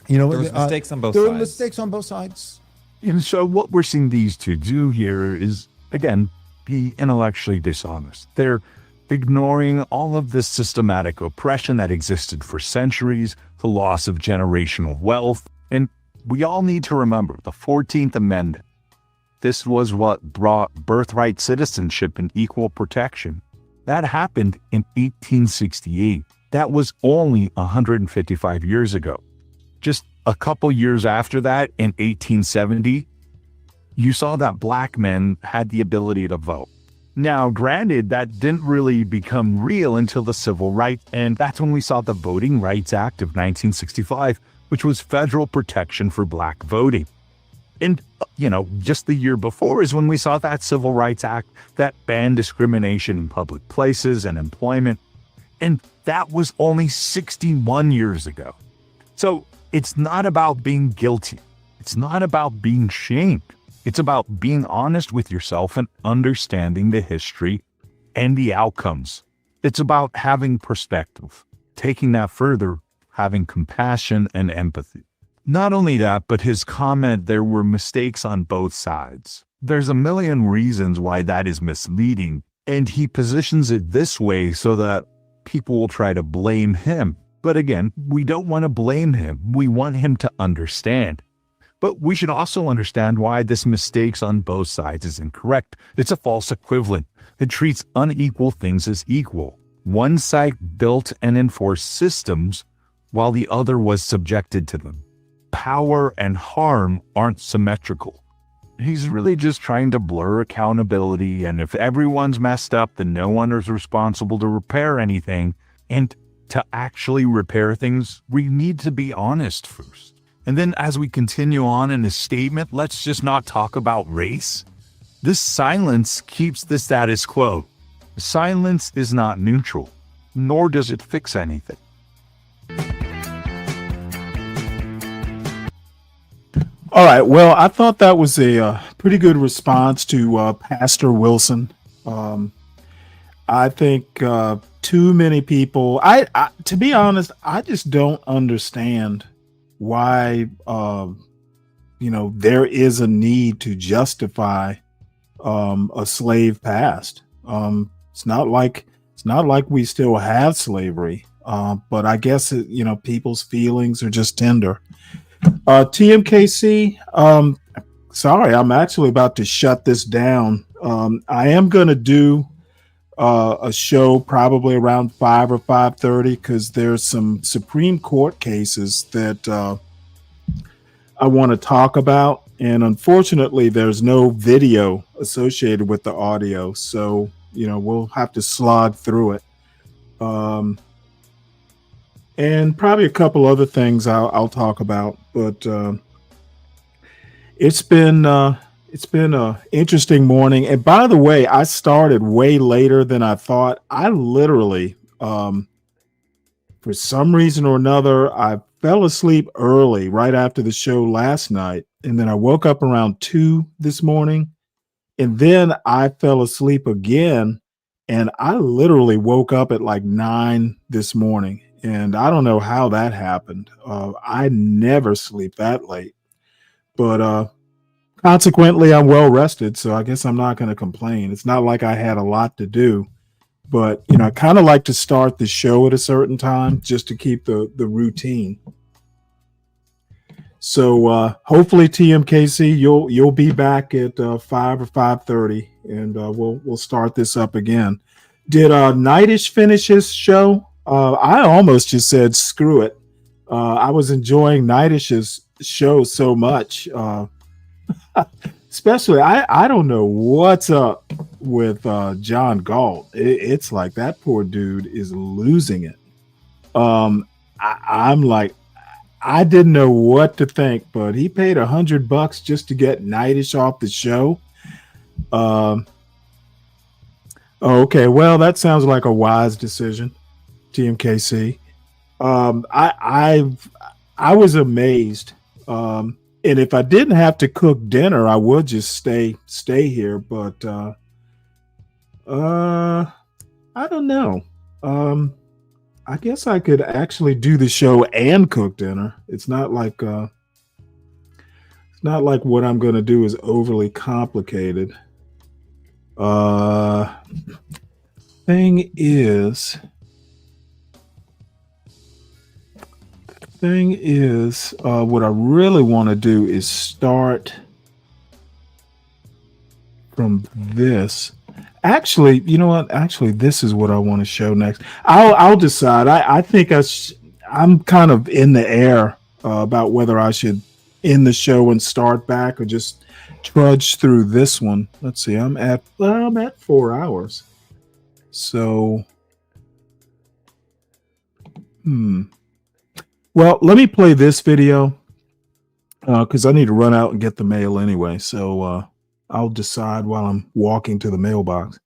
There was mistakes on both sides. There were mistakes on both sides. And so what we're seeing these two do here is, again, be intellectually dishonest. They're ignoring all of this systematic oppression that existed for centuries, the loss of generational wealth. And we all need to remember the 14th Amendment. This was what brought birthright citizenship and equal protection. That happened in 1868. That was only 155 years ago. Just a couple years after that, in 1870, you saw that black men had the ability to vote. Now, granted, that didn't really become real until the Civil Rights, and that's when we saw the Voting Rights Act of 1965, which was federal protection for black voting. And, just the year before is when we saw that Civil Rights Act that banned discrimination in public places and employment. And that was only 61 years ago. So it's not about being guilty. It's not about being shamed. It's about being honest with yourself and understanding the history and the outcomes. It's about having perspective, taking that further, having compassion and empathy. Not only that, but his comment, there were mistakes on both sides. There's a million reasons why that is misleading, and he positions it this way so that people will try to blame him. But again, we don't want to blame him. We want him to understand. But we should also understand why this mistakes on both sides is incorrect. It's a false equivalent. It treats unequal things as equal. One side built and enforced systems while the other was subjected to them. Power and harm aren't symmetrical. He's really just trying to blur accountability, and if everyone's messed up, then no one is responsible to repair anything. And to actually repair things, we need to be honest first. And then as we continue on in his statement, let's just not talk about race. This silence keeps the status quo. Silence is not neutral, nor does it fix anything. All right. Well, I thought that was a pretty good response to Pastor Wilson. I think too many people, I to be honest, I just don't understand why, there is a need to justify a slave past. It's not like we still have slavery, but I guess people's feelings are just tender. TMKC, sorry, I'm actually about to shut this down. I am going to do a show probably around 5 or 5:30 because there's some Supreme Court cases that I want to talk about. And unfortunately, there's no video associated with the audio. So, we'll have to slog through it. And probably a couple other things I'll talk about, but it's been It's been a interesting morning. And by the way, I started way later than I thought. I literally, for some reason or another, I fell asleep early right after the show last night. And then I woke up around 2 this morning. And then I fell asleep again. And I literally woke up at like 9 this morning. And I don't know how that happened. I never sleep that late. But consequently, I'm well rested. So I guess I'm not going to complain. It's not like I had a lot to do. But, I kind of like to start the show at a certain time just to keep the routine. So hopefully, TMKC, you'll be back at 5 or 5:30, and we'll start this up again. Did Nightish finish his show? I almost just said screw it. I was enjoying Nightish's show so much. Especially, I don't know what's up with John Galt. It's like that poor dude is losing it. I'm like, I didn't know what to think, but he paid $100 just to get Nightish off the show. Okay, well, that sounds like a wise decision, TMKC. I was amazed. And if I didn't have to cook dinner, I would just stay here. But I don't know. I guess I could actually do the show and cook dinner. It's not like what I'm going to do is overly complicated. Thing is, what I really want to do is start from this. Actually, you know what? Actually, this is what I want to show next. I'll decide. I think I'm kind of in the air about whether I should end the show and start back or just trudge through this one. Let's see. I'm at 4 hours. So, well, let me play this video because I need to run out and get the mail anyway. So I'll decide while I'm walking to the mailbox.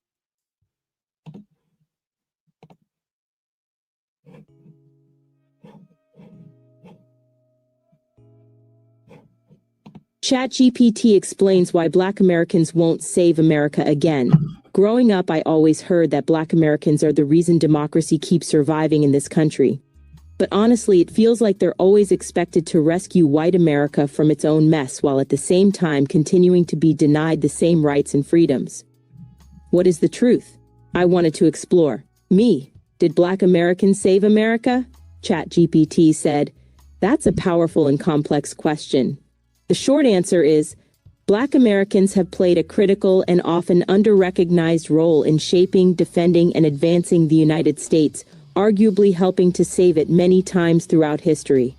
ChatGPT explains why Black Americans won't save America again. Growing up, I always heard that Black Americans are the reason democracy keeps surviving in this country. But honestly, it feels like they're always expected to rescue white America from its own mess while at the same time continuing to be denied the same rights and freedoms. What is the truth? I wanted to explore. Me, did Black Americans save America? ChatGPT said, that's a powerful and complex question. The short answer is, Black Americans have played a critical and often under-recognized role in shaping, defending, and advancing the United States, arguably helping to save it many times throughout history.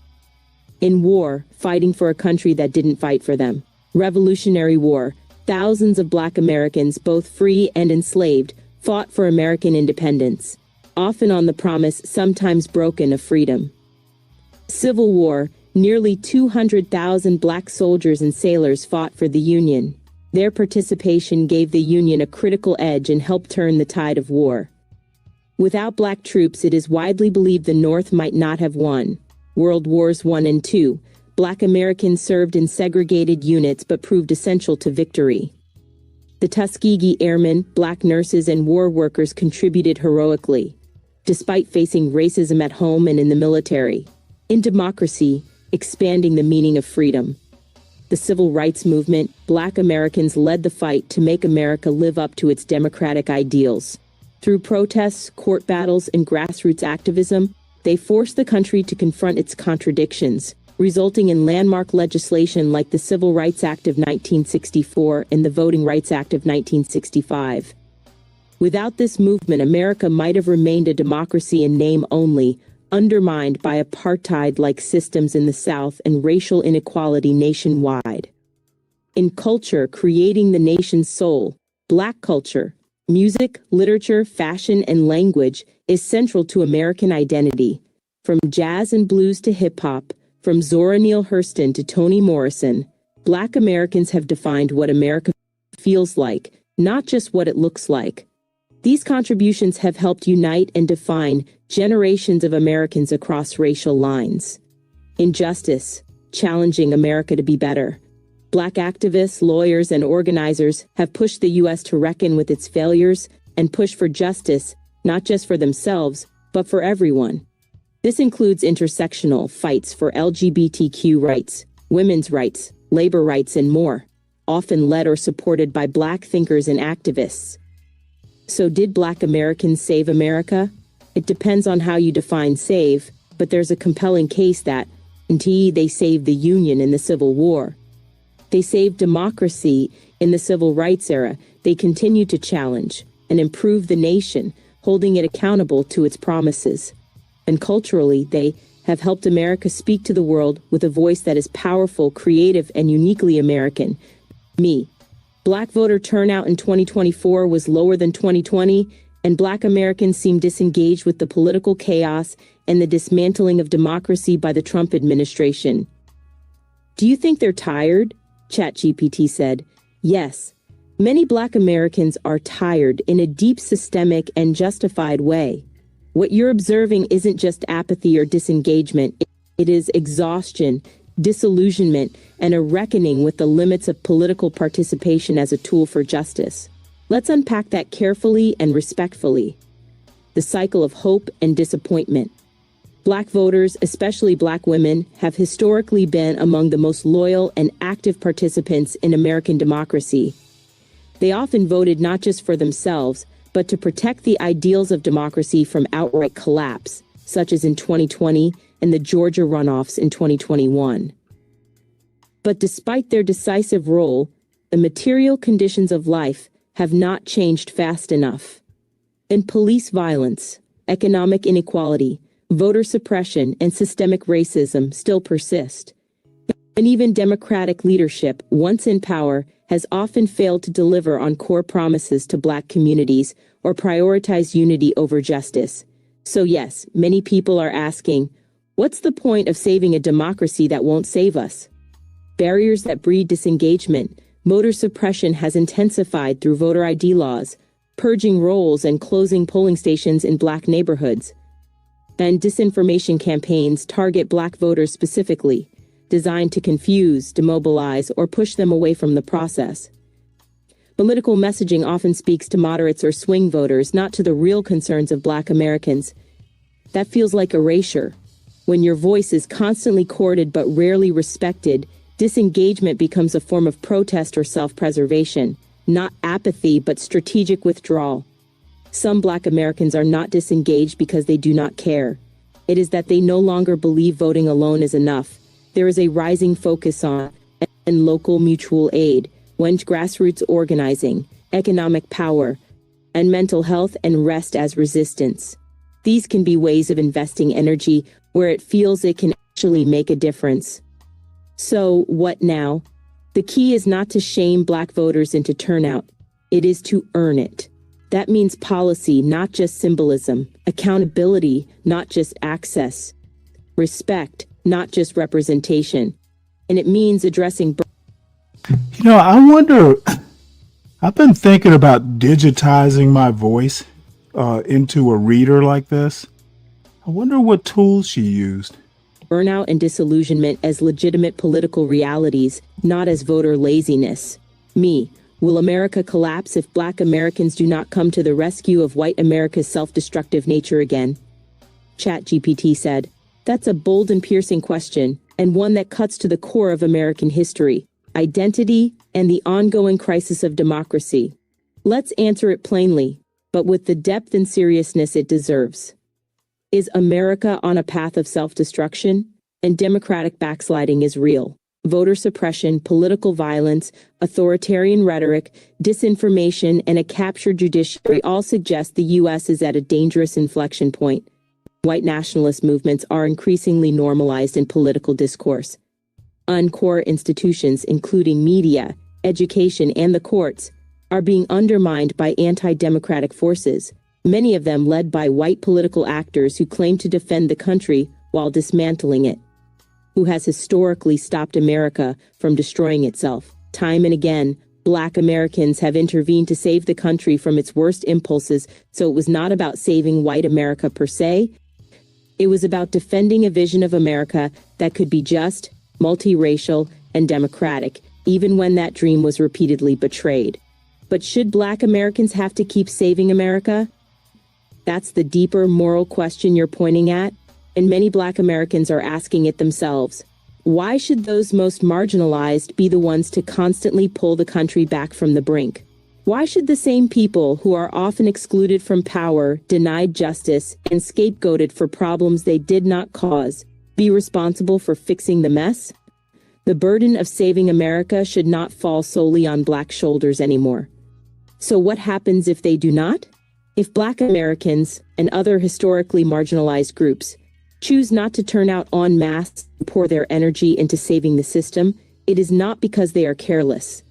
In war, fighting for a country that didn't fight for them. Revolutionary War, thousands of Black Americans, both free and enslaved, fought for American independence, often on the promise, sometimes broken, of freedom. Civil War, nearly 200,000 Black soldiers and sailors fought for the Union. Their participation gave the Union a critical edge and helped turn the tide of war. Without Black troops, it is widely believed the North might not have won. World Wars I and II, Black Americans served in segregated units but proved essential to victory. The Tuskegee Airmen, Black nurses, and war workers contributed heroically, despite facing racism at home and in the military. In democracy, expanding the meaning of freedom. The Civil Rights Movement, Black Americans led the fight to make America live up to its democratic ideals. Through protests, court battles, and grassroots activism, they forced the country to confront its contradictions, resulting in landmark legislation like the Civil Rights Act of 1964 and the Voting Rights Act of 1965. Without this movement, America might have remained a democracy in name only, undermined by apartheid-like systems in the South and racial inequality nationwide. In culture, creating the nation's soul, Black culture, music, literature, fashion, and language is central to American identity. From jazz and blues to hip-hop, from Zora Neale Hurston to Toni Morrison, Black Americans have defined what America feels like, not just what it looks like. These contributions have helped unite and define generations of Americans across racial lines. Injustice, challenging America to be better. Black activists, lawyers, and organizers have pushed the U.S. to reckon with its failures and push for justice, not just for themselves, but for everyone. This includes intersectional fights for LGBTQ rights, women's rights, labor rights, and more, often led or supported by Black thinkers and activists. So did Black Americans save America? It depends on how you define save, but there's a compelling case that, indeed, they saved the Union in the Civil War. They saved democracy in the Civil Rights era. They continued to challenge and improve the nation, holding it accountable to its promises. And culturally, they have helped America speak to the world with a voice that is powerful, creative, and uniquely American. Me. Black voter turnout in 2024 was lower than 2020, and Black Americans seem disengaged with the political chaos and the dismantling of democracy by the Trump administration. Do you think they're tired? ChatGPT said. Yes. Many Black Americans are tired in a deep, systemic, and justified way. What you're observing isn't just apathy or disengagement. It is exhaustion, disillusionment, and a reckoning with the limits of political participation as a tool for justice. Let's unpack that carefully and respectfully. The cycle of hope and disappointment. Black voters, especially Black women, have historically been among the most loyal and active participants in American democracy. They often voted not just for themselves, but to protect the ideals of democracy from outright collapse, such as in 2020 and the Georgia runoffs in 2021. But despite their decisive role, the material conditions of life have not changed fast enough. And police violence, economic inequality, voter suppression, and systemic racism still persist. And even Democratic leadership, once in power, has often failed to deliver on core promises to Black communities or prioritize unity over justice. So yes, many people are asking, what's the point of saving a democracy that won't save us? Barriers that breed disengagement. Voter suppression has intensified through voter ID laws, purging rolls and closing polling stations in Black neighborhoods. And disinformation campaigns target Black voters specifically, designed to confuse, demobilize, or push them away from the process. Political messaging often speaks to moderates or swing voters, not to the real concerns of Black Americans. That feels like erasure. When your voice is constantly courted but rarely respected, disengagement becomes a form of protest or self-preservation, not apathy but strategic withdrawal. Some Black Americans are not disengaged because they do not care. It is that they no longer believe voting alone is enough. There is a rising focus on and local mutual aid, when grassroots organizing, economic power, and mental health and rest as resistance. These can be ways of investing energy where it feels it can actually make a difference. So, what now? The key is not to shame Black voters into turnout. It is to earn it. That means policy, not just symbolism, accountability, not just access, respect, not just representation. And it means addressing. I wonder, I've been thinking about digitizing my voice into a reader like this. I wonder what tools she used. Burnout and disillusionment as legitimate political realities, not as voter laziness. Will America collapse if Black Americans do not come to the rescue of white America's self-destructive nature again? ChatGPT said, that's a bold and piercing question, and one that cuts to the core of American history, identity, and the ongoing crisis of democracy. Let's answer it plainly, but with the depth and seriousness it deserves. Is America on a path of self-destruction? And democratic backsliding is real. Voter suppression, political violence, authoritarian rhetoric, disinformation, and a captured judiciary all suggest the U.S. is at a dangerous inflection point. White nationalist movements are increasingly normalized in political discourse. Core institutions, including media, education, and the courts, are being undermined by anti-democratic forces, many of them led by white political actors who claim to defend the country while dismantling it. who has historically stopped America from destroying itself. Time and again, Black Americans have intervened to save the country from its worst impulses, so it was not about saving white America per se. It was about defending a vision of America that could be just, multiracial, and democratic, even when that dream was repeatedly betrayed. But should Black Americans have to keep saving America? That's the deeper moral question you're pointing at, and many Black Americans are asking it themselves. Why should those most marginalized be the ones to constantly pull the country back from the brink? Why should the same people who are often excluded from power, denied justice, and scapegoated for problems they did not cause be responsible for fixing the mess? The burden of saving America should not fall solely on Black shoulders anymore. So what happens if they do not? If Black Americans and other historically marginalized groups choose not to turn out en masse and pour their energy into saving the system, it is not because they are careless.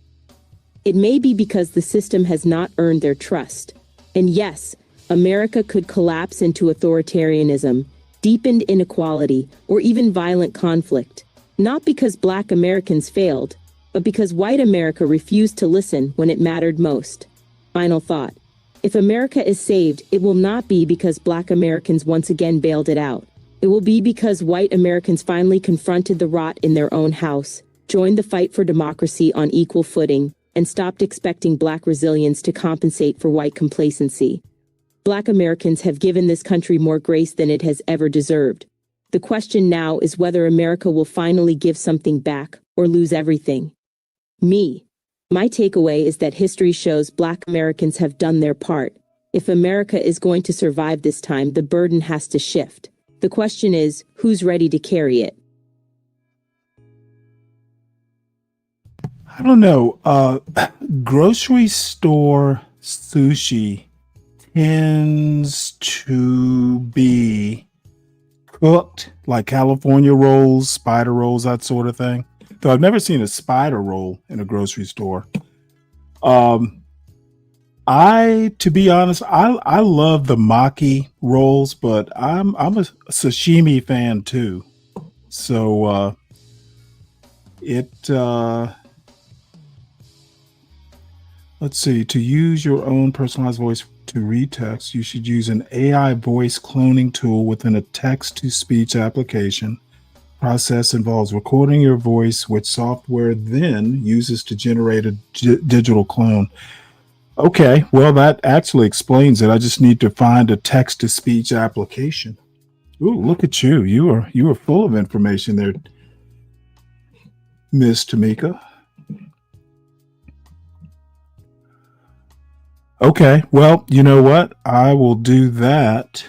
It may be because the system has not earned their trust. And yes, America could collapse into authoritarianism, deepened inequality, or even violent conflict, not because Black Americans failed, but because white America refused to listen when it mattered most. Final thought. If America is saved, it will not be because Black Americans once again bailed it out. It will be because white Americans finally confronted the rot in their own house, joined the fight for democracy on equal footing, and stopped expecting Black resilience to compensate for white complacency. Black Americans have given this country more grace than it has ever deserved. The question now is whether America will finally give something back or lose everything. My takeaway is that history shows Black Americans have done their part. If America is going to survive this time, the burden has to shift. The question is, who's ready to carry it? I don't know. Grocery store sushi tends to be cooked like California rolls, spider rolls, that sort of thing. Though I've never seen a spider roll in a grocery store. To be honest, I love the maki rolls, but I'm a sashimi fan too. So let's see. To use your own personalized voice to read text, you should use an AI voice cloning tool within a text-to-speech application. Process involves recording your voice, which software then uses to generate a digital clone. Okay, well, that actually explains it. I just need to find a text-to-speech application. Ooh, look at you. You are full of information there, Miss Tamika. Okay, well, you know what? I will do that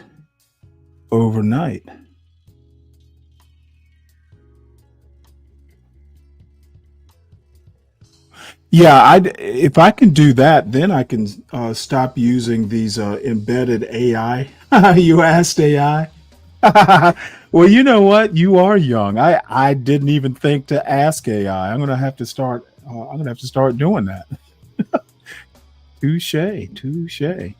overnight. Yeah, if I can do that, then I can stop using these embedded AI. You asked AI. Well, you know what? You are young. I didn't even think to ask AI. I'm gonna have to start. I'm gonna have to start doing that. Touche, touche.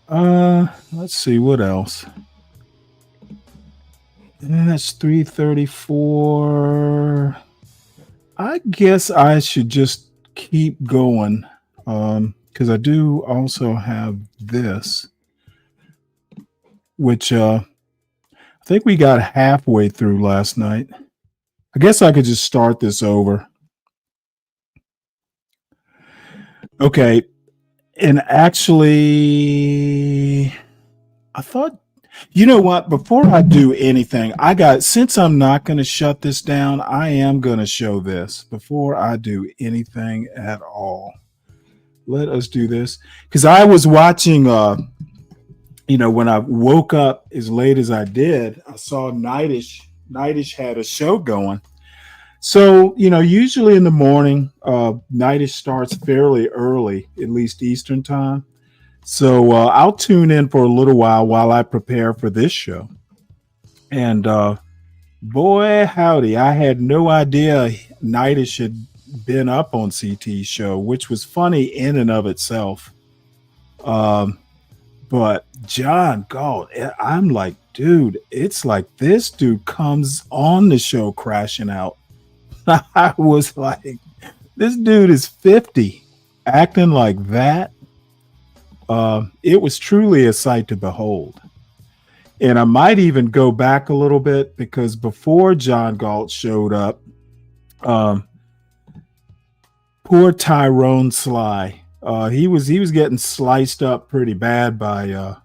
Let's see what else. That's 3:34. I guess I should just keep going because I do also have this, which I think we got halfway through last night. I guess I could just start this over. Okay. And actually, I thought, you know what? Before I do anything, since I'm not going to shut this down, I am going to show this before I do anything at all. Let us do this. Because I was watching, when I woke up as late as I did, I saw Nightish. Nightish had a show going. So, usually in the morning, Nightish starts fairly early, at least Eastern time. So I'll tune in for a little while I prepare for this show. And boy, howdy, I had no idea Nightish had been up on CT's show, which was funny in and of itself. But John Galt, I'm like dude, it's like this dude comes on the show crashing out. I was like, this dude is 50 acting like that. It was truly a sight to behold. And I might even go back a little bit, because before John Galt showed up, poor Tyrone Sly, he was getting sliced up pretty bad by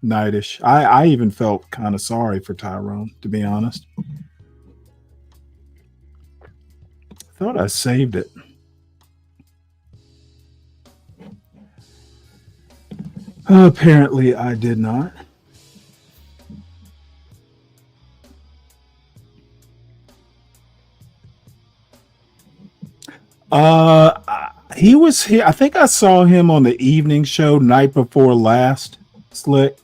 Nightish. I even felt kind of sorry for Tyrone, to be honest. Thought I saved it. Apparently I did not. He was here. I think I saw him on the evening show night before last, Slick.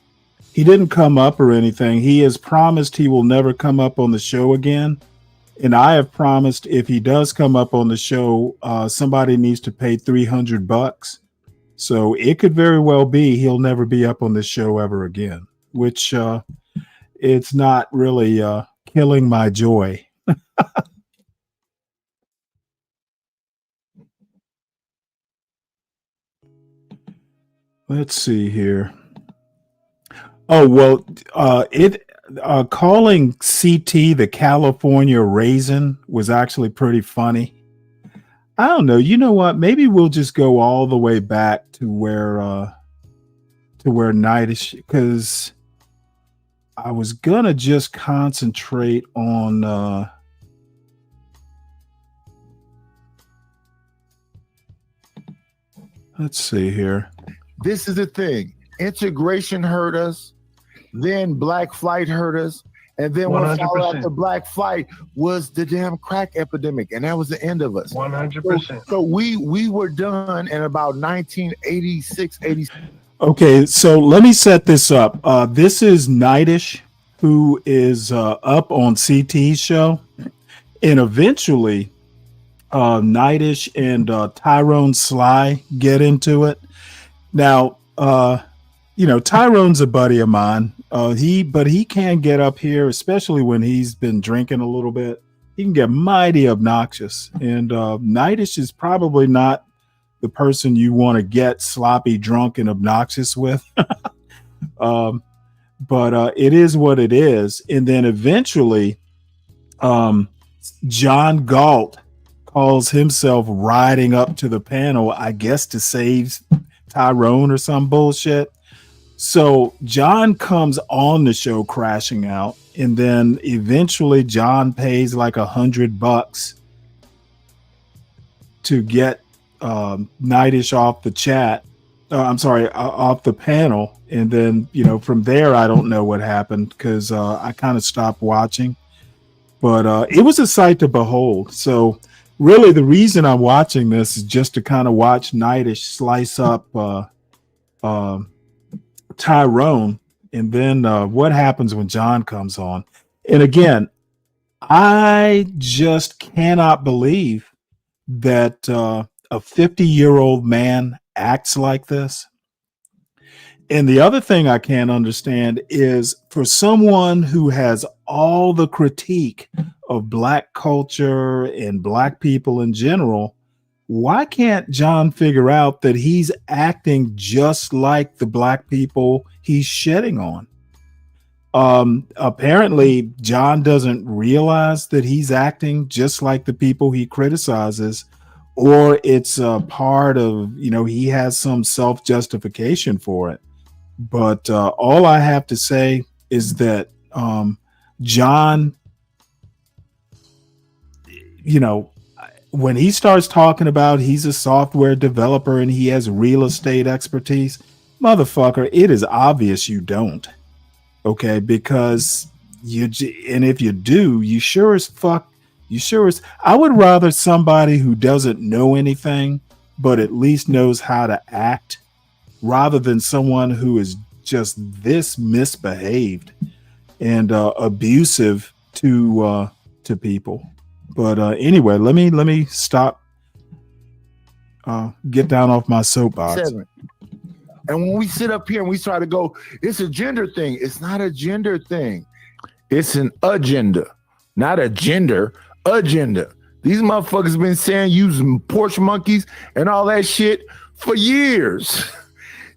He didn't come up or anything. He has promised he will never come up on the show again. And I have promised if he does come up on the show, somebody needs to pay $300. So it could very well be he'll never be up on this show ever again, which it's not really killing my joy. Let's see here. Oh, well, calling CT the California Raisin was actually pretty funny. I don't know. You know what? Maybe we'll just go all the way back to where Nightish, because I was gonna just concentrate on let's see here. This is the thing. Integration hurt us, then black flight hurt us, and then what followed after black flight was the damn crack epidemic, and that was the end of us. 100%. So we were done in about 1986, 87. Okay, so let me set this up. This is Nightish, who is up on CT's show, and eventually Nightish and Tyrone Sly get into it. Now, Tyrone's a buddy of mine. But he can get up here, especially when he's been drinking a little bit. He can get mighty obnoxious. And Nightish is probably not the person you want to get sloppy, drunk, and obnoxious with. But it is what it is. And then eventually, John Galt calls himself riding up to the panel, I guess to save Tyrone or some bullshit. So John comes on the show crashing out, and then eventually John pays like $100 to get Nightish off the chat. Off the panel. And then, from there, I don't know what happened, because I kind of stopped watching. But it was a sight to behold. So really the reason I'm watching this is just to kind of watch Nightish slice up Tyrone, and then what happens when John comes on. And again, I just cannot believe that a 50-year-old man acts like this. And the other thing I can't understand is, for someone who has all the critique of black culture and black people in general, why can't John figure out that he's acting just like the black people he's shedding on? Apparently, John doesn't realize that he's acting just like the people he criticizes, or it's a part of, he has some self-justification for it. But all I have to say is that John, when he starts talking about he's a software developer and he has real estate expertise, motherfucker, it is obvious you don't. Okay, because and if you do, you sure as fuck, I would rather somebody who doesn't know anything, but at least knows how to act, rather than someone who is just this misbehaved and abusive to people. But anyway, let me stop. Get down off my soapbox. And when we sit up here and we try to go, it's a gender thing. It's not a gender thing. It's an agenda, not a gender, agenda. These motherfuckers been saying using porch monkeys and all that shit for years.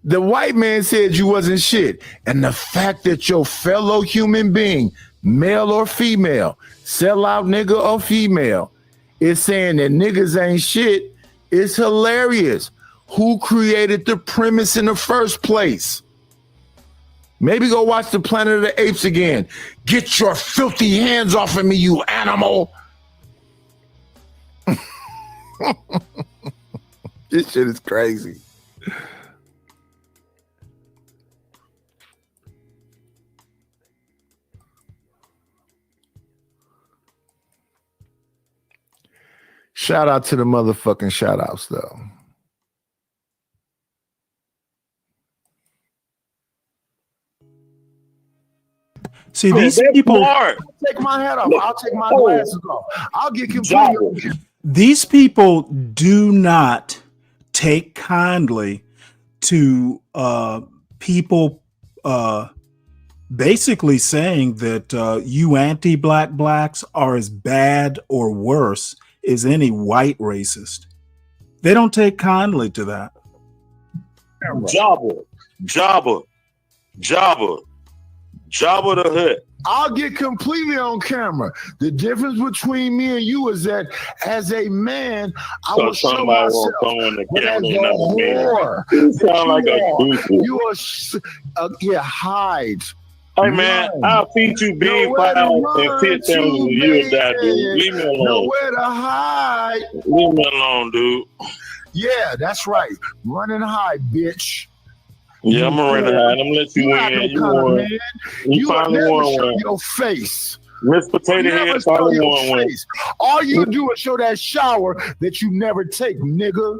The white man said you wasn't shit. And the fact that your fellow human being, male or female, sellout nigga or female, is saying that niggas ain't shit is hilarious. Who created the premise in the first place? Maybe go watch the Planet of the Apes again. Get your filthy hands off of me, you animal. This shit is crazy. Shout out to the motherfucking shout outs though. See, these people. I'll take my hat off. I'll take my glasses off. I'll get confused. These people do not take kindly to people basically saying that you anti-black blacks are as bad or worse as any white racist. They don't take kindly to that. Jabba the Hutt. I'll get completely on camera. The difference between me and you is that as a man, I will show myself. But as a whore, you sound like a goofy. You are hide. Hey man, I'll feed you bean pies and pit sandwiches and you'll die, dude. Leave me alone. Nowhere to hide. Leave me alone, dude. Yeah, that's right. Run and hide, bitch. Yeah, I'm gonna run and hide. I'm gonna let you win. You won. You finally won. Your face. Miss Potato Head finally won one. All you do is show that shower that you never take, nigga.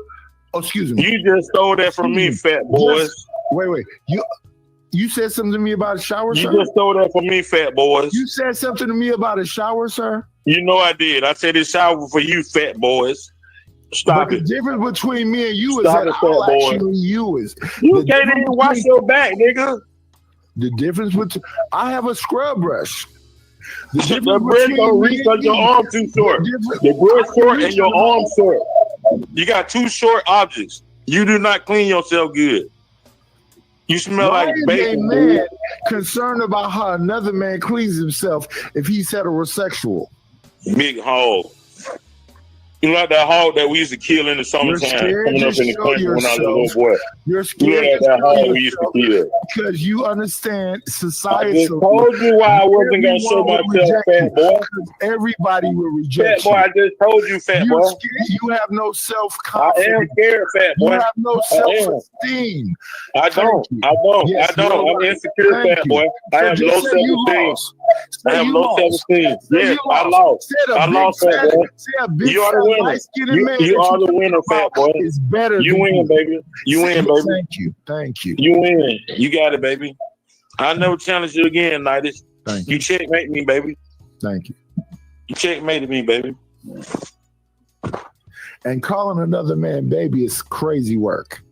Oh, excuse me. You just stole that from me, fat boys. Wait. You said something to me about a shower, sir? You just stole that from me, fat boys. You said something to me about a shower, sir? You know I did. I said it's shower for you, fat boys. Stop it. The difference between me and you Stop is that I'll actually use. You can't even wash your back, nigga. The difference between I have a scrub brush. The brush don't reach on your arm too short. The brush short and your arm short. You got two short objects. You do not clean yourself good. You smell like bacon. Why is a man concerned about how another man cleans himself if he's heterosexual? Big hog. You like that hog that we used to kill in the summertime coming up in the country when I was a little boy. You're scared like that hog we used to kill. Because you understand society. I just told you why I wasn't going to show myself, fat boy. Everybody will reject you. Fat boy, I just told you, fat boy. You have no self-confidence. I am scared, fat boy. You have no self-esteem. I don't. I'm insecure, fat boy. I have low self-esteem. I have low self-esteem. Yes, I lost. I lost, fat boy. You are the winner. You are the winner, fat boy. It's better. You win, baby. You win, baby. Thank you. You win. You got it, baby. I'll never challenge you again, Nightis. You checkmate me, baby. Thank you. You checkmated me, baby. And calling another man baby is crazy work.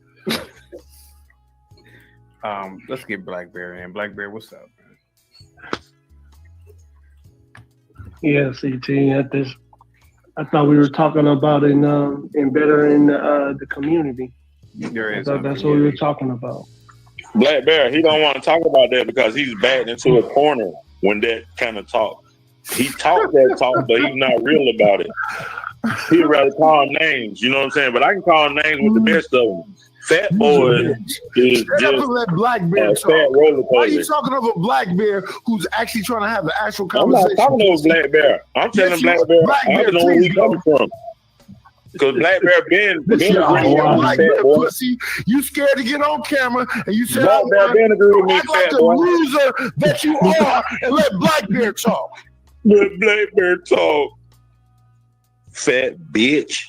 Let's get Blackberry in. Blackberry, what's up, man? Yeah, CT. I thought we were talking about in bettering the community. That's what we were talking about. Black Bear, he don't want to talk about that because he's backed into a corner when that kind of talk. He talked that talk, but he's not real about it. He'd rather call names, you know what I'm saying? But I can call names with the best of them. Fat boy is just that black bear fat roller coaster. Why are you talking of a black bear who's actually trying to have an actual conversation? I'm not talking of Black Bear. I'm telling Black Bear. I don't know where he coming from. Because Black Bear been black bear pussy. You scared to get on camera and you said, Black Bear been agree with me, act like fat the boy. loser that you are and let Black Bear talk. Let Black Bear talk. Fat bitch.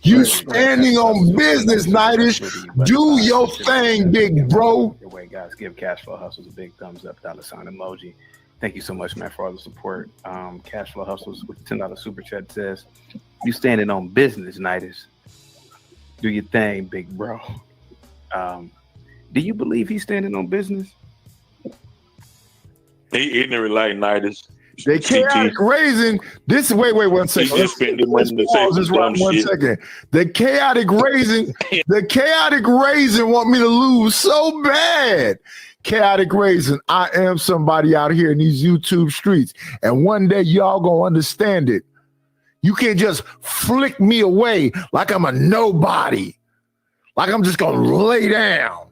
You standing on business, Nightish. Do your thing, big bro. Your way, guys. Give Cash Flow Hustles a big thumbs up, $ emoji. Thank you so much, man, for all the support. Cash Flow Hustles with $10 super chat says, "You standing on business, Nightish. Do your thing, big bro." Do you believe he's standing on business? He ignorant like Nightish. They chaotic raising this. Wait 1 second. Just spend the money to say Just some dumb one shit. second. The chaotic raising want me to lose so bad. Chaotic raising. I am somebody out here in these YouTube streets, and one day y'all gonna understand it. You can't just flick me away like I'm a nobody, like I'm just gonna lay down.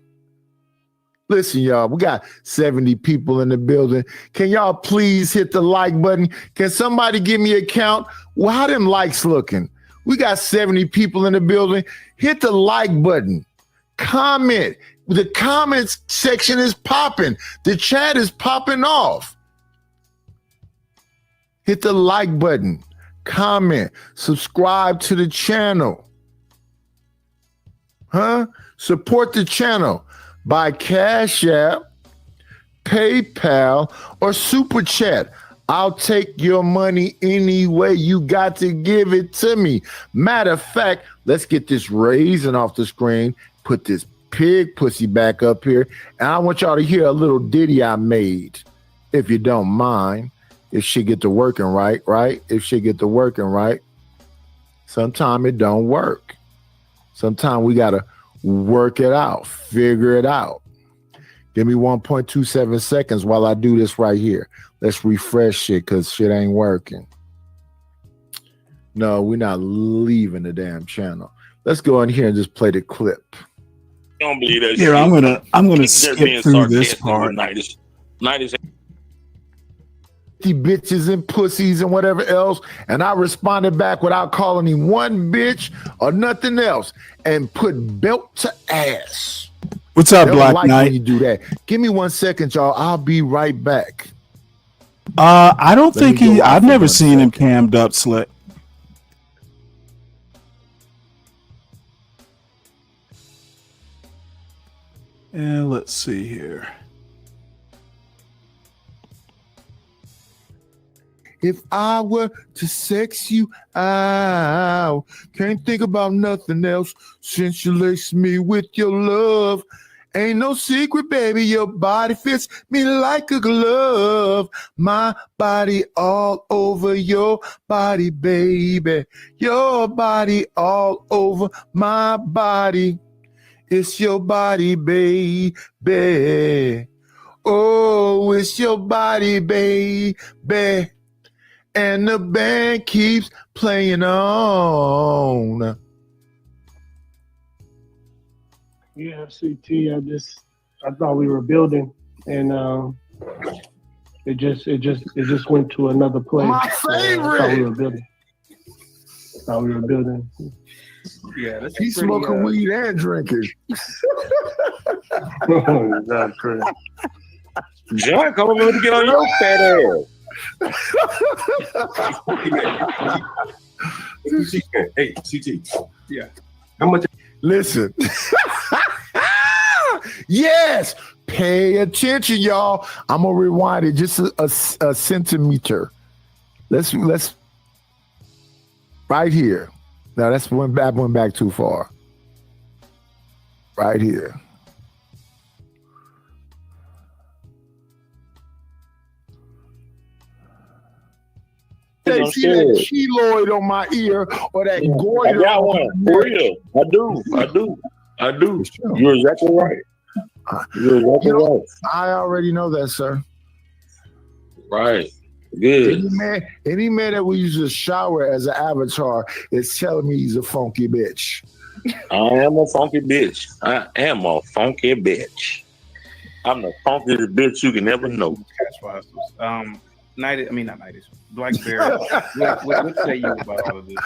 Listen, y'all, we got 70 people in the building. Can y'all please hit the like button? Can somebody give me a count? Well, how them likes looking? We got 70 people in the building. Hit the like button. Comment. The comments section is popping. The chat is popping off. Hit the like button. Comment. Subscribe to the channel. Support the channel by Cash App, PayPal, or Super Chat. I'll take your money any way you got to give it to me. Matter of fact, let's get this raising off the screen, put this pig pussy back up here, and I want y'all to hear a little ditty I made, if you don't mind, if shit get to working right? If shit get to working right. Sometimes it don't work. Sometimes we got to work it out, figure it out. Give me 1.27 seconds while I do this right here. Let's refresh shit because shit ain't working. No, we're not leaving the damn channel. Let's go in here and just play the clip. Don't believe that Here, shit. I'm gonna skip through this part. Nightish. Bitches and pussies and whatever else, and I responded back without calling him one bitch or nothing else, and put belt to ass. What's up, Black like Knight? when you do that. Give me 1 second, y'all. I'll be right back. I don't think I've never seen him cammed up slick. And let's see here. If I were to sex you out, can't think about nothing else since you laced me with your love. Ain't no secret, baby, your body fits me like a glove. My body all over your body, baby. Your body all over my body. It's your body, baby. Oh, it's your body, baby. And the band keeps playing on. Yeah, CT. I thought we were building, and it just went to another place. My favorite. Thought we were building. Yeah, that's He's smoking weed and drinking. That's crazy. John, come over to get on your fat ass. Hey, CT. Yeah. How much? Listen. Yes. Pay attention, y'all. I'm gonna rewind it just a centimeter. Let's right here. Now that's went back too far. Right here. They see that keloid on my ear or that goiter. I got one. For real. I do. You're exactly right. I already know that, sir. Right. Good. Any man that will use a shower as an avatar is telling me he's a funky bitch. I am a funky bitch. I'm the funkiest bitch you can ever know. Blackberry. what say you about all of this?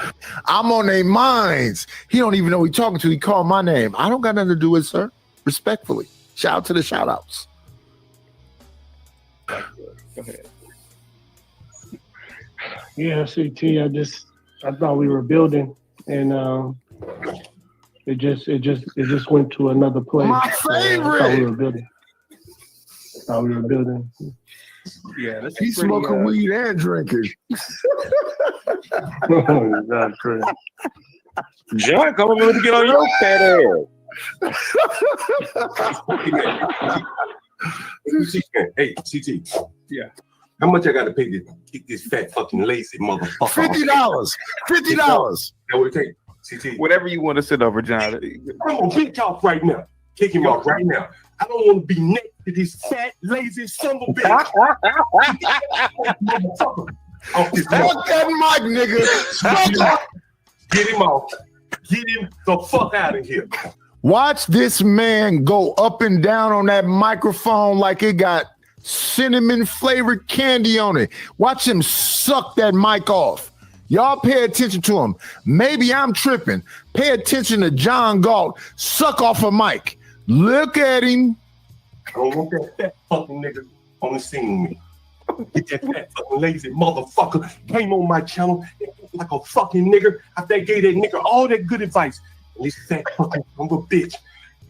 I'm on their minds. He don't even know who he's talking to. He called my name. I don't got nothing to do with it, sir. Respectfully. Shout out to the shout outs. Go ahead. Yeah, CT. I thought we were building, and It just went to another place. My favorite. Thought we were building. Yeah, that's He's smoking weed and drinking. That's crazy. John, come over to get on your fat ass. Hey, CT. Yeah. How much I got to pay to kick this fat fucking lazy motherfucker? $50. $50. That would take CT. Whatever you want to sit over, John. I'm gonna kick you off right now. Kick him off right now. I don't want to be next to this fat, lazy son of a bitch. Off this Fuck that mic, nigga. Get him off. Get him the fuck out of here. Watch this man go up and down on that microphone like it got cinnamon flavored candy on it. Watch him suck that mic off. Y'all pay attention to him. Maybe I'm tripping. Pay attention to John Galt. Suck off a mic. Look at him. I don't want that fat fucking nigga on the scene with me. Get that fat fucking lazy motherfucker came on my channel like a fucking nigger. After I gave that nigga all that good advice. And this fat fucking son of a bitch.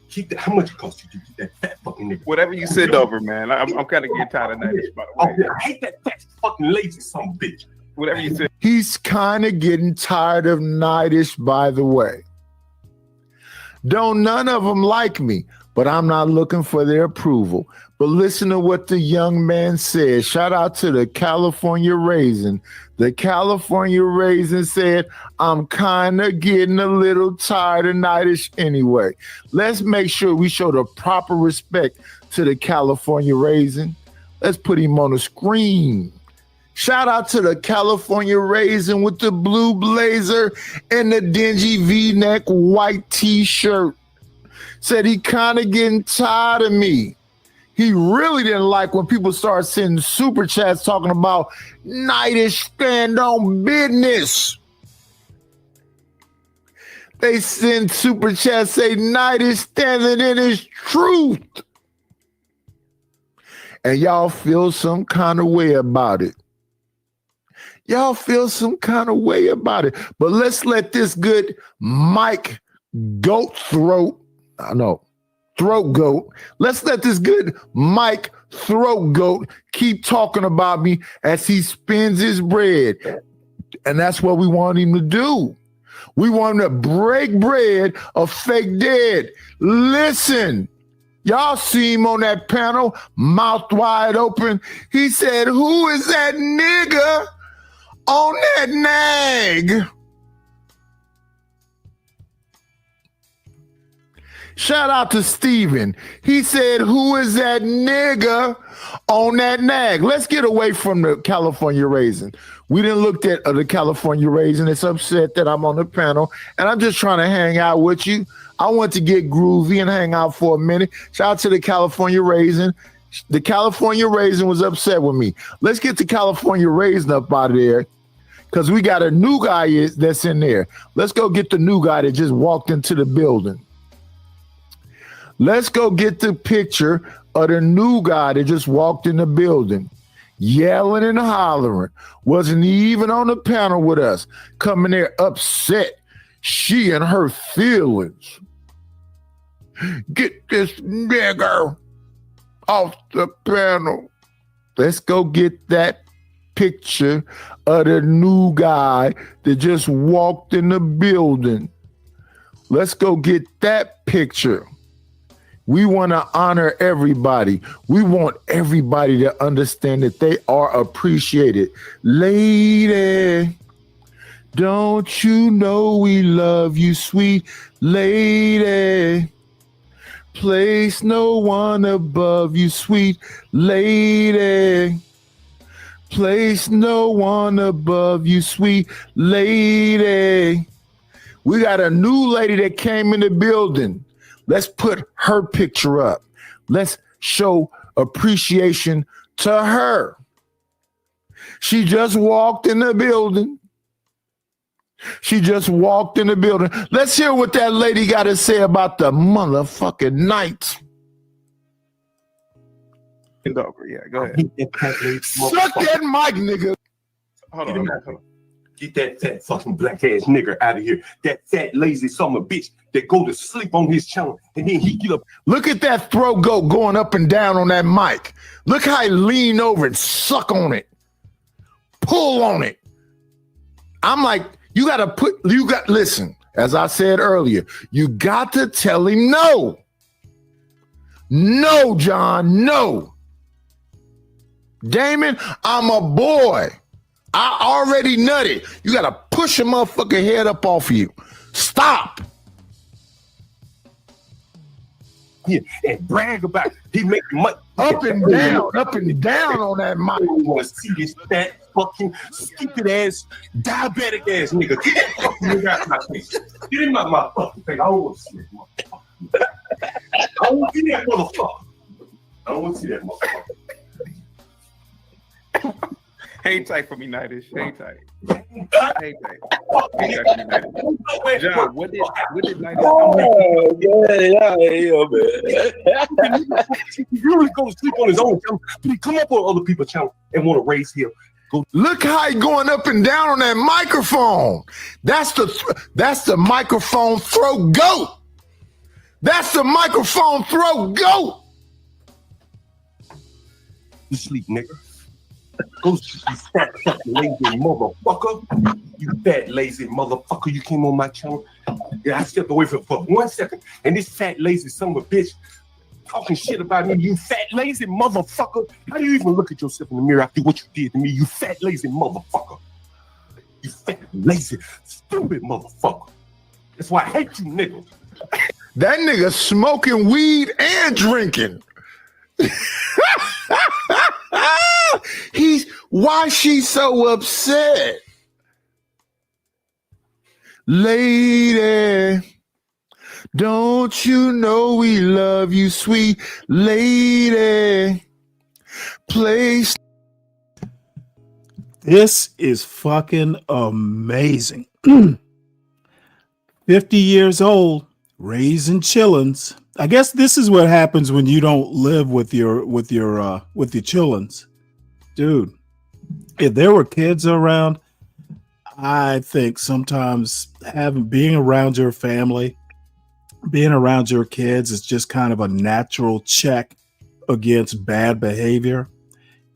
Keep that. How much it cost you to get that fat fucking nigga? Whatever you sit over, man. I'm kind of getting tired of nights, by the way. I hate that fat fucking lazy son of a bitch. Whatever you said. He's kind of getting tired of Nightish, by the way. Don't none of them like me, but I'm not looking for their approval. But listen to what the young man said. Shout out to the California Raisin. The California Raisin said, I'm kind of getting a little tired of Nightish anyway. Let's make sure we show the proper respect to the California Raisin. Let's put him on the screen. Shout out to the California Raisin with the blue blazer and the dingy V-neck white t-shirt. Said he kind of getting tired of me. He really didn't like when people start sending super chats talking about Nightish stand on business. They send super chats say Nightish standing in his truth. And y'all feel some kind of way about it. Y'all feel some kind of way about it. But let's let this good Mike throat goat. Let's let this good Mike throat goat keep talking about me as he spins his bread. And that's what we want him to do. We want him to break bread of fake dead. Listen, y'all see him on that panel, mouth wide open. He said, who is that nigga on that nag? Shout out to Steven. He said, who is that nigga on that nag? Let's get away from the California Raisin. We didn't look at the California Raisin. It's upset that I'm on the panel, and I'm just trying to hang out with you. I want to get groovy and hang out for a minute. Shout out to the California Raisin. The California Raisin was upset with me. Let's get the California Raisin up out of there because we got a new guy that's in there. Let's go get the new guy that just walked into the building. Let's go get the picture of the new guy that just walked in the building, yelling and hollering. Wasn't even on the panel with us, coming there upset. She and her feelings. Get this nigger off the panel. Let's go get that picture of the new guy that just walked in the building. Let's go get that picture. We want to honor everybody. We want everybody to understand that they are appreciated. Lady, don't you know we love you, sweet lady? Place no one above you, sweet lady. Place no one above you, sweet lady. We got a new lady that came in the building. Let's put her picture up. Let's show appreciation to her. She just walked in the building. She just walked in the building. Let's hear what that lady got to say about the motherfucking night. Over. Yeah, go ahead. Suck that mic, nigga. Hold on. Get that fat fucking black ass nigger out of here. That fat lazy son of a bitch that go to sleep on his channel and then he get up. Look at that throat goat going up and down on that mic. Look how he lean over and suck on it. Pull on it. I'm like, listen, as I said earlier, you got to tell him no. No, John, no. Damon, I'm a boy. I already nutted. You got to push a motherfucking head up off of you. Stop. Yeah, and brag about it. He make money. Up and down on that mic. You want to see this fat fucking stupid ass, diabetic ass nigga. Get that fucking nigga out of my face. Get him out of my fucking face. I don't want to see that motherfucker. I don't want to see that motherfucker. I don't want to see that motherfucker. Hang tight for me, Nightish. Hang tight. Hang tight. Hang tight for me, Nightish. John, what did Nightish man. He really go to sleep on his own channel. He come up on other people's channel and want to raise him. Look how he going up and down on that microphone. That's the microphone throat goat. That's the microphone throat goat. You sleep, nigga. Go, you fat fucking lazy motherfucker. You fat lazy motherfucker. You came on my channel. Yeah, I stepped away for 1 second. And this fat lazy son of a bitch talking shit about me. You fat lazy motherfucker. How do you even look at yourself in the mirror after what you did to me? You fat lazy motherfucker. You fat lazy stupid motherfucker. That's why I hate you niggas. That nigga smoking weed and drinking. Why she so upset? Lady, don't you know we love you, sweet lady? Place. This is fucking amazing. 50 years old, raising chillins. I guess this is what happens when you don't live with your chillins. Dude, if there were kids around, I think sometimes being around your family, being around your kids is just kind of a natural check against bad behavior.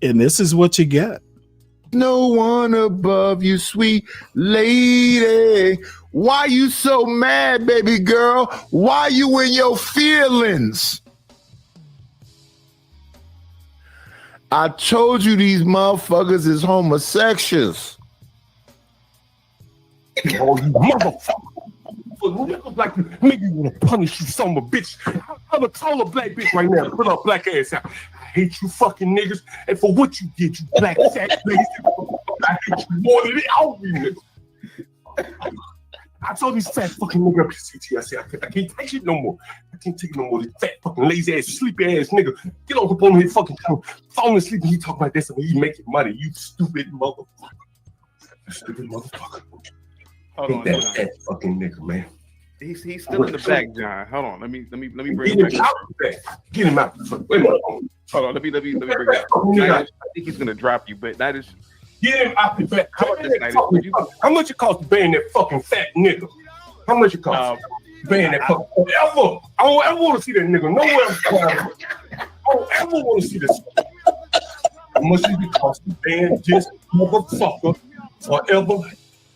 And this is what you get. No one above you, sweet lady. Why you so mad, baby girl? Why you in your feelings? I told you these motherfuckers is homosexuals. Oh, you motherfucker. Niggas like you, maybe want to punish you, son of a bitch. I'm a taller black bitch right now. Put up black ass out. I hate you fucking niggas. And for what you did, you black fat lazy motherfucker. I hate you more than all of you niggas. I told these fat fucking nigga PCT, I said, I can't take it no more. I can't take it no more. This fat fucking lazy ass, sleepy ass nigga. Get on up on his fucking channel. Falling asleep and he talk like this and he making money. You stupid motherfucker. You stupid motherfucker. Hold on, that fat fucking nigga, man. He's still in the back, John. Hold on. Let me bring Get him him back. out the back. Get him out. Wait a minute. Hold on. Let me bring him out. Nightish, I think he's gonna drop you, but Nightish. Get him out the back. How about this, Nightish? How much it cost to ban that fucking fat nigga? How much it cost to ban that fucking forever? I don't ever want to see that nigga nowhere. I don't ever want to see this. How much it cost to ban this motherfucker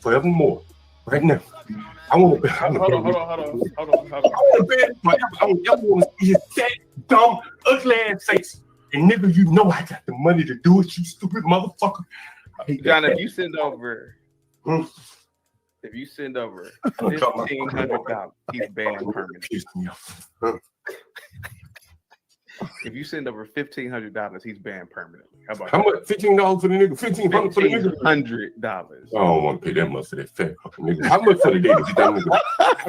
forevermore? Right now. I want to ban. Hold on. I want to ban forever. I don't ever want to see his fat, dumb, ugly ass face. And nigga, you know I got the money to do it, you stupid motherfucker. John, if you send over $1,500, he's banned permanently. If you send over $1,500, he's banned permanently. How about how much? $15 for the nigga? $1,500 for the nigga? $1,500. I don't want to pay that much for that fat fucking nigga. How much for the day? For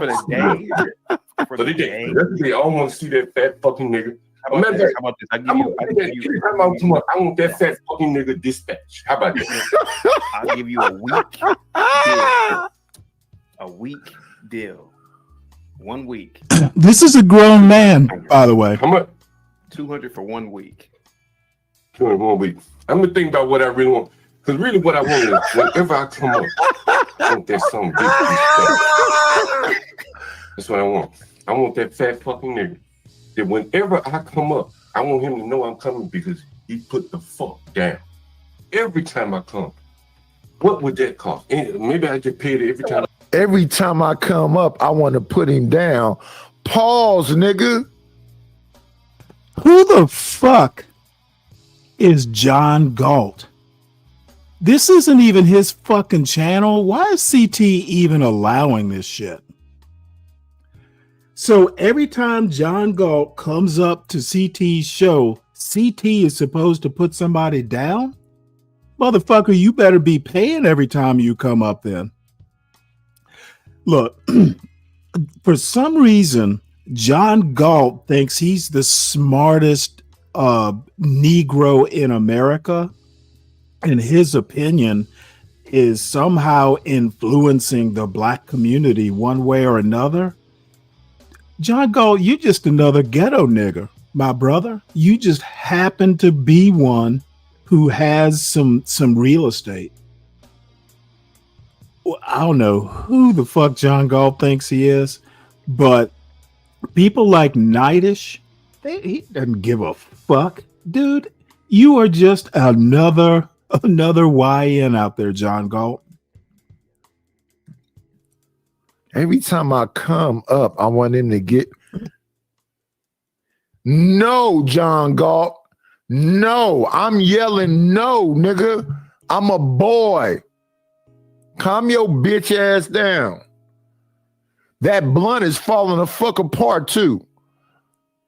the day? For the day. That's the day. I don't want to see that fat fucking nigga. How about this? I want that fat fucking nigga dispatch. How about that? I'll give you a week deal. A week deal. 1 week. This is a grown man, by the way. How much? $200 for 1 week. 200 1 week. I'm gonna think about what I really want. Because really what I want is whenever I come up, I want that son of a bitch. That's what I want. I want that fat fucking nigga. That whenever I come up, I want him to know I'm coming because he put the fuck down. Every time I come. What would that cost? Maybe I get paid every time. Every time I come up, I want to put him down. Pause, nigga. Who the fuck is John Galt? This isn't even his fucking channel. Why is CT even allowing this shit? So every time John Galt comes up to CT's show, CT is supposed to put somebody down? Motherfucker, you better be paying every time you come up then. Look, for some reason, John Galt thinks he's the smartest Negro in America, and his opinion is somehow influencing the black community one way or another. John Galt, you just another ghetto nigger, my brother. You just happen to be one who has some real estate. Well, I don't know who the fuck John Galt thinks he is, but people like Nightish, he doesn't give a fuck. Dude, you are just another YN out there, John Galt. Every time I come up, I want him to get... No, John Galt. No, I'm yelling no, nigga. I'm a boy. Calm your bitch ass down. That blunt is falling the fuck apart too.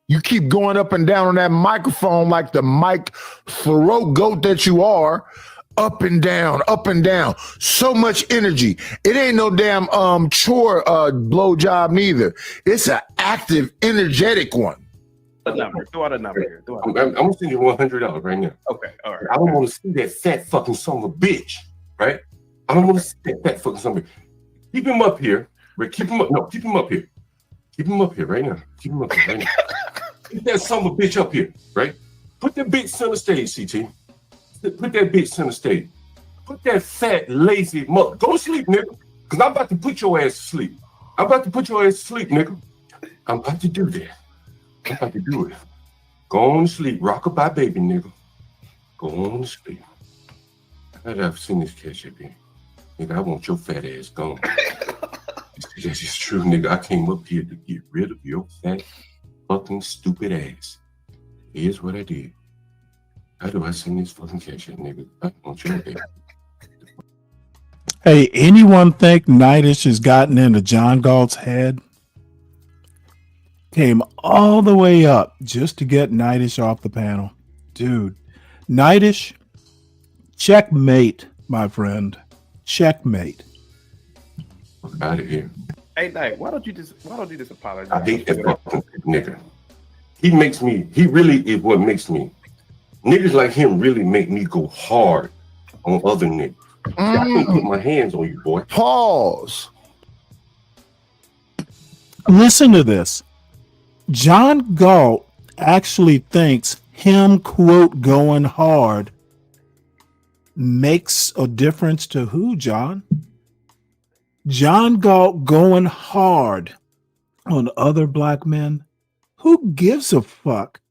You keep going up and down on that microphone like the Mike throat goat that you are. Up and down, up and down. So much energy. It ain't no damn chore blow job neither. It's an active, energetic one. Throw out a number here. I'm gonna send you $100 right now. Okay, all right. I don't want to see that fat fucking son of a bitch, right? I don't want to see that fat fucking son of a bitch. Keep him up here. Right? Keep him up. No, keep him up here. Keep him up here right now. Keep him up here right now. Keep that son of a bitch up here, right? Put that bitch center stage, CT. Put that bitch center stage. Put that fat, lazy mother. Go to sleep, nigga. Because I'm about to put your ass to sleep. I'm about to put your ass to sleep, nigga. I'm about to do that. I'm about to do it. Go on to sleep. Rock-a-bye baby, nigga. Go on to sleep. I've seen this catch up here. Nigga, I want your fat ass gone. That's just true, nigga. I came up here to get rid of your fat, fucking stupid ass. Here's what I did. How do I send this fucking catch up, nigga? I want your baby. Hey, anyone think Nightish has gotten into John Galt's head? Came all the way up just to get Nightish off the panel. Dude, Nightish, checkmate, my friend. Checkmate. Out of here. Hey, Knight, why don't you just apologize? I hate that fucking nigga. He really is what makes me. Niggas like him really make me go hard on other niggas. I can't put my hands on you, boy. Pause. Listen to this. John Galt actually thinks him, quote, going hard makes a difference to who, John? John Galt going hard on other black men? Who gives a fuck?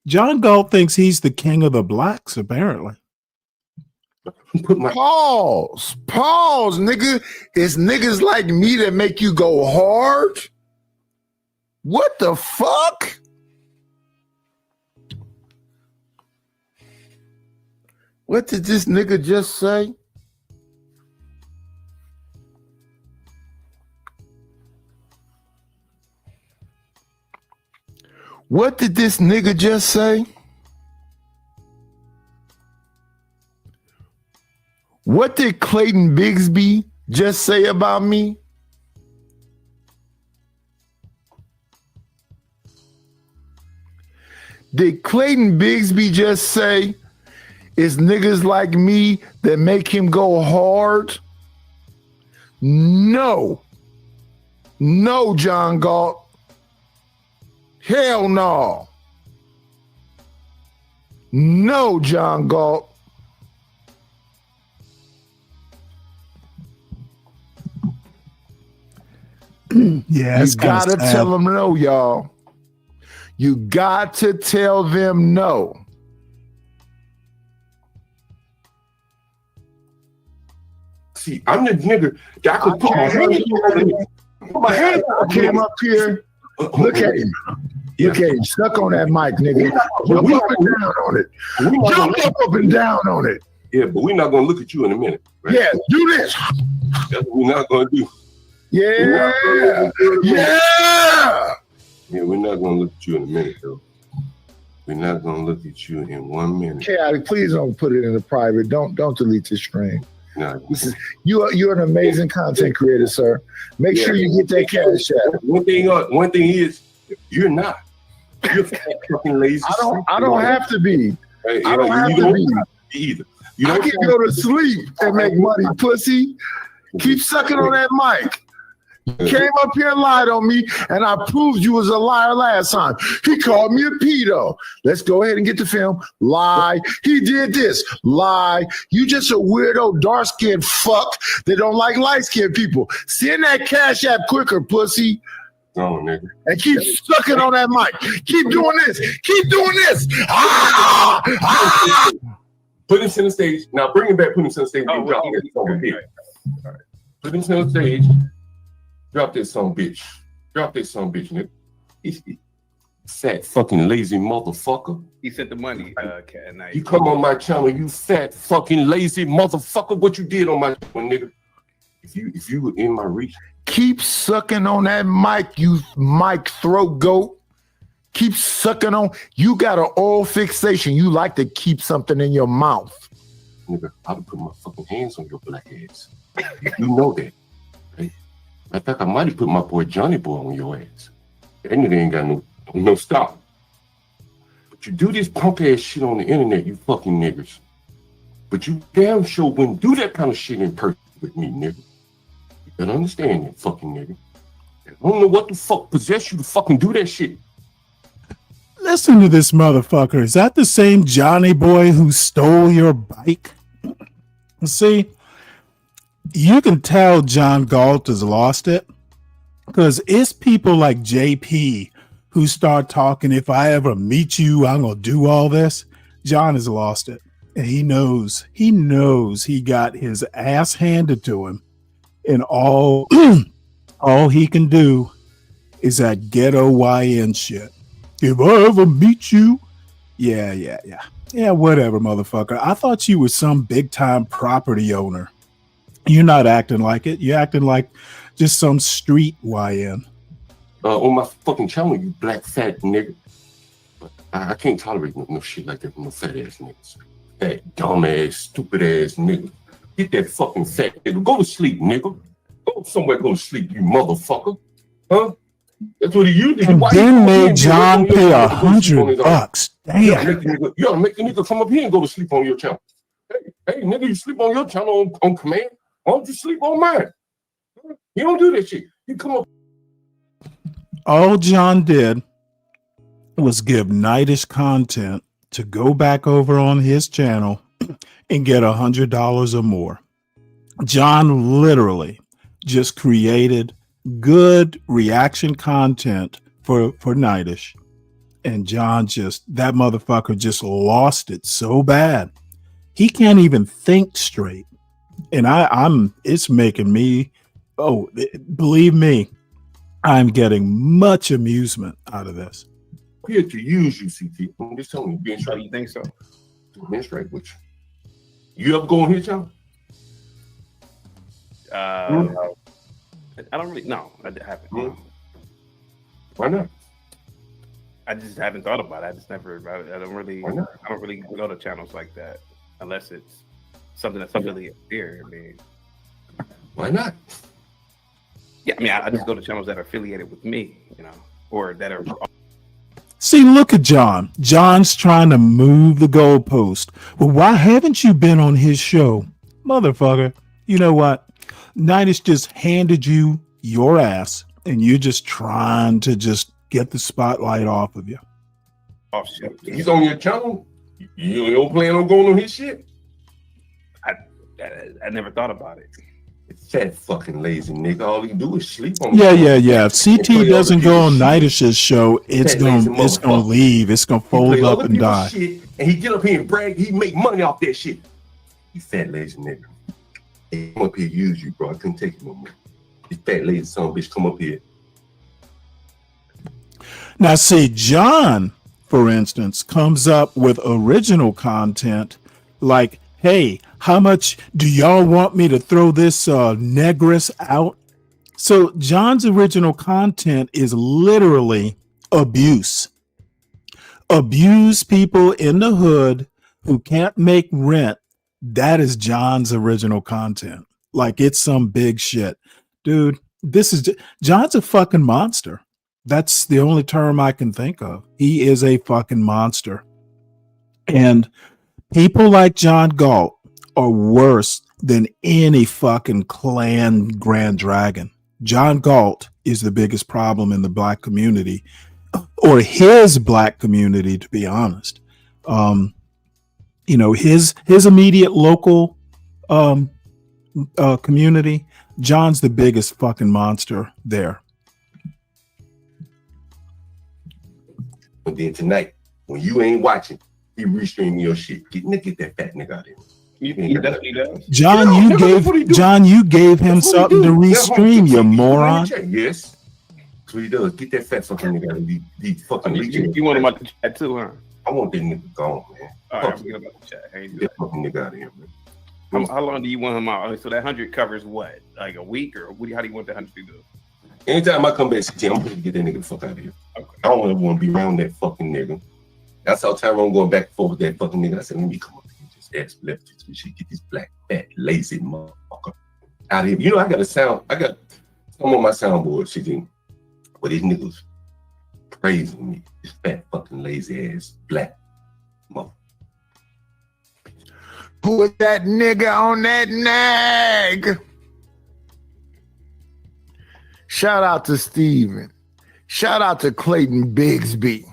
John Galt thinks he's the king of the blacks, apparently. Pause, nigga. It's niggas like me that make you go hard. What the fuck? What did this nigga just say? What did this nigga just say? What did Clayton Bigsby just say about me? Did Clayton Bigsby just say it's niggas like me that make him go hard? No. No, John Galt. Hell no. No, John Galt. Yeah, you gotta tell them no, y'all. You got to tell them no. See, I'm the nigga that could put my hand on I came up here. Look at him. Look at him. Stuck on that mic, nigga. Jump up and down on it. Jump up and down on it. Yeah, but we're not gonna look at you in a minute. Right? Yeah, do this. That's what we're not gonna do. Yeah. Yeah, we're not gonna look at you in a minute, though. We're not gonna look at you in 1 minute. Okay, please don't put it in the private. Don't delete this stream. No. You're an amazing content creator, sir. Make sure you get that cash out. One thing is, you're not. You're fucking lazy. I don't have to be. I don't have to be either. I can go to sleep and make money, pussy. Keep sucking on that mic. You came up here and lied on me, and I proved you was a liar last time. He called me a pedo. Let's go ahead and get the film. Lie. He did this. Lie. You just a weirdo, dark-skinned fuck that don't like light-skinned people. Send that cash app quicker, pussy. Oh, nigga. And keep sucking on that mic. Keep doing this. Keep doing this. Ah! Ah! Put him center stage. Now bring him back. Put him center stage. Oh, Drop this son bitch. All right. Put him center stage. Drop this son bitch. Drop this son bitch, nigga. Fat fucking lazy motherfucker. He sent the money, Cat. Now You come on my channel, you fat fucking lazy motherfucker. What you did on my channel, nigga? If you were in my reach. Keep sucking on that mic, you mic throat goat. Keep sucking on. You got an oral fixation. You like to keep something in your mouth. Nigga, I would put my fucking hands on your black ass. You know that. Right? Matter of fact, I might have put my boy Johnny Boy on your ass. That nigga ain't got no stop. But you do this punk ass shit on the internet, you fucking niggas. But you damn sure wouldn't do that kind of shit in person with me, nigga. You better understand that, fucking nigga. I don't know what the fuck possessed you to fucking do that shit. Listen to this motherfucker. Is that the same Johnny boy who stole your bike? See, you can tell John Galt has lost it because it's people like JP who start talking, if I ever meet you, I'm going to do all this. John has lost it. And he knows he got his ass handed to him. And all he can do is that ghetto YN shit. If I ever meet you, yeah, whatever, motherfucker. I thought you were some big time property owner. You're not acting like it. You're acting like just some street YN. On my fucking channel, you black fat nigga. But I can't tolerate no shit like that from no fat ass niggas. That dumb ass, stupid ass nigga. Get that fucking fat nigga. Go to sleep, nigga. Go somewhere, go to sleep, you motherfucker. Huh? That's what he used to do. And then made John pay $100. Damn. You ought to make the nigga come up here and go to sleep on your channel. Hey, nigga, you sleep on your channel on command. Why don't you sleep on mine? You don't do that shit. You come up. All John did was give Nightish content to go back over on his channel and get $100 or more. John literally just created good reaction content for Nightish. And John that motherfucker just lost it so bad. He can't even think straight. And it's making me, believe me, I'm getting much amusement out of this. I'm here to use you, CT. I'm just telling you, being straight. You think so? Being straight with you. You ever go on his channel? I don't really. No, I haven't. Why not? I just haven't thought about it. I just never. I don't really. Why not? I don't really go to channels like that unless it's something that's really obscure. I mean, why not? Yeah, I mean, I just go to channels that are affiliated with me, or that are. See, look at John. John's trying to move the goalpost. Well, why haven't you been on his show? Motherfucker, you know what? Nightish just handed you your ass, and you're just trying to just get the spotlight off of you. Oh, shit. He's on your channel? You don't plan on going on his shit? I never thought about it. Fat fucking lazy nigga. All he do is sleep on. Yeah. If CT doesn't go on Nidish's show, it's gonna leave. It's gonna fold up and die. Shit, and he get up here and brag. He make money off that shit. You fat lazy nigga. He come up here use you, bro. I couldn't take it no more. You fat lazy son of a bitch, come up here. Now, see, John, for instance, comes up with original content like, hey, how much do y'all want me to throw this negress out? So John's original content is literally abuse. Abuse people in the hood who can't make rent. That is John's original content. Like, it's some big shit. Dude, John's a fucking monster. That's the only term I can think of. He is a fucking monster. And people like John Galt are worse than any fucking Klan Grand Dragon. John Galt is the biggest problem in the black community, or his black community, to be honest. His immediate local community, John's the biggest fucking monster there. But then tonight, when you ain't watching, he restreaming your shit. Get that fat nigga out of here. He definitely does. John, you gave him something to restream, you moron. Yes. That's what he does. Get that fat fucking nigga out of here. Fucking you want him out the chat too, huh? I want that nigga gone, man. All right, I'm about the chat. Get that fucking nigga out of here, man. How long do you want him out? So that 100 covers what? Like a week, or how do you want that 100 to do? Anytime I come back, CT, I'm going to get that nigga the fuck out of here. Okay. I don't want to be around that fucking nigga. That's how Tyrone going back and forth with that fucking nigga. I said, let me come up here and just ask left we should get this black, fat, lazy motherfucker out of here. You know, I got some on my soundboard, CT, but these niggas praising me. This fat, fucking, lazy ass, black motherfucker. Put that nigga on that nag. Shout out to Steven. Shout out to Clayton Bigsby.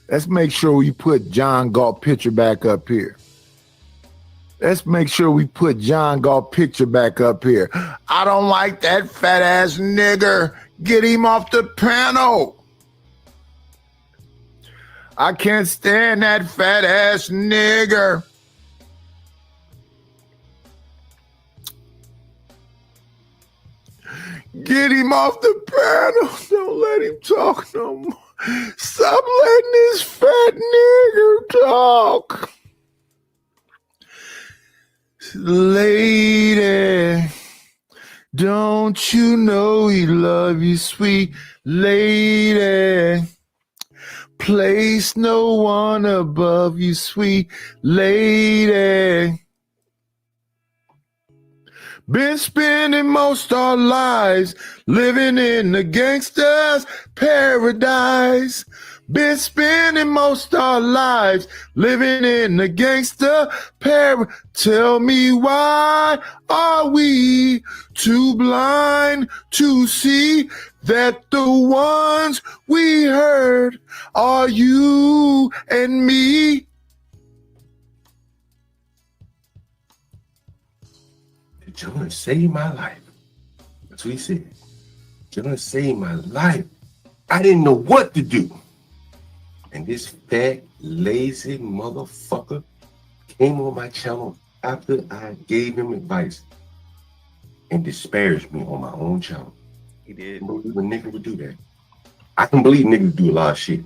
Let's make sure we put John Galt picture back up here. Let's make sure we put John Galt picture back up here. I don't like that fat ass nigger. Get him off the panel. I can't stand that fat ass nigger. Get him off the panel. Don't let him talk no more. Stop letting this fat nigger talk. Lady, don't you know he love you, sweet lady? Place no one above you, sweet lady. Been spending most our lives living in the gangster's paradise. Been spending most our lives living in the gangster paradise. Tell me, why are we too blind to see that the ones we heard are you and me? John saved my life. That's what he said. John saved my life. I didn't know what to do. And this fat, lazy motherfucker came on my channel after I gave him advice and disparaged me on my own channel. He did. I can't believe a nigga would do that. I can believe niggas do a lot of shit.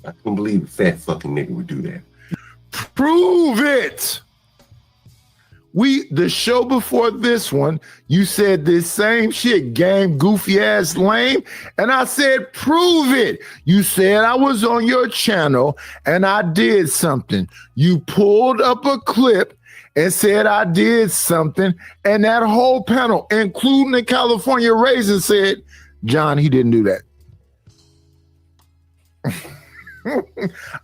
I can believe a fat fucking nigga would do that. Prove it. The show before this one, you said this same shit, game, goofy ass lame. And I said, prove it. You said I was on your channel and I did something. You pulled up a clip and said I did something. And that whole panel, including the California Raisin, said, John, he didn't do that.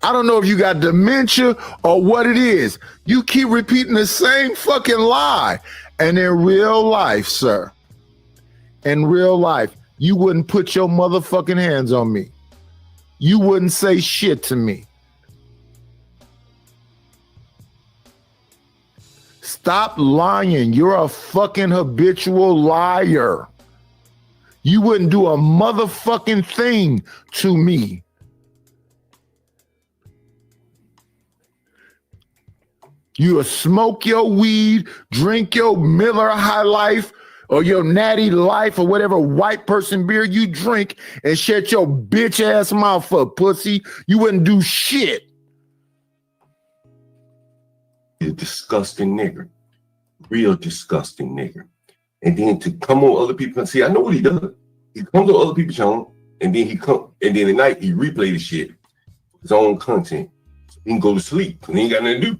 I don't know if you got dementia or what it is. You keep repeating the same fucking lie. And in real life, sir, in real life, you wouldn't put your motherfucking hands on me. You wouldn't say shit to me. Stop lying. You're a fucking habitual liar. You wouldn't do a motherfucking thing to me. You'll smoke your weed, drink your Miller High Life or your Natty Life or whatever white person beer you drink and shut your bitch ass mouth up, pussy. You wouldn't do shit. You're a disgusting nigger. Real disgusting nigger. And then to come on other people and see, I know what he does. He comes on other people's channel and then at night he replay the shit. His own content. So he can go to sleep because he ain't got nothing to do.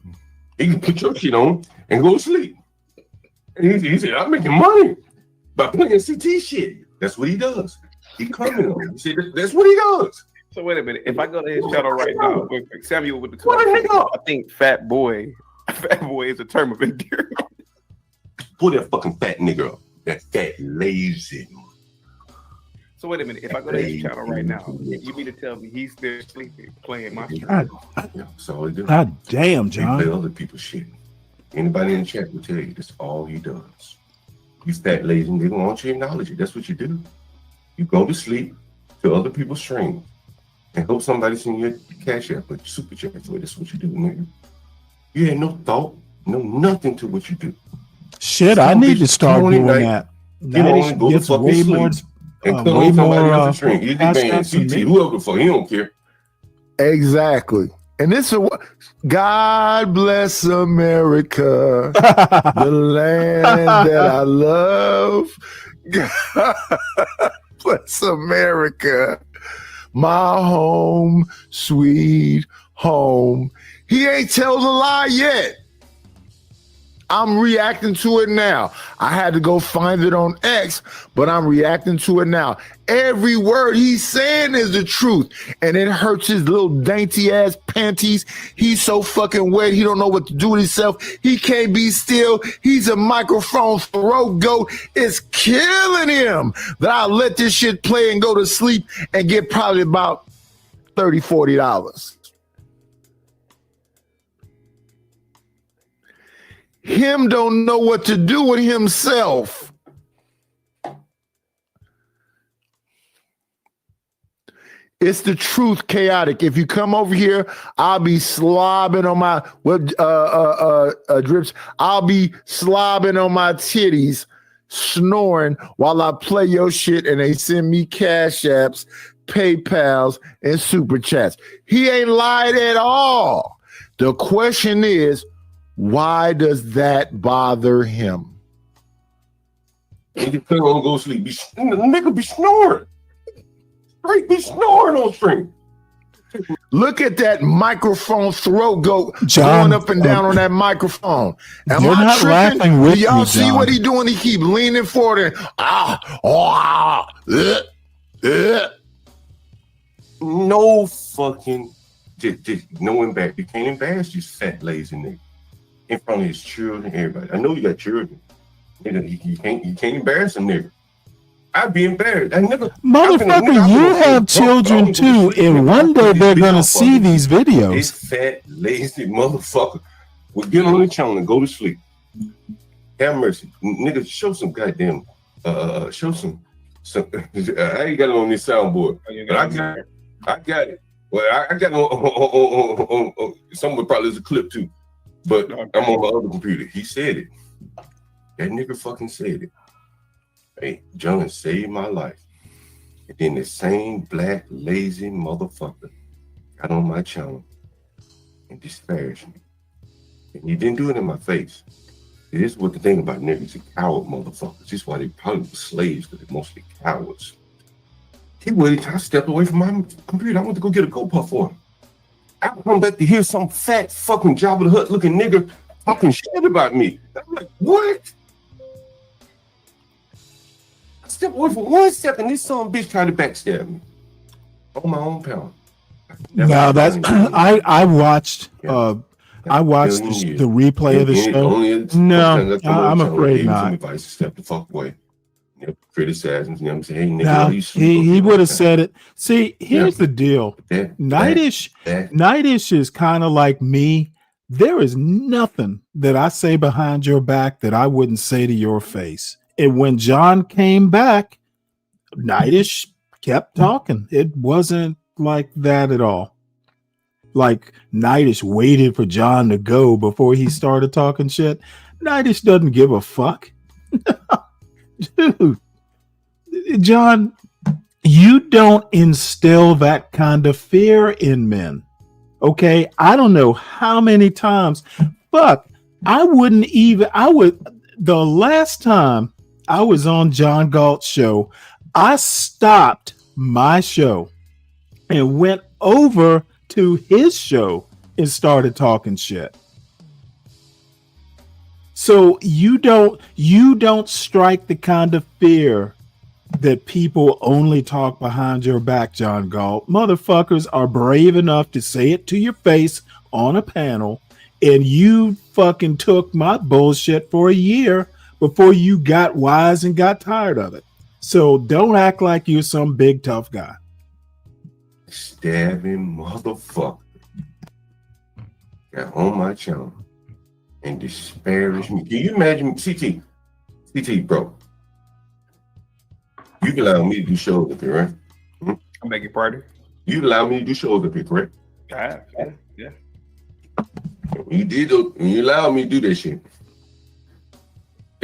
He can put your shit on and go to sleep. And he said, I'm making money by playing CT shit. That's what he does. He coming on. He said, that's what he does. So wait a minute. If I go to his channel right now, Samuel with the what the hell? I think fat boy is a term of endearment. Pull that fucking fat nigga up. That fat lazy. So wait a minute. If I go to his channel right now, you mean to tell me he's there sleeping, playing my shit? That's all he does. God damn, John. He play other people's shit. Anybody in the chat will tell you that's all he does. You fat lazy nigga, why don't you acknowledge it? That's what you do. You go to sleep to other people's streams and hope somebody send you a cash app or super chat. So that's what you do, nigga. You had no thought, no nothing to what you do. Shit, I need to start doing that. Natty gets way more. And come on somebody else's stream. Easy man, CT, whoever the fuck, he don't care. Exactly. And this is what God bless America, the land that I love. God bless America, my home, sweet home. He ain't told a lie yet. I'm reacting to it now. I had to go find it on X, but I'm reacting to it now. Every word he's saying is the truth, and it hurts his little dainty ass panties. He's so fucking wet, he don't know what to do with himself. He can't be still. He's a microphone throat goat. It's killing him that I let this shit play and go to sleep and get probably about $30, $40. Him don't know what to do with himself. It's the truth, chaotic. If you come over here, I'll be slobbing on my drips. I'll be slobbing on my titties, snoring while I play your shit, and they send me cash apps, PayPals, and super chats. He ain't lied at all. The question is, why does that bother him? Nigga gonna go sleep. Nigga be snoring. Straight be snoring on stream. Look at that microphone throat goat going up and down on that microphone. Am you're I not tripping? laughing with Do y'all me, see John. what he doing? He keep leaning forward and No fucking just no embarrass. You can't embarrass you fat lazy nigga in front of his children, everybody. I know you got children. Nigga, you can't embarrass a nigga. I'd be embarrassed. Motherfucker, you have children too, and one day they're gonna see these This videos. fat lazy motherfucker will get on the channel and go to sleep. Have mercy, nigga. Show some goddamn. Show some. I ain't got it on this soundboard, but I got it. Well, I got it on someone probably is a clip too, but I'm on my other computer. He said it. That nigga fucking said it. Hey, John saved my life. And then the same black lazy motherfucker got on my channel and disparaged me. And he didn't do it in my face. This is what the thing about niggas, are coward motherfuckers. This is why they probably were slaves, because they're mostly cowards. I stepped away from my computer. I went to go get a GoPuff for him. I come back to hear some fat fucking Jabba the Hutt looking nigga talking shit about me. I'm like, what? I stepped away for 1 second. This son of a bitch tried to backstab me on my own power. Now that's I watched the replay of the show. No, I'm afraid not. Advice to step the fuck away. Criticize him, you know what I'm saying? Hey, No, nigga, he would have said it. See, here's the deal. Nightish is kind of like me There is nothing that I say behind your back that I wouldn't say to your face. And when John came back, Knightish kept talking. It wasn't like that at all. Like Knightish waited for John to go before he started talking shit. Knightish doesn't give a fuck. Dude, John, you don't instill that kind of fear in men. Okay, I don't know how many times. Fuck, the last time I was on John Galt's show, I stopped my show and went over to his show and started talking shit. So you don't strike the kind of fear that people only talk behind your back, John Galt. Motherfuckers are brave enough to say it to your face on a panel, and you fucking took my bullshit for a year before you got wise and got tired of it. So don't act like you're some big tough guy. Stabbing motherfucker got on my channel and disparaged me. Can you imagine, CT, bro? You can allow me to do shows up here, right? I beg your pardon? You allow me to do shows up here, correct? Yeah. When you allow me to do that shit,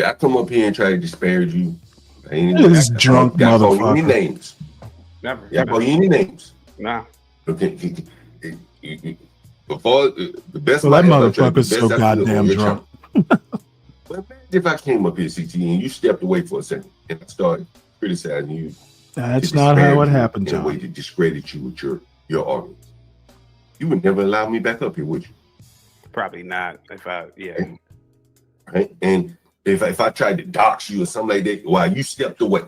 I come up here and try to disparage you. This drunk motherfucker. Call you any names. Never. Yeah, call you any names. Nah. Okay. Before the best. Well, that motherfucker's so goddamn drunk. But imagine if I came up here, CT, and you stepped away for a second, and I started criticizing you. That's not how it happened, John. In a way to discredit you with your audience. You would never allow me back up here, would you? Probably not. Right? And if I tried to dox you or something like that, why you stepped away?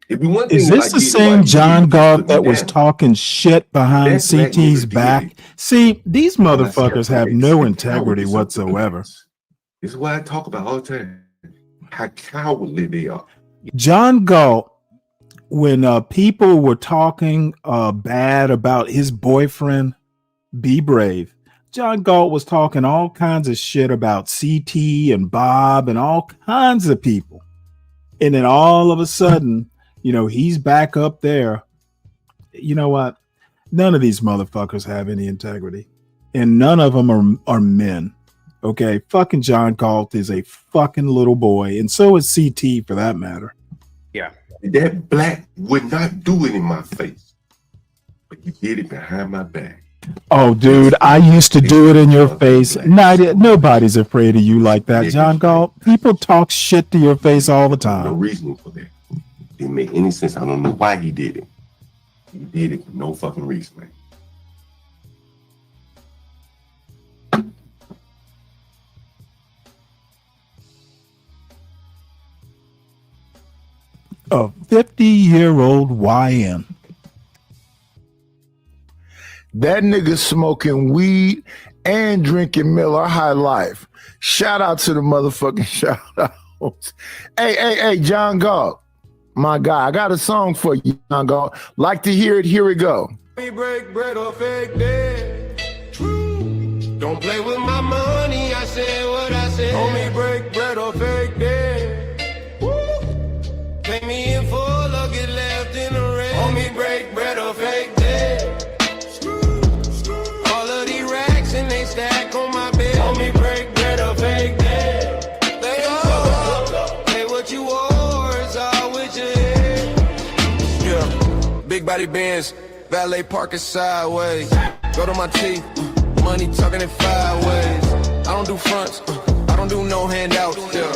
Is this the same John Galt that was talking shit behind CT's back? See, these motherfuckers have no integrity whatsoever. This is what I talk about all the time. How cowardly they are. John Galt, when people were talking bad about his boyfriend, Be Brave, John Galt was talking all kinds of shit about CT and Bob and all kinds of people. And then all of a sudden, he's back up there. You know what? None of these motherfuckers have any integrity. And none of them are men. Okay? Fucking John Galt is a fucking little boy. And so is CT for that matter. Yeah. That black would not do it in my face. But you did it behind my back. Oh, dude, I used to do it in your face. Nobody's afraid of you like that, John Galt. People talk shit to your face all the time. No reason for that. Didn't make any sense. I don't know why he did it. He did it for no fucking reason, man. A 50-year-old YN. That nigga smoking weed and drinking Miller High Life. Shout out to the motherfucking shout outs. Hey, John Galt, my guy, I got a song for you, John Galt. Like to hear it? Here we go. We break bread or fake dead. Don't play with my money. I said what I said. Homie, break bread or fake dead. Pay me in full or get left in the red. Homie, break bread or fake dead. And they stack on my bed. Homie, break bread or fake dead. They all pay what you owe, it's all with your head. Yeah, big body Benz, valet parking sideways. Go to my teeth, money talking in 5 ways. I don't do fronts, I don't do no handouts. Yeah.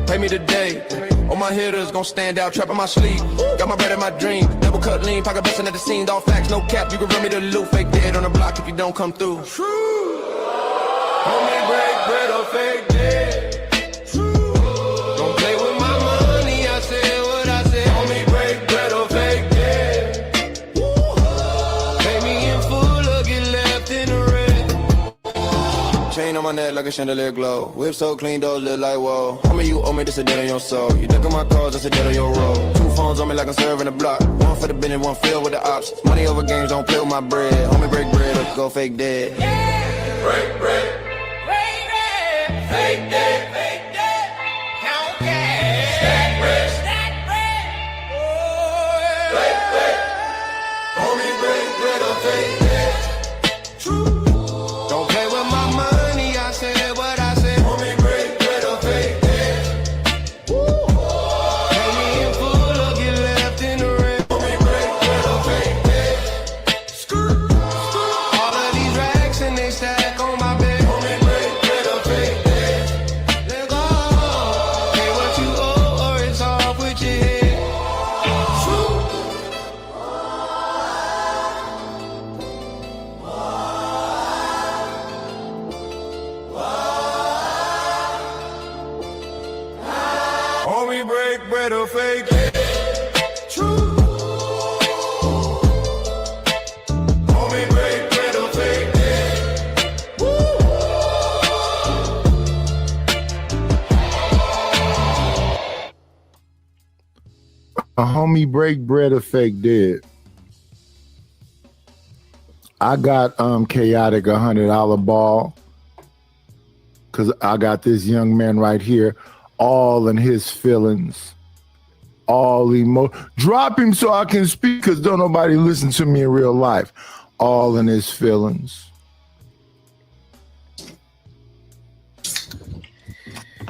Pay me today, all my hitters gon' stand out, trap in my sleep. Got my bread in my dream, double cut lean, pocket bustin' at the scene, all facts, no cap. You can run me the loot, fake dead on the block if you don't come through. Homie, break bread or fake dead. Don't play with my money, I said what I said. Homie, break bread or fake dead. Pay me in full or get left in the red. Chain on my neck like a chandelier glow. Whip so clean, those look like whoa. Homie, you owe me, this a debt on your soul. You ducking my calls, that's a debt on your road. 2 phones on me like I'm serving a block. One for the business, one filled with the ops. Money over games, don't play with my bread. Homie, break bread or go fake dead. Break bread. Fake that. Count cash. Stack bread. Homie, break bread or fake that. True. Don't play with my money. I said what I said. Homie, break bread or fake that. Pay me in full or get left in the red. Homie, break bread or fake that. All of these racks and they stack on my bed. Homie, break bread or fake that. Let go. Pay what you owe or it's off with your head. True. Homie, break bread or fake it. True. Homie, break bread or fake it. A homie break bread or fake dead. I got Chaotic $100 ball because I got this young man right here, all in his feelings, all drop him so I can speak because don't nobody listen to me in real life. All in his feelings.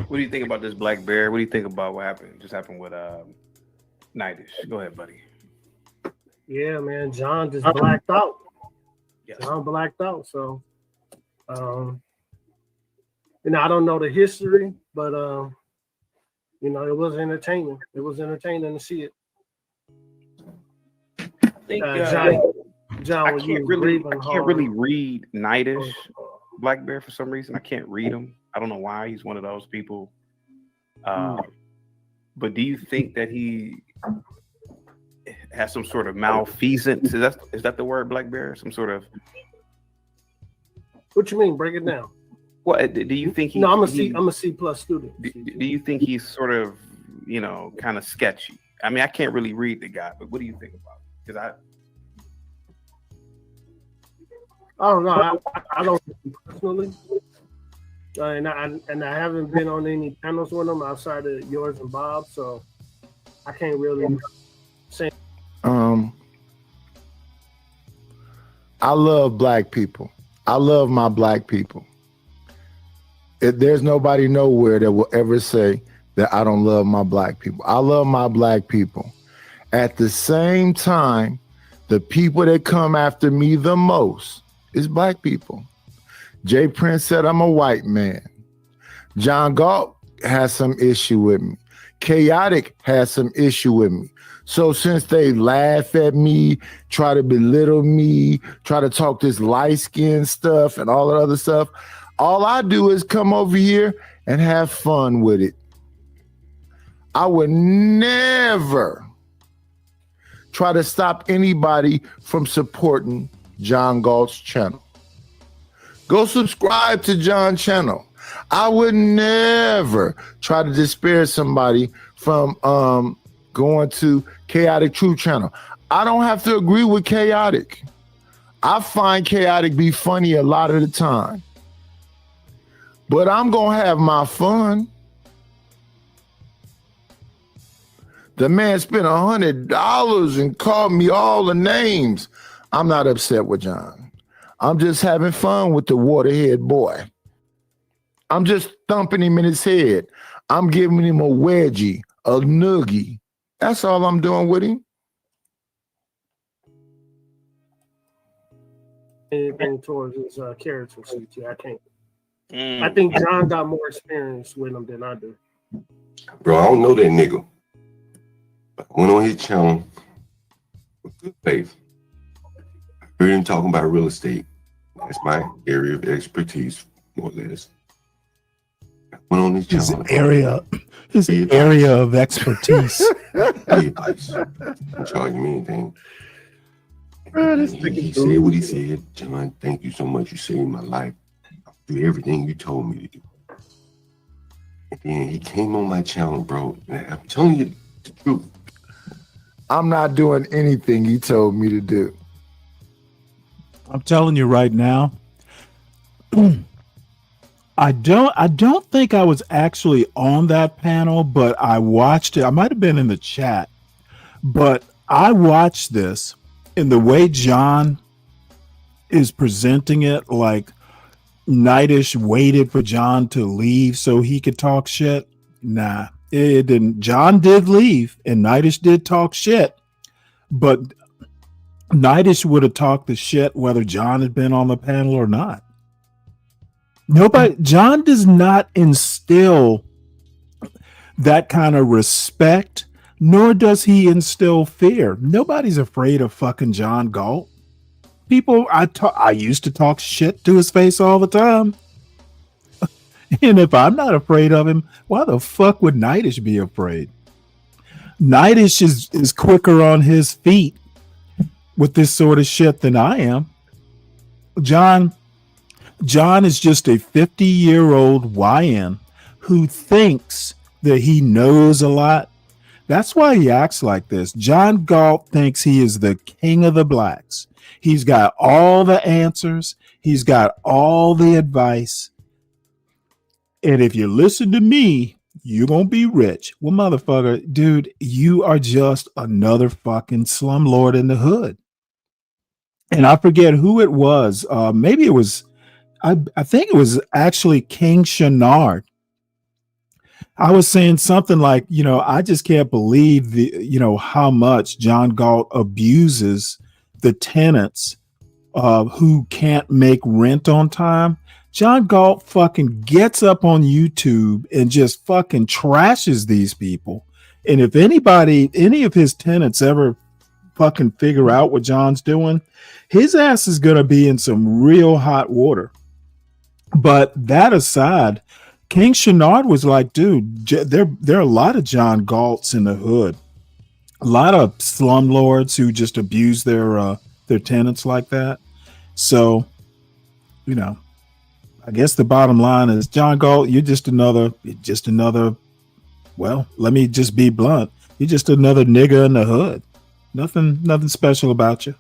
What do you think about this Black Bear? What do you think about what just happened with Nightish? Go ahead, buddy. Yeah, man, John just blacked out. Yes. John blacked out. So, I don't know the history, but it was entertaining. It was entertaining to see it. I think John, I can't really read Nightish Black Bear for some reason. I can't read him. I don't know why. He's one of those people. But do you think that he has some sort of malfeasance? Is that the word, Black Bear? Some sort of. What you mean? Break it down. What do you think? No, I'm a C+ student. Do you think he's sort of, kind of sketchy? I mean, I can't really read the guy, but what do you think about it? Because I don't know. I don't personally, and I haven't been on any panels with him outside of yours and Bob, so I can't really say. I love black people. I love my black people. There's nobody nowhere that will ever say that I don't love my black people. I love my black people. At the same time, the people that come after me the most is black people. Jay Prince said I'm a white man. John Galt has some issue with me. Chaotic has some issue with me. So since they laugh at me, try to belittle me, try to talk this light skin stuff and all that other stuff, all I do is come over here and have fun with it. I would never try to stop anybody from supporting John Galt's channel. Go subscribe to John's channel. I would never try to disparage somebody from going to Chaotic True channel. I don't have to agree with Chaotic. I find Chaotic be funny a lot of the time. But I'm going to have my fun. The man spent $100 and called me all the names. I'm not upset with John. I'm just having fun with the waterhead boy. I'm just thumping him in his head. I'm giving him a wedgie, a noogie. That's all I'm doing with him. Anything towards his character, CT, I can't. I think John got more experience with him than I do. Bro, I don't know that nigga. I went on his channel with good faith. I heard him talking about real estate. That's my area of expertise, more or less. I went on his channel. His area of expertise. Advice. Don't charge me anything. He said what he said. John, thank you so much. You saved my life. I'll do everything you told me to do. And then he came on my channel, bro. And I'm telling you the truth. I'm not doing anything he told me to do. I'm telling you right now, I don't think I was actually on that panel, but I watched it. I might have been in the chat, but I watched this, and the way John is presenting it, like Knightish waited for John to leave so he could talk shit. Nah, it didn't. John did leave, and Knightish did talk shit, but Knightish would have talked the shit whether John had been on the panel or not. John does not instill that kind of respect, nor does he instill fear. Nobody's afraid of fucking John Galt. People, I used to talk shit to his face all the time. And if I'm not afraid of him, why the fuck would Knightish be afraid? Knightish is quicker on his feet with this sort of shit than I am. John is just a 50-year-old YN who thinks that he knows a lot. That's why he acts like this. John Galt thinks he is the king of the blacks. He's got all the answers. He's got all the advice. And if you listen to me, you're going to be rich. Well, motherfucker, dude, you are just another fucking slumlord in the hood. And I forget who it was. Maybe it was, I think it was actually King Shenard. I was saying something like, I just can't believe how much John Galt abuses the tenants who can't make rent on time. John Galt fucking gets up on YouTube and just fucking trashes these people. And if any of his tenants ever fucking figure out what John's doing, his ass is going to be in some real hot water. But that aside, King Shenard was like, dude, there are a lot of John Galts in the hood. A lot of slumlords who just abuse their tenants like that. So, I guess the bottom line is, John Galt, you're just another, well, let me just be blunt. You're just another nigga in the hood. Nothing special about you.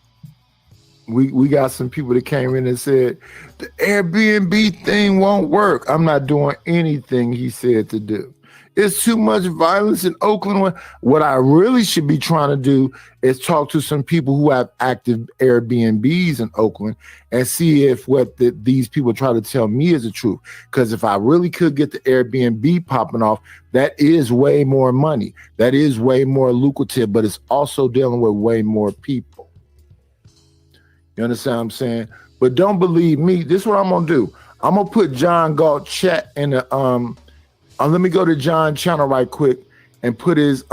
We got some people that came in and said the Airbnb thing won't work. I'm not doing anything he said to do. It's too much violence in Oakland. What I really should be trying to do is talk to some people who have active Airbnbs in Oakland and see if what these people try to tell me is the truth. Because if I really could get the Airbnb popping off, that is way more money. That is way more lucrative, but it's also dealing with way more people. You understand what I'm saying? But don't believe me. This is what I'm going to do. I'm going to put John Galt chat in the let me go to John's channel right quick and put his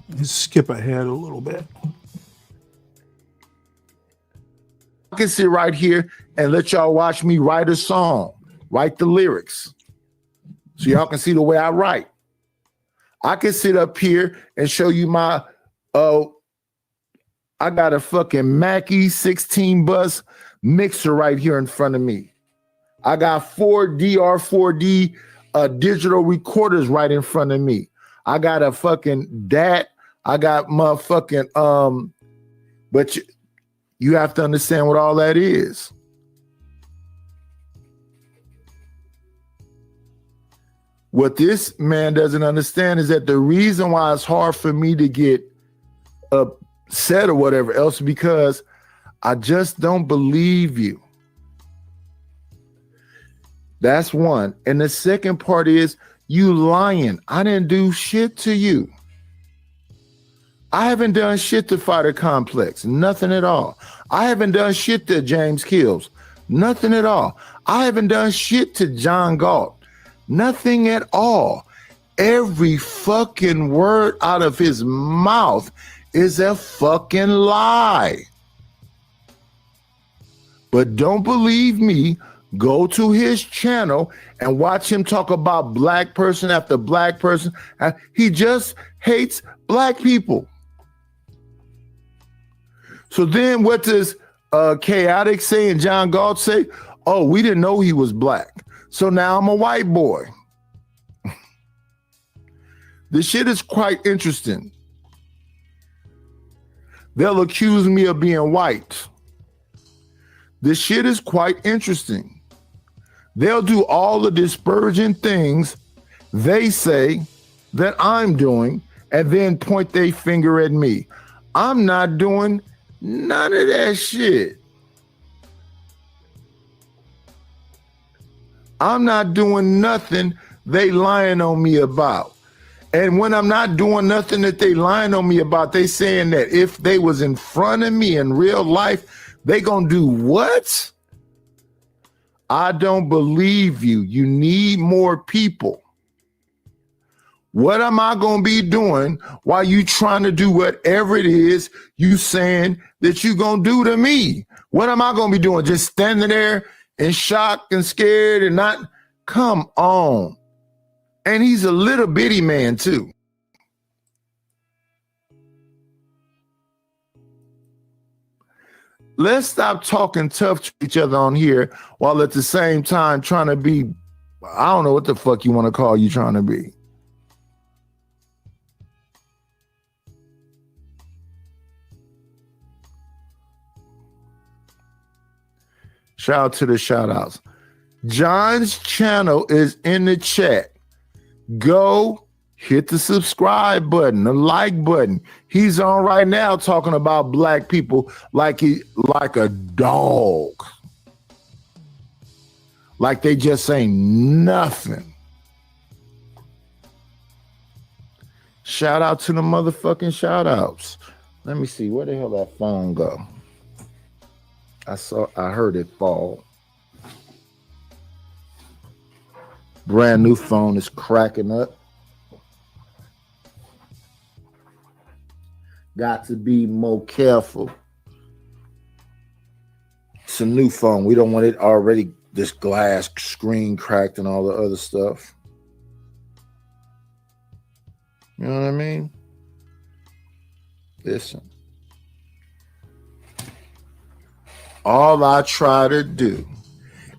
Let's skip ahead a little bit. I can sit right here and let y'all watch me write a song, write the lyrics. So y'all can see the way I write. I can sit up here and show you my, I got a fucking Mackie 16 bus mixer right here in front of me. I got 4 DR4D digital recorders right in front of me. I got a fucking DAT. I got motherfucking, but you have to understand what all that is. What this man doesn't understand is that the reason why it's hard for me to get upset or whatever else is because I just don't believe you. That's one. And the second part is you lying. I didn't do shit to you. I haven't done shit to Fighter Complex. Nothing at all. I haven't done shit to James Kills. Nothing at all. I haven't done shit to John Galt. Nothing at all. Every fucking word out of his mouth is a fucking lie. But don't believe me. Go to his channel and watch him talk about black person after black person. He just hates black people. So then what does Chaotic say and John Galt say? Oh, we didn't know he was black. So now I'm a white boy. This shit is quite interesting. They'll accuse me of being white. This shit is quite interesting. They'll do all the disparaging things they say that I'm doing and then point their finger at me. I'm not doing none of that shit. I'm not doing nothing they lying on me about. And when I'm not doing nothing that they lying on me about, they saying that if they was in front of me in real life, they gonna do what? I don't believe you. You need more people. What am I gonna be doing while you trying to do whatever it is you saying that you gonna do to me? What am I gonna be doing? Just standing there in shock and scared and not? Come on. And he's a little bitty man too. Let's stop talking tough to each other on here while at the same time trying to be, I don't know what the fuck you want to call you trying to be. Shout out to the shout outs. John's channel is in the chat. Go hit the subscribe button, the like button. He's on right now talking about black people like a dog. Like they just ain't nothing. Shout out to the motherfucking shout outs. Let me see, where the hell that phone go? I heard it fall. Brand new phone is cracking up. Got to be more careful. It's a new phone. We don't want it already, this glass screen cracked and all the other stuff. You know what I mean? Listen. All I try to do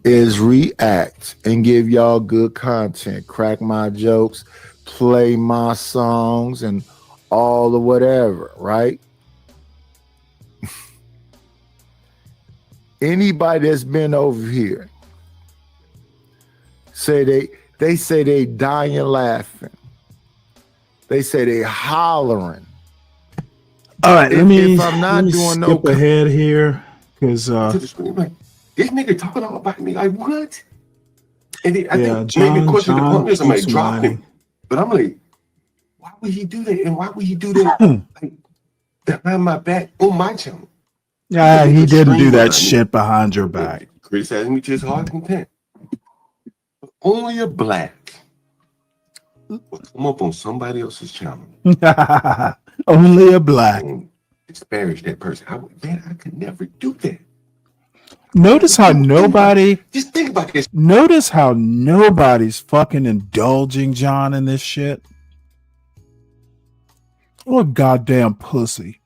is react and give y'all good content, crack my jokes, play my songs, and all the whatever, right? Anybody that's been over here say they say they dying laughing. They say they hollering. All right, let me doing skip ahead here because this nigga talking all about me like what? And then I think John, maybe question the point somebody keeps dropped whining. him. But I'm like, why would he do that? And why would he do that like, behind my back on my channel? Yeah, he didn't do that shit behind your back. Criticizing me to his heart content. But only a black will come up on somebody else's channel. Only a black. And disparage that person. I could never do that. Notice how nobody. Just think about this. Notice how nobody's fucking indulging John in this shit. What a goddamn pussy.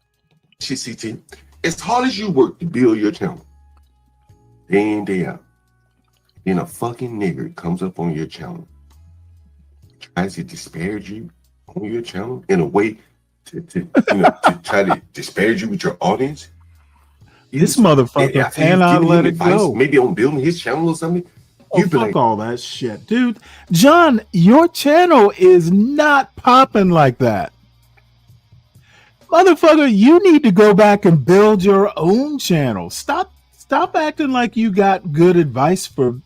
Shit, CT. As hard as you work to build your channel, day in, day out, then a fucking nigger comes up on your channel, tries to disparage you on your channel in a way to try to disparage you with your audience. This motherfucker cannot let it go. Maybe on building his channel or something. Oh, fuck all that shit, dude. John, your channel is not popping like that. Motherfucker, you need to go back and build your own channel. Stop acting like you got good advice for.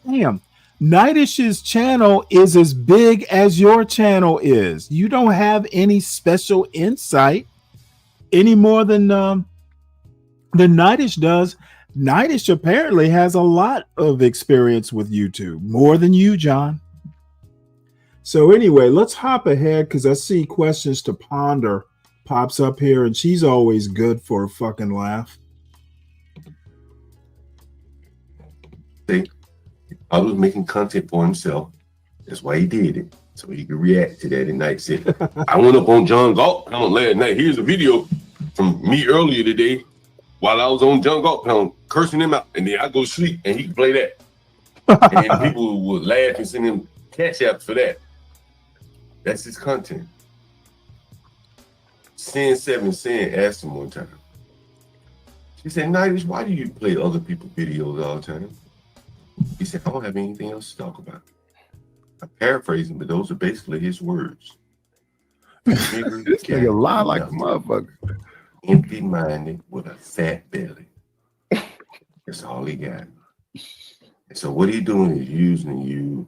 Damn, Nightish's channel is as big as your channel is. You don't have any special insight any more than Nightish does. Nightish apparently has a lot of experience with YouTube, more than you, John. So anyway, let's hop ahead because I see questions to ponder pops up here, and she's always good for a fucking laugh. I was making content for himself. That's why he did it. So he could react to that at night. Said, I went up on John Galt. I'm on last night. Here's a video from me earlier today. while I was on Junk Off Pound, cursing him out, and then I go to sleep, and he can play that. And people would laugh and send him cash apps for that. That's his content. Sin7Sin asked him one time. She said, Nightish, why do you play other people's videos all the time? He said, I don't have anything else to talk about. I'm paraphrasing, but those are basically his words. This nigga lie like a motherfucker. Empty-minded with a fat belly. That's all he got. And so what he doing is using you.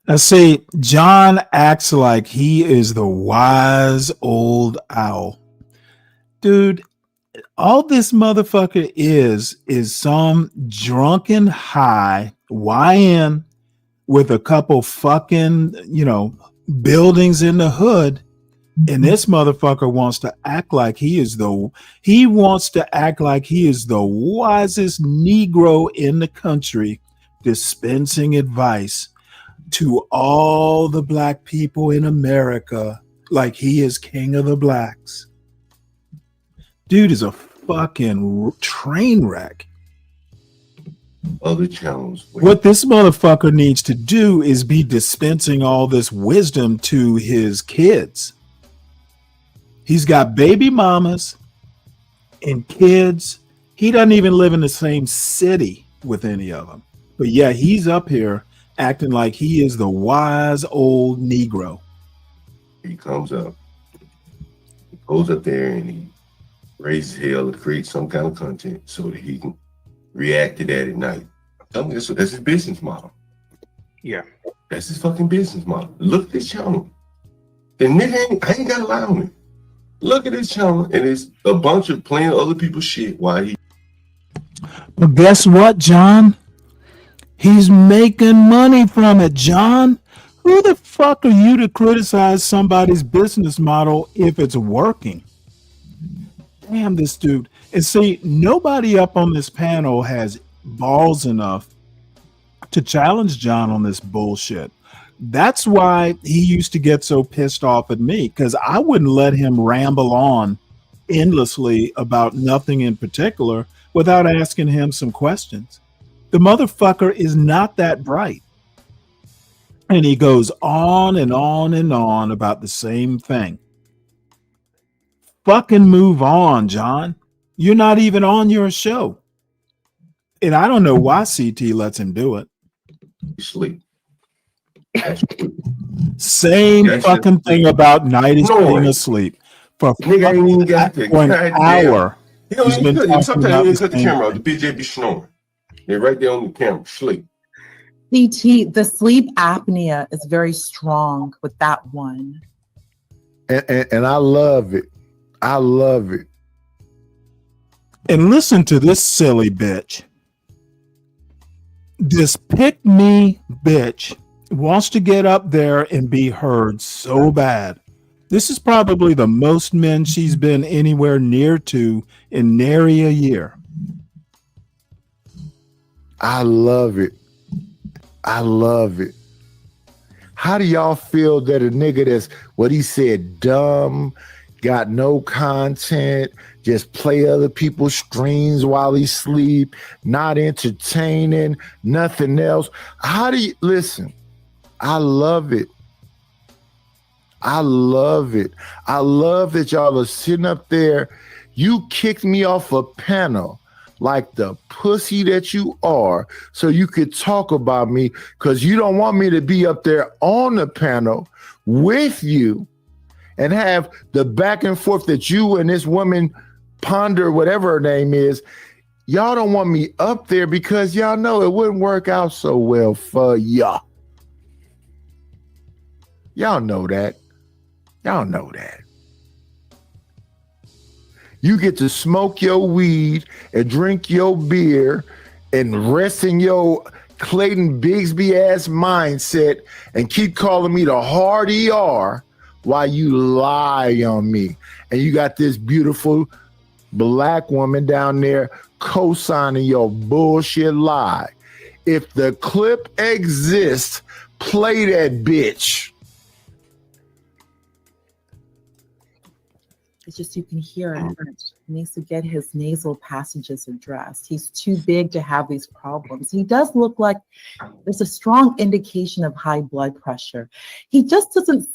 Now see, John acts like he is the wise old owl. Dude, all this motherfucker is some drunken high YN with a couple fucking, buildings in the hood. And this motherfucker wants to act like he is the wisest Negro in the country, dispensing advice to all the black people in America like he is king of the blacks. Dude is a fucking train wreck. Other channels. What this motherfucker needs to do is be dispensing all this wisdom to his kids. He's got baby mamas and kids. He doesn't even live in the same city with any of them. But yeah, he's up here acting like he is the wise old Negro. He comes up, he goes up there and he raises hell to create some kind of content so that he can react to that at night. I'm telling you, that's his business model. Yeah. That's his fucking business model. Look at this channel. The nigga I ain't got to lie on him. Look at this channel, and it's a bunch of playing other people's shit while he. But guess what, John? He's making money from it, John. Who the fuck are you to criticize somebody's business model if it's working? Damn, this dude. And see, nobody up on this panel has balls enough to challenge John on this bullshit. That's why he used to get so pissed off at me, because I wouldn't let him ramble on endlessly about nothing in particular without asking him some questions. The motherfucker is not that bright. And he goes on and on and on about the same thing. Fucking move on, John. You're not even on your show. And I don't know why CT lets him do it. Sleep. Same fucking thing about Nightish being asleep. For nigga ain't even got to an hour. He don't even cut, sometimes he even cut the camera off. The BJ be snoring. They're right there on the camera, sleep. CT, the sleep apnea is very strong with that one. And I love it. I love it. And listen to this silly bitch. This pick me bitch wants to get up there and be heard so bad. This is probably the most men she's been anywhere near to in nary a year. I love it. I love it. How do y'all feel that a nigga that's what he said, dumb, got no content, just play other people's streams while he sleep, not entertaining, nothing else? How do you listen? I love it. I love it. I love that y'all are sitting up there. You kicked me off a panel like the pussy that you are so you could talk about me because you don't want me to be up there on the panel with you and have the back and forth that you and this woman ponder, whatever her name is. Y'all don't want me up there because y'all know it wouldn't work out so well for y'all. Y'all know that. Y'all know that. You get to smoke your weed and drink your beer and rest in your Clayton Bigsby ass mindset and keep calling me the hard ER while you lie on me. And you got this beautiful black woman down there co-signing your bullshit lie. If the clip exists, play that bitch. It's just you can hear it. He needs to get his nasal passages addressed. He's too big to have these problems. He does look like there's a strong indication of high blood pressure. He just doesn't.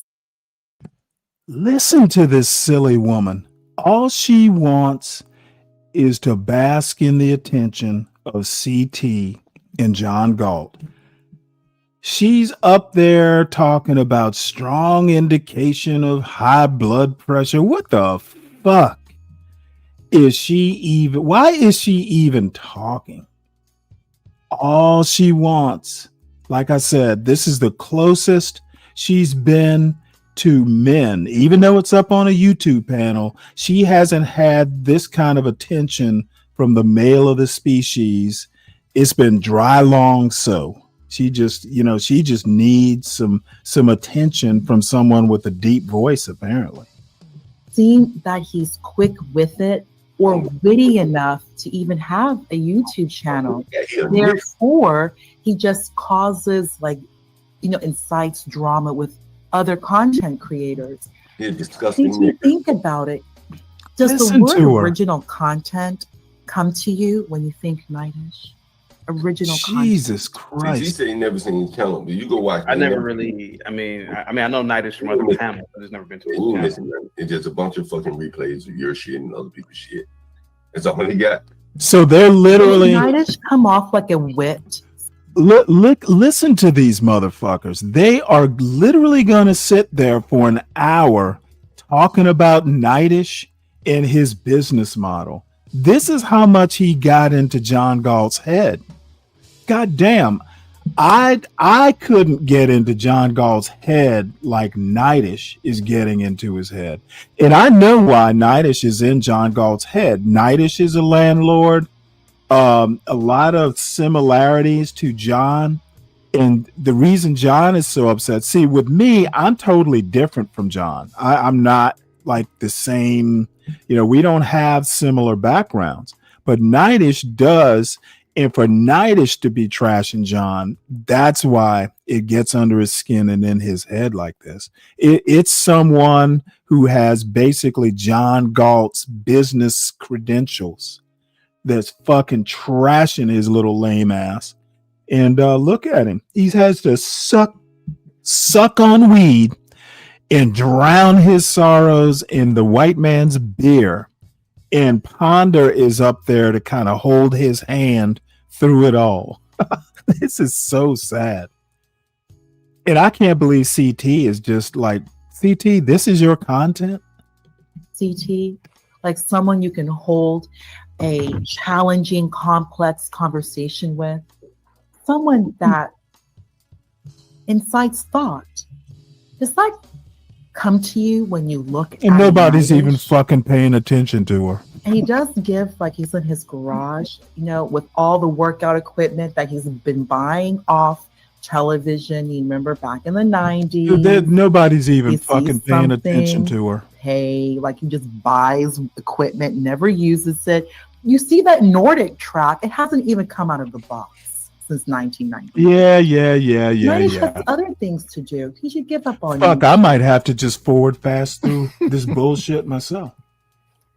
Listen to this silly woman. All she wants is to bask in the attention of CT and John Galt. She's up there talking about strong indication of high blood pressure. What the fuck is she even? Why is she even talking? All she wants, like I said, this is the closest she's been to men. Even though it's up on a YouTube panel, she hasn't had this kind of attention from the male of the species. It's been dry long so. She just needs some attention from someone with a deep voice, apparently. Seeing that he's quick with it or witty enough to even have a YouTube channel. Therefore, he just causes incites drama with other content creators. Yeah, disgusting. Did you think about it? Does Listen the to word her. original content come to you when you think Knightish? Original Jesus content. Christ. He said he never seen the channel, but you go watch. I never really. I mean, I know Knightish from other panels, but it's never been to his channel. Listen, it's just a bunch of fucking replays of your shit and other people's shit. That's all he got. So they're literally Does Knightish come off like a wit? listen to these motherfuckers. They are literally gonna sit there for an hour talking about Knightish and his business model. This is how much he got into John Galt's head. God damn, I couldn't get into John Galt's head like Knightish is getting into his head. And I know why Knightish is in John Galt's head. Knightish is a landlord. A lot of similarities to John. And the reason John is so upset, see, with me, I'm totally different from John. I'm not like the same, we don't have similar backgrounds, but Knightish does. And for Knightish to be trashing John, that's why it gets under his skin and in his head like this. It's someone who has basically John Galt's business credentials that's fucking trashing his little lame ass. And look at him. He has to suck on weed and drown his sorrows in the white man's beer. And Ponder is up there to kind of hold his hand through it all. This is so sad. And I can't believe CT is just like, CT, this is your content? CT, like someone you can hold a challenging, complex conversation with. Someone that incites thought. Just like come to you when you look at And nobody's Knightish. even fucking paying attention to her. And he does give, like he's in his garage, with all the workout equipment that he's been buying off television. You remember back in the 90s. Nobody's even he sees fucking paying attention something, to her. Hey, like he just buys equipment, never uses it. You see that Nordic track, it hasn't even come out of the box since 1990. Yeah. Knightish has other things to do. He should give up on Fuck, you. I might have to just forward fast through this bullshit myself.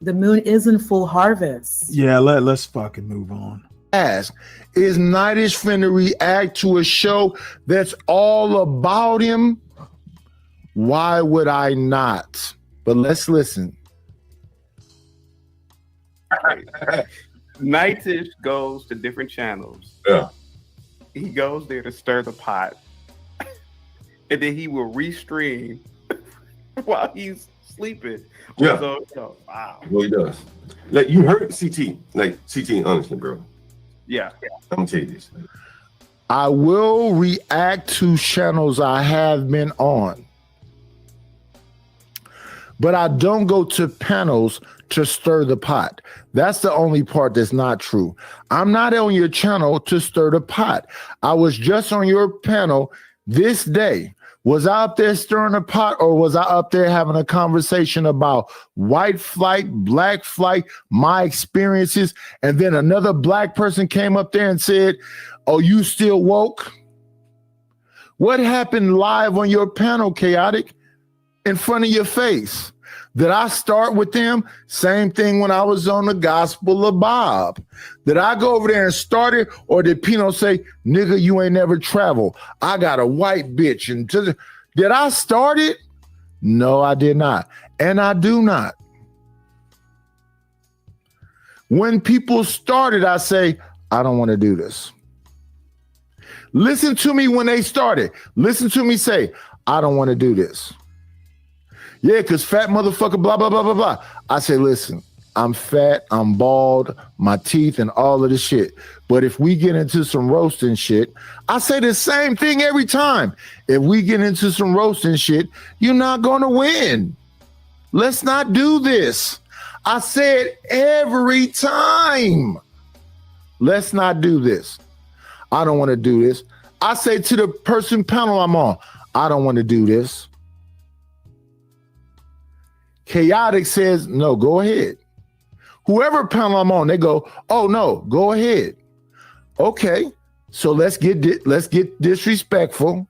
The moon is in full harvest. Yeah, let's fucking move on. Ask, is Knightish finna react to a show that's all about him? Why would I not? But let's listen. Knightish goes to different channels. Yeah. He goes there to stir the pot. And then he will restream while he's sleeping. Yeah. So, wow. Well, he does. Like you heard CT. Like CT, honestly, bro. Yeah. I'm gonna tell you this. I will react to channels I have been on, but I don't go to panels to stir the pot. That's the only part that's not true. I'm not on your channel to stir the pot. I was just on your panel this day. Was I up there stirring a pot, or was I up there having a conversation about white flight, black flight, my experiences? And then another black person came up there and said, "Oh, you still woke?" What happened live on your panel, Chaotic, in front of your face? Did I start with them? Same thing when I was on the Gospel of Bob. Did I go over there and start it? Or did Pino say, nigga, you ain't never traveled. I got a white bitch. And did I start it? No, I did not. And I do not. When people started, I say, I don't want to do this. Listen to me when they started. Listen to me say, I don't want to do this. Yeah, because fat motherfucker, blah, blah, blah, blah, blah. I say, listen, I'm fat, I'm bald, my teeth and all of this shit. But if we get into some roasting shit, I say the same thing every time. If we get into some roasting shit, you're not going to win. Let's not do this. I say it every time. Let's not do this. I don't want to do this. I say to the person panel I'm on, I don't want to do this. Chaotic says, no, go ahead. Whoever panel I'm on, they go, oh no, go ahead. Okay, so let's get disrespectful.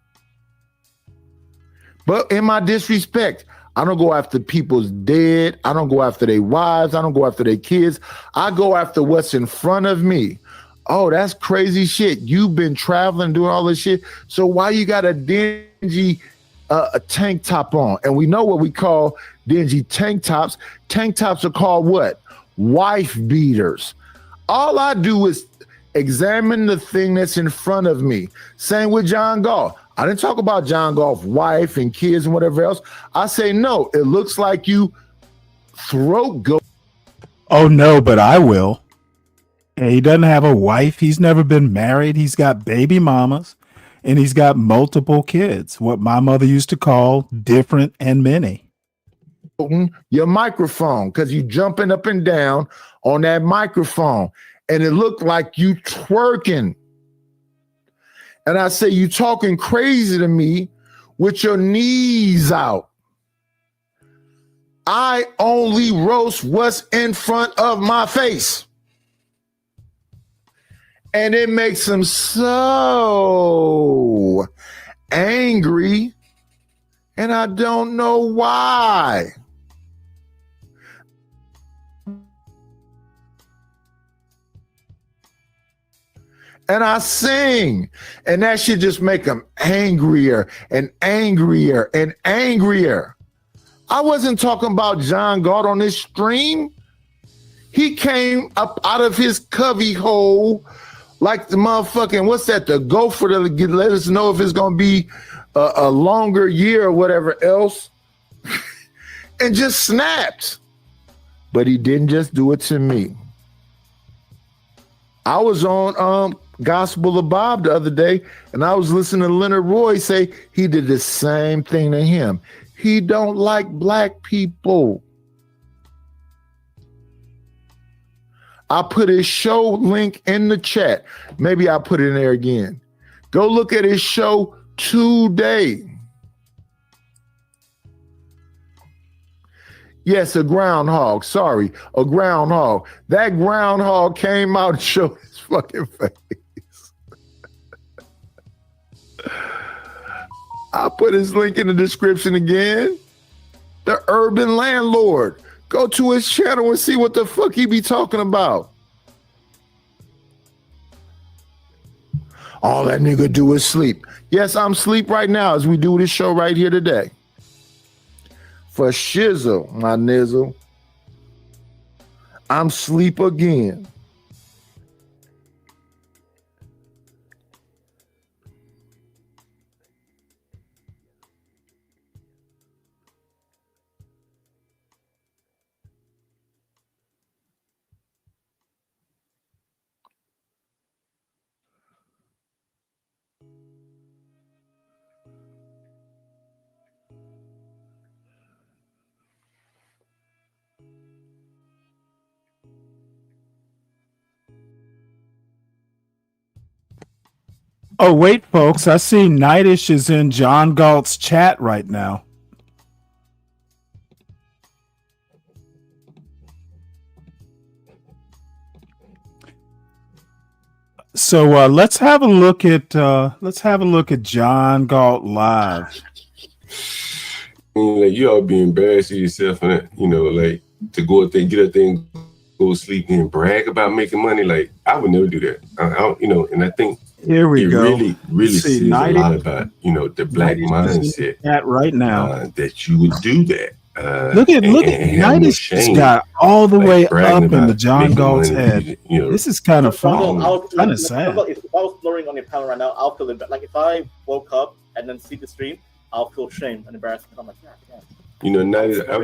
But in my disrespect, I don't go after people's dead. I don't go after their wives. I don't go after their kids. I go after what's in front of me. Oh, that's crazy shit. You've been traveling, doing all this shit. So why you got a dingy a tank top on? And we know what we call dingy tank tops. Tank tops are called what? Wife beaters. All I do is examine the thing that's in front of me. Same with John Golf. I didn't talk about John Golf's wife and kids and whatever else. I say, no, it looks like you throat go. Oh, no, but I will. And he doesn't have a wife. He's never been married. He's got baby mamas and he's got multiple kids. What my mother used to call different and many. Your microphone, because you jumping up and down on that microphone and it looked like you twerking. And I say, you talking crazy to me with your knees out. I only roast what's in front of my face. And it makes them so angry. And I don't know why. And I sing, and that should just make them angrier and angrier and angrier. I wasn't talking about John God on this stream. He came up out of his cubby hole like the motherfucking, what's that, the gopher to let us know if it's going to be a longer year or whatever else, and just snapped. But he didn't just do it to me. I was on Gospel of Bob the other day, and I was listening to Leonard Roy say he did the same thing to him. He don't like black people. I put his show link in the chat. Maybe I'll put it in there again. Go look at his show today. Yes, a groundhog. Sorry, a groundhog. That groundhog came out and showed his fucking face. I'll put his link in the description again. The Urban Landlord. Go to his channel and see what the fuck he be talking about. All that nigga do is sleep. Yes, I'm asleep right now as we do this show right here today. For shizzle, my nizzle. I'm sleep again. Oh, wait, folks. I see Nightish is in John Galt's chat right now. So let's have a look at John Galt live. like you all be embarrassed of yourself, and like to go up there, get up there, and go sleep and brag about making money. Like I would never do that. And I think here we go. Really says a lot about the black mindset. That right now that you would do that. Look at Nidus just got all the way up in the John Galt's head. This is kind of funny, kind of sad. If I was snoring on your panel right now, I'll feel it. Like if I woke up and then see the stream, I'll feel shame and embarrassment. I'm like, yeah. Nidus, I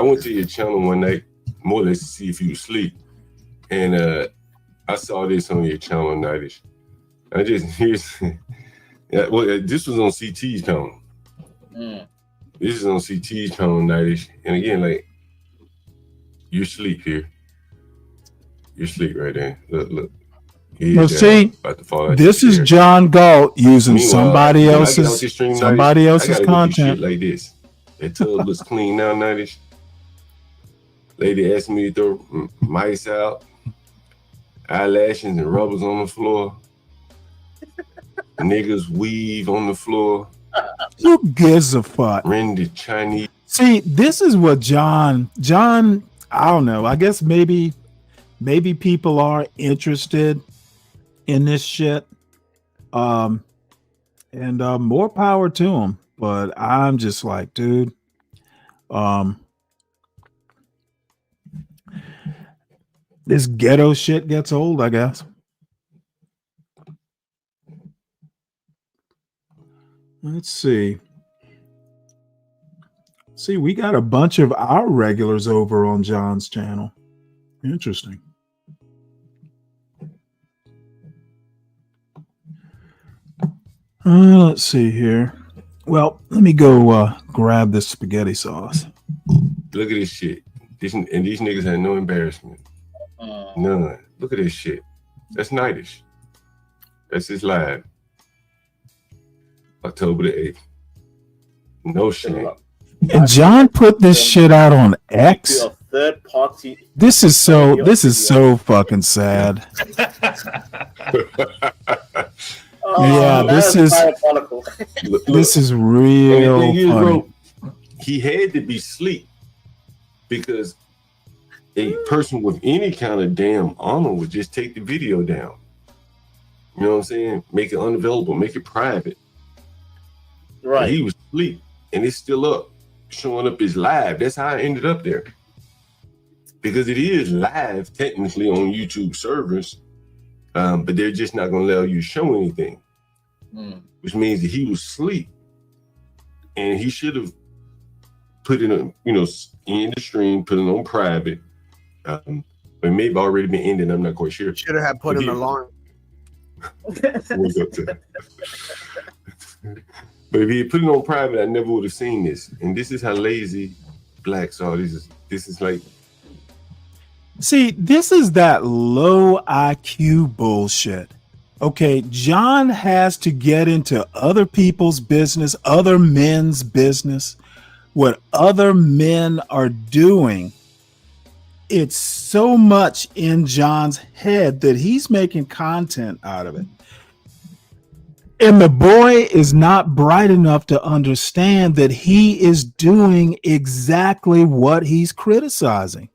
went to your channel one night, more or less to see if you were asleep, and I saw this on your channel, Nidus. This was on CT's channel. This is on CT's channel, Nidus. And again, like, you're asleep here. You're asleep right there. Look. Well, see, this is John Galt using somebody else's content. Shit like this. That tub looks clean now, Nidus. Lady asked me to throw mice out, eyelashes and rubbers on the floor. Niggas weave on the floor. Who gives a fuck? Rendered Chinese. See, this is what John, I don't know. I guess maybe people are interested in this shit. And more power to them. But I'm just like, dude, this ghetto shit gets old, I guess. Let's see. See, we got a bunch of our regulars over on John's channel. Interesting. Let's see here. Well, let me go grab this spaghetti sauce. Look at this shit. These niggas had no embarrassment. None. Look at this shit. That's Nidus. That's his live. October the 8th. No shame. And John put this shit out on X. This is so fucking sad. Yeah, this is real funny. Bro, he had to be asleep because a person with any kind of damn honor would just take the video down. You know what I'm saying? Make it unavailable, make it private. Right. But he was asleep and it's still up, showing up as live. That's how I ended up there. Because it is live technically on YouTube servers, but they're just not going to allow you to show anything, which means that he was asleep, and he should have put it on, in the stream, put it on private, but it may have already been ended. I'm not quite sure. Should have put an alarm. But if he had put it on private, I never would have seen this. And this is how lazy blacks are. This is like. See, this is that low IQ bullshit. Okay, John has to get into other people's business, other men's business, what other men are doing. It's so much in John's head that he's making content out of it. And the boy is not bright enough to understand that he is doing exactly what he's criticizing.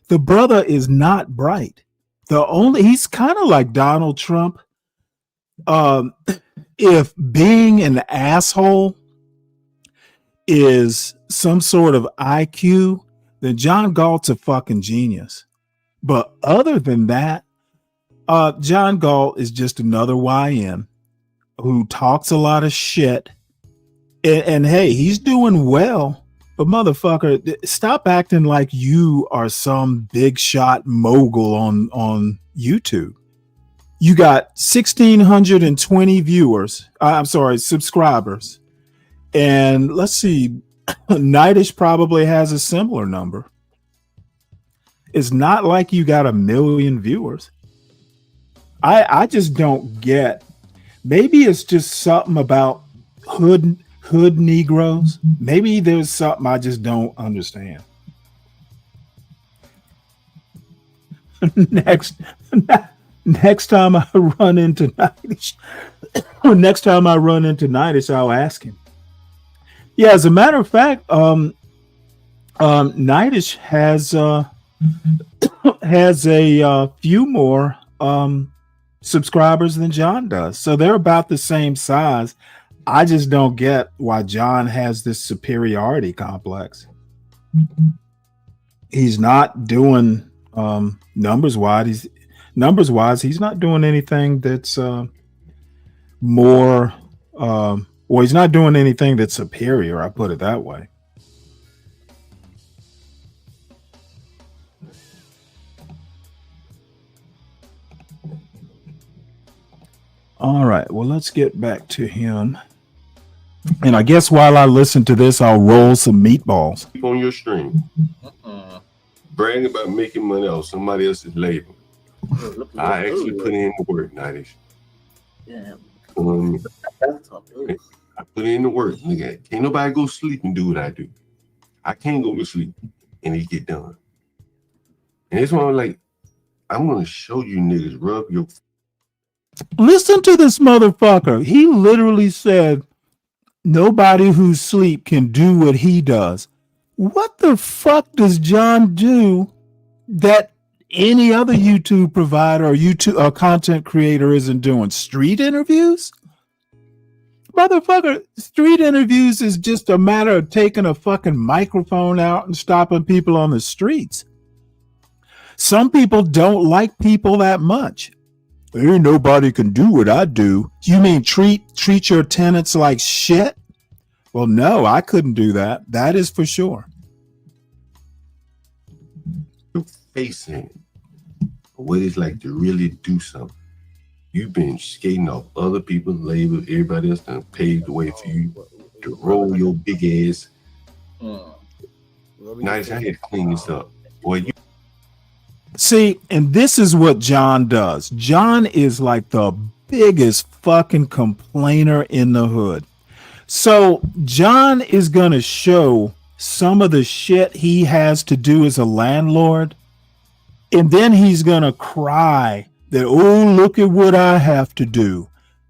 The brother is not bright. He's kind of like Donald Trump. If being an asshole is some sort of IQ, then John Galt's a fucking genius. But other than that, John Galt is just another YN who talks a lot of shit. And hey, he's doing well. But motherfucker, stop acting like you are some big shot mogul on YouTube. You got 1,620 viewers. Subscribers. And let's see, Nidus probably has a similar number. It's not like you got 1 million viewers. I just don't get. Maybe it's just something about hood Negroes. Maybe there's something I just don't understand. Next time I run into Nidus, I'll ask him. Yeah, as a matter of fact, Nightish has a few more subscribers than John does, so they're about the same size. I just don't get why John has this superiority complex. He's not doing numbers wise. He's not doing anything that's more. Well, he's not doing anything that's superior. I put it that way. All right. Well, let's get back to him. And I guess while I listen to this, I'll roll some meatballs. On your stream, bragging about making money off somebody else's labor. I actually put in the work, Nightish. Yeah. I put in the work. Nigga, can't nobody go sleep and do what I do. I can't go to sleep and it get done. And it's why I'm like, I'm gonna show you niggas rub your. Listen to this motherfucker. He literally said, nobody who's asleep can do what he does. What the fuck does John do that any other YouTube provider or YouTube content creator isn't doing? Street interviews? Motherfucker, street interviews is just a matter of taking a fucking microphone out and stopping people on the streets. Some people don't like people that much. Ain't nobody can do what I do. You mean treat your tenants like shit? Well, no, I couldn't do that. That is for sure. You're facing what it's like to really do something. You've been skating off other people's labor. Everybody else done paved the way for you to roll your big ass. Nice, I had to clean this up. Boy, you. See, and this is what John does. John is like the biggest fucking complainer in the hood. So John is going to show some of the shit he has to do as a landlord. And then he's going to cry that, oh, look at what I have to do.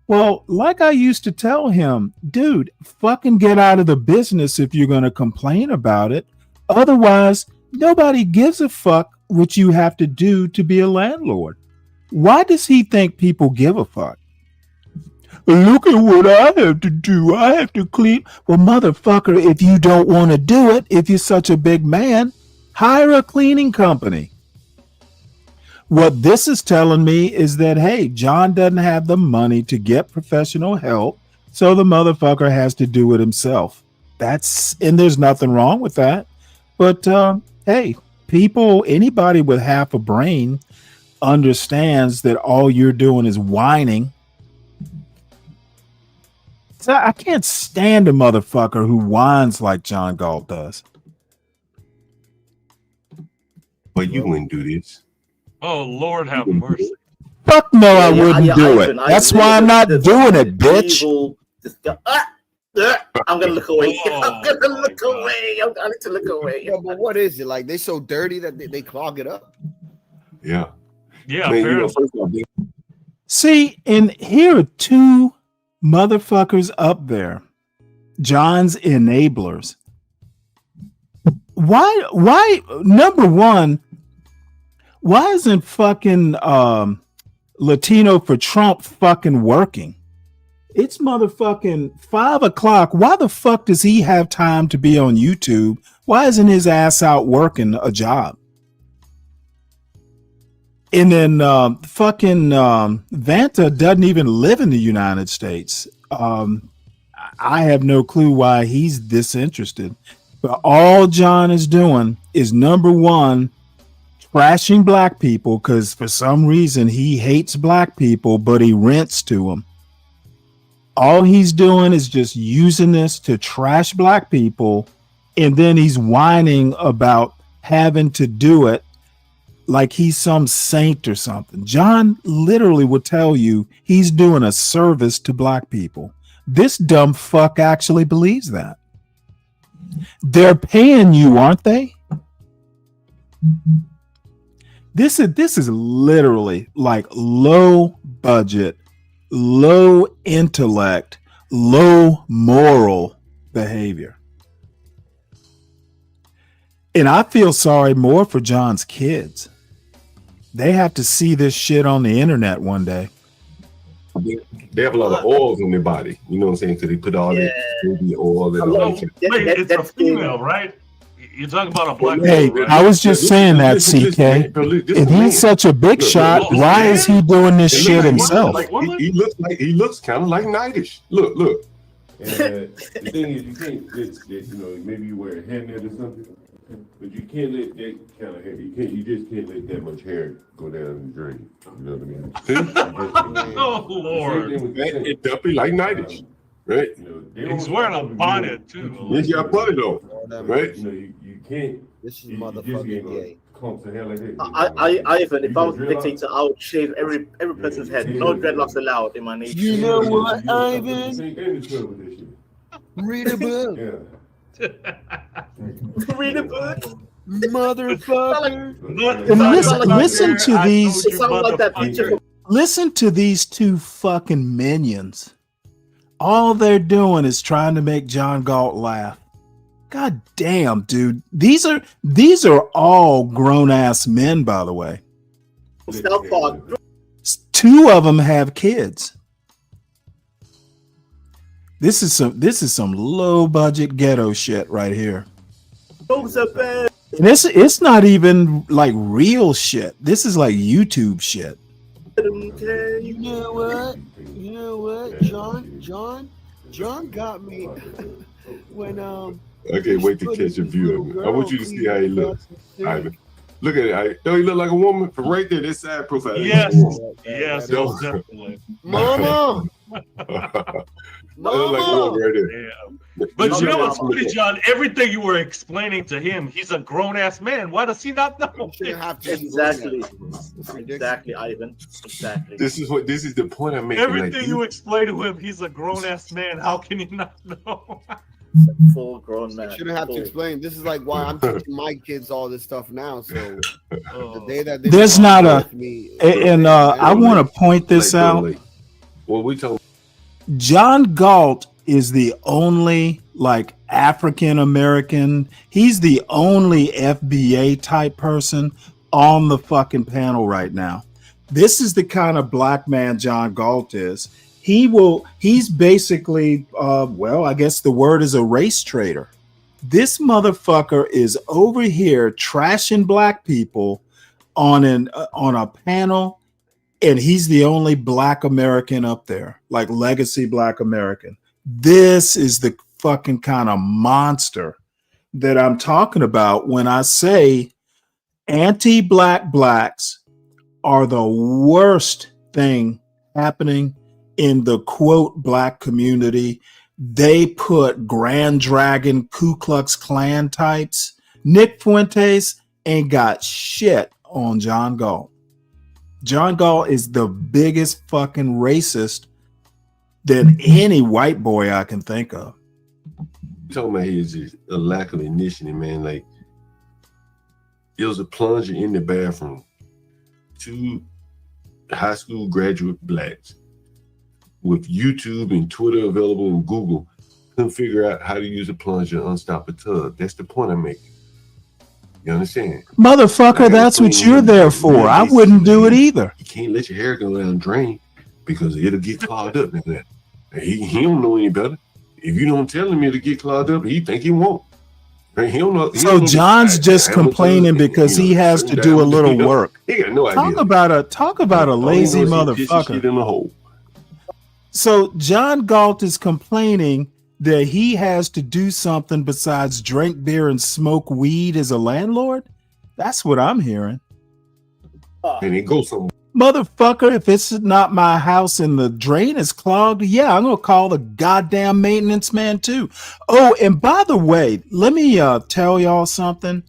Well, like I used to tell him, dude, fucking get out of the business if you're going to complain about it. Otherwise, nobody gives a fuck what you have to do to be a landlord. Why does he think people give a fuck? Look at what I have to do. I have to clean. Well, motherfucker, if you don't want to do it, if you're such a big man, hire a cleaning company. What this is telling me is that, hey, John doesn't have the money to get professional help, so the motherfucker has to do it himself. And there's nothing wrong with that. But hey, anybody with half a brain understands that all you're doing is whining. So I can't stand a motherfucker who whines like John Galt does. But you wouldn't do this. Oh, Lord have mercy. Fuck no, I wouldn't do it. That's why I'm not doing it, bitch. I'm gonna look away. I'm gonna look away. I'm going to look away. Yeah, but what is it? Like they so dirty that they clog it up? Yeah. Yeah. Man, See, and here are two motherfuckers up there. John's enablers. Why number one, why isn't fucking Latino for Trump fucking working? It's motherfucking 5 o'clock. Why the fuck does he have time to be on YouTube? Why isn't his ass out working a job? And then fucking Vanta doesn't even live in the United States. I have no clue why he's disinterested. But all John is doing is, number one, trashing black people, because for some reason he hates black people, but he rents to them. All he's doing is just using this to trash black people, and then he's whining about having to do it like he's some saint or something. John literally would tell you he's doing a service to black people. This dumb fuck actually believes that. They're paying you, aren't they? This is literally like low budget, low intellect, low moral behavior. And I feel sorry more for John's kids. They have to see this shit on the internet one day. They have a lot of oils in their body. You know what I'm saying? Because they put all that baby oil and all that. Wait, it's a female, right? You're talking about a black Hey, girl, right? I was just saying that, CK. If he's such a big shot, why is he doing this shit himself? He looks kind of like Knightish. Look. And the thing is, you can't, maybe you wear a hairnet or something, but you can't let that kind of hair. You just can't let that much hair go down the drain. You know what I mean? Oh Lord! It's definitely like Knightish, right? He's wearing a bonnet too. He's got bonnet though, right? You can't. This is motherfucking gay. Clumps of hair like that. Ivan, if I was a dictator, I would shave every person's head. No dreadlocks allowed in my nation. You know what, Ivan? Read a book. Read a book. Motherfucker. And listen to these. It sounds like that picture. Listen to these two fucking minions. All they're doing is trying to make John Galt laugh. God damn, dude. These are all grown ass men, by the way. South Park. Two of them have kids. This is some low budget ghetto shit right here. And it's not even like real shit. This is like YouTube shit. You know what? John got me when I can't wait to catch a view of him. I want you to see how he looks. Ivan. Look at it. Don't he look like a woman from right there? This side profile. Yes, yes, definitely. Mama. Like a woman right there. Yeah. But you know what's funny, John? Everything you were explaining to him, he's a grown ass man. Why does he not know? Exactly, Ivan. Exactly. This is the point I'm making. Everything you explain to him, he's a grown ass man. How can he not know? Full grown man. Shouldn't have to explain. This is like why I'm teaching my kids all this stuff now. So the day that There's not a, and I want to point this out. Well, we told John Galt is the only like African American. He's the only FBA type person on the fucking panel right now. This is the kind of black man John Galt is. He's basically, I guess the word is a race traitor. This motherfucker is over here trashing black people on a panel, and he's the only black American up there, like legacy black American. This is the fucking kind of monster that I'm talking about when I say anti-black blacks are the worst thing happening in the quote black community. They put Grand Dragon Ku Klux Klan types. Nick Fuentes ain't got shit on John Galt. John Galt is the biggest fucking racist than any white boy I can think of. Talking about he's just a lack of initiative, man. Like, it was a plunger in the bathroom. 2 high school graduate blacks with YouTube and Twitter available and Google couldn't figure out how to use a plunger and unstop a tub. That's the point I'm making. You understand? Motherfucker, that's what you're there for. I wouldn't do it either. You can't let your hair go down and drain because it'll get clogged up. He don't know any better. If you don't tell him it'll get clogged up, he think he won't. He don't know. So John's just complaining because he has to do a little work. He got no idea. Talk about a lazy motherfucker. So John Galt is complaining that he has to do something besides drink beer and smoke weed as a landlord? That's what I'm hearing. And it goes somewhere. Motherfucker, if it's not my house and the drain is clogged, yeah, I'm going to call the goddamn maintenance man too. Oh, and by the way, let me tell y'all something.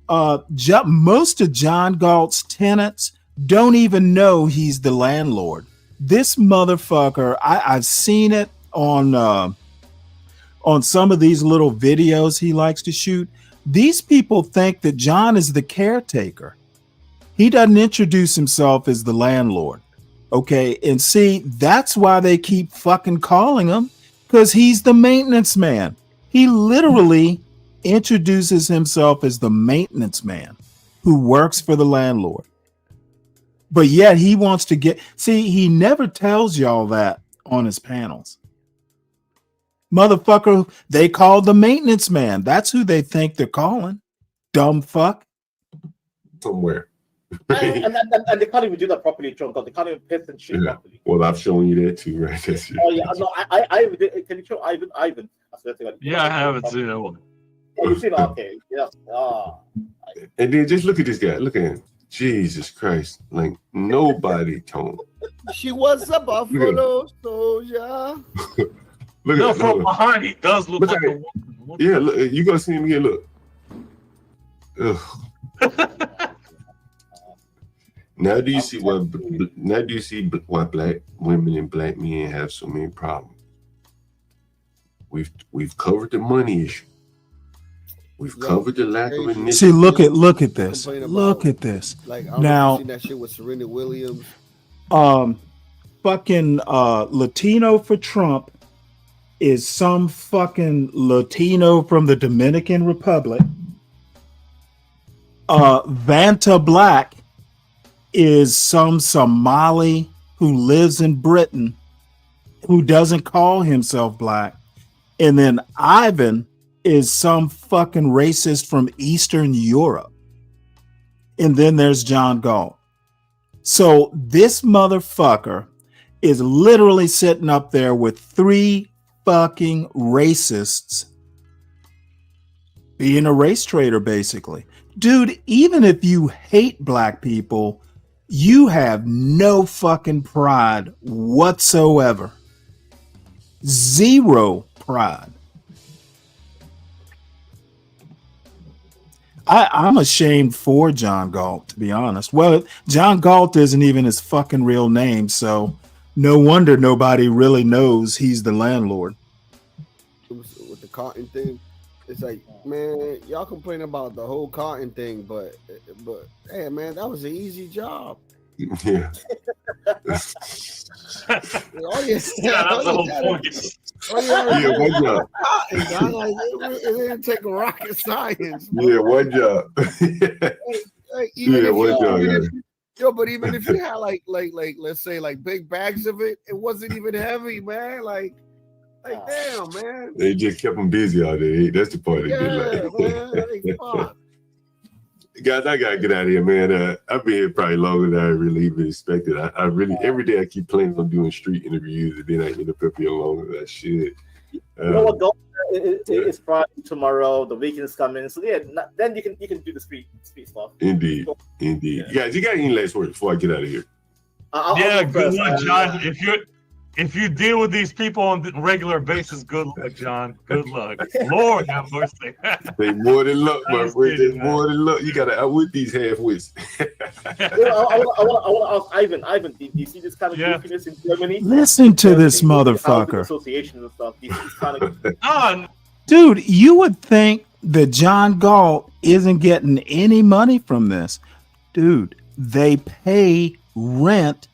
Most of John Galt's tenants don't even know he's the landlord. This motherfucker, I've seen it on some of these little videos he likes to shoot. These people think that John is the caretaker. He doesn't introduce himself as the landlord. Okay. And see, that's why they keep fucking calling him, because he's the maintenance man. He literally introduces himself as the maintenance man who works for the landlord. But yet he wants to he never tells y'all that on his panels. Motherfucker, they call the maintenance man. That's who they think they're calling. Dumb fuck. Somewhere. And they can't even do that properly, John. They can't even piss and shit properly. Well, I've shown you that too, right? Oh yeah, no, I can you show Ivan? Yeah, I haven't seen that one. Oh, you've seen it? Okay, yeah. And then just look at this guy. Look at him. Jesus Christ. Like nobody told. She was a buffalo soldier. Look no, at from behind he does look like a woman. Yeah, look, you gonna see him here. Look. Ugh. Now do you see why? Now do you see why black women and black men have so many problems? We've covered the money issue. We've covered the lack of initiative. See, look at this. Look at this. Like I now, seen that shit with Serena Williams. Fucking Latino for Trump is some fucking Latino from the Dominican Republic. Vanta Black is some Somali who lives in Britain who doesn't call himself black. And then Ivan is some fucking racist from Eastern Europe. And then there's John Galt. So this motherfucker is literally sitting up there with 3 fucking racists being a race traitor, basically. Dude, even if you hate black people, you have no fucking pride whatsoever. Zero pride. I'm ashamed for John Galt, to be honest. Well, John Galt isn't even his fucking real name, so no wonder nobody really knows he's the landlord. With the cotton thing, it's like, man, y'all complain about the whole cotton thing, but hey, man, that was an easy job. Yeah. That's the whole point. Yeah, one job. It didn't take a rocket science. Bro. Yeah, one job. One job. Yo, but even if you had like let's say like big bags of it, it wasn't even heavy, man. Like damn, man. They just kept them busy all day. That's the part. Man. Guys, I gotta get out of here, man. I've been here probably longer than I really even expected. I really every day I keep planning on doing street interviews, and then I end up here longer than I should. You know what? It's Friday tomorrow. The weekend's coming, so yeah. Then you can do the street stuff. Indeed. Guys, you got any last words before I get out of here? Good luck, John. If you deal with these people on a regular basis, good luck, John. Good luck. Lord have mercy. They more than luck, my friend. They more than luck. You gotta outwit these half-wits. I want to ask Ivan, do you see this kind of goofiness in Germany? Listen to this motherfucker. Associations and stuff. These kind of Dude, you would think that John Galt isn't getting any money from this. Dude, they pay rent.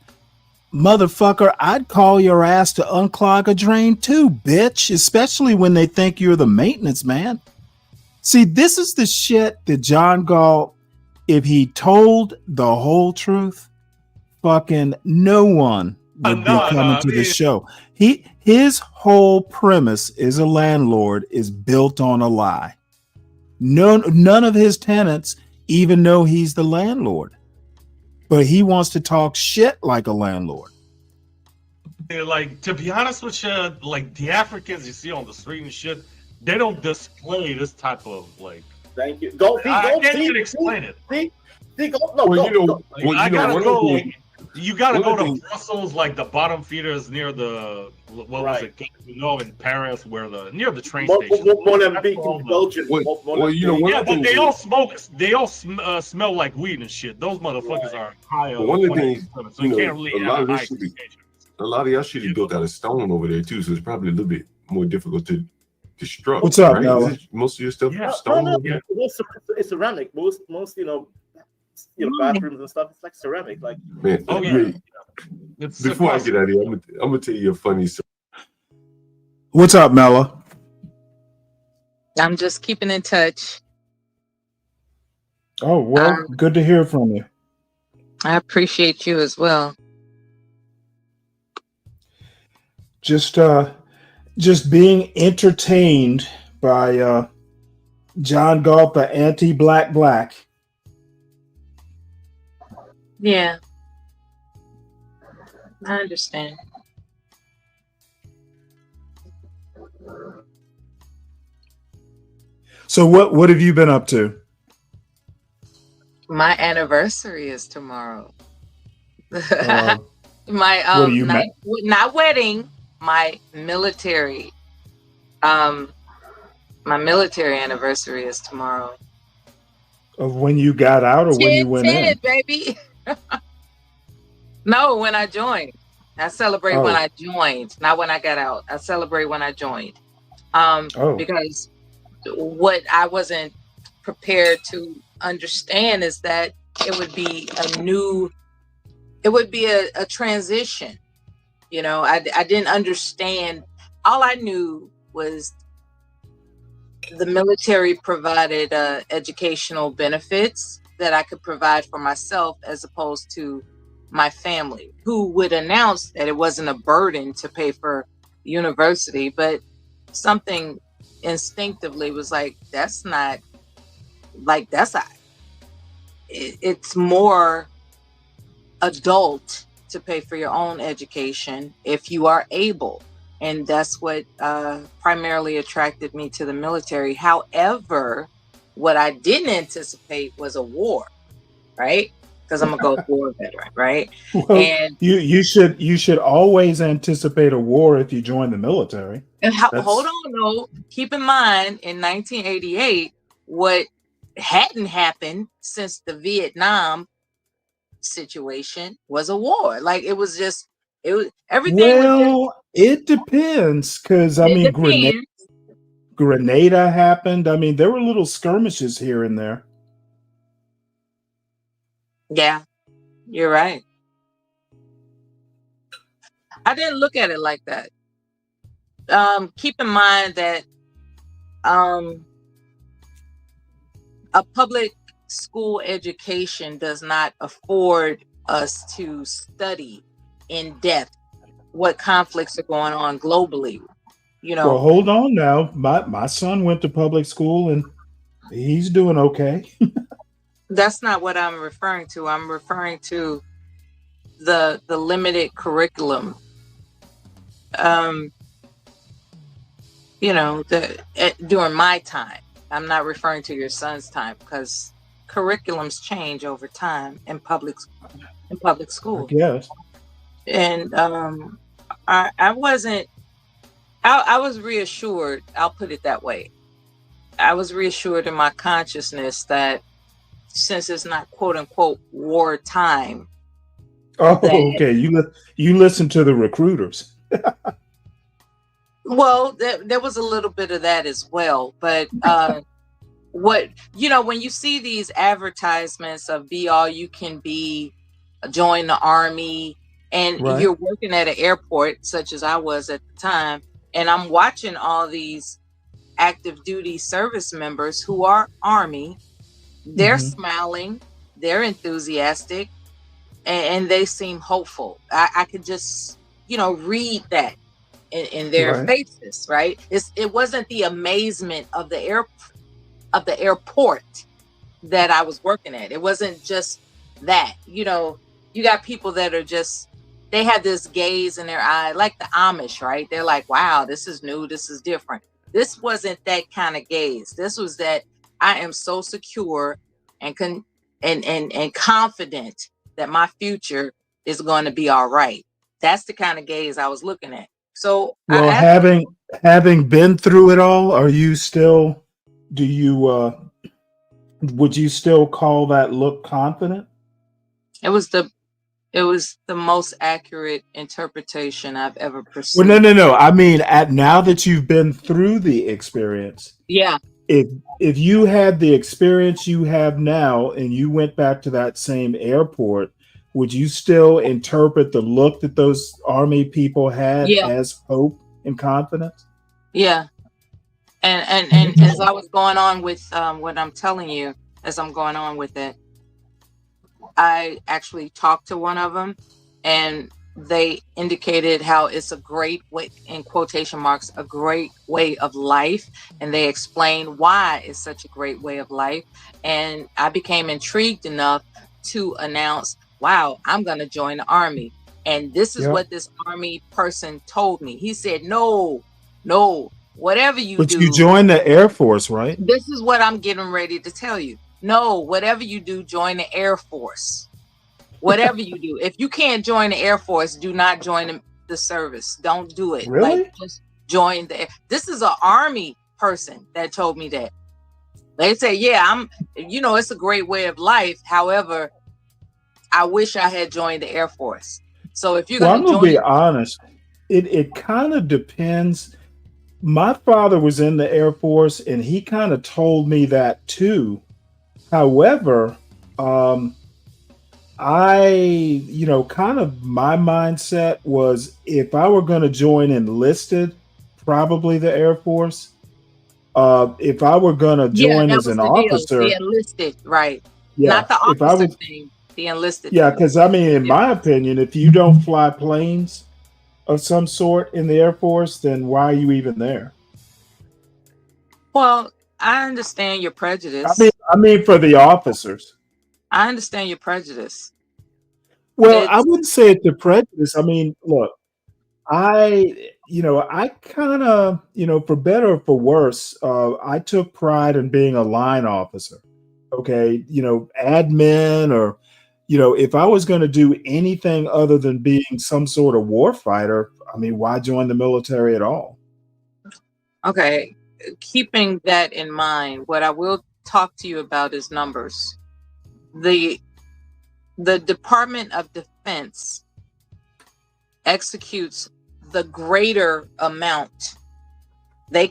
Motherfucker, I'd call your ass to unclog a drain too, bitch, especially when they think you're the maintenance man. See, this is the shit that John Galt, if he told the whole truth, fucking no one would be coming to the show. His whole premise as a landlord is built on a lie. None of his tenants even know he's the landlord. But he wants to talk shit like a landlord. Like, to be honest with you, like the Africans you see on the street and shit, they don't display this type of like. Thank you. I can't even explain it. You gotta go to Brussels, like the bottom feeders near the in Paris, where near the train station. Belgium. But they all smoke. They all smell like weed and shit. Those motherfuckers are high. One of the things, so you can't really have a high a lot of y'all shit is built out of stone over there too, so it's probably a little bit more difficult to construct. What's up, right? Most of your stuff stone. It's ceramic. Most bathrooms and stuff. It's like ceramic. Like man, before I get out of here, I'm gonna tell you a funny story. What's up, Mella? I'm just keeping in touch. Oh, well, good to hear from you. I appreciate you as well. Just being entertained by John Galt, the anti-black. Yeah, I understand. So what have you been up to? My anniversary is tomorrow. What My are you not wedding, my military anniversary is tomorrow. Of when you got out or when you went in? Baby. No, when I joined. I celebrate when I joined, not when I got out. I celebrate when I joined. Because what I wasn't prepared to understand is that it would be a transition. You know, I didn't understand. All I knew was the military provided educational benefits that I could provide for myself as opposed to my family, who would announce that it wasn't a burden to pay for university, but something instinctively was like, it's more adult to pay for your own education if you are able. And that's what primarily attracted me to the military. However, what I didn't anticipate was a war, right? Because I'm a Gulf War veteran, right? Well, And you should always anticipate a war if you join the military. And hold on, though. Keep in mind, in 1988, what hadn't happened since the Vietnam situation was a war. Like it was everything. Well, it depends, because I mean, Grenada happened. I mean, there were little skirmishes here and there. Yeah, you're right. I didn't look at it like that. Keep in mind that a public school education does not afford us to study in depth what conflicts are going on globally. You know, Well, hold on now. My son went to public school and he's doing okay. that's not what I'm referring to. I'm referring to the limited curriculum. During my time, I'm not referring to your son's time, because curriculums change over time in public school. Yes. And I was reassured. I'll put it that way. I was reassured in my consciousness that since it's not quote unquote wartime. Oh, okay. You listen to the recruiters. Well, there was a little bit of that as well, but when you see these advertisements of be all you can be, join the army, and you're working at an airport, such as I was at the time, and I'm watching all these active duty service members who are Army, they're smiling, they're enthusiastic, and they seem hopeful. I could just, read that in their faces, right? It wasn't the amazement of the airport that I was working at. It wasn't just that. You got people that are just, they have this gaze in their eye, like the Amish, right? They're like, wow, this is new, this is different. This wasn't that kind of gaze. This was that I am so secure and confident that my future is going to be all right. That's the kind of gaze I was looking at. So, well, having been through it all, would you still call that look confident? It was the most accurate interpretation I've ever pursued. Well, no. I mean, now that you've been through the experience, yeah. If you had the experience you have now and you went back to that same airport, would you still interpret the look that those Army people had as hope and confidence? Yeah. And as I was going on with what I'm telling you, as I'm going on with it, I actually talked to one of them, and they indicated how it's a great way, in quotation marks, a great way of life. And they explained why it's such a great way of life. And I became intrigued enough to announce, wow, I'm going to join the Army. And this is what this Army person told me. He said, no, whatever you But do. you joined the Air Force, right? This is what I'm getting ready to tell you. No, whatever you do, join the Air Force. Whatever you do. If you can't join the Air Force, do not join the service. Don't do it. Really? Like, just join the. This is an Army person that told me that. They say, yeah, it's a great way of life. However, I wish I had joined the Air Force. So if you're I'm going gonna be honest, it kind of depends. My father was in the Air Force, and he kind of told me that too. However, kind of my mindset was, if I were going to join enlisted, probably the Air Force. If I were going to join as an officer, the enlisted, right? Yeah, Not the if I officer was, thing, the enlisted. yeah, thing. because I mean, in my opinion, if you don't fly planes of some sort in the Air Force, then why are you even there? Well, I understand your prejudice. I mean, for the officers. I understand your prejudice. Well, I wouldn't say it's a prejudice. I mean, look, I kind of, for better or for worse, I took pride in being a line officer. Okay, admin, or, if I was going to do anything other than being some sort of war fighter, I mean, why join the military at all? Okay, keeping that in mind, what I will talk to you about is numbers. The Department of Defense executes the greater amount. They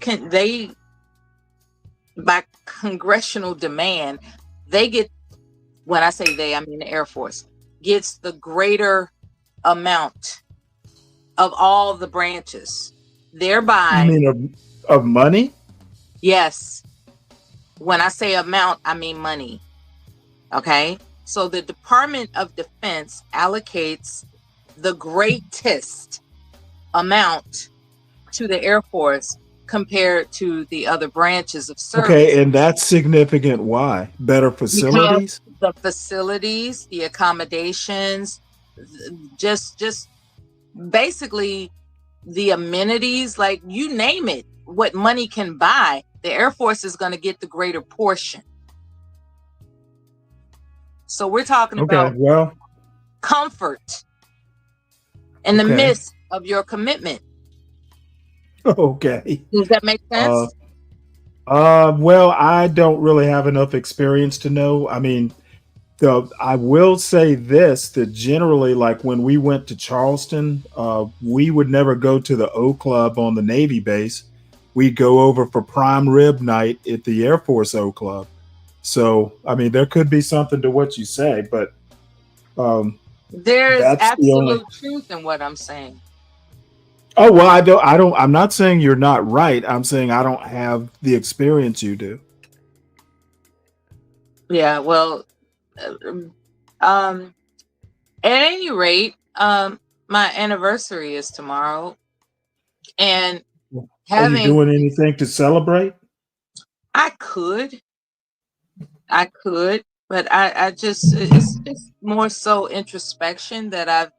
by congressional demand, they get, when I say they, I mean the Air Force, gets the greater amount of all the branches. Thereby, You mean of money? yes. When I say amount, I mean money. Okay? So the Department of Defense allocates the greatest amount to the Air Force compared to the other branches of service. Okay, and that's significant. Why? Better facilities? Because the facilities, the accommodations, just basically the amenities, like you name it, what money can buy, the Air Force is going to get the greater portion. So we're talking about comfort in the midst of your commitment. Okay. Does that make sense? Well, I don't really have enough experience to know. I mean, I will say this, that generally, like when we went to Charleston, we would never go to the O Club on the Navy base. We'd go over for prime rib night at the Air Force O Club. So, I mean, there could be something to what you say, but there's absolute truth in what I'm saying. Oh, well, I'm not saying you're not right. I'm saying I don't have the experience you do. Yeah, well, at any rate, my anniversary is tomorrow, and Are you doing anything to celebrate? I could, but I just, it's more so introspection that I've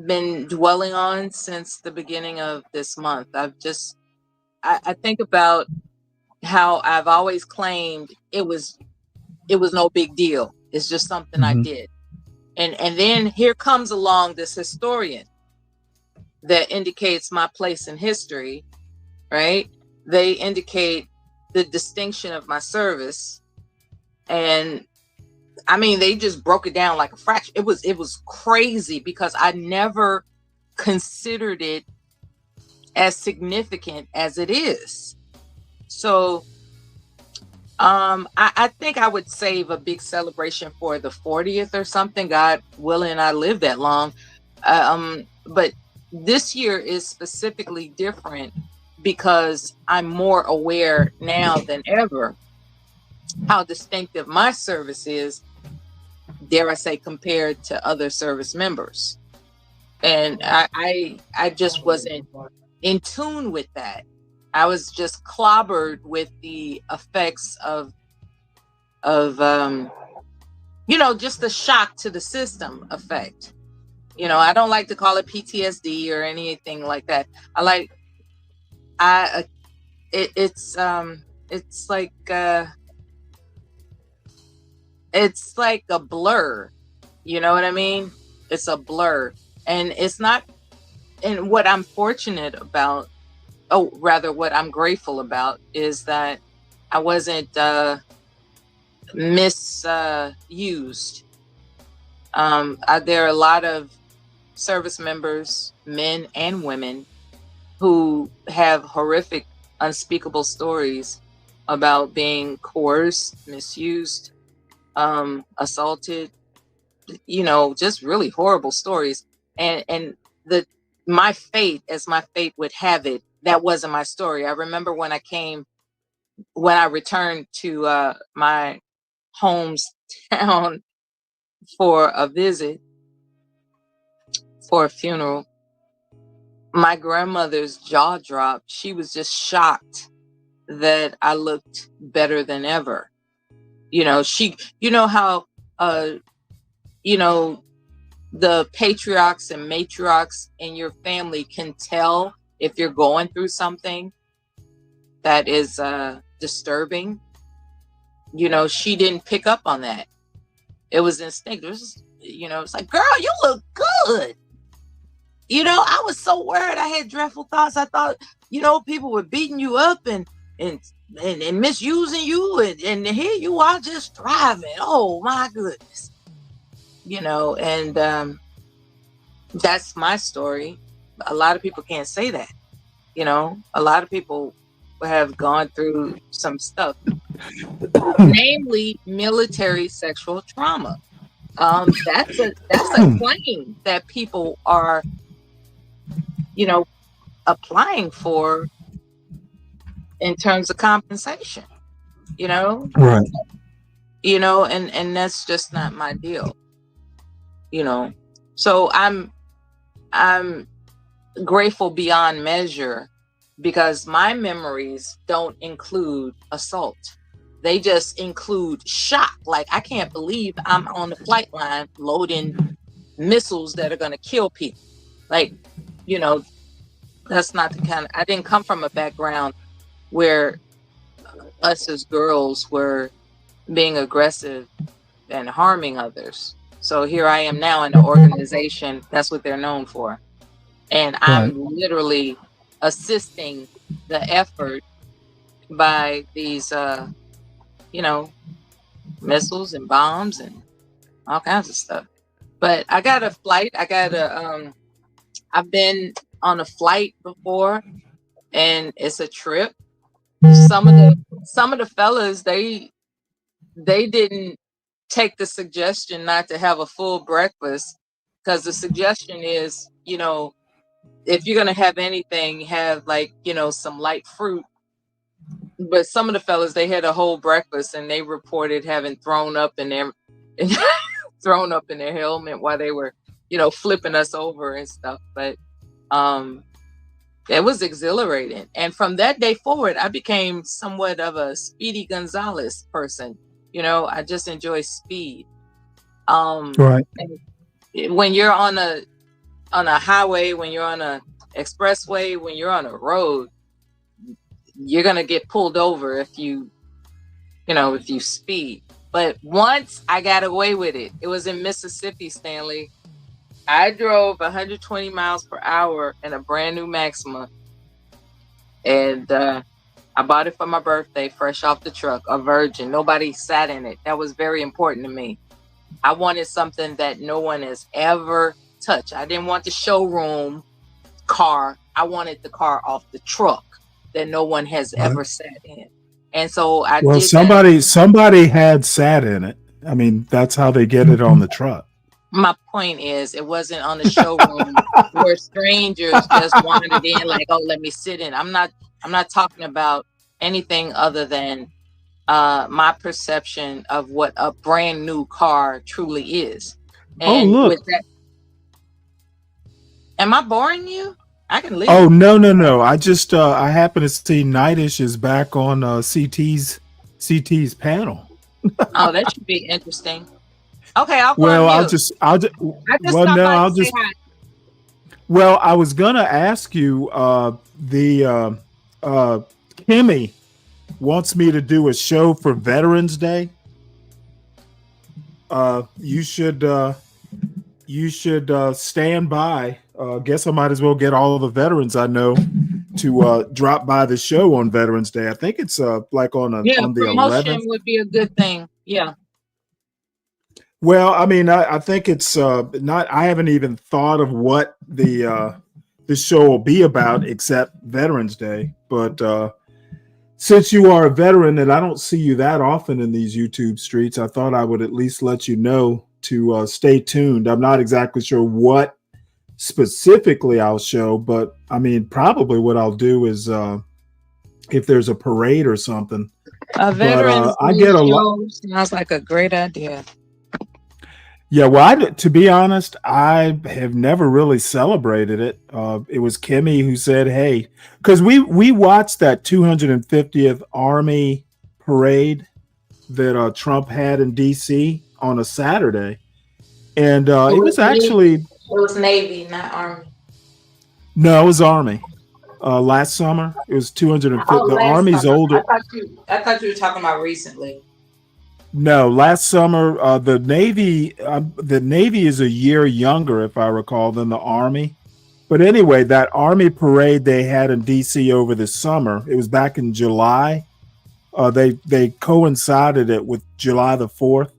been dwelling on since the beginning of this month. I think about how I've always claimed it was no big deal. It's just something I did. And then here comes along this historian that indicates my place in history, right? They indicate the distinction of my service. And I mean, they just broke it down like a fraction. It was crazy because I never considered it as significant as it is. So I think I would save a big celebration for the 40th or something. God willing, I live that long. But this year is specifically different because I'm more aware now than ever how distinctive my service is, dare I say, compared to other service members. And I just wasn't in tune with that. I was just clobbered with the effects of just the shock to the system effect. I don't like to call it PTSD or anything like that. It's like a blur. You know what I mean? It's a blur. And it's not, and what I'm fortunate about, what I'm grateful about is that I wasn't misused. There are a lot of service members, men and women, who have horrific, unspeakable stories about being coerced, misused, assaulted, just really horrible stories. And my fate, as my fate would have it, that wasn't my story. I remember when I returned to my hometown for a visit, for a funeral, my grandmother's jaw dropped. She was just shocked that I looked better than ever. How the patriarchs and matriarchs in your family can tell if you're going through something that is disturbing. She didn't pick up on that. It was instinctive. It's like, girl, you look good. I was so worried. I had dreadful thoughts. I thought, people were beating you up and misusing you, and here you are just thriving. Oh my goodness. And that's my story. A lot of people can't say that. A lot of people have gone through some stuff, namely military sexual trauma. That's a claim that people are, applying for in terms of compensation. Right. And that's just not my deal. So I'm grateful beyond measure, because my memories don't include assault. They just include shock. Like, I can't believe I'm on the flight line loading missiles that are going to kill people. Like, that's not the kind of, I didn't come from a background where us as girls were being aggressive and harming others. So here I am now in an organization that's what they're known for. And I'm literally assisting the effort by these, missiles and bombs and all kinds of stuff. But I got a flight. I've been on a flight before, and it's a trip. Some of the fellas, they didn't take the suggestion not to have a full breakfast, because the suggestion is, if you're going to have anything, have some light fruit. But some of the fellas, they had a whole breakfast, and they reported having thrown up in their helmet while they were, flipping us over and stuff. But it was exhilarating. And from that day forward, I became somewhat of a Speedy Gonzalez person. I just enjoy speed. Right. When you're on a highway, when you're on a expressway, when you're on a road, you're gonna get pulled over if you speed. But once I got away with it, it was in Mississippi, Stanley. I drove 120 miles per hour in a brand new Maxima, and I bought it for my birthday, fresh off the truck, a virgin. Nobody sat in it. That was very important to me. I wanted something that no one has ever touched. I didn't want the showroom car. I wanted the car off the truck that no one has ever sat in. And so somebody had sat in it. I mean, that's how they get it on the truck. My point is, it wasn't on the showroom where strangers just wandered in like, oh, let me sit in. I'm not I'm not talking about anything other than my perception of what a brand new car truly is. And look. with that, am I boring you? I can leave. Oh, no. I just I happen to see Nightish is back on CT's panel. Oh, that should be interesting. Okay, I'll go Well, on I'll mute. just I just well, stopped no, by I'll to say just hi. well, I was gonna ask you Kimmy wants me to do a show for Veterans Day. You should stand by. Guess I might as well get all the veterans I know to drop by the show on Veterans Day. I think it's like on the Promotion 11th. would be a good thing. Yeah. Well, I mean, I think it's not. I haven't even thought of what the show will be about except Veterans Day. But since you are a veteran and I don't see you that often in these YouTube streets, I thought I would at least let you know to stay tuned. I'm not exactly sure what specifically I'll show, but I mean, probably what I'll do is if there's a parade or something. A veterans I get a lot. Sounds like a great idea. Yeah, well, to be honest, I have never really celebrated it. It was Kimmy who said, "Hey," because we watched that 250th Army parade that Trump had in D.C. on a Saturday, and it was actually It was Navy, not Army. no, it was Army. Last summer, it was 250. Oh, The last Army's summer. older. I thought you were talking about recently. No, last summer, the Navy is a year younger, if I recall, than the Army. But anyway, that Army parade they had in DC over the summer, it was back in July. They coincided it with July the 4th.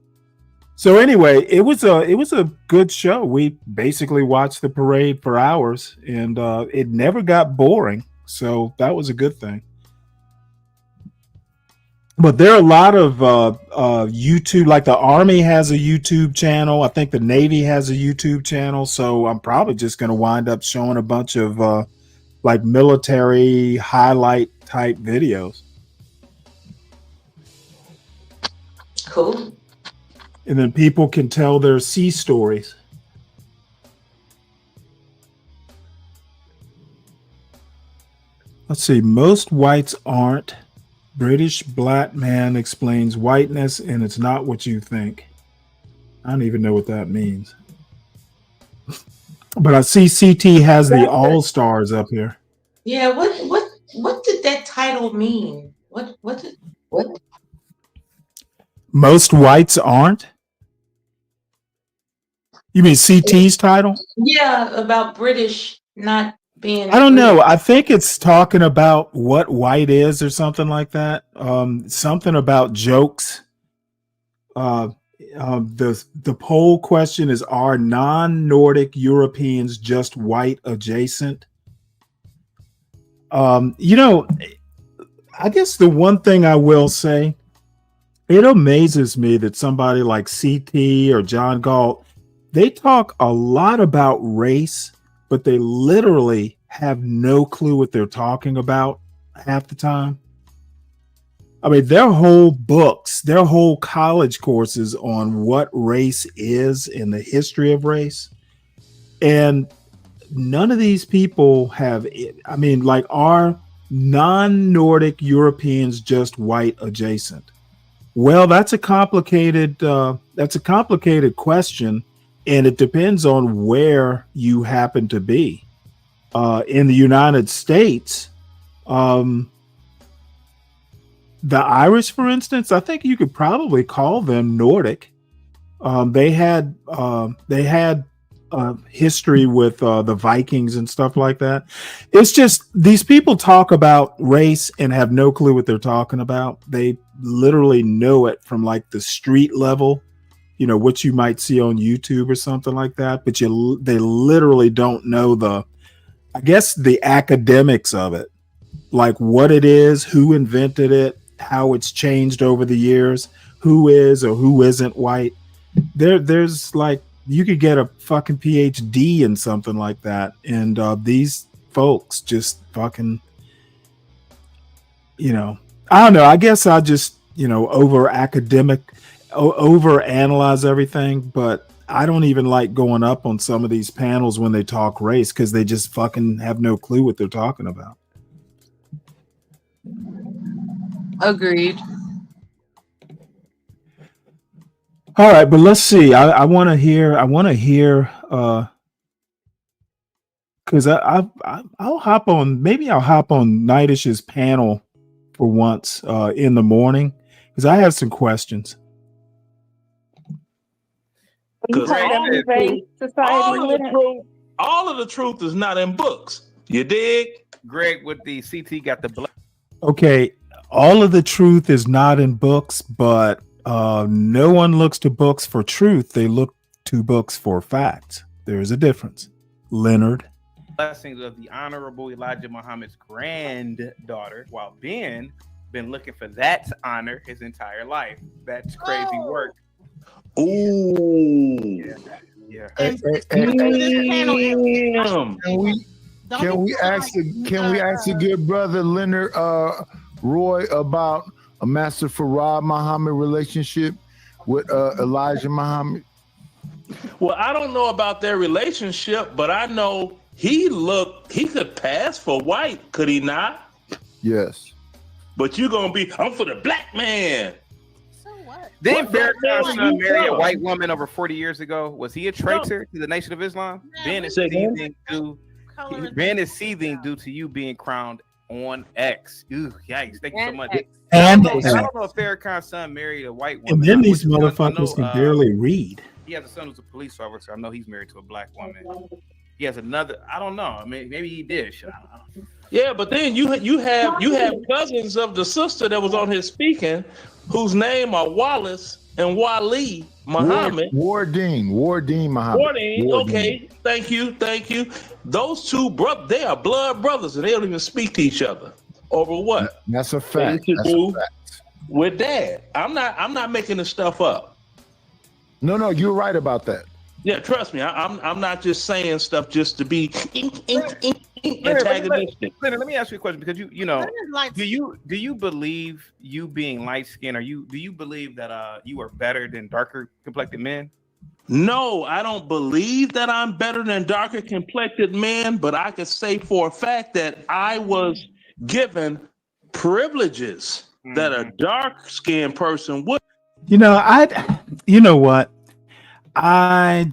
So anyway, it was a good show. We basically watched the parade for hours, and it never got boring. So that was a good thing. But there are a lot of YouTube, like the Army has a YouTube channel. I think the Navy has a YouTube channel. So I'm probably just going to wind up showing a bunch of like military highlight type videos. Cool. And then people can tell their sea stories. Let's see. Most whites aren't. British black man explains whiteness, and it's not what you think. I don't even know what that means. But I see CT has the All Stars up here. Yeah, what did that title mean? What? Most whites aren't? You mean CT's title? Yeah, about British not being. I don't know. I think it's talking about what white is or something like that. Something about jokes. The poll question is: are non-Nordic Europeans just white adjacent? I guess the one thing I will say, it amazes me that somebody like CT or John Galt, they talk a lot about race, but they literally have no clue what they're talking about half the time. I mean, their whole books, their whole college courses on what race is and the history of race. And none of these people have, I mean, like, are non-Nordic Europeans just white adjacent? Well, that's a complicated question. And it depends on where you happen to be. In the United States, the Irish, for instance, I think you could probably call them Nordic. They had history with the Vikings and stuff like that. It's just these people talk about race and have no clue what they're talking about. They literally know it from like the street level. What you might see on YouTube or something like that, but they literally don't know the academics of it, like what it is, who invented it, how it's changed over the years, who is or who isn't white. There's like, you could get a fucking PhD in something like that. And these folks just fucking, you know, I don't know. I guess I just, over analyze everything, but I don't even like going up on some of these panels when they talk race because they just fucking have no clue what they're talking about. Agreed. All right, but let's see. I want to hear. Because I'll hop on. Maybe I'll hop on Nightish's panel for once in the morning because I have some questions. Because all of the truth is not in books. You dig? Greg with the CT got the blood. Okay, all of the truth is not in books, but no one looks to books for truth. They look to books for facts. There is a difference. Leonard. Blessings of the Honorable Elijah Muhammad's granddaughter, while Ben been looking for that honor his entire life. That's crazy work. Ooh. Yeah. Can we ask the good brother Leonard Roy about a Master Farad Muhammad relationship with Elijah Muhammad? Well, I don't know about their relationship, but I know he could pass for white, could he not? Yes. But you're gonna be, I'm for the black man. Didn't Farrakhan's son marry a white woman over 40 years ago? Was he a traitor to the Nation of Islam? Ben is seething due to you being crowned on X. Ooh, yikes! Thank you so much. And I don't know if Farrakhan's son married a white woman. And then these motherfuckers can barely read. He has a son who's a police officer. I know he's married to a black woman. He has another. I don't know. I mean, maybe he did. Yeah, but then you have cousins of the sister that was on his speaking, whose name are Wallace and Wali Muhammad. Wardeen Muhammad. Wardeen, okay. Thank you. Those two brothers, they are blood brothers, and they don't even speak to each other. Over what? That's a fact. With Dad. I'm not making this stuff up. No, you're right about that. Yeah, trust me. I'm not just saying stuff just to be antagonistic. Let me ask you a question, because you know, do you believe you being light skinned, do you believe that you are better than darker complected men? No, I don't believe that I'm better than darker complected men, but I can say for a fact that I was given privileges that a dark skinned person would. You know what? I've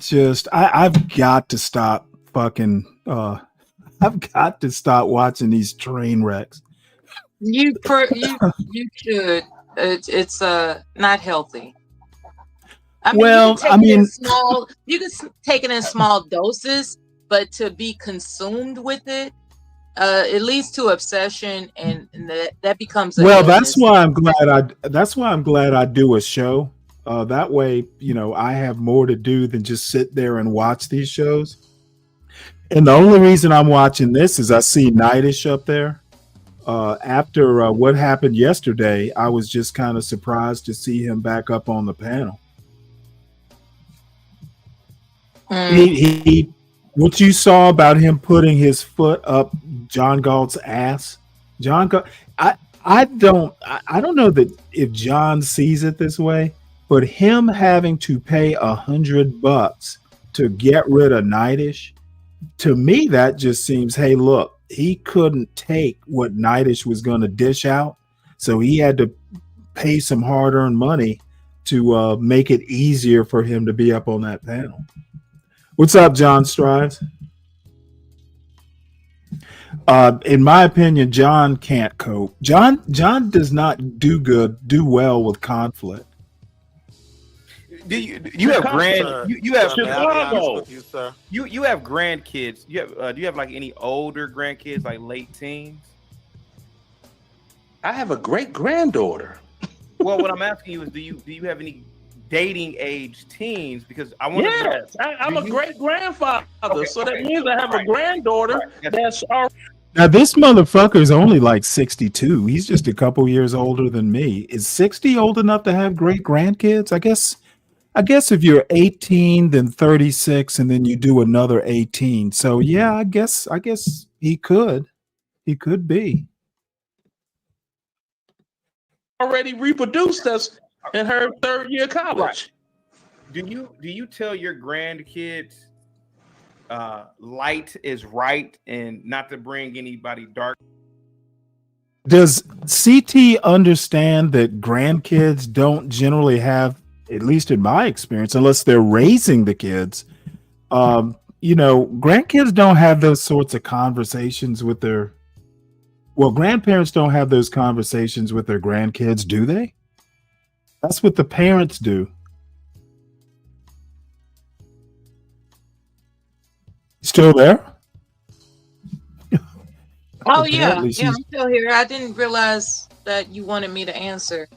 got to stop fucking I've got to stop watching these train wrecks. You should. It's not healthy. You can take it in small doses, but to be consumed with it, it leads to obsession, and that becomes that's why I'm glad I do a show. That way, I have more to do than just sit there and watch these shows. And the only reason I'm watching this is I see Nightish up there. After what happened yesterday, I was just kind of surprised to see him back up on the panel. He what you saw about him putting his foot up John Galt's ass, I don't know that if John sees it this way, but him having to pay $100 to get rid of Nightish, to me that just seems, hey, look, he couldn't take what Nightish was going to dish out, so he had to pay some hard-earned money to make it easier for him to be up on that panel. What's up, John Strives? In my opinion, John can't cope. John does not do well with conflict. Do you have you have grandkids? Do you have like any older grandkids, like late teens? I have a great granddaughter. Well, what I'm asking you is, do you have any dating age teens? Because I want to. Yes, I'm a great grandfather, so that means I have a granddaughter that's already. Now this motherfucker is only like 62. He's just a couple years older than me. Is 60 old enough to have great grandkids? I guess if you're 18, then 36, and then you do another 18. So yeah, I guess he could be. already reproduced us in her third year of college. Do you tell your grandkids light is right and not to bring anybody dark? Does CT understand that grandkids don't generally have, at least in my experience, unless they're raising the kids, grandkids don't have those sorts of conversations with grandparents don't have those conversations with their grandkids, do they? That's what the parents do. Still there? Oh yeah, Apparently yeah, I'm still here. I didn't realize that you wanted me to answer.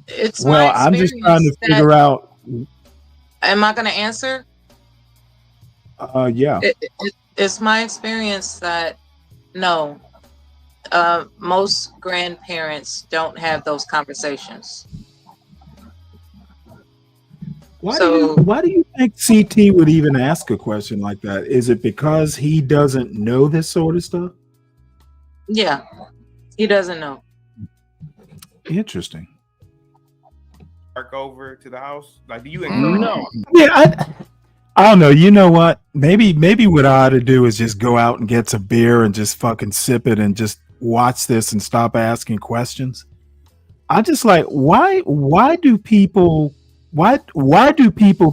It's Well, my I'm just trying to experience that. figure out. Am I going to answer? Yeah. It's my experience that no, most grandparents don't have those conversations. Why do you think CT would even ask a question like that? Is it because he doesn't know this sort of stuff? Yeah, he doesn't know. Interesting. Dark over to the house? Like, do you encourage? No. Yeah, I don't know. You know what? Maybe what I ought to do is just go out and get some beer and just fucking sip it and just watch this and stop asking questions. I just like, why do people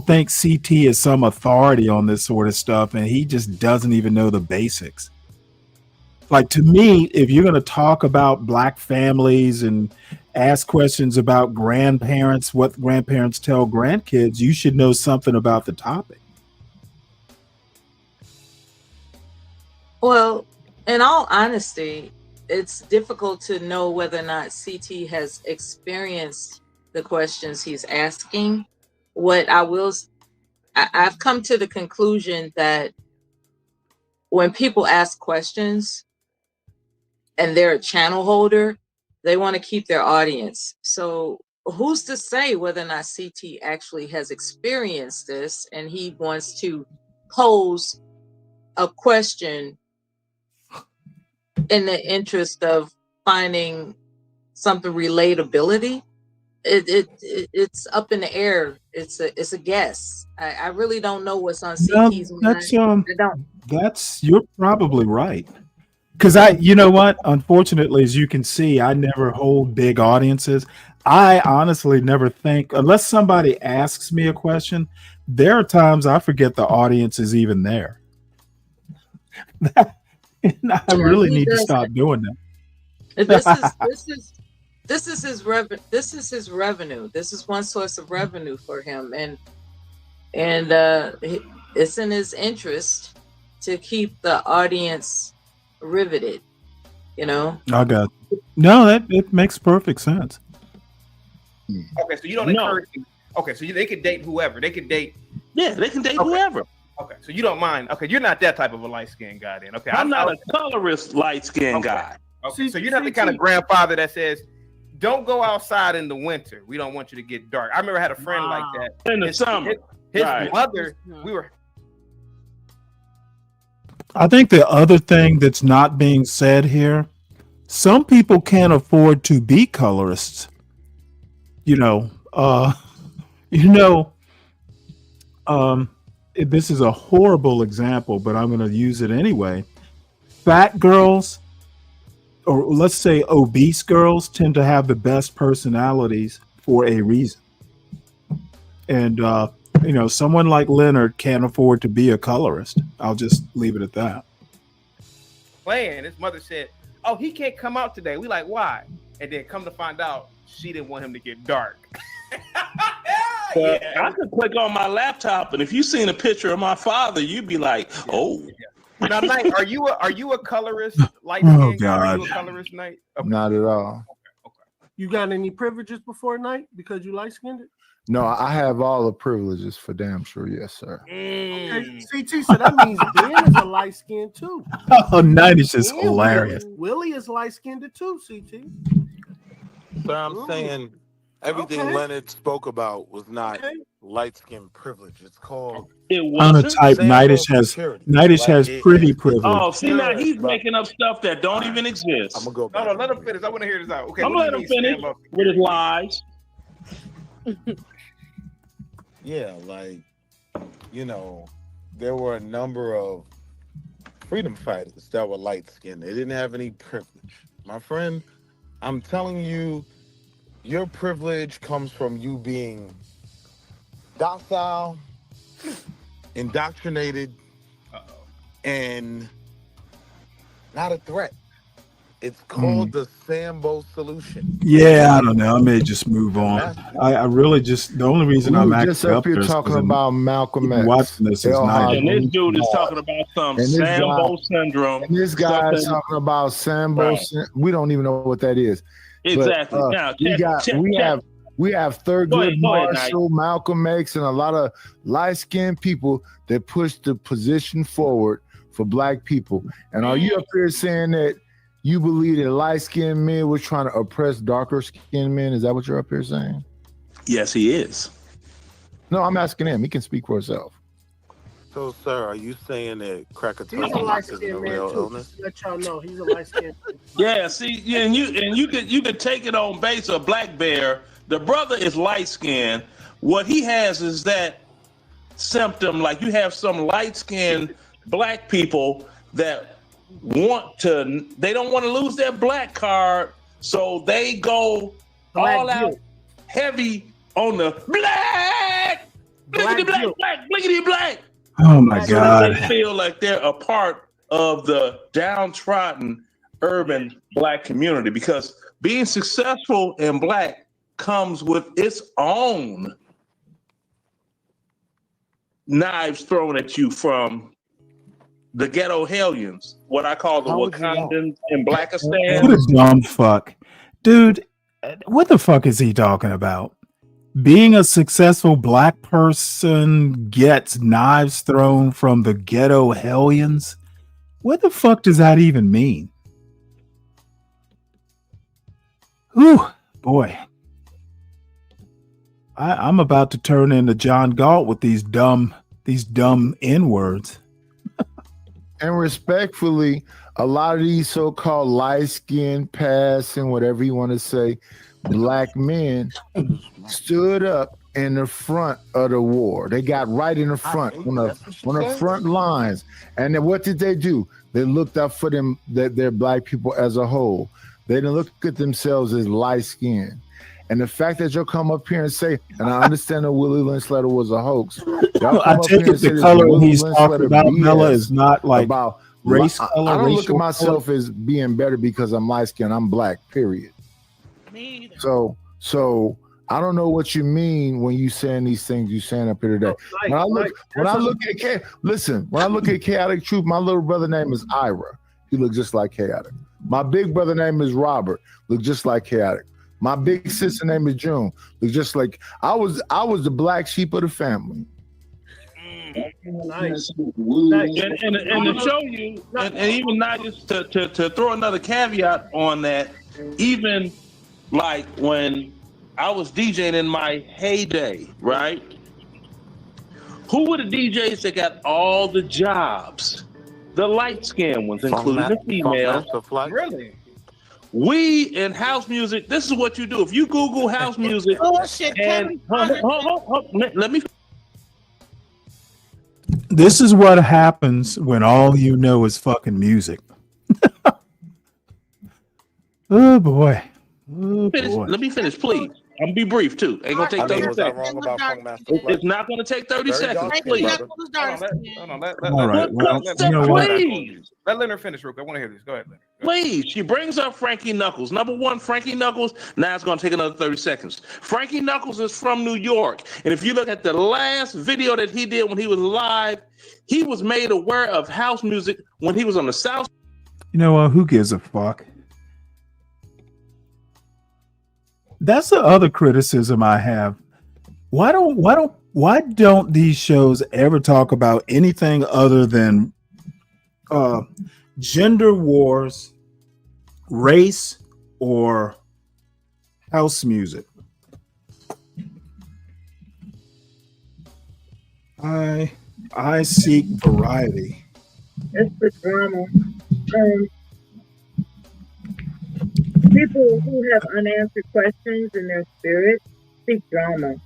think CT is some authority on this sort of stuff and he just doesn't even know the basics? Like, to me, if you're going to talk about black families and ask questions about grandparents, what grandparents tell grandkids, you should know something about the topic. Well, in all honesty, it's difficult to know whether or not CT has experienced the questions he's asking. What I've come to the conclusion that when people ask questions and they're a channel holder, they want to keep their audience. So who's to say whether or not CT actually has experienced this and he wants to pose a question in the interest of finding something relatability? It's up in the air. It's a guess. I really don't know what's on CT's mind. You're probably right. Because you know what? Unfortunately, as you can see, I never hold big audiences. I honestly never think, unless somebody asks me a question, there are times I forget the audience is even there. I really need to stop doing that. This is his revenue. This is one source of revenue for him, and it's in his interest to keep the audience riveted. I got no. It makes perfect sense. Okay, so you don't encourage. Okay, so they could date whoever. They could date. Yeah, they can date whoever. Okay, so you don't mind. Okay, you're not that type of a light-skinned guy then. Okay, I'm not a colorist light-skinned guy. Okay, so you're not the kind of grandfather that says, don't go outside in the winter. We don't want you to get dark. I remember I had a friend like that. In the summer. His mother, I think the other thing that's not being said here, some people can't afford to be colorists. This is a horrible example, but I'm going to use it anyway. Fat girls, or let's say obese girls, tend to have the best personalities for a reason. And, someone like Leonard can't afford to be a colorist. I'll just leave it at that. His mother said, oh, he can't come out today. We like, why? And then come to find out, she didn't want him to get dark. I could click on my laptop, and if you seen a picture of my father, you'd be like, "Oh." Now, Knight, are you a colorist? Light Oh, skin? God. Are you a colorist, Knight? Okay. Not at all. You got any privileges before night because you light skinned? No, I have all the privileges for damn sure. Yes, sir. Okay, CT, so that means Ben is a light skin too. Oh, night is just And hilarious. Willie is light skinned too, CT. But I'm saying everything Leonard spoke about was not light skin privilege. It's called. It I'm a wasn't. type Sambo Nitish has pretty privilege. Oh, see now he's making up stuff that don't even exist. I'm gonna go No, let him finish. I want to hear this out. Okay, I'm what gonna do you let him mean finish stand up? with his lies. Yeah, like, there were a number of freedom fighters that were light skinned. They didn't have any privilege. My friend, I'm telling you, your privilege comes from you being docile, indoctrinated, and not a threat. It's called the Sambo solution. Yeah, I don't know. I may just move on. I really just, the only reason I'm just actually up up here there is talking 'cause I'm about Malcolm X. watching this is nice. And this dude is talking about some And this Sambo guy- syndrome. And this guy is Stuff that- talking about Sambo. Right. We don't even know what that is. Exactly. But, Now, we check. have Thurgood Go ahead, Marshall, Malcolm X, and a lot of light-skinned people that push the position forward for black people. And are you up here saying that you believe that light-skinned men were trying to oppress darker-skinned men? Is that what you're up here saying? Yes, he is. No, I'm asking him. He can speak for himself. So, sir, are you saying that He's a crackatosis light isn't a skinned man real too. illness? Just to let y'all know, he's a light skinned. Yeah, see, yeah, and you could take it on base of Black Bear. The brother is light skinned. What he has is that symptom, like you have some light skinned black people that they don't want to lose their black card, so they go all out heavy on the black, blickety black, blickety black. Oh my So God. that they feel like they're a part of the downtrodden urban black community, because being successful in black comes with its own knives thrown at you from the ghetto hellions, what I call the Wakandans in Blackistan. What a dumb fuck. Dude, what the fuck is he talking about? Being a successful black person gets knives thrown from the ghetto hellions? What the fuck does that even mean? Whew, boy. I'm about to turn into John Galt with these dumb N-words. And respectfully, a lot of these so-called light-skinned, passing, whatever you want to say, black men stood up in the front of the war. They got right in the front, on the front lines. And then what did they do? They looked out for them, their black people as a whole. They didn't look at themselves as light-skinned. And the fact that you'll come up here and say, and I understand that Willie Lynch letter was a hoax. I take it the color he's talking about, Mella, is not like about race color. I don't look at racial myself color. as being better because I'm light skinned. I'm black, period. So I don't know what you mean when you saying these things you saying up here today. When I look at Chaotic Truth, my little brother name is Ira. He looks just like Chaotic. My big brother name is Robert. Look just like Chaotic. My big sister name is June. Look just like I was the black sheep of the family. Nice. And to show you, and even not just to throw another caveat on that, even like when I was DJing in my heyday, right? Who were the DJs that got all the jobs? The light-skinned ones, including the females. Really? We in house music, this is what you do. If you Google house music, and let me. This is what happens when all you know is fucking music. Oh boy. Oh, boy. Let me finish, please. I'm gonna be brief too. Ain't gonna take 30 seconds. It's not gonna take 30 seconds, please. All right. Well, you know what? Please. Let Leonard finish real quick. I want to hear this. Go ahead, Leonard. Please, she brings up Frankie Knuckles. Number one, Frankie Knuckles. Now it's going to take another 30 seconds. Frankie Knuckles is from New York. And if you look at the last video that he did when he was live, he was made aware of house music when he was on the South. You know what? Who gives a fuck? That's the other criticism I have. Why don't these shows ever talk about anything other than gender wars, race, or house music? I seek variety. It's the drama. People who have unanswered questions in their spirit seek drama.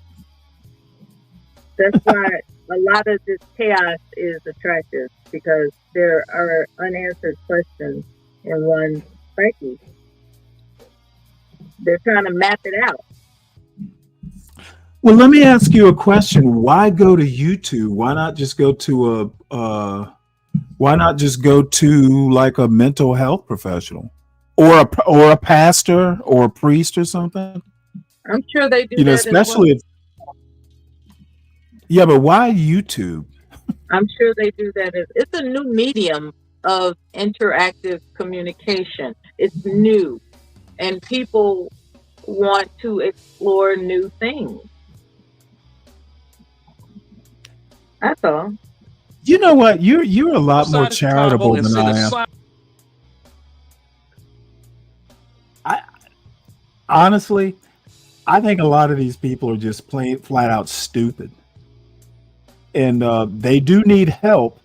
That's why a lot of this chaos is attractive, because there are unanswered questions in one's psyche. They're trying to map it out. Well, let me ask you a question. Why go to YouTube? Why not just go to like a mental health professional or a pastor or a priest or something? I'm sure they do. You know, that especially if, yeah, but why YouTube? I'm sure they do that. It's a new medium of interactive communication. It's new, and people want to explore new things. That's all. You know what? You're a lot more charitable than I am. Honestly, I think a lot of these people are just plain flat out stupid. And they do need help,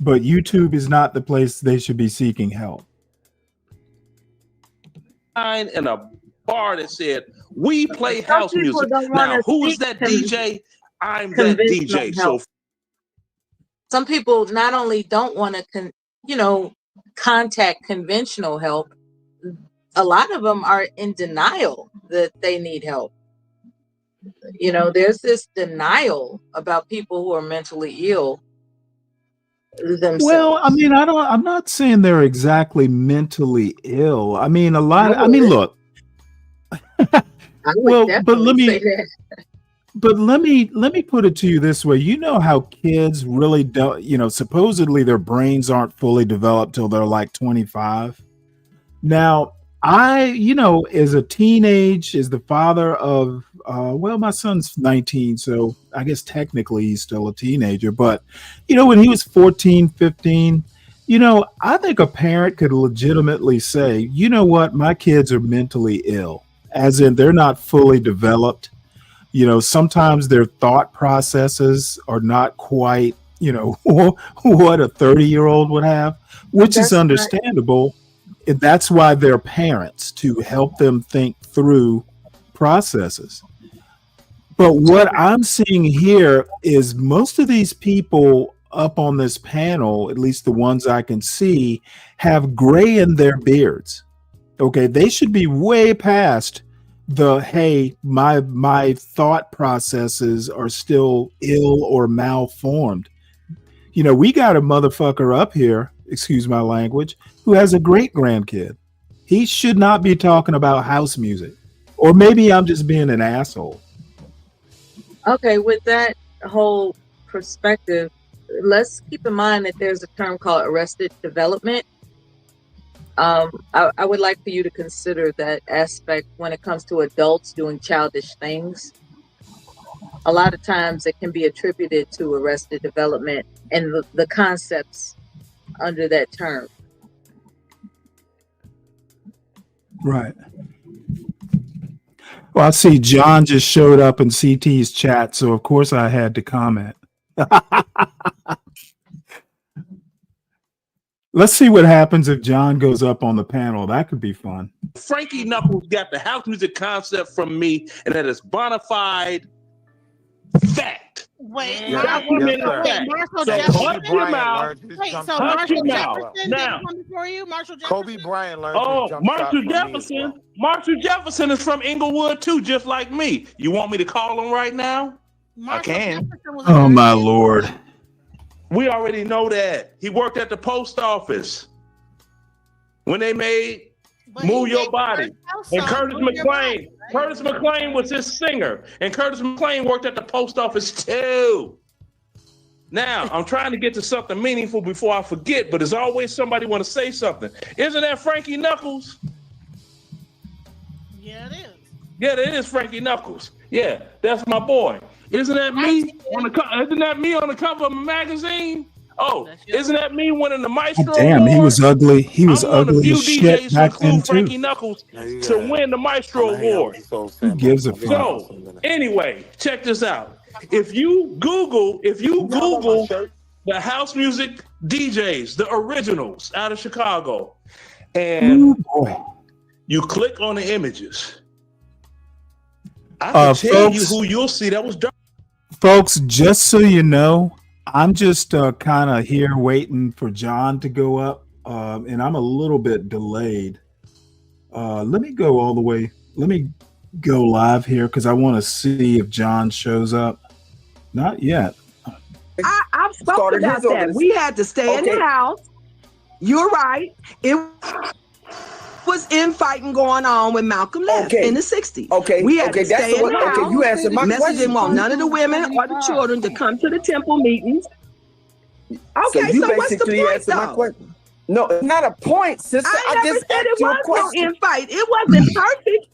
but YouTube is not the place they should be seeking help. In a bar that said, "We play house music." Now, who is that DJ? I'm that DJ. So some people not only don't want to, contact conventional help, a lot of them are in denial that they need help. There's this denial about people who are mentally ill themselves. Well, I mean, I'm not saying they're exactly mentally ill. I mean, look. Well, but let me put it to you this way. You know how kids really don't, supposedly their brains aren't fully developed till they're like 25. Now, as a teenage, as the father of, my son's 19, so I guess technically he's still a teenager. But, when he was 14, 15, I think a parent could legitimately say, you know what, my kids are mentally ill, as in they're not fully developed. Sometimes their thought processes are not quite, what a 30-year-old would have, which is understandable. That's why they're parents, to help them think through processes. But what I'm seeing here is most of these people up on this panel, at least the ones I can see, have gray in their beards. Okay, they should be way past hey, my thought processes are still ill or malformed. We got a motherfucker up here, excuse my language, who has a great grandkid. He should not be talking about house music. Or maybe I'm just being an asshole. Okay, with that whole perspective, let's keep in mind that there's a term called arrested development. I would like for you to consider that aspect when it comes to adults doing childish things. A lot of times it can be attributed to arrested development and the concepts under that term. Right. Well, I see John just showed up in CT's chat, so of course I had to comment. Let's see what happens if John goes up on the panel. That could be fun. Frankie Knuckles got the house music concept from me, and that is bona fide fact. Wait, Marshall Kobe Bryant learned. Marshall Jefferson is from Inglewood too, just like me. You want me to call him right now? I can. Oh my Lord. We already know that. He worked at the post office when they made Move Your Body. And Curtis McLean. Curtis McLean was his singer. And Curtis McLean worked at the post office too. Now, I'm trying to get to something meaningful before I forget, but there's always somebody want to say something. Isn't that Frankie Knuckles? Yeah, it is. Yeah, it is Frankie Knuckles. Yeah, that's my boy. Isn't that me on the cover of a magazine? Oh, isn't that me winning the Maestro Damn, Award? he was ugly. He was ugly as shit DJs back then Frankie too. Knuckles to win the Maestro Award. Who gives a fuck? So, anyway, check this out. If you Google the house music DJs, the originals out of Chicago, and you click on the images, I can tell you who you'll see that was dark. Folks, just so you know, I'm just kind of here waiting for John to go up, and I'm a little bit delayed. Let me go all the way. Let me go live here because I want to see if John shows up. Not yet. I've spoken about that. We had to stay in the house. You're right. It was infighting going on with Malcolm X in the 60s. We had to stay in the house. You answered my Messi question. didn't want none of the women or the children to come to the temple meetings. Okay, you so what's the basically point, answered my though? question. No, it's not a point, sister. I never just said asked it you a was no question. infight. It wasn't perfect.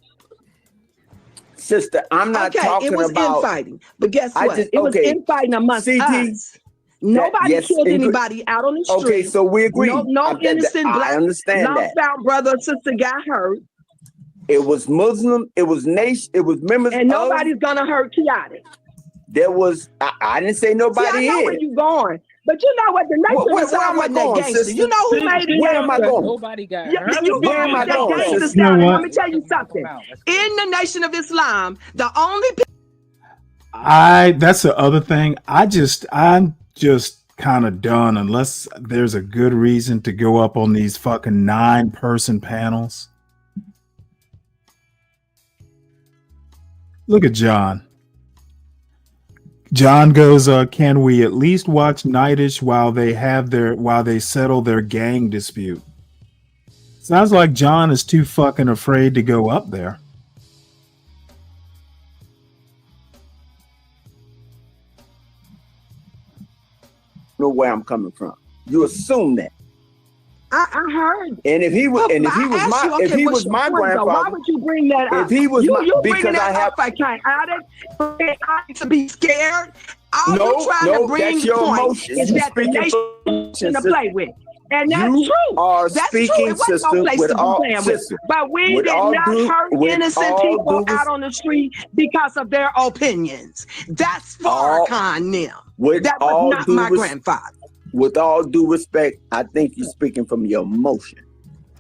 Sister, I'm not talking it was about infighting. But guess what? It was infighting amongst us. Nobody killed anybody out on the street. Okay, so we agree. No innocent I understand lost that. out brother or sister got hurt. It was Muslim. It was nation. It was members. And nobody's gonna hurt Chaotic. There was. I didn't say nobody. See, I know where you going. But you know what? The nation is where am I going, gangster. sister? You know who made it? Where am I going? Nobody got hurt. Where am I going, gangster sister? style. You know Let what? me tell you something. In the Nation of Islam, the only That's the other thing. I'm just kind of done unless there's a good reason to go up on these fucking 9-person panels. Look at John. John goes, can we at least watch Nightish while they settle their gang dispute? Sounds like John is too fucking afraid to go up there. Know where I'm coming from. You assume that. I heard. And if he was, my grandfather, why would you bring that up? If he was, you because bringing I that have up, I can't to be scared. All you trying to bring that's the your point emotions. is that the nation to play with. And that's true. Are that's speaking, true. It wasn't sister, no place with to be all, playing sister, with. But we with did all not due- hurt with innocent all people due out on the street because of their opinions. That's Farrakhan them. That was not my grandfather. With all due respect, I think you're speaking from your emotion.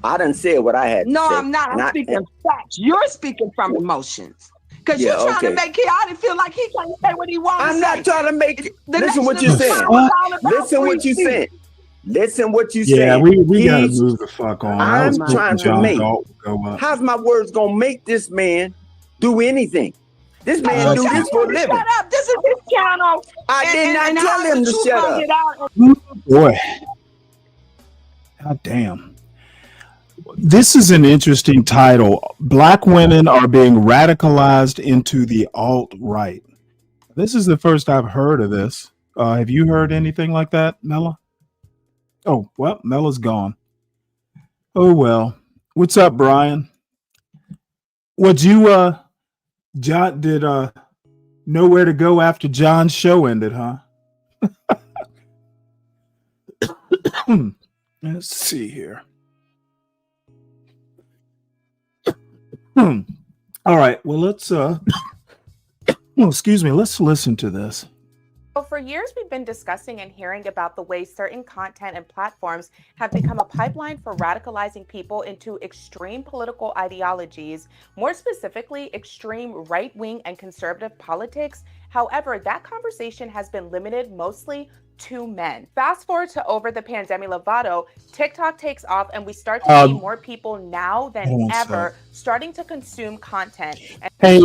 I didn't say what I had to say. No, I'm not. I'm speaking facts. You're speaking from emotions. Because you're trying to make Chaotic feel like he can't say what he wants. I'm not trying to make it. Listen what you're you're saying. Listen what you're saying. Listen what you Yeah, saying. we gotta move the fuck on. I was I'm hoping trying to John make. Dalton would go up. How's my words gonna make this man do anything? This man do this for a living. Shut up. This is his channel. I did not tell him to shut up. Boy. God damn. This is an interesting title. Black women are being radicalized into the alt-right. This is the first I've heard of this. Have you heard anything like that, Mella? Oh, well, Mella's gone. Oh, well. What's up, Brian? Would you, John, did know where to go after John's show ended, huh? Let's see here. All right. Well, let's excuse me. Let's listen to this. So for years, we've been discussing and hearing about the way certain content and platforms have become a pipeline for radicalizing people into extreme political ideologies, more specifically, extreme right-wing and conservative politics. However, that conversation has been limited mostly to men. Fast forward to over the pandemic Lovato, TikTok takes off and we start to see more people now than ever starting to consume content. Hey,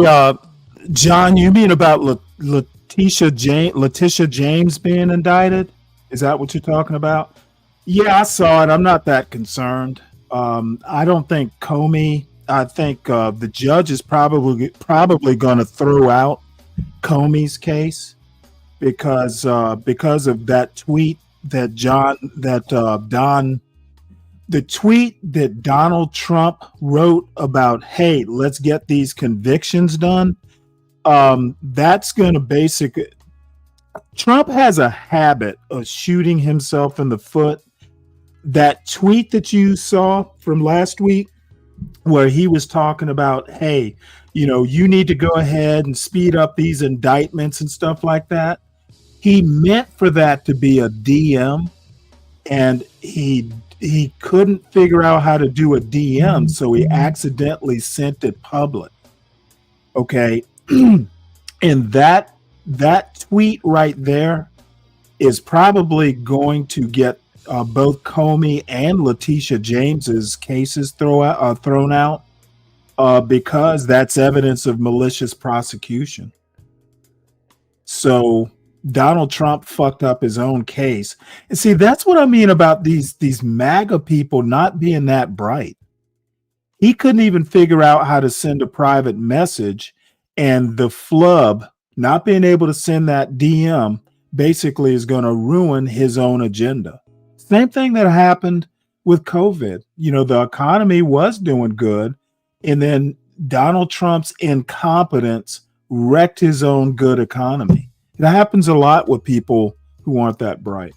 John, you mean about Letitia James being indicted? Is that what you're talking about? Yeah, I saw it. I'm not that concerned. I don't think Comey. I think the judge is probably going to throw out Comey's case because of that tweet that the tweet that Donald Trump wrote about, hey, let's get these convictions done. That's going to basically, Trump has a habit of shooting himself in the foot. That tweet that you saw from last week where he was talking about, hey, you need to go ahead and speed up these indictments and stuff like that. He meant for that to be a DM, and he couldn't figure out how to do a DM, so he accidentally sent it public. Okay. And that tweet right there is probably going to get both Comey and Letitia James's cases thrown out because that's evidence of malicious prosecution. So Donald Trump fucked up his own case. And see, that's what I mean about these MAGA people not being that bright. He couldn't even figure out how to send a private message, and the flub not being able to send that DM basically is going to ruin his own agenda. Same thing that happened with COVID. The economy was doing good, and then Donald Trump's incompetence wrecked his own good economy. It happens a lot with people who aren't that bright.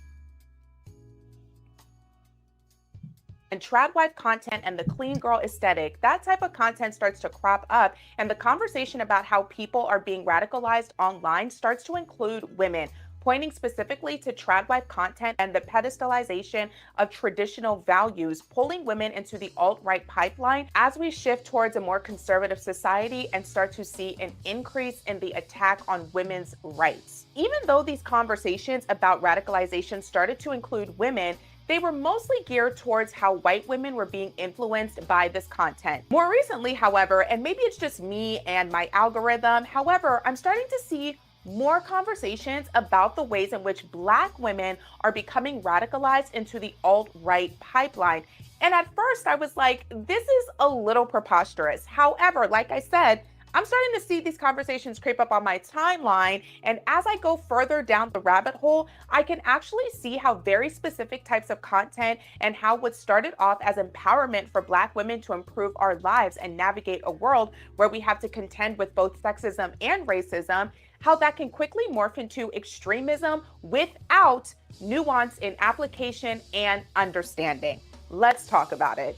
And trad wife content and the clean girl aesthetic, that type of content starts to crop up, and the conversation about how people are being radicalized online starts to include women, pointing specifically to trad wife content and the pedestalization of traditional values, pulling women into the alt-right pipeline as we shift towards a more conservative society and start to see an increase in the attack on women's rights. Even though these conversations about radicalization started to include women, they were mostly geared towards how white women were being influenced by this content. More recently, however, and maybe it's just me and my algorithm, however, I'm starting to see more conversations about the ways in which Black women are becoming radicalized into the alt-right pipeline. And at first I was like, this is a little preposterous. However, like I said, I'm starting to see these conversations creep up on my timeline, and as I go further down the rabbit hole, I can actually see how very specific types of content and how what started off as empowerment for Black women to improve our lives and navigate a world where we have to contend with both sexism and racism, how that can quickly morph into extremism without nuance in application and understanding. Let's talk about it.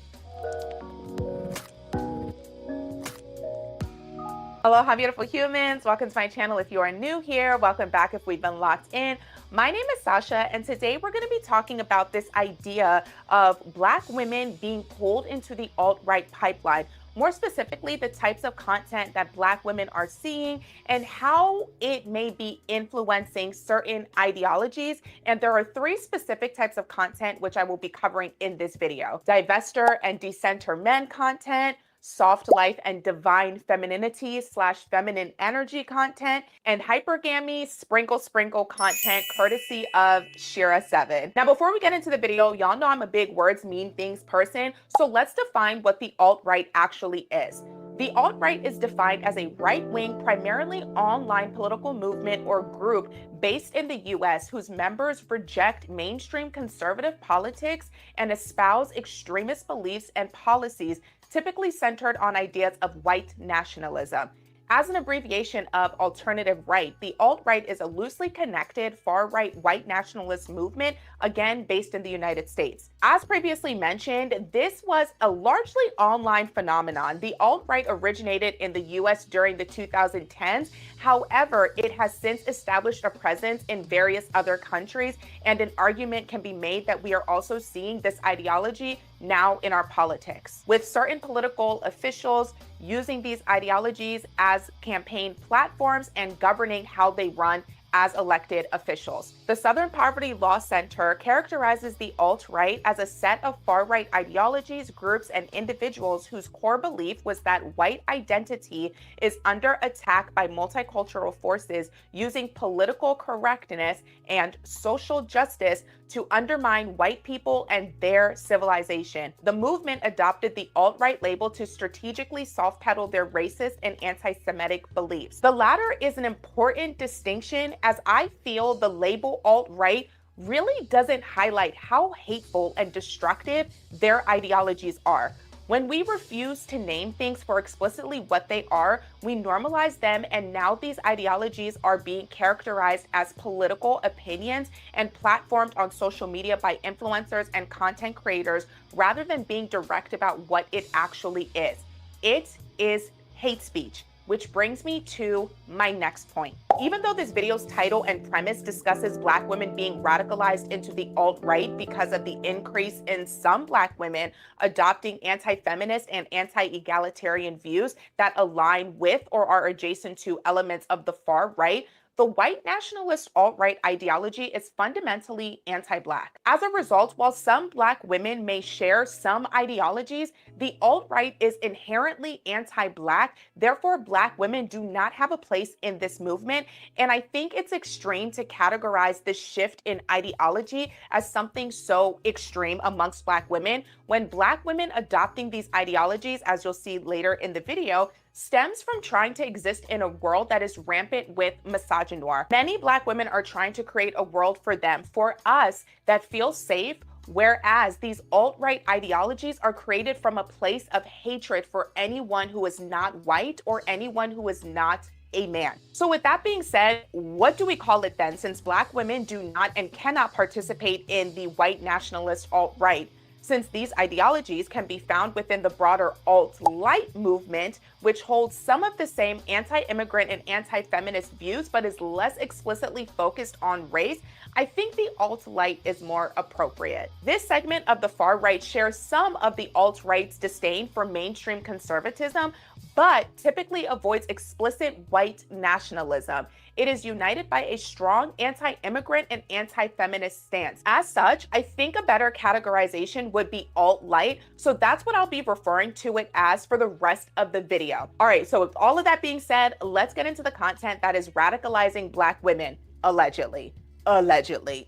Aloha, beautiful humans. Welcome to my channel. If you are new here, welcome back if we've been locked in. My name is Sasha, and today we're going to be talking about this idea of Black women being pulled into the alt-right pipeline. More specifically, the types of content that Black women are seeing and how it may be influencing certain ideologies. And there are 3 specific types of content which I will be covering in this video: divester and decenter men content, soft life and divine femininity / feminine energy content, and hypergamy sprinkle content courtesy of Shira7. Now, before we get into the video, y'all know I'm a big words mean things person, so let's define what the alt-right actually is. The alt-right is defined as a right-wing, primarily online political movement or group based in the US whose members reject mainstream conservative politics and espouse extremist beliefs and policies typically centered on ideas of white nationalism. As an abbreviation of alternative right, the alt-right is a loosely connected far-right white nationalist movement, again based in the United States. As previously mentioned, this was a largely online phenomenon. The alt-right originated in the US during the 2010s. However, it has since established a presence in various other countries, and an argument can be made that we are also seeing this ideology now in our politics, with certain political officials using these ideologies as campaign platforms and governing how they run as elected officials. The Southern Poverty Law Center characterizes the alt-right as a set of far-right ideologies, groups, and individuals whose core belief was that white identity is under attack by multicultural forces using political correctness and social justice to undermine white people and their civilization. The movement adopted the alt-right label to strategically soft-pedal their racist and anti-Semitic beliefs. The latter is an important distinction, as I feel the label alt-right really doesn't highlight how hateful and destructive their ideologies are. When we refuse to name things for explicitly what they are, we normalize them, and now these ideologies are being characterized as political opinions and platformed on social media by influencers and content creators rather than being direct about what it actually is. It is hate speech. Which brings me to my next point. Even though this video's title and premise discusses Black women being radicalized into the alt-right because of the increase in some Black women adopting anti-feminist and anti-egalitarian views that align with or are adjacent to elements of the far right, the white nationalist alt-right ideology is fundamentally anti-Black. As a result, while some Black women may share some ideologies, the alt-right is inherently anti-Black. Therefore, Black women do not have a place in this movement. And I think it's extreme to categorize this shift in ideology as something so extreme amongst Black women, when Black women adopting these ideologies, as you'll see later in the video, stems from trying to exist in a world that is rampant with misogynoir. Many Black women are trying to create a world for them, for us, that feels safe, whereas these alt-right ideologies are created from a place of hatred for anyone who is not white or anyone who is not a man. So with that being said, what do we call it then, since Black women do not and cannot participate in the white nationalist alt-right? Since these ideologies can be found within the broader alt-right movement, which holds some of the same anti-immigrant and anti-feminist views, but is less explicitly focused on race, I think the alt-right is more appropriate. This segment of the far right shares some of the alt-right's disdain for mainstream conservatism, but typically avoids explicit white nationalism. It is united by a strong anti-immigrant and anti-feminist stance. As such, I think a better categorization would be alt-right, so that's what I'll be referring to it as for the rest of the video. All right, so with all of that being said, let's get into the content that is radicalizing Black women, allegedly. Allegedly.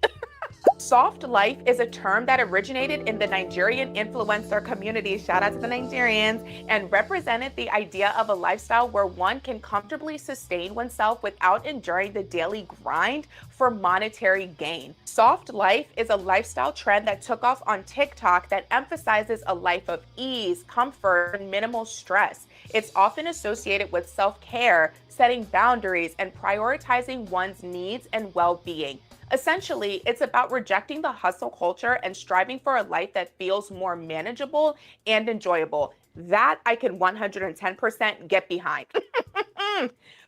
Soft life is a term that originated in the Nigerian influencer community, shout out to the Nigerians, and represented the idea of a lifestyle where one can comfortably sustain oneself without enduring the daily grind for monetary gain. Soft life is a lifestyle trend that took off on TikTok that emphasizes a life of ease, comfort, and minimal stress. It's often associated with self-care, setting boundaries, and prioritizing one's needs and well-being. Essentially, it's about rejecting the hustle culture and striving for a life that feels more manageable and enjoyable. That I can 110% get behind.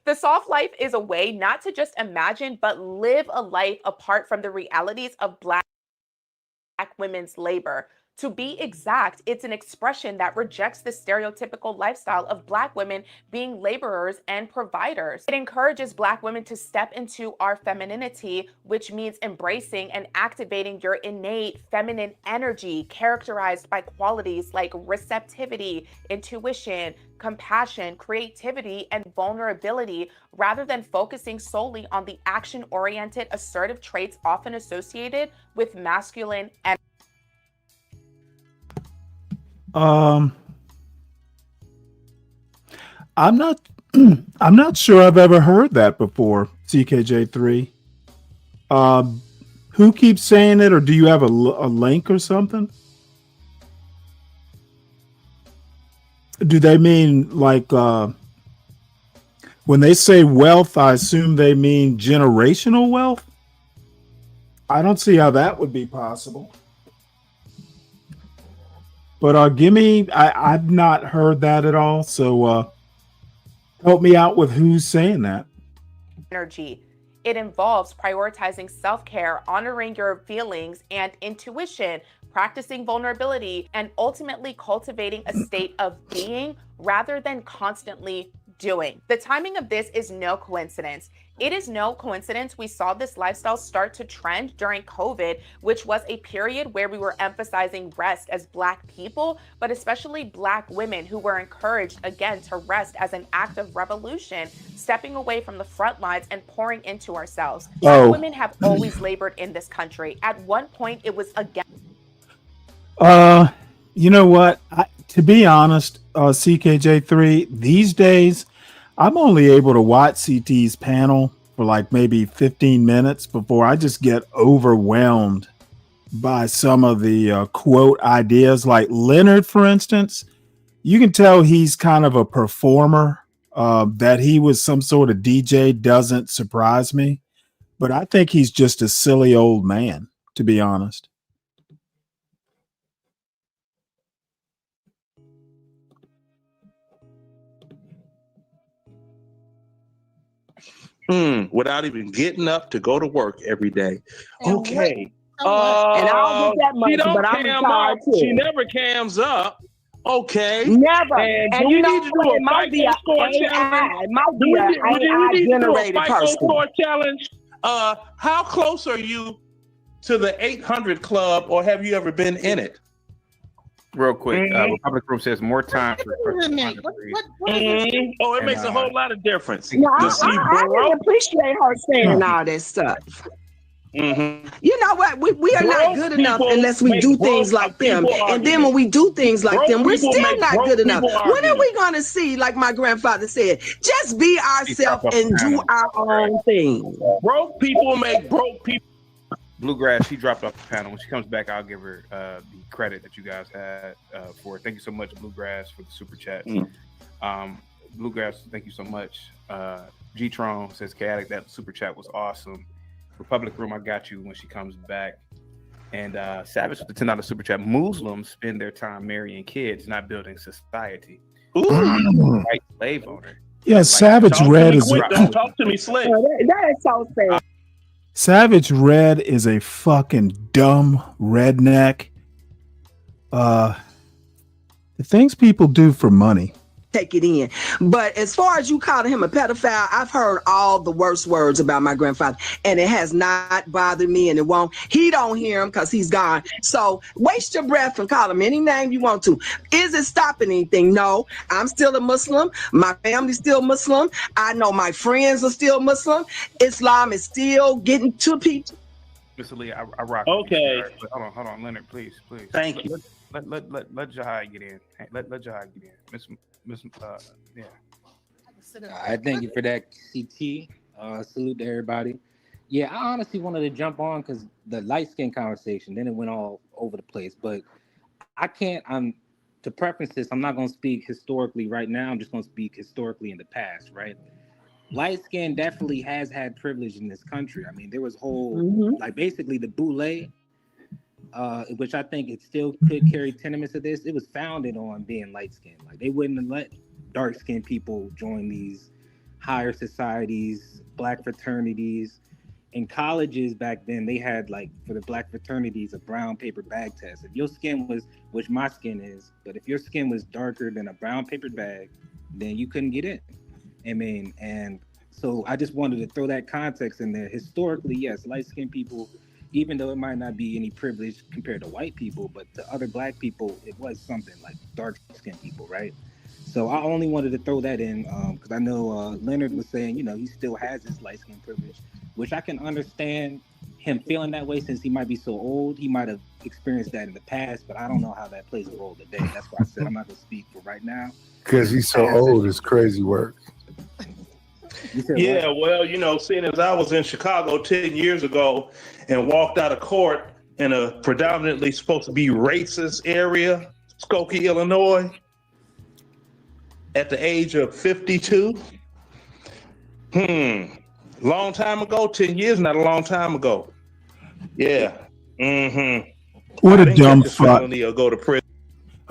The soft life is a way not to just imagine, but live a life apart from the realities of Black women's labor. To be exact, it's an expression that rejects the stereotypical lifestyle of Black women being laborers and providers. It encourages Black women to step into our femininity, which means embracing and activating your innate feminine energy, characterized by qualities like receptivity, intuition, compassion, creativity, and vulnerability, rather than focusing solely on the action-oriented, assertive traits often associated with masculine energy. I'm not I'm not sure I've ever heard that before, CKJ3. Who keeps saying it, or do you have a link or something? Do they mean like when they say wealth, I assume they mean generational wealth? I don't see how that would be possible. But I've not heard that at all. So help me out with who's saying that. Energy. It involves prioritizing self-care, honoring your feelings and intuition, practicing vulnerability, and ultimately cultivating a state of being rather than constantly doing. The timing of this is no coincidence. It is no coincidence we saw this lifestyle start to trend during COVID, which was a period where we were emphasizing rest as Black people, but especially Black women who were encouraged again to rest as an act of revolution, stepping away from the front lines and pouring into ourselves. Black women have always labored in this country. At one point, it was again. You know what? To be honest, CKJ3, these days, I'm only able to watch CT's panel for like maybe 15 minutes before I just get overwhelmed by some of the quote ideas. Like Leonard, for instance, you can tell he's kind of a performer. That he was some sort of DJ doesn't surprise me, but I think he's just a silly old man, to be honest. without even getting up to go to work every day. And Okay. and I don't get that She much, don't but I'm cam retired up. too. She never cams up. Okay. Never. And And do you we know need to do what? a It might be FICO a score AI. challenge? It might Do be we a need to do AI a generated FICO person. score challenge? How close are you to the 800 club, or have you ever been in it? Real quick, Republic Group says more time for Oh, it makes a whole lot of difference. No, To see I broke didn't appreciate her saying all that stuff. You know what? We are not Broke good enough people unless we make do broke things like them. people And then when we do things like Broke them, we're people still make not broke good enough. people When are arguments. we going to see, like my grandfather said, just be ourselves and do our own thing? Broke people make broke people. Bluegrass, she dropped off the panel. When she comes back, I'll give her the credit that you guys had for it. Thank you so much, Bluegrass, for the super chat. Bluegrass, thank you so much. G-Tron says, Chaotic, that super chat was awesome. Republic Room, I got you when she comes back. And Savage with the $10 super chat. Muslims spend their time marrying kids, not building society. White slave owner. Yeah, Savage Red is Don't talk to me slick. That is so sad. Savage Red is a fucking dumb redneck. The things people do for money. Take it in. But as far as you calling him a pedophile, I've heard all the worst words about my grandfather, and it has not bothered me, and it won't. He don't hear him because he's gone. So waste your breath and call him any name you want to. Is it stopping anything? No. I'm still a Muslim. My family's still Muslim. I know my friends are still Muslim. Islam is still getting to people. Mr. Lee, I rock. Okay. With you, hold on, Leonard, please. Thank you. Let Jahai get in. Let Jahai get in. Yeah. I thank you for that, CT. Salute to everybody. Yeah, I honestly wanted to jump on because the light skin conversation, then it went all over the place. But I can't, to preface this, I'm not going to speak historically right now. I'm just going to speak historically in the past, right? Light skin definitely has had privilege in this country. I mean, there was whole, like basically the boule, which I think it still could carry tenements of this. It was founded on being light skinned. Like they wouldn't have let dark skinned people join these higher societies, black fraternities. In colleges back then, they had like for the black fraternities a brown paper bag test. If your skin was, which my skin is, but if your skin was darker than a brown paper bag, then you couldn't get in. I mean, and so I just wanted to throw that context in there. Historically, yes, light skinned people, even though it might not be any privilege compared to white people, but to other black people, it was something like dark-skinned people, right? So I only wanted to throw that in because I know Leonard was saying, you know, he still has his light-skin privilege, which I can understand him feeling that way since he might be so old. He might have experienced that in the past, but I don't know how that plays a role today. That's why I said I'm not going to speak for right now. Because he's so old, it's crazy work. Yeah, well, you know, seeing as I was in Chicago 10 years ago and walked out of court in a predominantly supposed to be racist area, Skokie, Illinois, at the age of 52. Long time ago, 10 years, not a long time ago. Yeah. What a dumb fuck. Or go to prison.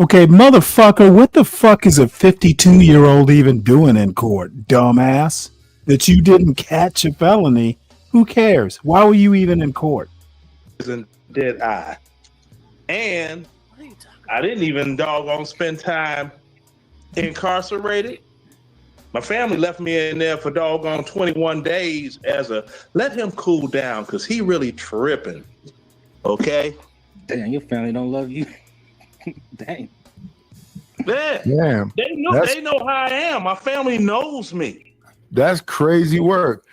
Okay, motherfucker, what the fuck is a 52-year-old even doing in court, dumbass? That you didn't catch a felony, who cares? Why were you even in court? Did I? And I didn't even doggone spend time incarcerated. My family left me in there for doggone 21 days as a let him cool down because he really tripping. Okay? Damn, your family don't love you. Dang. Man, Damn. They know how I am. My family knows me. That's crazy work.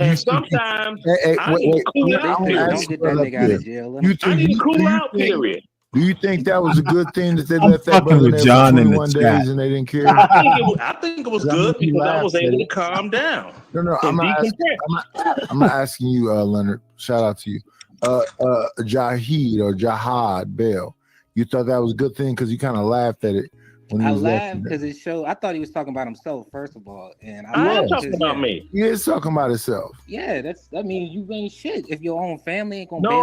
And sometimes I need to cool out period. Do you think that was a good thing that they left that fucking brother with there John for in the 21 days chat. and they didn't care? I think it was good because I was able to it. calm down. No, I'm not asking you, Leonard. Shout out to you. Jahid or Jahad Bell. You thought that was a good thing because you kind of laughed at it. When I laughed because it showed. I thought he was talking about himself first of all, and I'm talking about me. He is talking about himself. Yeah, that means you ain't shit if your own family ain't gonna. No.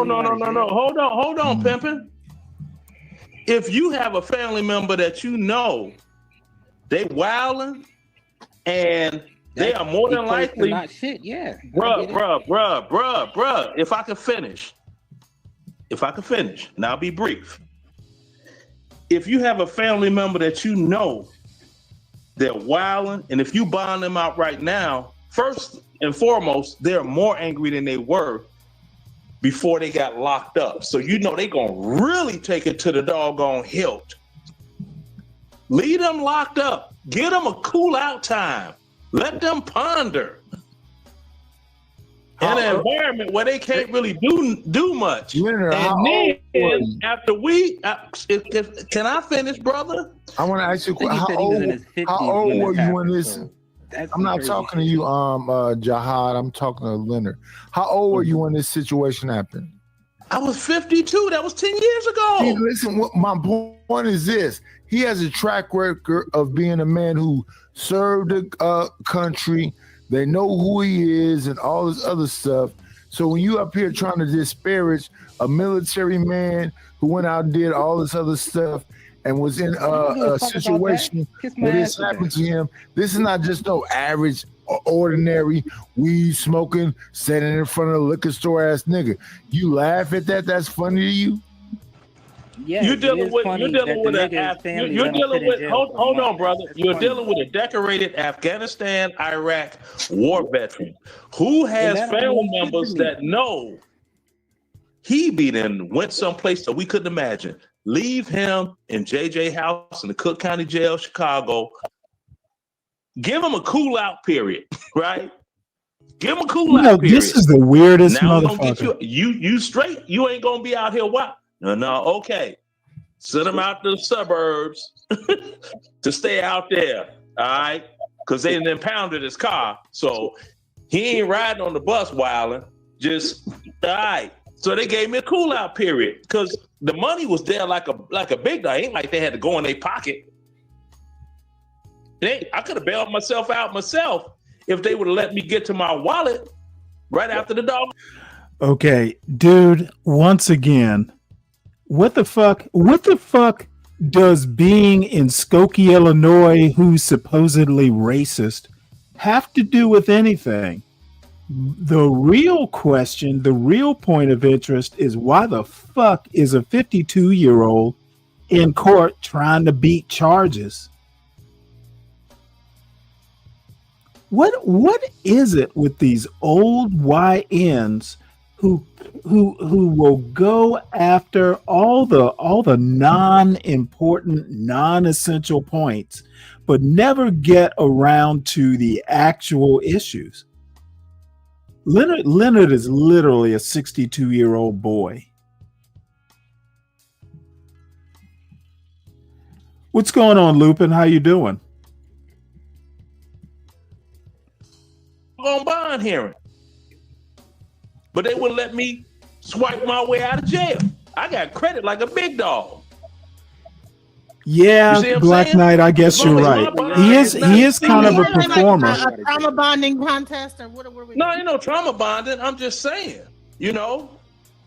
Hold on, pimpin'. If you have a family member that you know they wilding and They are more than equates to likely. not shit. Yeah. Bruh. If I can finish, and I'll be brief. If you have a family member that you know they're wilding, and if you bond them out right now, first and foremost, they're more angry than they were before they got locked up. So you know they gonna really take it to the doggone hilt. Leave them locked up. Give them a cool out time. Let them ponder. In an environment where they can't really do much. Leonard, and then after can I finish, brother? I want to ask you a question. How old were you when this? I'm not talking to you, Jihad. I'm talking to Leonard. How old were you when this situation happened? I was 52. That was 10 years ago. See, listen, my point is this. He has a track record of being a man who served the country. They know who he is and all this other stuff. So when you up here trying to disparage a military man who went out and did all this other stuff and was in a situation where this happened to him, this is not just no average, ordinary, weed smoking, standing in front of a liquor store ass nigga. You laugh at that? That's funny to you? Yeah, you're dealing with hold on, brother. You're dealing with a decorated Afghanistan, Iraq war veteran who has family members that know he went someplace that we couldn't imagine. Leave him in JJ house in the Cook County Jail, Chicago. Give him a cool out period, right? Give him a cool out period. This is the weirdest now motherfucker. You straight. You ain't gonna be out here wild. No, okay. Send him out to the suburbs to stay out there, all right? Because they done impounded his car. So he ain't riding on the bus wilding. Just, all right. So they gave me a cool out period because the money was there like a big dog. Ain't like they had to go in their pocket. I could have bailed myself out if they would have let me get to my wallet right after the dog. Okay, dude, once again, what the fuck does being in Skokie, Illinois, who's supposedly racist, have to do with anything? The real question, the real point of interest is why the fuck is a 52-year-old in court trying to beat charges? What is it with these old YNs who will go after all the non-important, non-essential points, but never get around to the actual issues? Leonard is literally a 62-year-old boy. What's going on, Lupin? How you doing? On bond hearing. But they wouldn't let me swipe my way out of jail. I got credit like a big dog. Yeah, Black Knight, I guess you're right. He is kind of a performer. Like a trauma bonding contest or what are we? No, ain't no trauma bonding. I'm just saying,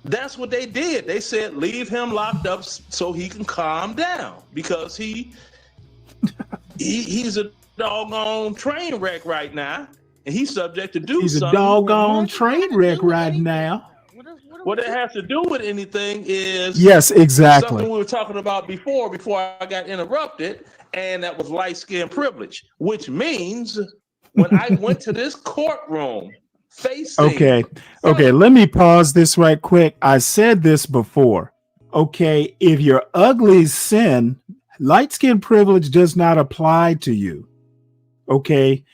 that's what they did. They said leave him locked up so he can calm down because he's a doggone train wreck right now. And he's subject to do something. He's a doggone train wreck right now. What it has to do with anything is yes, exactly something we were talking about before I got interrupted, and that was light skin privilege, which means when I went to this courtroom facing Okay, let me pause this right quick. I said this before. Okay, if you're ugly sin, light skin privilege does not apply to you. Okay.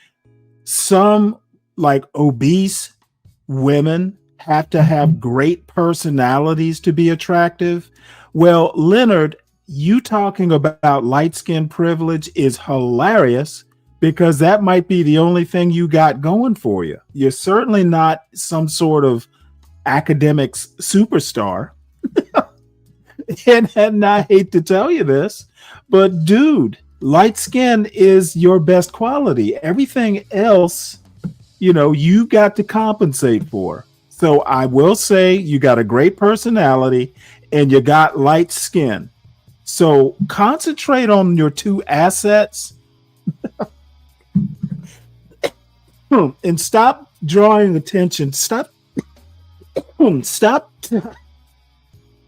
Some like obese women have to have great personalities to be attractive. Well, Leonard, you talking about light skin privilege is hilarious because that might be the only thing you got going for you. You're certainly not some sort of academics superstar. and I hate to tell you this, but dude, light skin is your best quality. Everything else, you got to compensate for. So I will say you got a great personality and you got light skin. So concentrate on your two assets and stop drawing attention. Stop.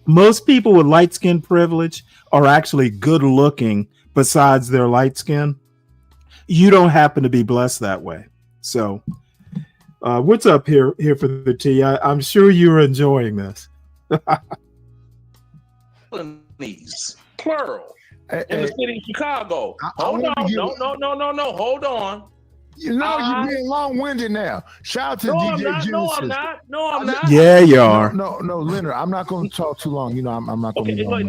Most people with light skin privilege are actually good looking besides their light skin. You don't happen to be blessed that way. So what's up here for the tea? I'm sure you're enjoying this. Plural. In the city of Chicago. Hold on. No. Hold on. You know you're being long-winded now. Shout out to DJ Genesis. No, I'm not. Yeah, you are. No, Leonard, I'm not going to talk too long. You know, I'm not going to be long.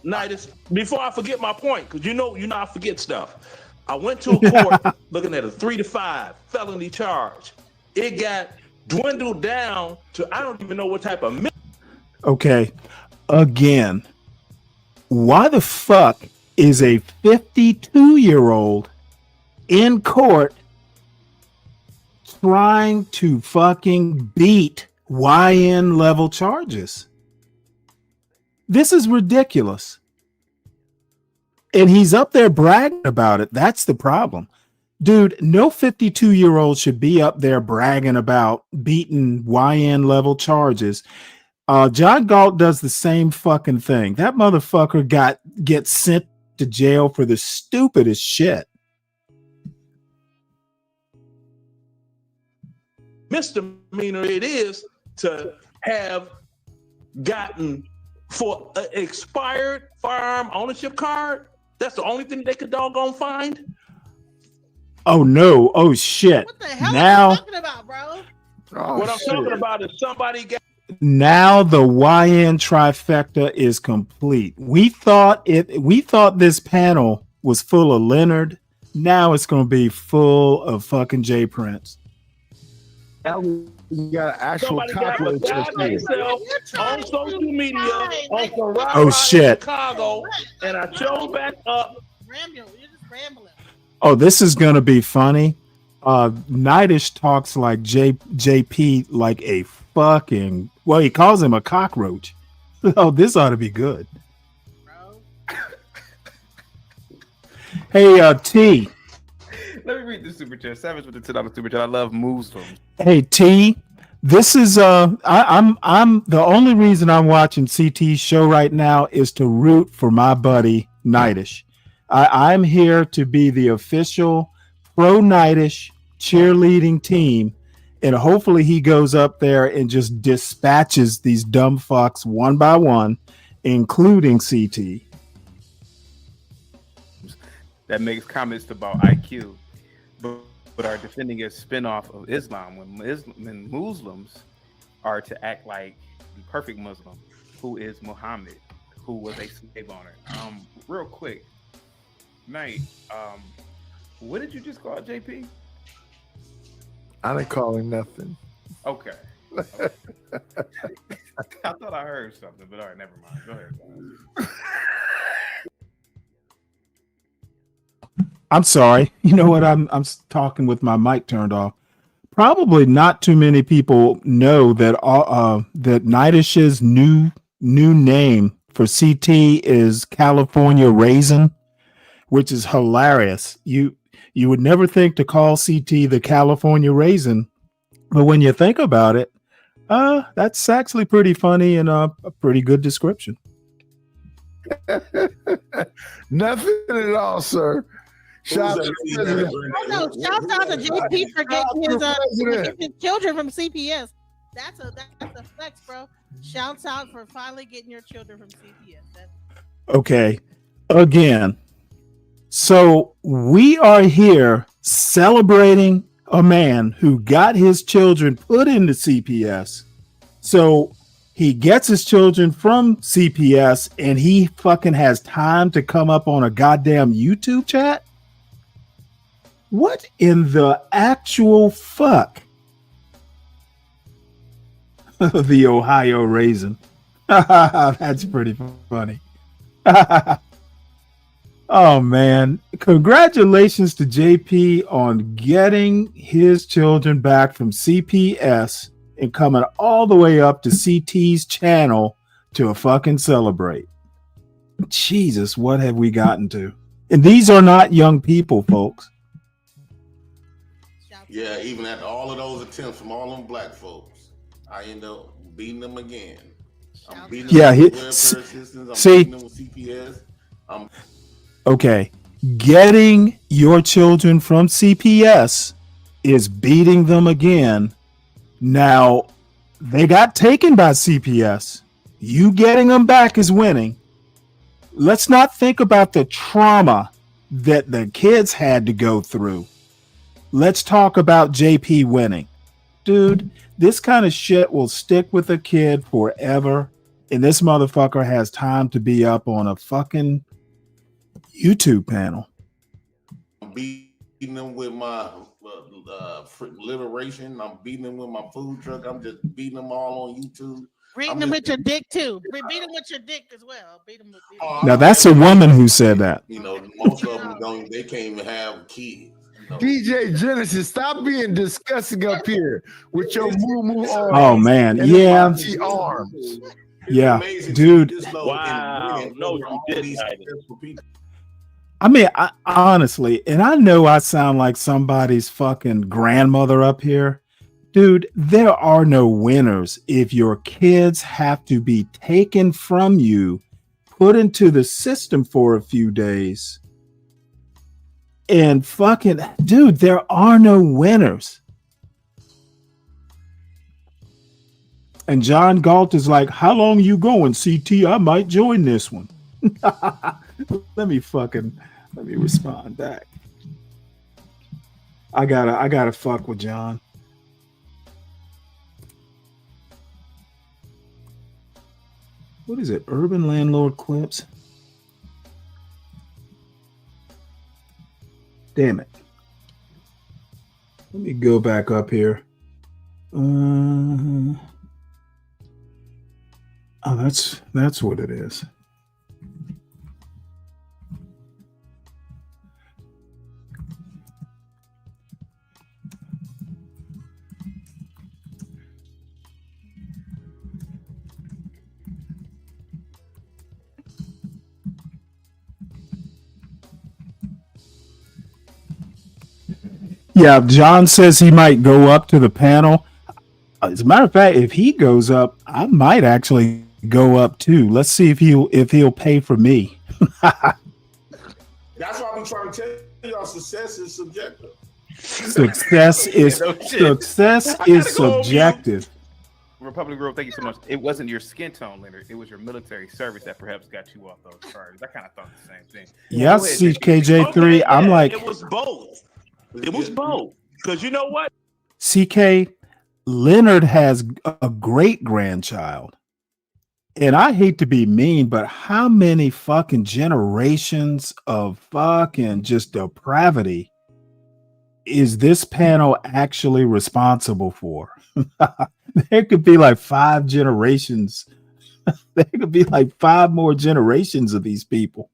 Night, before I forget my point, because you know I forget stuff. I went to a court looking at a 3 to 5 felony charge. It got dwindled down to I don't even know what type of. Okay, again, why the fuck is a 52-year-old in court trying to fucking beat YN level charges? This is ridiculous. And he's up there bragging about it. That's the problem. Dude, no 52-year-old should be up there bragging about beating YN level charges. John Galt does the same fucking thing. That motherfucker gets sent to jail for the stupidest shit. Misdemeanor it is to have gotten for an expired firearm ownership card. That's the only thing they could doggone find. Oh no! Oh shit! What the hell now, are you talking about, bro? What I'm talking about is somebody got. Now the YN trifecta is complete. We thought this panel was full of Leonard. Now it's going to be full of fucking J Prince. You got actual cockroaches on social media on some Oh shit! Chicago, and I chose back up. You're just rambling. Oh, this is going to be funny. Nightish talks like JP like a fucking, well, he calls him a cockroach. Oh, this ought to be good. Hey, T. Let me read the super chat. Savage with the $10 super chat. I love Muslims. Hey, T. This is I'm the only reason I'm watching CT's show right now is to root for my buddy Nightish. I'm here to be the official pro Nightish cheerleading team, and hopefully he goes up there and just dispatches these dumb fucks one by one, including CT. That makes comments about IQ, but are defending a spinoff of Islam when Muslims are to act like the perfect Muslim, who is Muhammad, who was a slave owner. Real quick, Knight, what did you just call JP? I didn't call him nothing. Okay. I thought I heard something, but all right, never mind. Go ahead, guys. I'm sorry. You know what? I'm talking with my mic turned off. Probably not too many people know that that Nightish's new name for CT is California Raisin, which is hilarious. You would never think to call CT the California Raisin, but when you think about it, that's actually pretty funny and a pretty good description. Nothing at all, sir. Shout out to JP for getting his children from CPS. That's a flex, bro. Shouts out for finally getting your children from CPS. Okay, again. So we are here celebrating a man who got his children put into CPS. So he gets his children from CPS and he fucking has time to come up on a goddamn YouTube chat? What in the actual fuck? The Ohio Raisin. That's pretty funny. Oh man, congratulations to JP on getting his children back from CPS and coming all the way up to CT's channel to fucking celebrate. Jesus, what have we gotten to? And these are not young people, folks. Yeah, even after all of those attempts from all them black folks, I end up beating them again. I'm beating them Yeah, with welfare assistance. I'm see, beating them with CPS. okay, getting your children from CPS is beating them again. Now, they got taken by CPS. You getting them back is winning. Let's not think about the trauma that the kids had to go through. Let's talk about JP winning. Dude, this kind of shit will stick with a kid forever. And this motherfucker has time to be up on a fucking YouTube panel. I'm beating them with my liberation. I'm beating them with my food truck. I'm just beating them all on YouTube. Beating them with your dick too. Beat them with your dick as well. Beat them with. Now that's a woman who said that. You know, most of them don't. They can't even have kids. DJ Genesis, stop being disgusting up here with your moo arms. Oh man, yeah. Arms. Yeah, dude. Wow. No, you didn't. I mean, I honestly, and I know I sound like somebody's fucking grandmother up here. Dude, there are no winners if your kids have to be taken from you, put into the system for a few days. And fucking, dude, there are no winners. And John Galt is like, how long you going, CT? I might join this one. Let me respond back. I gotta fuck with John. What is it? Urban Landlord Clips? Damn it. Let me go back up here. Oh, that's what it is. Yeah, John says he might go up to the panel. As a matter of fact, if he goes up, I might actually go up too. Let's see if he'll pay for me. That's why I'm trying to tell y'all success is subjective. Success is subjective. Republic Girl, thank you so much. It wasn't your skin tone, Leonard. It was your military service that perhaps got you off those charges. I kind of thought the same thing. Yes, CKJ3. Okay, I'm like, it was both. It was both. Because you know what? CK, Leonard has a great grandchild. And I hate to be mean, but how many fucking generations of fucking just depravity is this panel actually responsible for? There could be like 5 generations. There could be like 5 more generations of these people.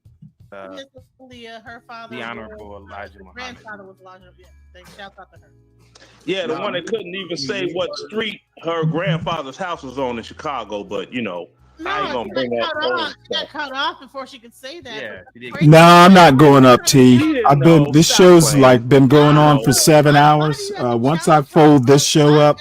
Leah, her father, the Honorable Elijah Muhammad. Grandfather was Elijah. Yeah, they shout out to her. Yeah, the one that couldn't even say what street her grandfather's house was on in Chicago, but you know, I ain't gonna bring that. She got cut off before she could say that. Yeah, No, I'm not going up, T. I've been this show's like been going on for 7 hours. Once I fold this show up,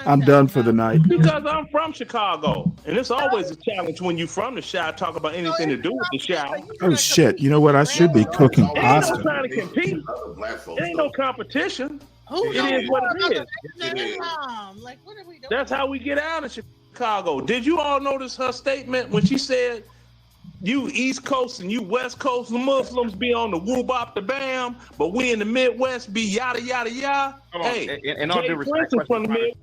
I'm done for the night. Because I'm from Chicago, and it's always a challenge when you from the Chi. Talk about anything to do with the Chi. Oh shit! You know what? I should be cooking Ain't no pasta. trying to compete. It ain't no competition. It is what it is. Like, what are we doing? That's how we get out of Chicago. Did you all notice her statement when she said, "You East Coast and you West Coast Muslims be on the woo bop the bam, but we in the Midwest be yada yada yada." Hey, in all due respect, from the Midwest.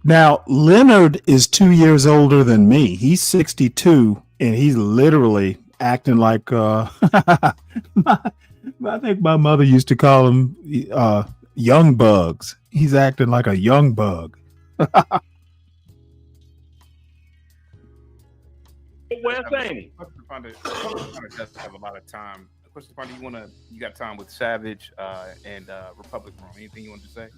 Now, Leonard is 2 years older than me. He's 62, and he's literally acting like I think my mother used to call him young bugs. He's acting like a young bug. Where's Amy? Does have a lot of time. Question, you got time with Savage and Republic Room. Anything you want to say?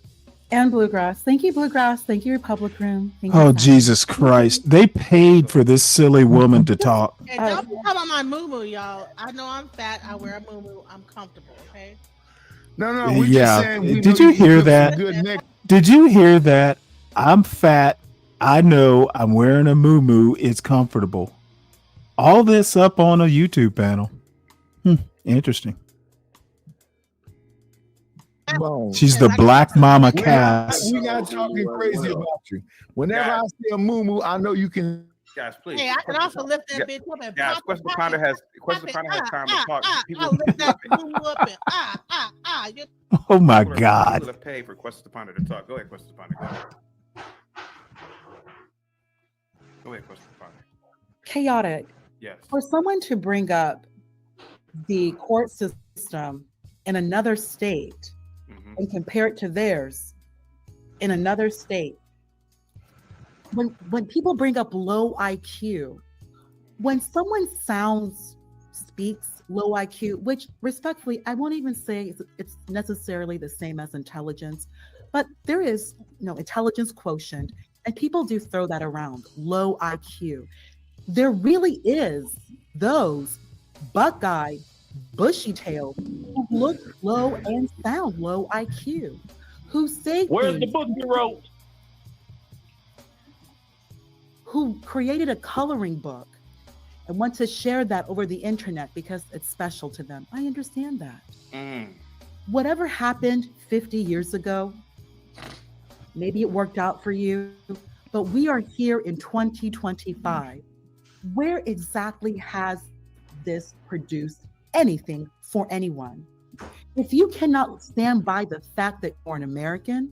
And Bluegrass. Thank you, Bluegrass. Thank you, Republic Room. Thank Oh, you, Jesus Christ. They paid for this silly woman to talk. Hey, don't be talking about my moo-moo, y'all. I know I'm fat. I wear a moo-moo. I'm comfortable, okay? No, we just Yeah. saying we Did know you can hear cook some that? good neck. Did you hear that? I'm fat. I know I'm wearing a muumuu. It's comfortable. All this up on a YouTube panel. Interesting. She's the black mama Cass. We're not talking crazy about you. Whenever I see a muumuu, I know you can. Guys, please. Hey, I can also lift that bitch up and Guys, pop Question it, Ponder has time to talk. I'll lift that boom up and You- Oh my People God. have paid for Question Ponder to talk. Go ahead, Question Ponder. Go ahead, Question Ponder. Chaotic. Yes. For someone to bring up the court system in another state and compare it to theirs in another state. When people bring up low IQ, when someone speaks low IQ, which respectfully, I won't even say it's necessarily the same as intelligence, but there is intelligence quotient, and people do throw that around, low IQ. There really is those buckeye, bushy-tailed who look low and sound low IQ, who say Where's the things, book you wrote? who created a coloring book and want to share that over the internet because it's special to them. I understand that. Whatever happened 50 years ago, maybe it worked out for you, but we are here in 2025. Where exactly has this produced anything for anyone? If you cannot stand by the fact that you're an American,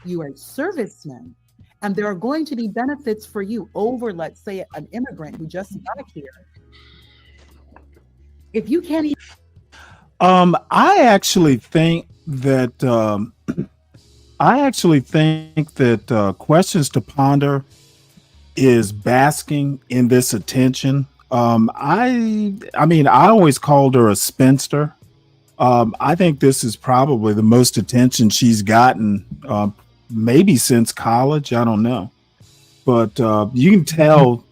you are a serviceman, and there are going to be benefits for you over, let's say, an immigrant who just got here. If you can't even... I actually think that Questions to Ponder is basking in this attention. I mean, I always called her a spinster. I think this is probably the most attention she's gotten, maybe since college. I don't know, but you can tell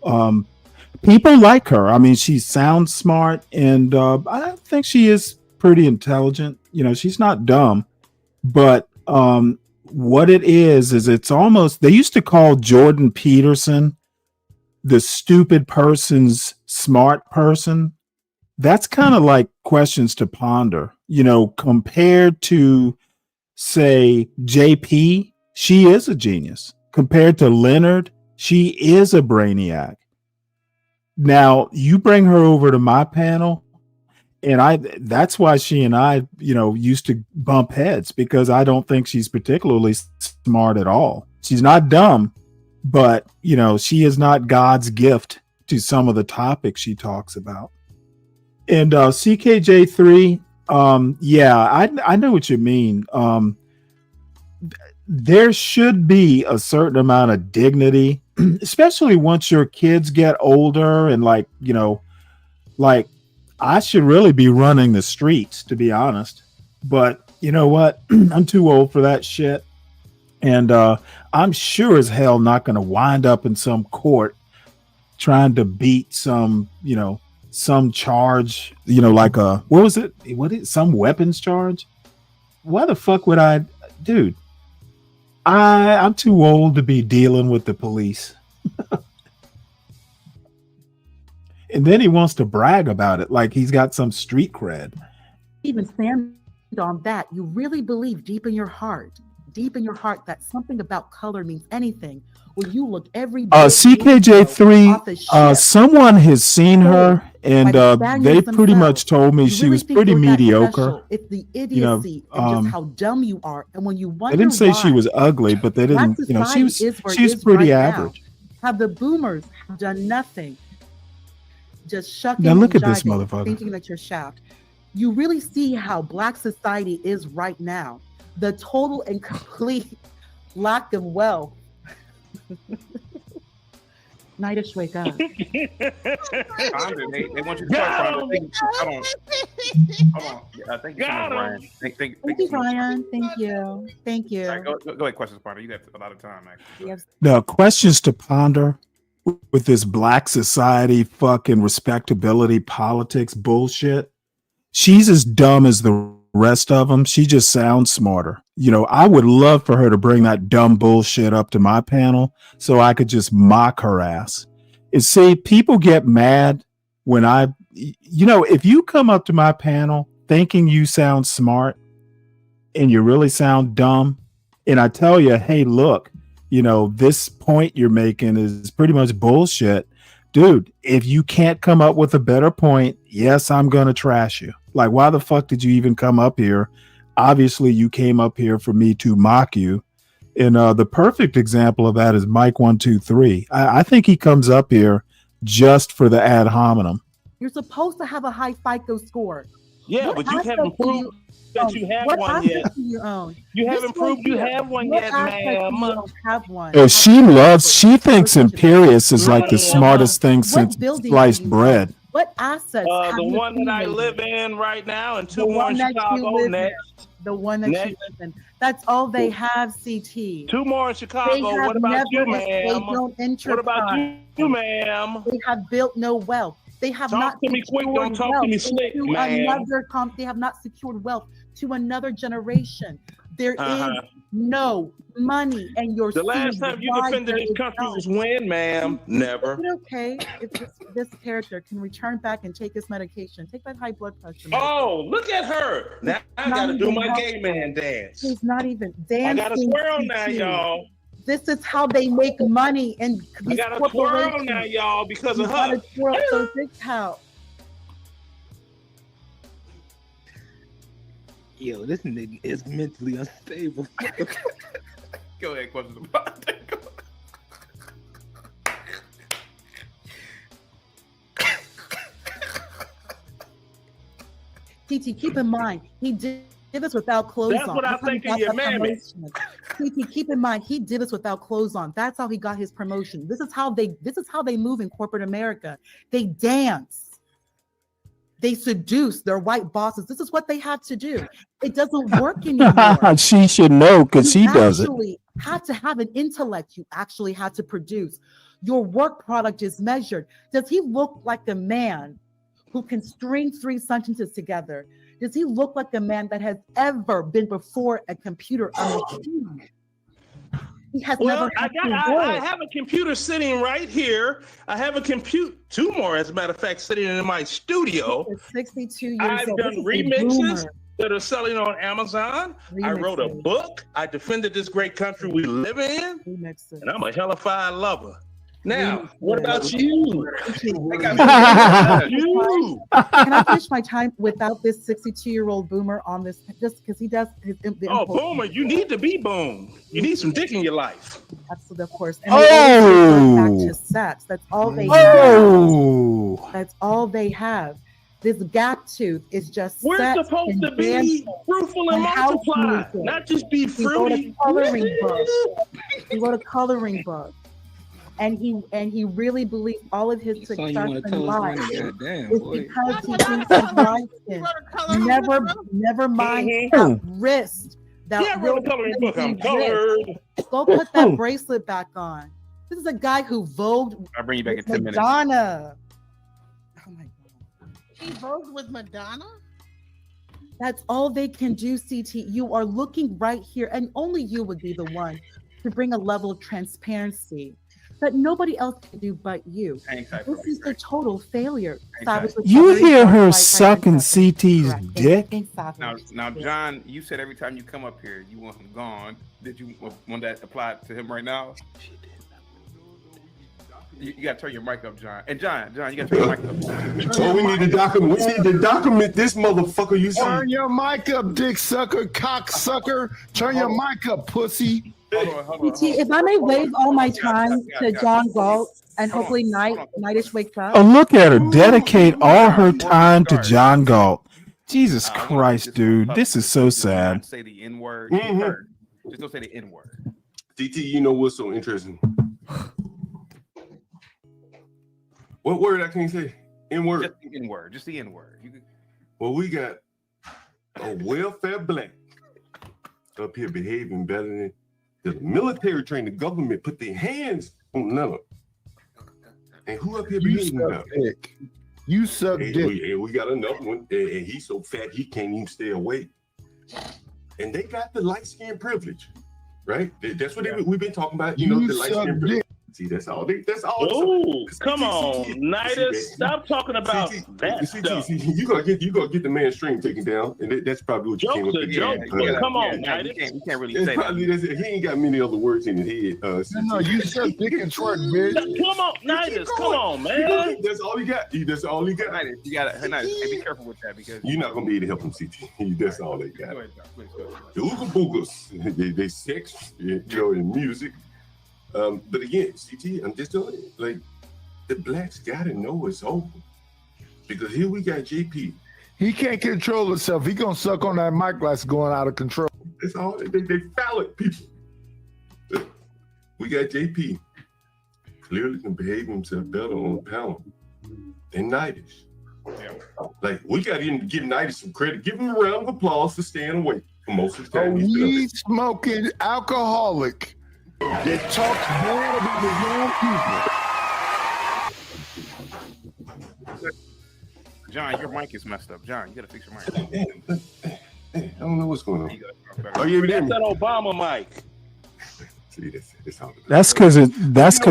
people like her. I mean, she sounds smart, and I think she is pretty intelligent. She's not dumb, but what it is it's almost, they used to call Jordan Peterson the stupid person's smart person. That's kind of like Questions to Ponder, compared to, say, JP, she is a genius. Compared to Leonard, she is a brainiac. Now, you bring her over to my panel, and that's why she and I, used to bump heads, because I don't think she's particularly smart at all. She's not dumb, but, she is not God's gift to some of the topics she talks about. And CKJ3, I know what you mean. There should be a certain amount of dignity, especially once your kids get older, and I should really be running the streets, to be honest. But you know what? I'm too old for that shit. And I'm sure as hell not going to wind up in some court trying to beat some charge, like some weapons charge. Why the fuck would I, dude? I'm too old to be dealing with the police. And then he wants to brag about it like he's got some street cred. even stand on that. You really believe deep in your heart that something about color means anything. When you look every day, CKJ3, someone has seen her, and they pretty much told me she was pretty mediocre. It's the idiocy and just how dumb you are. And when you wonder, they didn't say she was ugly, but they didn't. She was pretty average. Have the boomers done nothing? Just shucking. Now look and at this jiving, motherfucker. thinking that you're shaft. You really see how Black society is right now. The total and complete lack of wealth. Nitish, wake up. They want you to talk. Hold on. Thank you so much, Brian. Thank you, Brian. Thank you. Thank you. All right, go ahead, questions, partner. You got a lot of time, actually. Yes. Now, questions to ponder with this Black society fucking respectability politics bullshit. She's as dumb as the rest of them, she just sounds smarter. You know, I would love for her to bring that dumb bullshit up to my panel so I could just mock her ass. And see, people get mad when if you come up to my panel thinking you sound smart and you really sound dumb, and I tell you, hey, look, this point you're making is pretty much bullshit. Dude, if you can't come up with a better point, yes, I'm going to trash you. Like, why the fuck did you even come up here? Obviously, you came up here for me to mock you. And the perfect example of that is Mike 123. I think he comes up here just for the ad hominem. You're supposed to have a high FICO score. Yeah, but you haven't proved that you have one yet. You haven't proved you have one yet, ma'am. She thinks Imperius is like the smartest thing since sliced bread. What assets? The one that I live in right now, and two more in Chicago next. The one that you live in. That's all they have, CT. Two more in Chicago. What about you, ma'am? They don't enterprise. What about you, ma'am? They have built no wealth. They have Talk to me quick. Don't talk to me slick, ma'am. They have not secured wealth to another generation. There is no money, and your the last time you defended this country was when, ma'am? Never. Is it okay if this character can return back and take his medication? Take that high blood pressure medication. Oh, look at her! Now I gotta do my gay man dance. He's not even dancing. I got a swirl now, y'all. This is how they make money, and I got a twirl now, y'all, because of her. So this how. Yo, this nigga is mentally unstable. Go ahead, questions about that. TT, keep in mind, he did this without clothes on. That's what I think of your mammy. TT, keep in mind, he did this without clothes on. That's how he got his promotion. This is how they move in corporate America. They dance. They seduce their white bosses. This is what they have to do. It doesn't work anymore. She should know because she does it. You actually had to have an intellect. You actually had to produce. Your work product is measured. Does he look like a man who can string 3 sentences together? Does he look like a man that has ever been before a computer on a machine? He has never. I have a computer sitting right here. I have a two more, as a matter of fact, sitting in my studio. 62 years I've old. done remixes that are selling on Amazon. I wrote a book. I defended this great country we live in. And I'm a hellified lover. Now, what about you? Can I finish my time without this 62-year-old boomer on this? Just because he does. Boomer, you need to be boom. You need some dick in your life. Absolutely, of course. And back to sex. That's all they have. That's all they have. This gap tooth is just. We're supposed to be fruitful and multiply, not just be fruity. He wrote a coloring book. And he really believes all of his success in life is because he thinks his life is never mind that wrist. I wrote a coloring book. I'm colored. Go put that bracelet back on. This is a guy who vogued. I'll bring you back in 10 minutes. Madonna. Oh my God. He vogued with Madonna? That's all they can do, CT. You are looking right here, and only you would be the one to bring a level of transparency that nobody else can do but you. This is a total failure. You hear her sucking CT's dick? Now, John, you said every time you come up here, you want him gone. Did you want that applied to him right now? You got to turn your mic up, John. And John, you got to turn your mic up. Oh, we need to document. We need to document this motherfucker. You see? Turn your mic up, dick sucker, cock sucker. Turn your mic up, pussy. Hold on. If I may wave all my time to John Galt, and hopefully Nightish wakes up. Oh, look at her dedicate all her time to John Galt. Jesus Christ, dude, this is so sad. Say the N word. Just don't say the N word. DT, you know what's so interesting? What word I can't say? N word. Just the N word. Just the N word. Well, we got a welfare black up here behaving better than the military trained. The government put their hands on another. And who up here behaving better? You suck dick. We got another one, and he's so fat he can't even stay awake. And they got the light skin privilege, right? That's what we've been talking about. You know, the light skin privilege. See, that's all. That's all. Oh, come on, Nidus, stop talking about that stuff. You gonna get the mainstream taken down, and that's probably what you came up with. Come on, Nidus. You can't really say that. He ain't got many other words in his head. No, you said dick and twerk, bitch. Come on, Nidus. Come on, man. That's all he got. That's all he got. Nidus, you gotta be careful with that because you're not gonna be able to help him, CT. That's all they got. The Ooga Boogas, they sex, you know, in music. But again, CT, I'm just telling you, like, the blacks gotta know it's over. Because here we got JP. He can't control himself. He gonna suck on that mic glass going out of control. It's all they phallic people. We got JP. Clearly can behave himself better on the panel than Nidus. Yeah. Like, we gotta give Nidus some credit. Give him a round of applause for staying away for most of the time. Weed smoking alcoholic that talks bad about the wrong people. John, your mic is messed up. John, you gotta fix your mic. I don't know what's going on. Oh, you That's that Obama mic. See, That's because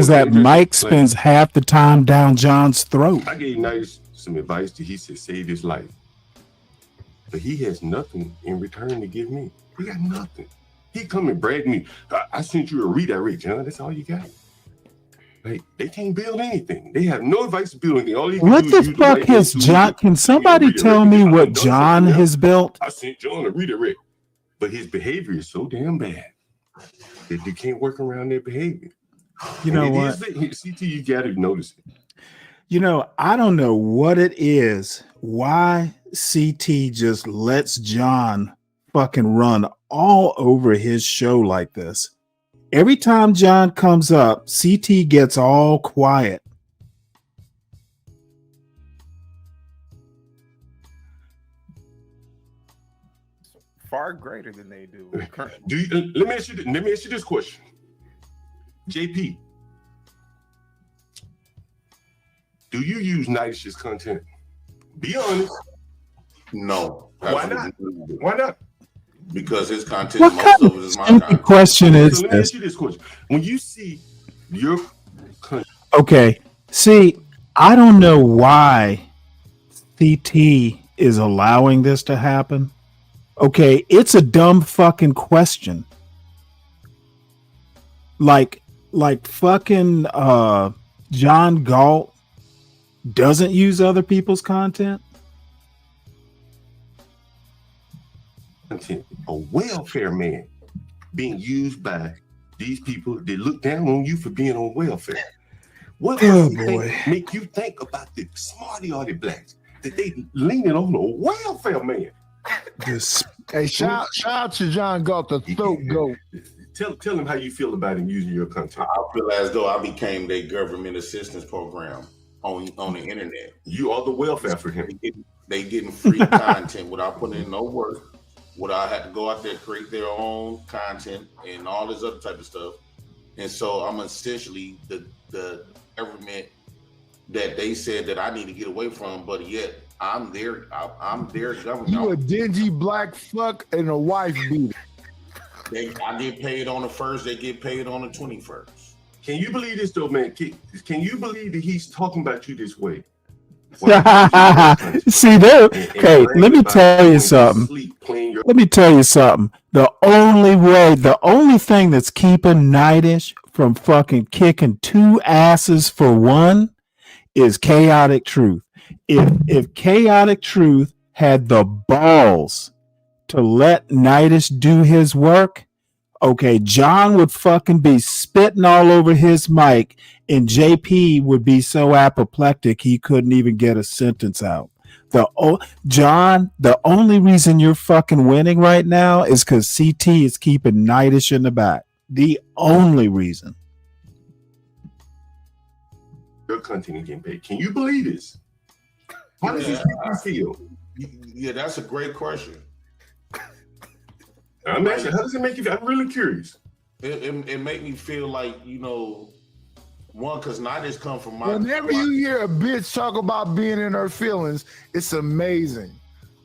that mic spends half the time down John's throat. I gave Nidus some advice he said save his life. But he has nothing in return to give me. He got nothing. He come and brag me. I sent you a redirect, John. That's all you got. Like, they can't build anything. They have no advice to build anything. All what the fuck has John? Can somebody tell me what John has built? I sent John a redirect, but his behavior is so damn bad that you can't work around their behavior. You know what? CT, you got to notice it. You know, I don't know what it is. Why CT just lets John fucking run all over his show like this. Every time John comes up, CT gets all quiet. Far greater than they do. Let me ask you this question. JP, do you use Nidus's content? Be honest. No. Why not? Why not? Because his content, What kind most of it is my of content. question is So let me this? ask you this question. When you see your Okay, see, I don't know why CT is allowing this to happen. Okay, it's a dumb fucking question. Like fucking John Galt doesn't use other people's content. A welfare man being used by these people that look down on you for being on welfare. What does make you think about the smarty-arty blacks that they leaning on a welfare man? Hey, shout out to John Galt, the throat goat. Tell him how you feel about him using your content. I feel as though I became their government assistance program on the internet. You are the welfare for him. They getting free content without putting in no work. Without having to go out there, create their own content and all this other type of stuff. And so I'm essentially the government that they said that I need to get away from, but yet I'm their government. You a dingy black fuck and a wife beater. I get paid on the 1st, they get paid on the 21st. Can you believe this though, man? Can you believe that he's talking about you this way? See there. Okay, let me tell you something. Let me tell you something. The only thing that's keeping Nidus from fucking kicking two asses for one is Chaotic Truth. If Chaotic Truth had the balls to let Nidus do his work, okay, John would fucking be spitting all over his mic, and JP would be so apoplectic he couldn't even get a sentence out. John, the only reason you're fucking winning right now is because CT is keeping Nidus in the back. The only reason. Your content getting paid. Can you believe this? How does this make you feel? Yeah, that's a great question. I'm asking, how does it make you feel? I'm really curious. It make me feel like, one, because Nidus come from my... Whenever you hear a bitch talk about being in her feelings, it's amazing.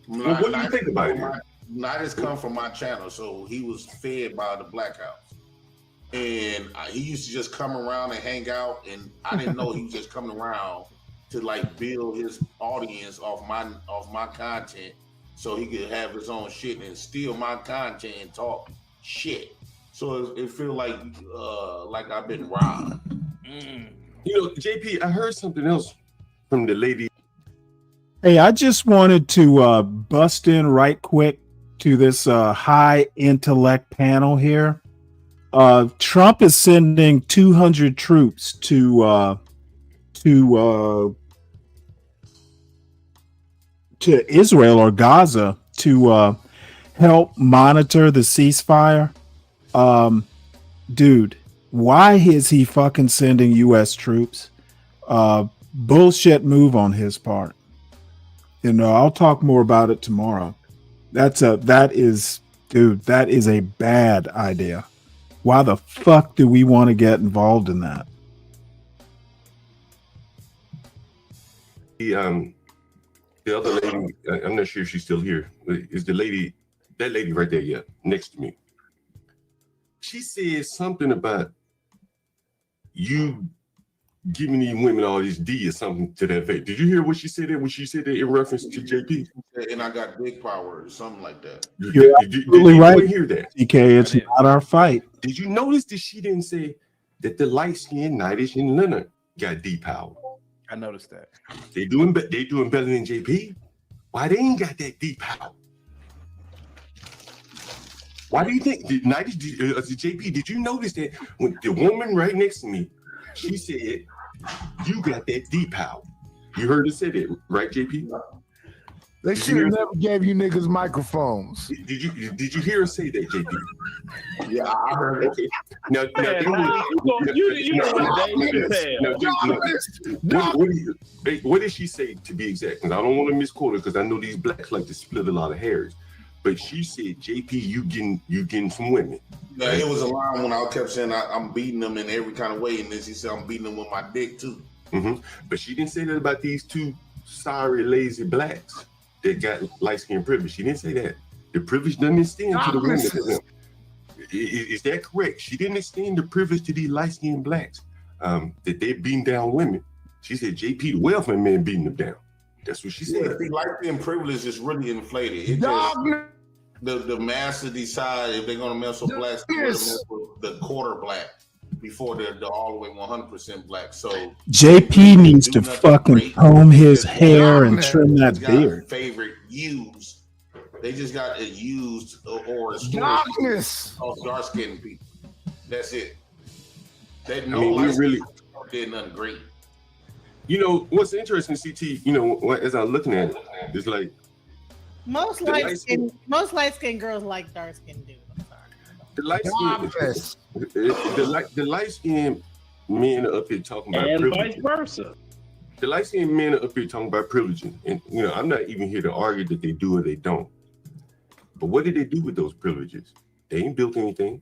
Well, what do you think about it? Nidus come from my channel, so he was fed by the Black House. And he used to just come around and hang out, and I didn't know he was just coming around to like build his audience off my content, so he could have his own shit and steal my content and talk shit. So it feel like I've been robbed. You know, JP, I heard something else from the lady. Hey, I just wanted to bust in right quick to this high intellect panel here. Trump is sending 200 troops to Israel or Gaza to help monitor the ceasefire. Dude, why is he fucking sending U.S. troops? Bullshit move on his part. You know, I'll talk more about it tomorrow. That is a bad idea. Why the fuck do we want to get involved in that? The other lady, I'm not sure if she's still here. Is that lady right there? Yeah, next to me. She said something about you giving these women all this D or something to that effect. Did you hear what she said there? When she said that in reference to JP? And I got big power or something like that. You're absolutely right. Hear that? DK, it's not our fight. Did you notice that she didn't say that the light-skinned Nitish and Leonard got D power? I noticed that. They doing better than JP. Why they ain't got that D power? Why do you think JP? Did you notice that when the woman right next to me, she said, "You got that D power"? You heard her say that, right, JP? They should have never gave you niggas microphones. Did you hear her say that, JP? Yeah, I heard it. Okay. Now what did she say to be exact? Because I don't want to misquote her because I know these blacks like to split a lot of hairs. But she said, "JP, you getting some women." Yeah, it was a line when I kept saying I'm beating them in every kind of way, and then she said I'm beating them with my dick too. Mm-hmm. But she didn't say that about these two sorry, lazy blacks that got light skin privilege. She didn't say that. The privilege doesn't extend to the women. Is that correct? She didn't extend the privilege to these light skinned blacks that they beating down women. She said, "JP, the welfare man beating them down." That's what she said. Yeah, the light skin privilege is really inflated. It just, the masses decide if they're gonna mess with blacks, mess with the quarter black before they're all the way 100% black. So JP needs to fucking comb his hair and trim that beard. Favorite used. They just got it used or darkness of dark skinned people. That's it. They really did nothing great. You know what's interesting, CT? You know, as I'm looking at it, it's like most light skinned girls like dark skinned dudes. I'm sorry. The light skinned men are up here talking about and privilege. vice versa. The light skinned men are up here talking about privilege, and you know, I'm not even here to argue that they do or they don't. But what did they do with those privileges? They ain't built anything.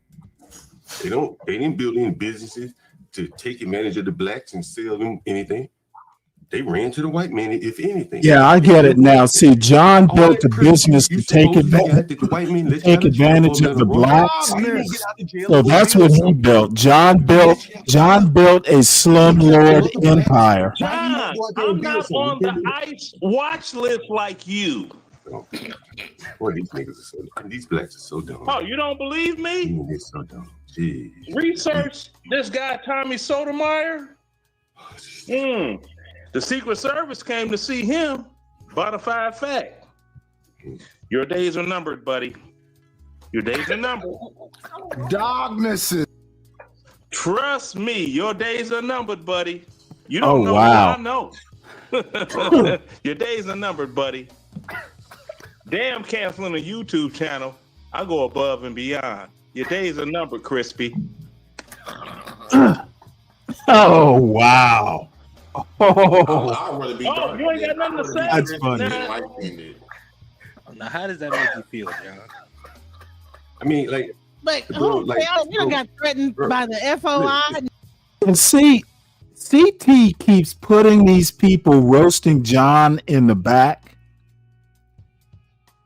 They didn't build any businesses to take advantage of the blacks and sell them anything. They ran to the white man, if anything. Yeah, I get it now. See, John built a business to take advantage of the blacks. So that's what he built. John built a slumlord empire. John, I'm not on the ICE watch list like you. Boy, these niggas are these blacks are so dumb. Oh, you don't believe me? They're so dumb. Jeez. Research this guy, Tommy Sotomayor. The Secret Service came to see him. Bonafide fact. Your days are numbered, buddy. Your days are numbered. Darkness. Trust me, your days are numbered, buddy. You don't know wow. what I know. Your days are numbered, buddy. Damn, canceling a YouTube channel. I go above and beyond. Your days are numbered, Crispy. Oh, wow. I'd rather be dark. You ain't got nothing to say. That's funny. Now, how does that make you feel, John? I mean, like, But you don't got threatened by the FOI. And see, CT keeps putting these people roasting John in the back.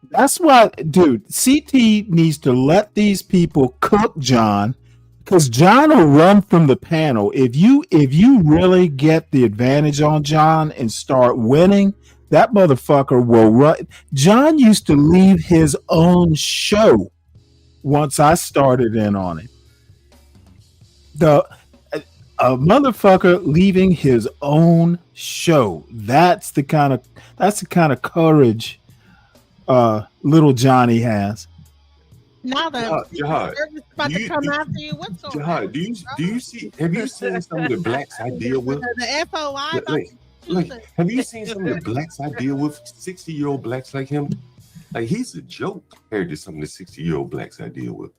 That's why, dude, CT needs to let these people cook John, because John will run from the panel. If you really get the advantage on John and start winning, that motherfucker will run. John used to leave his own show once I started in on it. A motherfucker leaving his own show. That's the kind of courage little Johnny has. Now that Jihad, service about to come after you, what's going on? Jihad, do you see? Have you seen some of the blacks I deal with? The FOI. Have you seen some of the blacks I deal with? 60-year-old blacks like him. Like, he's a joke compared to some of the 60-year-old blacks I deal with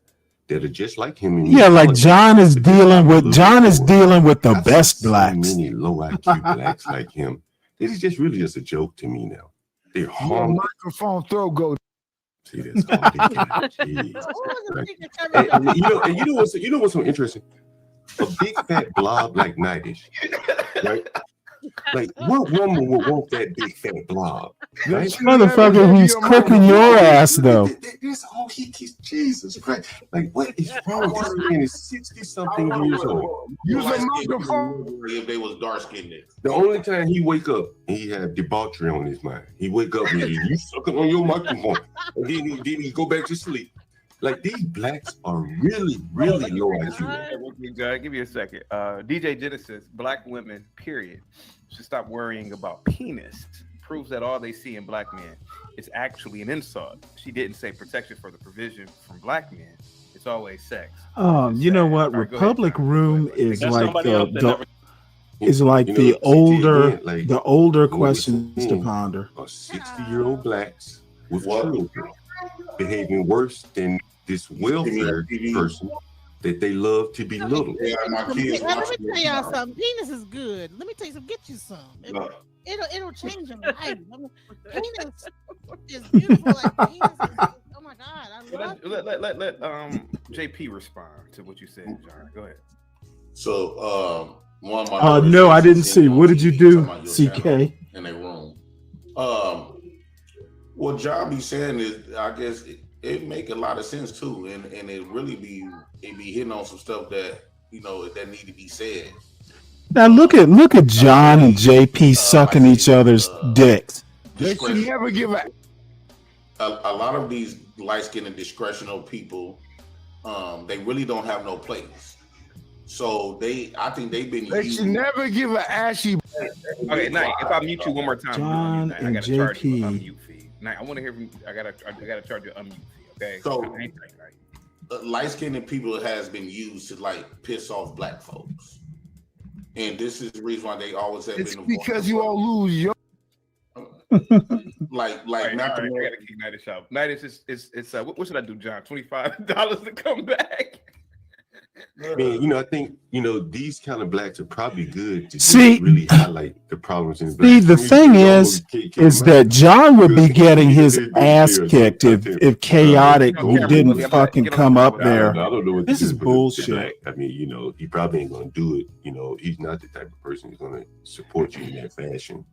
that are just like him. Yeah, like John is dealing with the best blacks. So many low IQ blacks like him. This is just really just a joke to me now. They're harmless. Microphone throw go. See, that's all they got. And you know what's so interesting? A big fat blob like Nightish, right? Like, what woman would want that big fat blob? Right? Motherfucker, he's cooking your ass though. That's all he keeps. Jesus Christ! Like, what is wrong? This man is 60-something years old. Use a microphone. If they was dark skinned. The only time he wake up, he have debauchery on his mind. He wake up and you sucking on your microphone, and then he go back to sleep. Like, these blacks are really, really low IQ. Give me a second. DJ Genesis, black women, period, should stop worrying about penis. Proves that all they see in black men is actually an insult. She didn't say protection for the provision from black men. It's always sex. You know what? Right, Republic Room is There's like somebody else that never- the older questions to ponder. 60-year-old blacks with children behaving worse than this welfare person that they love to belittle. Yeah, my kids. Let me tell y'all something. Penis is good. Let me tell you something. Get you some. It'll change your life. I mean, penis is beautiful. Like, penis is, oh my God, I love it. Let JP respond to what you said, John. Go ahead. So one of my no, I didn't see. What did you do, CK? In a room. What John be saying is, I guess it make a lot of sense too, and it really be hitting on some stuff that that need to be said. Now look at John and JP sucking each other's dicks. They should never give a lot of these light-skinned and discretional people. They really don't have no place. So I think they've been. They should never give an ashy. Okay, Knight, if I mute you one more time, John I and gotta charge you an JP. unmute fee. Knight, I want to hear from. I gotta charge you an unmute fee. Okay. So light-skinned people has been used to like piss off black folks, and this is the reason why they always have It's been. because you won't lose your. like I gotta kick Knight out. Knight is it's what should I do, John? $25 to come back. Man, I think these kind of blacks are probably good to See- really highlight the problems in See, blacks. the thing is that John would be getting his ass kicked if Chaotic didn't fucking come up there. I don't know what This to is do for the bullshit. black. I mean, he probably ain't gonna do it. He's not the type of person who's gonna support you in that fashion.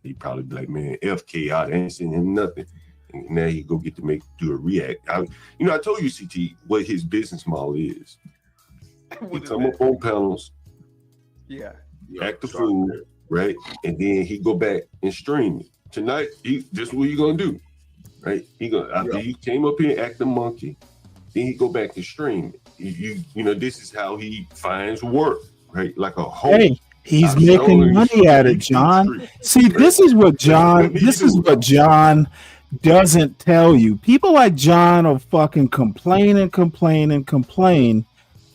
He probably be like, man, F Chaotic, I ain't seen him nothing. And now he go get to do a react. I told you, CT, what his business model is. He come up on panels, act the fool, right? And then he go back and stream it. Tonight, this is what he gonna do, right? After he came up here and act the monkey, then he go back and stream it. This is how he finds work, right? Like a whole. Hey, he's making money at it, John. See, this is what John doesn't tell you. People like John will fucking complain.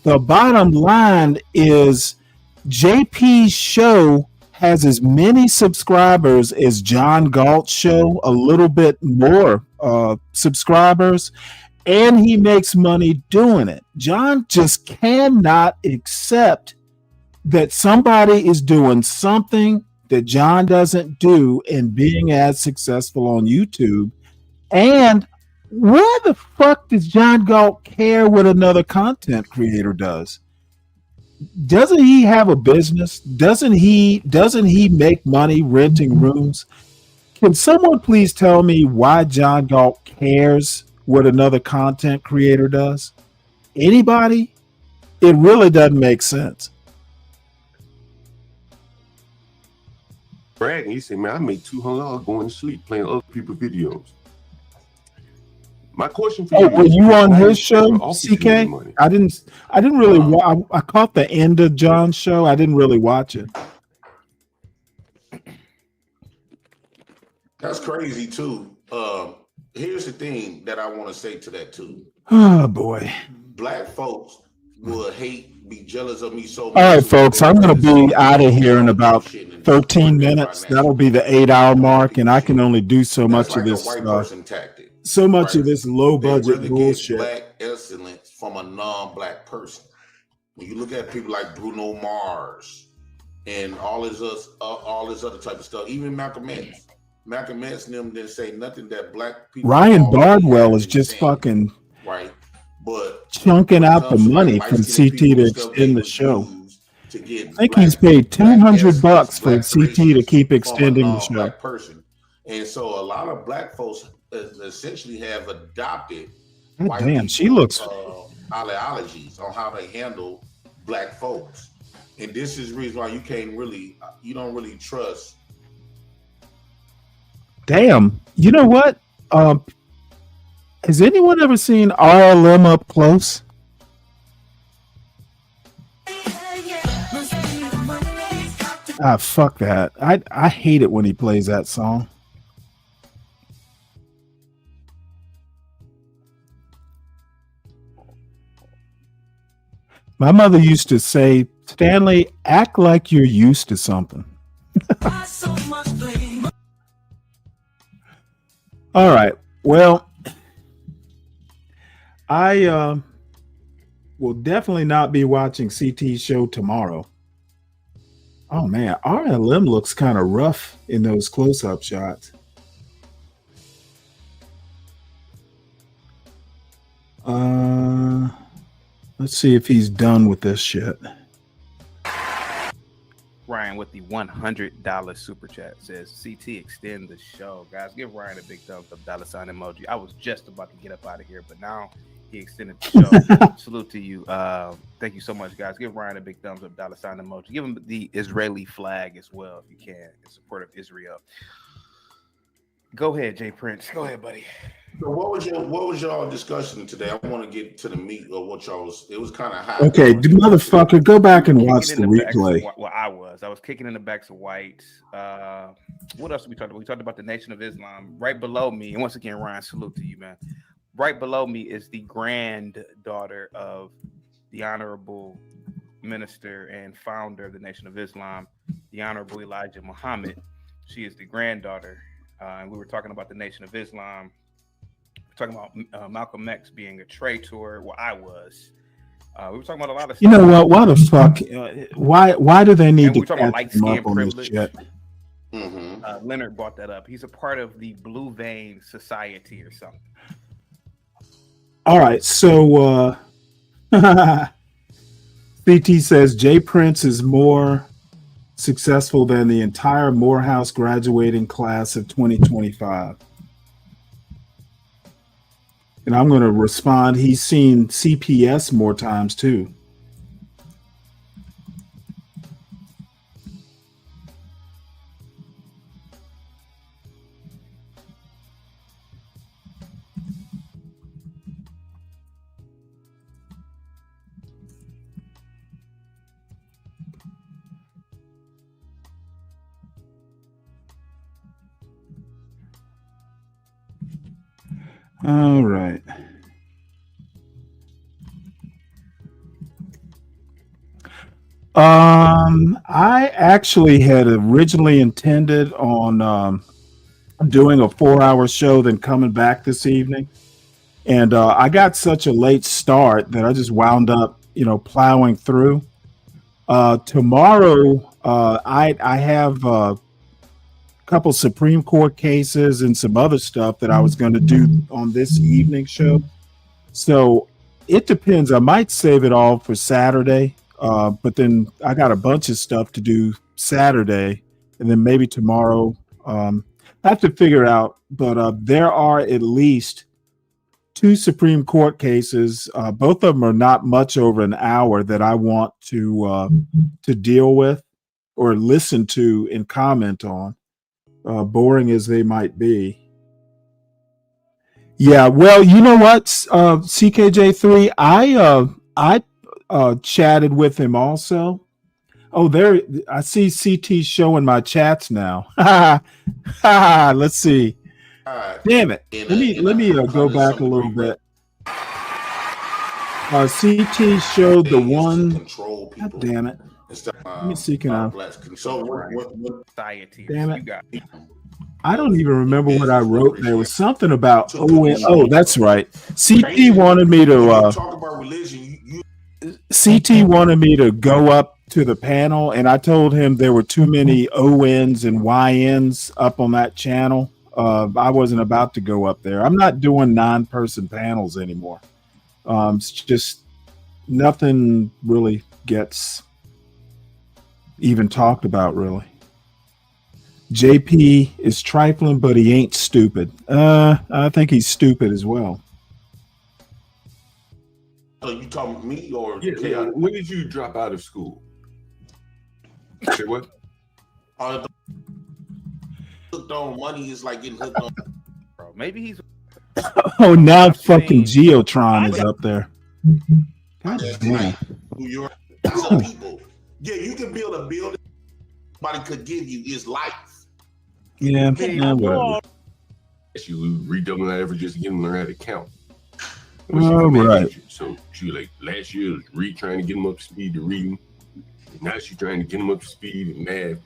The bottom line is JP's show has as many subscribers as John Galt's show, a little bit more subscribers, and he makes money doing it. John just cannot accept that somebody is doing something that John doesn't do and being as successful on YouTube. And where the fuck does John Galt care what another content creator does? Doesn't he have a business? Doesn't he make money renting rooms? Can someone please tell me why John Galt cares what another content creator does? Anybody? It really doesn't make sense. Bragging, he said, "Man, I make $200 going to sleep playing other people's videos." My question for you: were you on his show, CK? Money? I didn't really. I caught the end of John's show. I didn't really watch it. That's crazy too. Here's the thing that I want to say to that too. Oh boy. Black folks will be jealous of me so much. All right, folks, I'm going to be out of here in about 13 minutes. That'll be the 8-hour mark, and I can only do so much of this. So much of this low budget bullshit. Black excellence from a non-black person. When you look at people like Bruno Mars and all this other type of stuff, even Malcolm X. Malcolm X and them didn't say nothing that black people. Ryan Bardwell is just fucking right, but chunking out the money from CT to extend the show. I think he's paid $200 for CT to keep extending the show. Person. And so a lot of black folks essentially have adopted. God damn, she looks ideologies on how they handle black folks, and this is the reason why you don't really trust. Damn, you know what? Has anyone ever seen RLM up close? Ah, fuck that. I hate it when he plays that song. My mother used to say, "Stanley, act like you're used to something." All right. Well, I will definitely not be watching CT's show tomorrow. Oh man, RLM looks kind of rough in those close-up shots. Let's see if he's done with this shit. Ryan with the $100 super chat says, "CT extend the show." Guys, give Ryan a big thumbs up, $ emoji. I was just about to get up out of here, but now he extended the show. Salute to you. Thank you so much, guys. Give Ryan a big thumbs up, $ emoji. Give him the Israeli flag as well, if you can, in support of Israel. Go ahead, Jay Prince. Go ahead, buddy. So what was y'all discussion today? I want to get to the meat of what y'all was. It was kind of hot. Okay, motherfucker, go back and watch the replay. I was kicking in the backs of whites. What else did we talk about? We talked about the Nation of Islam. Right below me, and once again, Ryan, salute to you, man. Right below me is the granddaughter of the Honorable Minister and founder of the Nation of Islam, the Honorable Elijah Muhammad. She is the granddaughter. And we were talking about the Nation of Islam. We're talking about Malcolm X being a traitor. Well, I was. We were talking about a lot of stuff. You know what? Why the fuck? Why do they need to catch him up on this shit? Leonard brought that up. He's a part of the Blue Vein Society or something. All right. So CT says Jay Prince is more successful than the entire Morehouse graduating class of 2025. And I'm going to respond, he's seen CPS more times too. All right. I actually had originally intended on doing a 4-hour show, then coming back this evening. And I got such a late start that I just wound up, plowing through. Tomorrow, I have couple Supreme Court cases and some other stuff that I was going to do on this evening show. So it depends. I might save it all for Saturday, but then I got a bunch of stuff to do Saturday, and then maybe tomorrow. I have to figure out, but there are at least 2 Supreme Court cases. Both of them are not much over an hour that I want to deal with or listen to and comment on, boring as they might be. Yeah, well, you know what, CKJ3, I chatted with him also. Oh, there, I see CT showing my chats now. Let's see. Damn it. Let me go back a little bit. CT showed the one. God damn it. Let me see, can I? Damn it. I don't even remember what I wrote. There was something about oh, that's right. CT wanted me to go up to the panel, and I told him there were too many ONs and YNs up on that channel. I wasn't about to go up there. I'm not doing 9-person panels anymore. It's just nothing really gets even talked about, really. JP is trifling, but he ain't stupid. I think he's stupid as well. So you talking me or when did you drop out of school? Say what? Hooked on money is like getting hooked on. Bro, maybe he's. Oh, now fucking Geotron is up there. God damn. New York, some people. Yeah, you can build a building. Somebody could give you is life. Yeah, whatever. You redouble that effort just to get them to learn how to count. Oh, right. So she like last year was trying to get them up to speed to reading. Now she's trying to get them up to speed in math.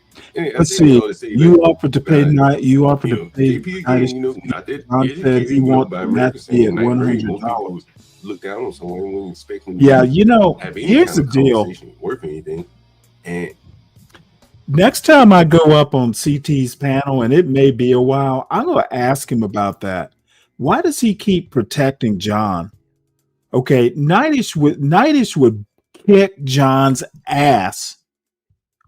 Let's see. You offered to pay night. You offered to pay. Not that said he wants that to be at $100. Look down on someone and wouldn't expect them. Yeah, you know, here's the deal. Worth anything, and next time I go up on CT's panel, and it may be a while, I'm going to ask him about that. Why does he keep protecting John? Okay, Nightish would kick John's ass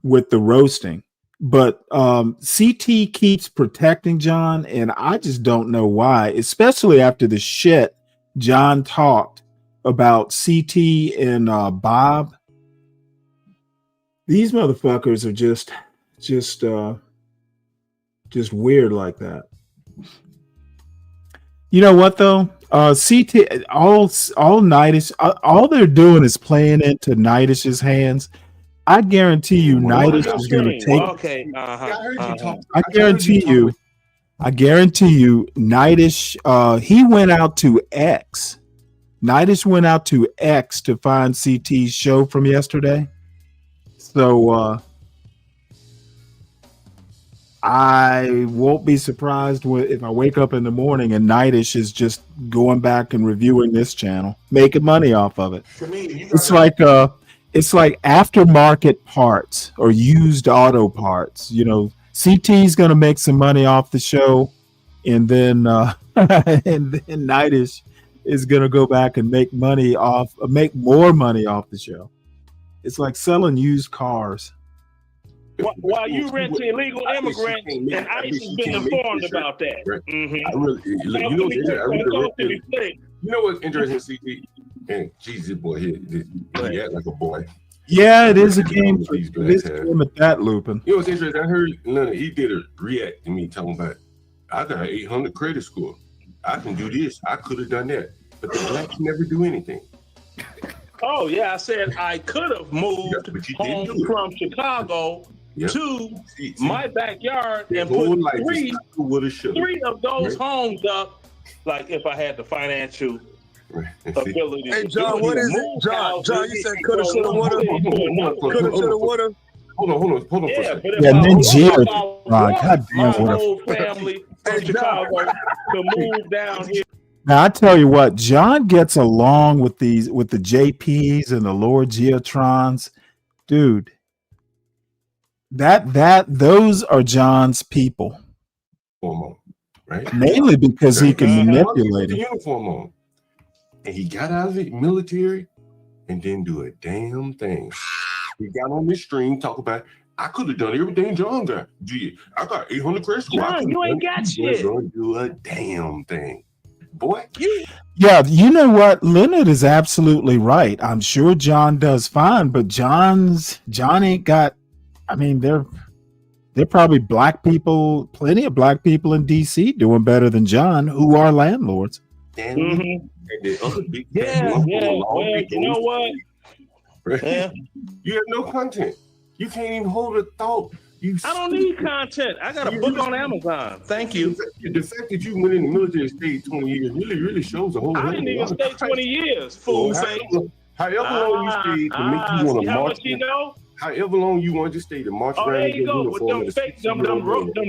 with the roasting, but CT keeps protecting John, and I just don't know why, especially after the shit John talked about CT and Bob. These motherfuckers are just weird like that. You know what though? CT all Nightish, all they're doing is playing into Nightish's hands. I guarantee you, Nightish is going to take. Okay. I guarantee you, Nightish. He went out to X. Nightish went out to X to find CT's show from yesterday. So I won't be surprised if I wake up in the morning and Nightish is just going back and reviewing this channel, making money off of it. It's like aftermarket parts or used auto parts. You know, CT's going to make some money off the show, and then Nightish is going to go back and make more money off the show. It's like selling used cars. While you renting illegal immigrants, and ICE has been informed about that. Right. Mm-hmm. I really, you know what's interesting, CT? And Jesus, boy, he act like a boy. Yeah, it is a game for this game at that, Lupin. You know what's interesting? I heard he did a react to me talking about, I got an 800 credit score. I can do this. I could have done that. But the blacks never do anything. Oh, yeah, I said I could have moved home from Chicago to my backyard and put three of those homes up, like if I had the financial ability. Hey, John, what is it? John, you said coulda, shoulda, woulda. Coulda, shoulda, woulda. Hold on for a second. Yeah, and then Gio. God damn, my whole family from Chicago to move down here. Now I tell you what, John gets along with the JPs and the Lord Geotrons, dude. Those are John's people. Right? Mainly because he can manipulate the it. uniform on, and he got out of the military and didn't do a damn thing. He got on this stream talk about I could have done everything John got. Gee, I got 800 credit score. John, you ain't got shit. Don't do a damn thing, boy. Yeah, you know what? Leonard is absolutely right. I'm sure John does fine, but John ain't got. I mean, they're probably black people, plenty of black people in DC doing better than John, who are landlords. Mm-hmm. Yeah. Well, you know what? Yeah. You have no content. You can't even hold a thought. I don't need content. I got a book on Amazon. Thank you. The fact that you went in the military and stayed 20 years really shows a whole lot. I didn't even stay 20 years, fool face. However long you stayed to make you want to march. You know? However long you want to stay to march around. There you go. With them fake, them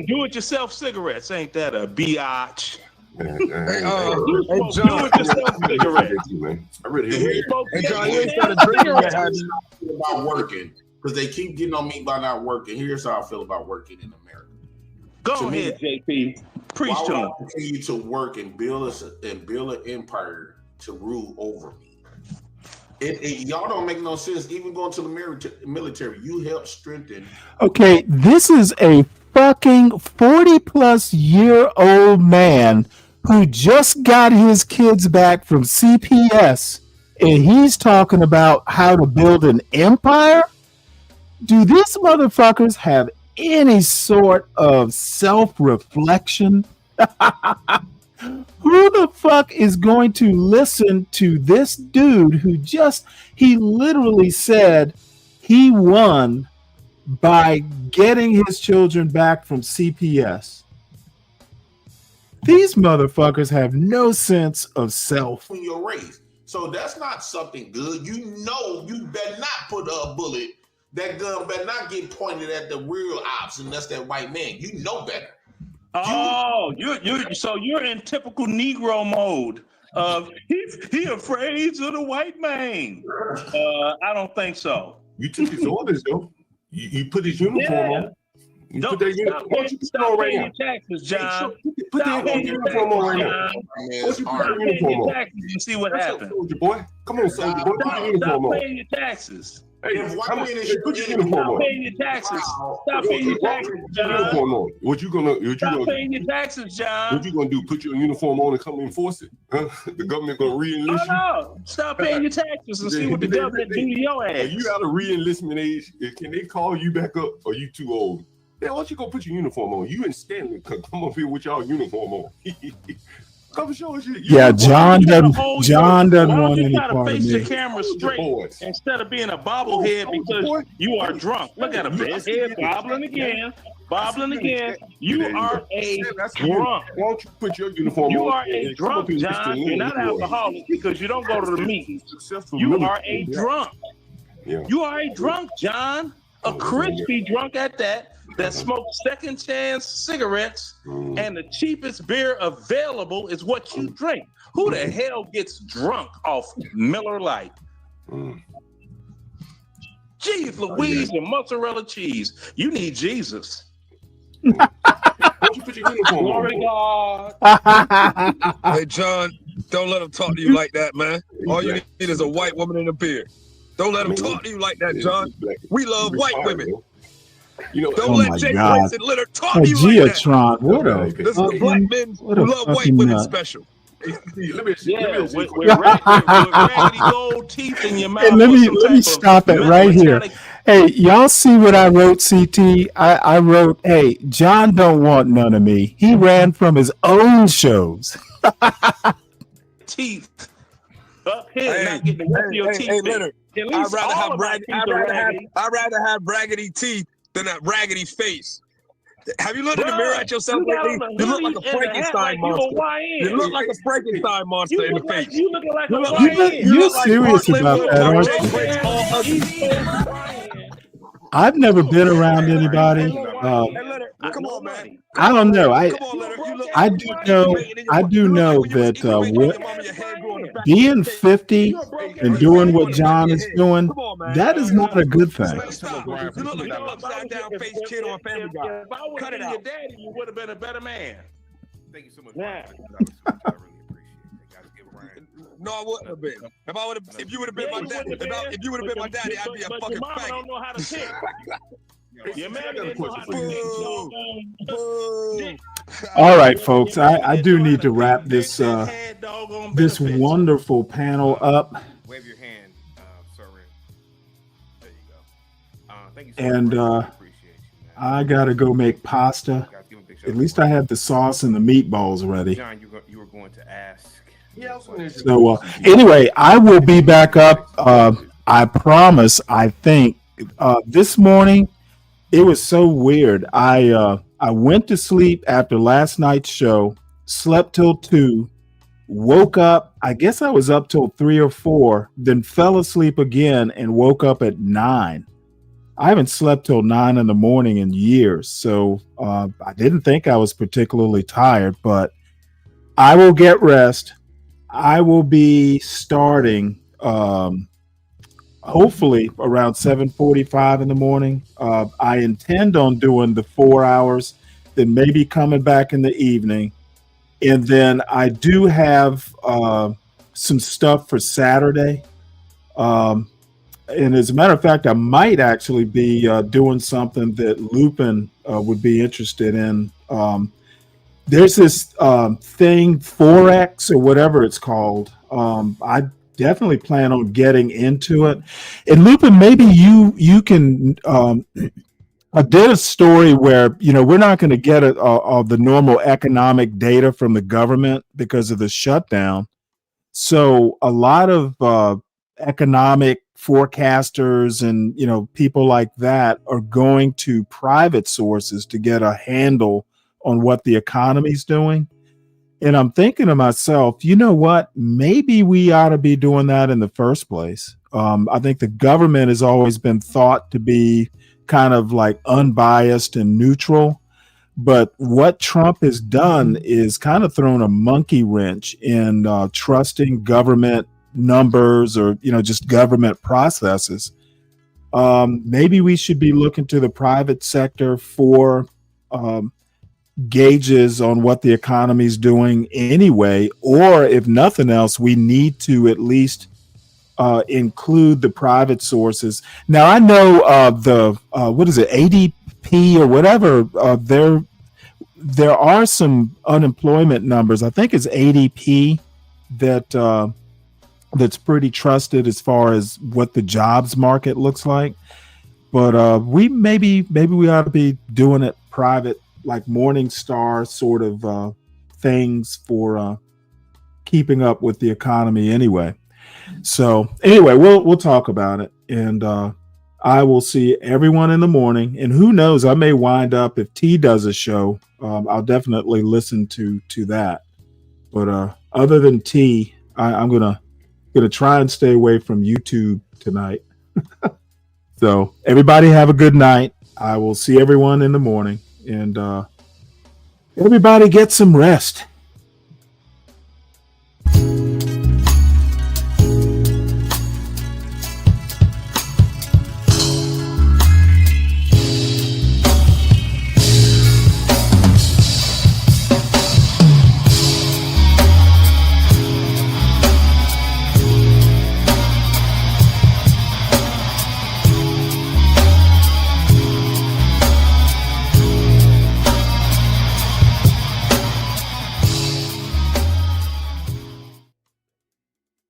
do-it-yourself cigarettes. Ain't that a biatch? Hey, John, do-it-yourself cigarettes. I really hear you. Hey, John, you ain't started drinking yet, have you? About working. Because they keep getting on me by not working. Here's how I feel about working in America. Go ahead, JP. Preach to I him. continue to work and build an empire to rule over me. Y'all don't make no sense. Even going to the military, you help strengthen. Okay, this is a fucking 40-plus-year-old man who just got his kids back from CPS, and he's talking about how to build an empire? Do these motherfuckers have any sort of self-reflection? Who the fuck is going to listen to this dude who he literally said he won by getting his children back from CPS? These motherfuckers have no sense of self. In your race. So that's not something good. You know you better not put a bullet. That gun better not get pointed at the real ops, and that's that white man. You know better. Oh, you're in typical Negro mode of he afraid of the white man. I don't think so. You took his orders though. You put his uniform on. You put that uniform. Why don't you put it on right now? Taxes, John. Put that uniform on right now. Why don't you put your uniform on? And see what happens. Soldier boy, come on, soldier boy, put your uniform on. Stop paying your taxes. Hey, put your uniform on. Stop paying your taxes. Stop paying your taxes, John. Uniform on. What you gonna paying your taxes, John. What you gonna do? Put your uniform on and come enforce it? Huh? The government gonna re-enlist you? No. Stop paying your taxes and see what the government do to your ass. Are you out of re-enlistment age? Can they call you back up? Or are you too old? Then why don't you go put your uniform on? You and Stanley come up here with y'all uniform on. Come show us your yeah, John doesn't want any part of me. Face the camera straight instead of being a bobblehead because you are drunk. Look at him, his head bobbling again. You are a drunk. Why don't you put your uniform on? You are a drunk, John. You're not alcoholic because you don't go to the meetings. You are a drunk. You are a drunk, John. A crispy drunk at that smokes second chance cigarettes and the cheapest beer available is what you drink. Who the hell gets drunk off Miller Lite? Jeez Louise and mozzarella cheese. You need Jesus. Don't you put your uniform Glory on? God. Hey, John, don't let him talk to you like that, man. All you need is a white woman in a beard. Don't let him talk to you like that, John. We love white women. You know, don't let Jay Prince and Leonard talk to you like that. What a this is the black men who love white women special. With raggedy gold teeth in your mouth. Hey, let me stop it right here. Hey, y'all see what I wrote, CT? I wrote, hey, John don't want none of me. He ran from his own shows. Teeth up here, not getting the rest of your teeth. Hey, Leonard, I'd rather have raggedy teeth than that raggedy face. Have you looked in the mirror at yourself lately? You look like a Frankenstein monster. You look like a Frankenstein monster in the face. You looking like a You're serious about that, aren't you? I've never been around anybody. Come on, man. I don't know. I do know that being 50 and doing what John is doing, that is not a good thing. You look like an upside down face kid on Family Guy. If I would have been your daddy, you would have been a better man. Thank you so much. Yeah. No, I wouldn't have been. If you would have been my daddy, I'd be a fucking faggot. Don't know how to pick. Your man didn't know how to make doggone. All right, folks. I do need to wrap this this wonderful panel up. Wave your hand, sir. There you go. Thank you so And much. I gotta go make pasta. At least I have the sauce and the meatballs ready. John, you were going to ask. So anyway, I will be back up. I promise. I think this morning it was so weird. I went to sleep after last night's show, slept till 2, woke up. I guess I was up till 3 or 4, then fell asleep again and woke up at 9. I haven't slept till 9 in the morning in years, so I didn't think I was particularly tired, but I will get rest. I will be starting hopefully around 7:45 in the morning. I intend on doing the 4 hours, then maybe coming back in the evening. And then I do have some stuff for Saturday. And as a matter of fact, I might actually be doing something that Lupin would be interested in. There's this thing, Forex or whatever it's called. I definitely plan on getting into it. And Lupin, maybe you can. I did a story where we're not going to get the normal economic data from the government because of the shutdown. So a lot of economic forecasters and people like that are going to private sources to get a handle on what the economy's doing. And I'm thinking to myself, you know what? Maybe we ought to be doing that in the first place. I think the government has always been thought to be kind of like unbiased and neutral. But what Trump has done is kind of thrown a monkey wrench in trusting government numbers or just government processes. Maybe we should be looking to the private sector for gauges on what the economy is doing anyway, or if nothing else, we need to at least include the private sources. Now I know the what is it, ADP or whatever, there are some unemployment numbers. I think it's ADP that's pretty trusted as far as what the jobs market looks like. But we maybe we ought to be doing it private, like Morningstar sort of things for keeping up with the economy anyway. So anyway, we'll talk about it, and I will see everyone in the morning. And who knows, I may wind up, if T does a show, I'll definitely listen to that. But other than T, I'm gonna try and stay away from YouTube tonight. So everybody have a good night. I will see everyone in the morning, and everybody get some rest.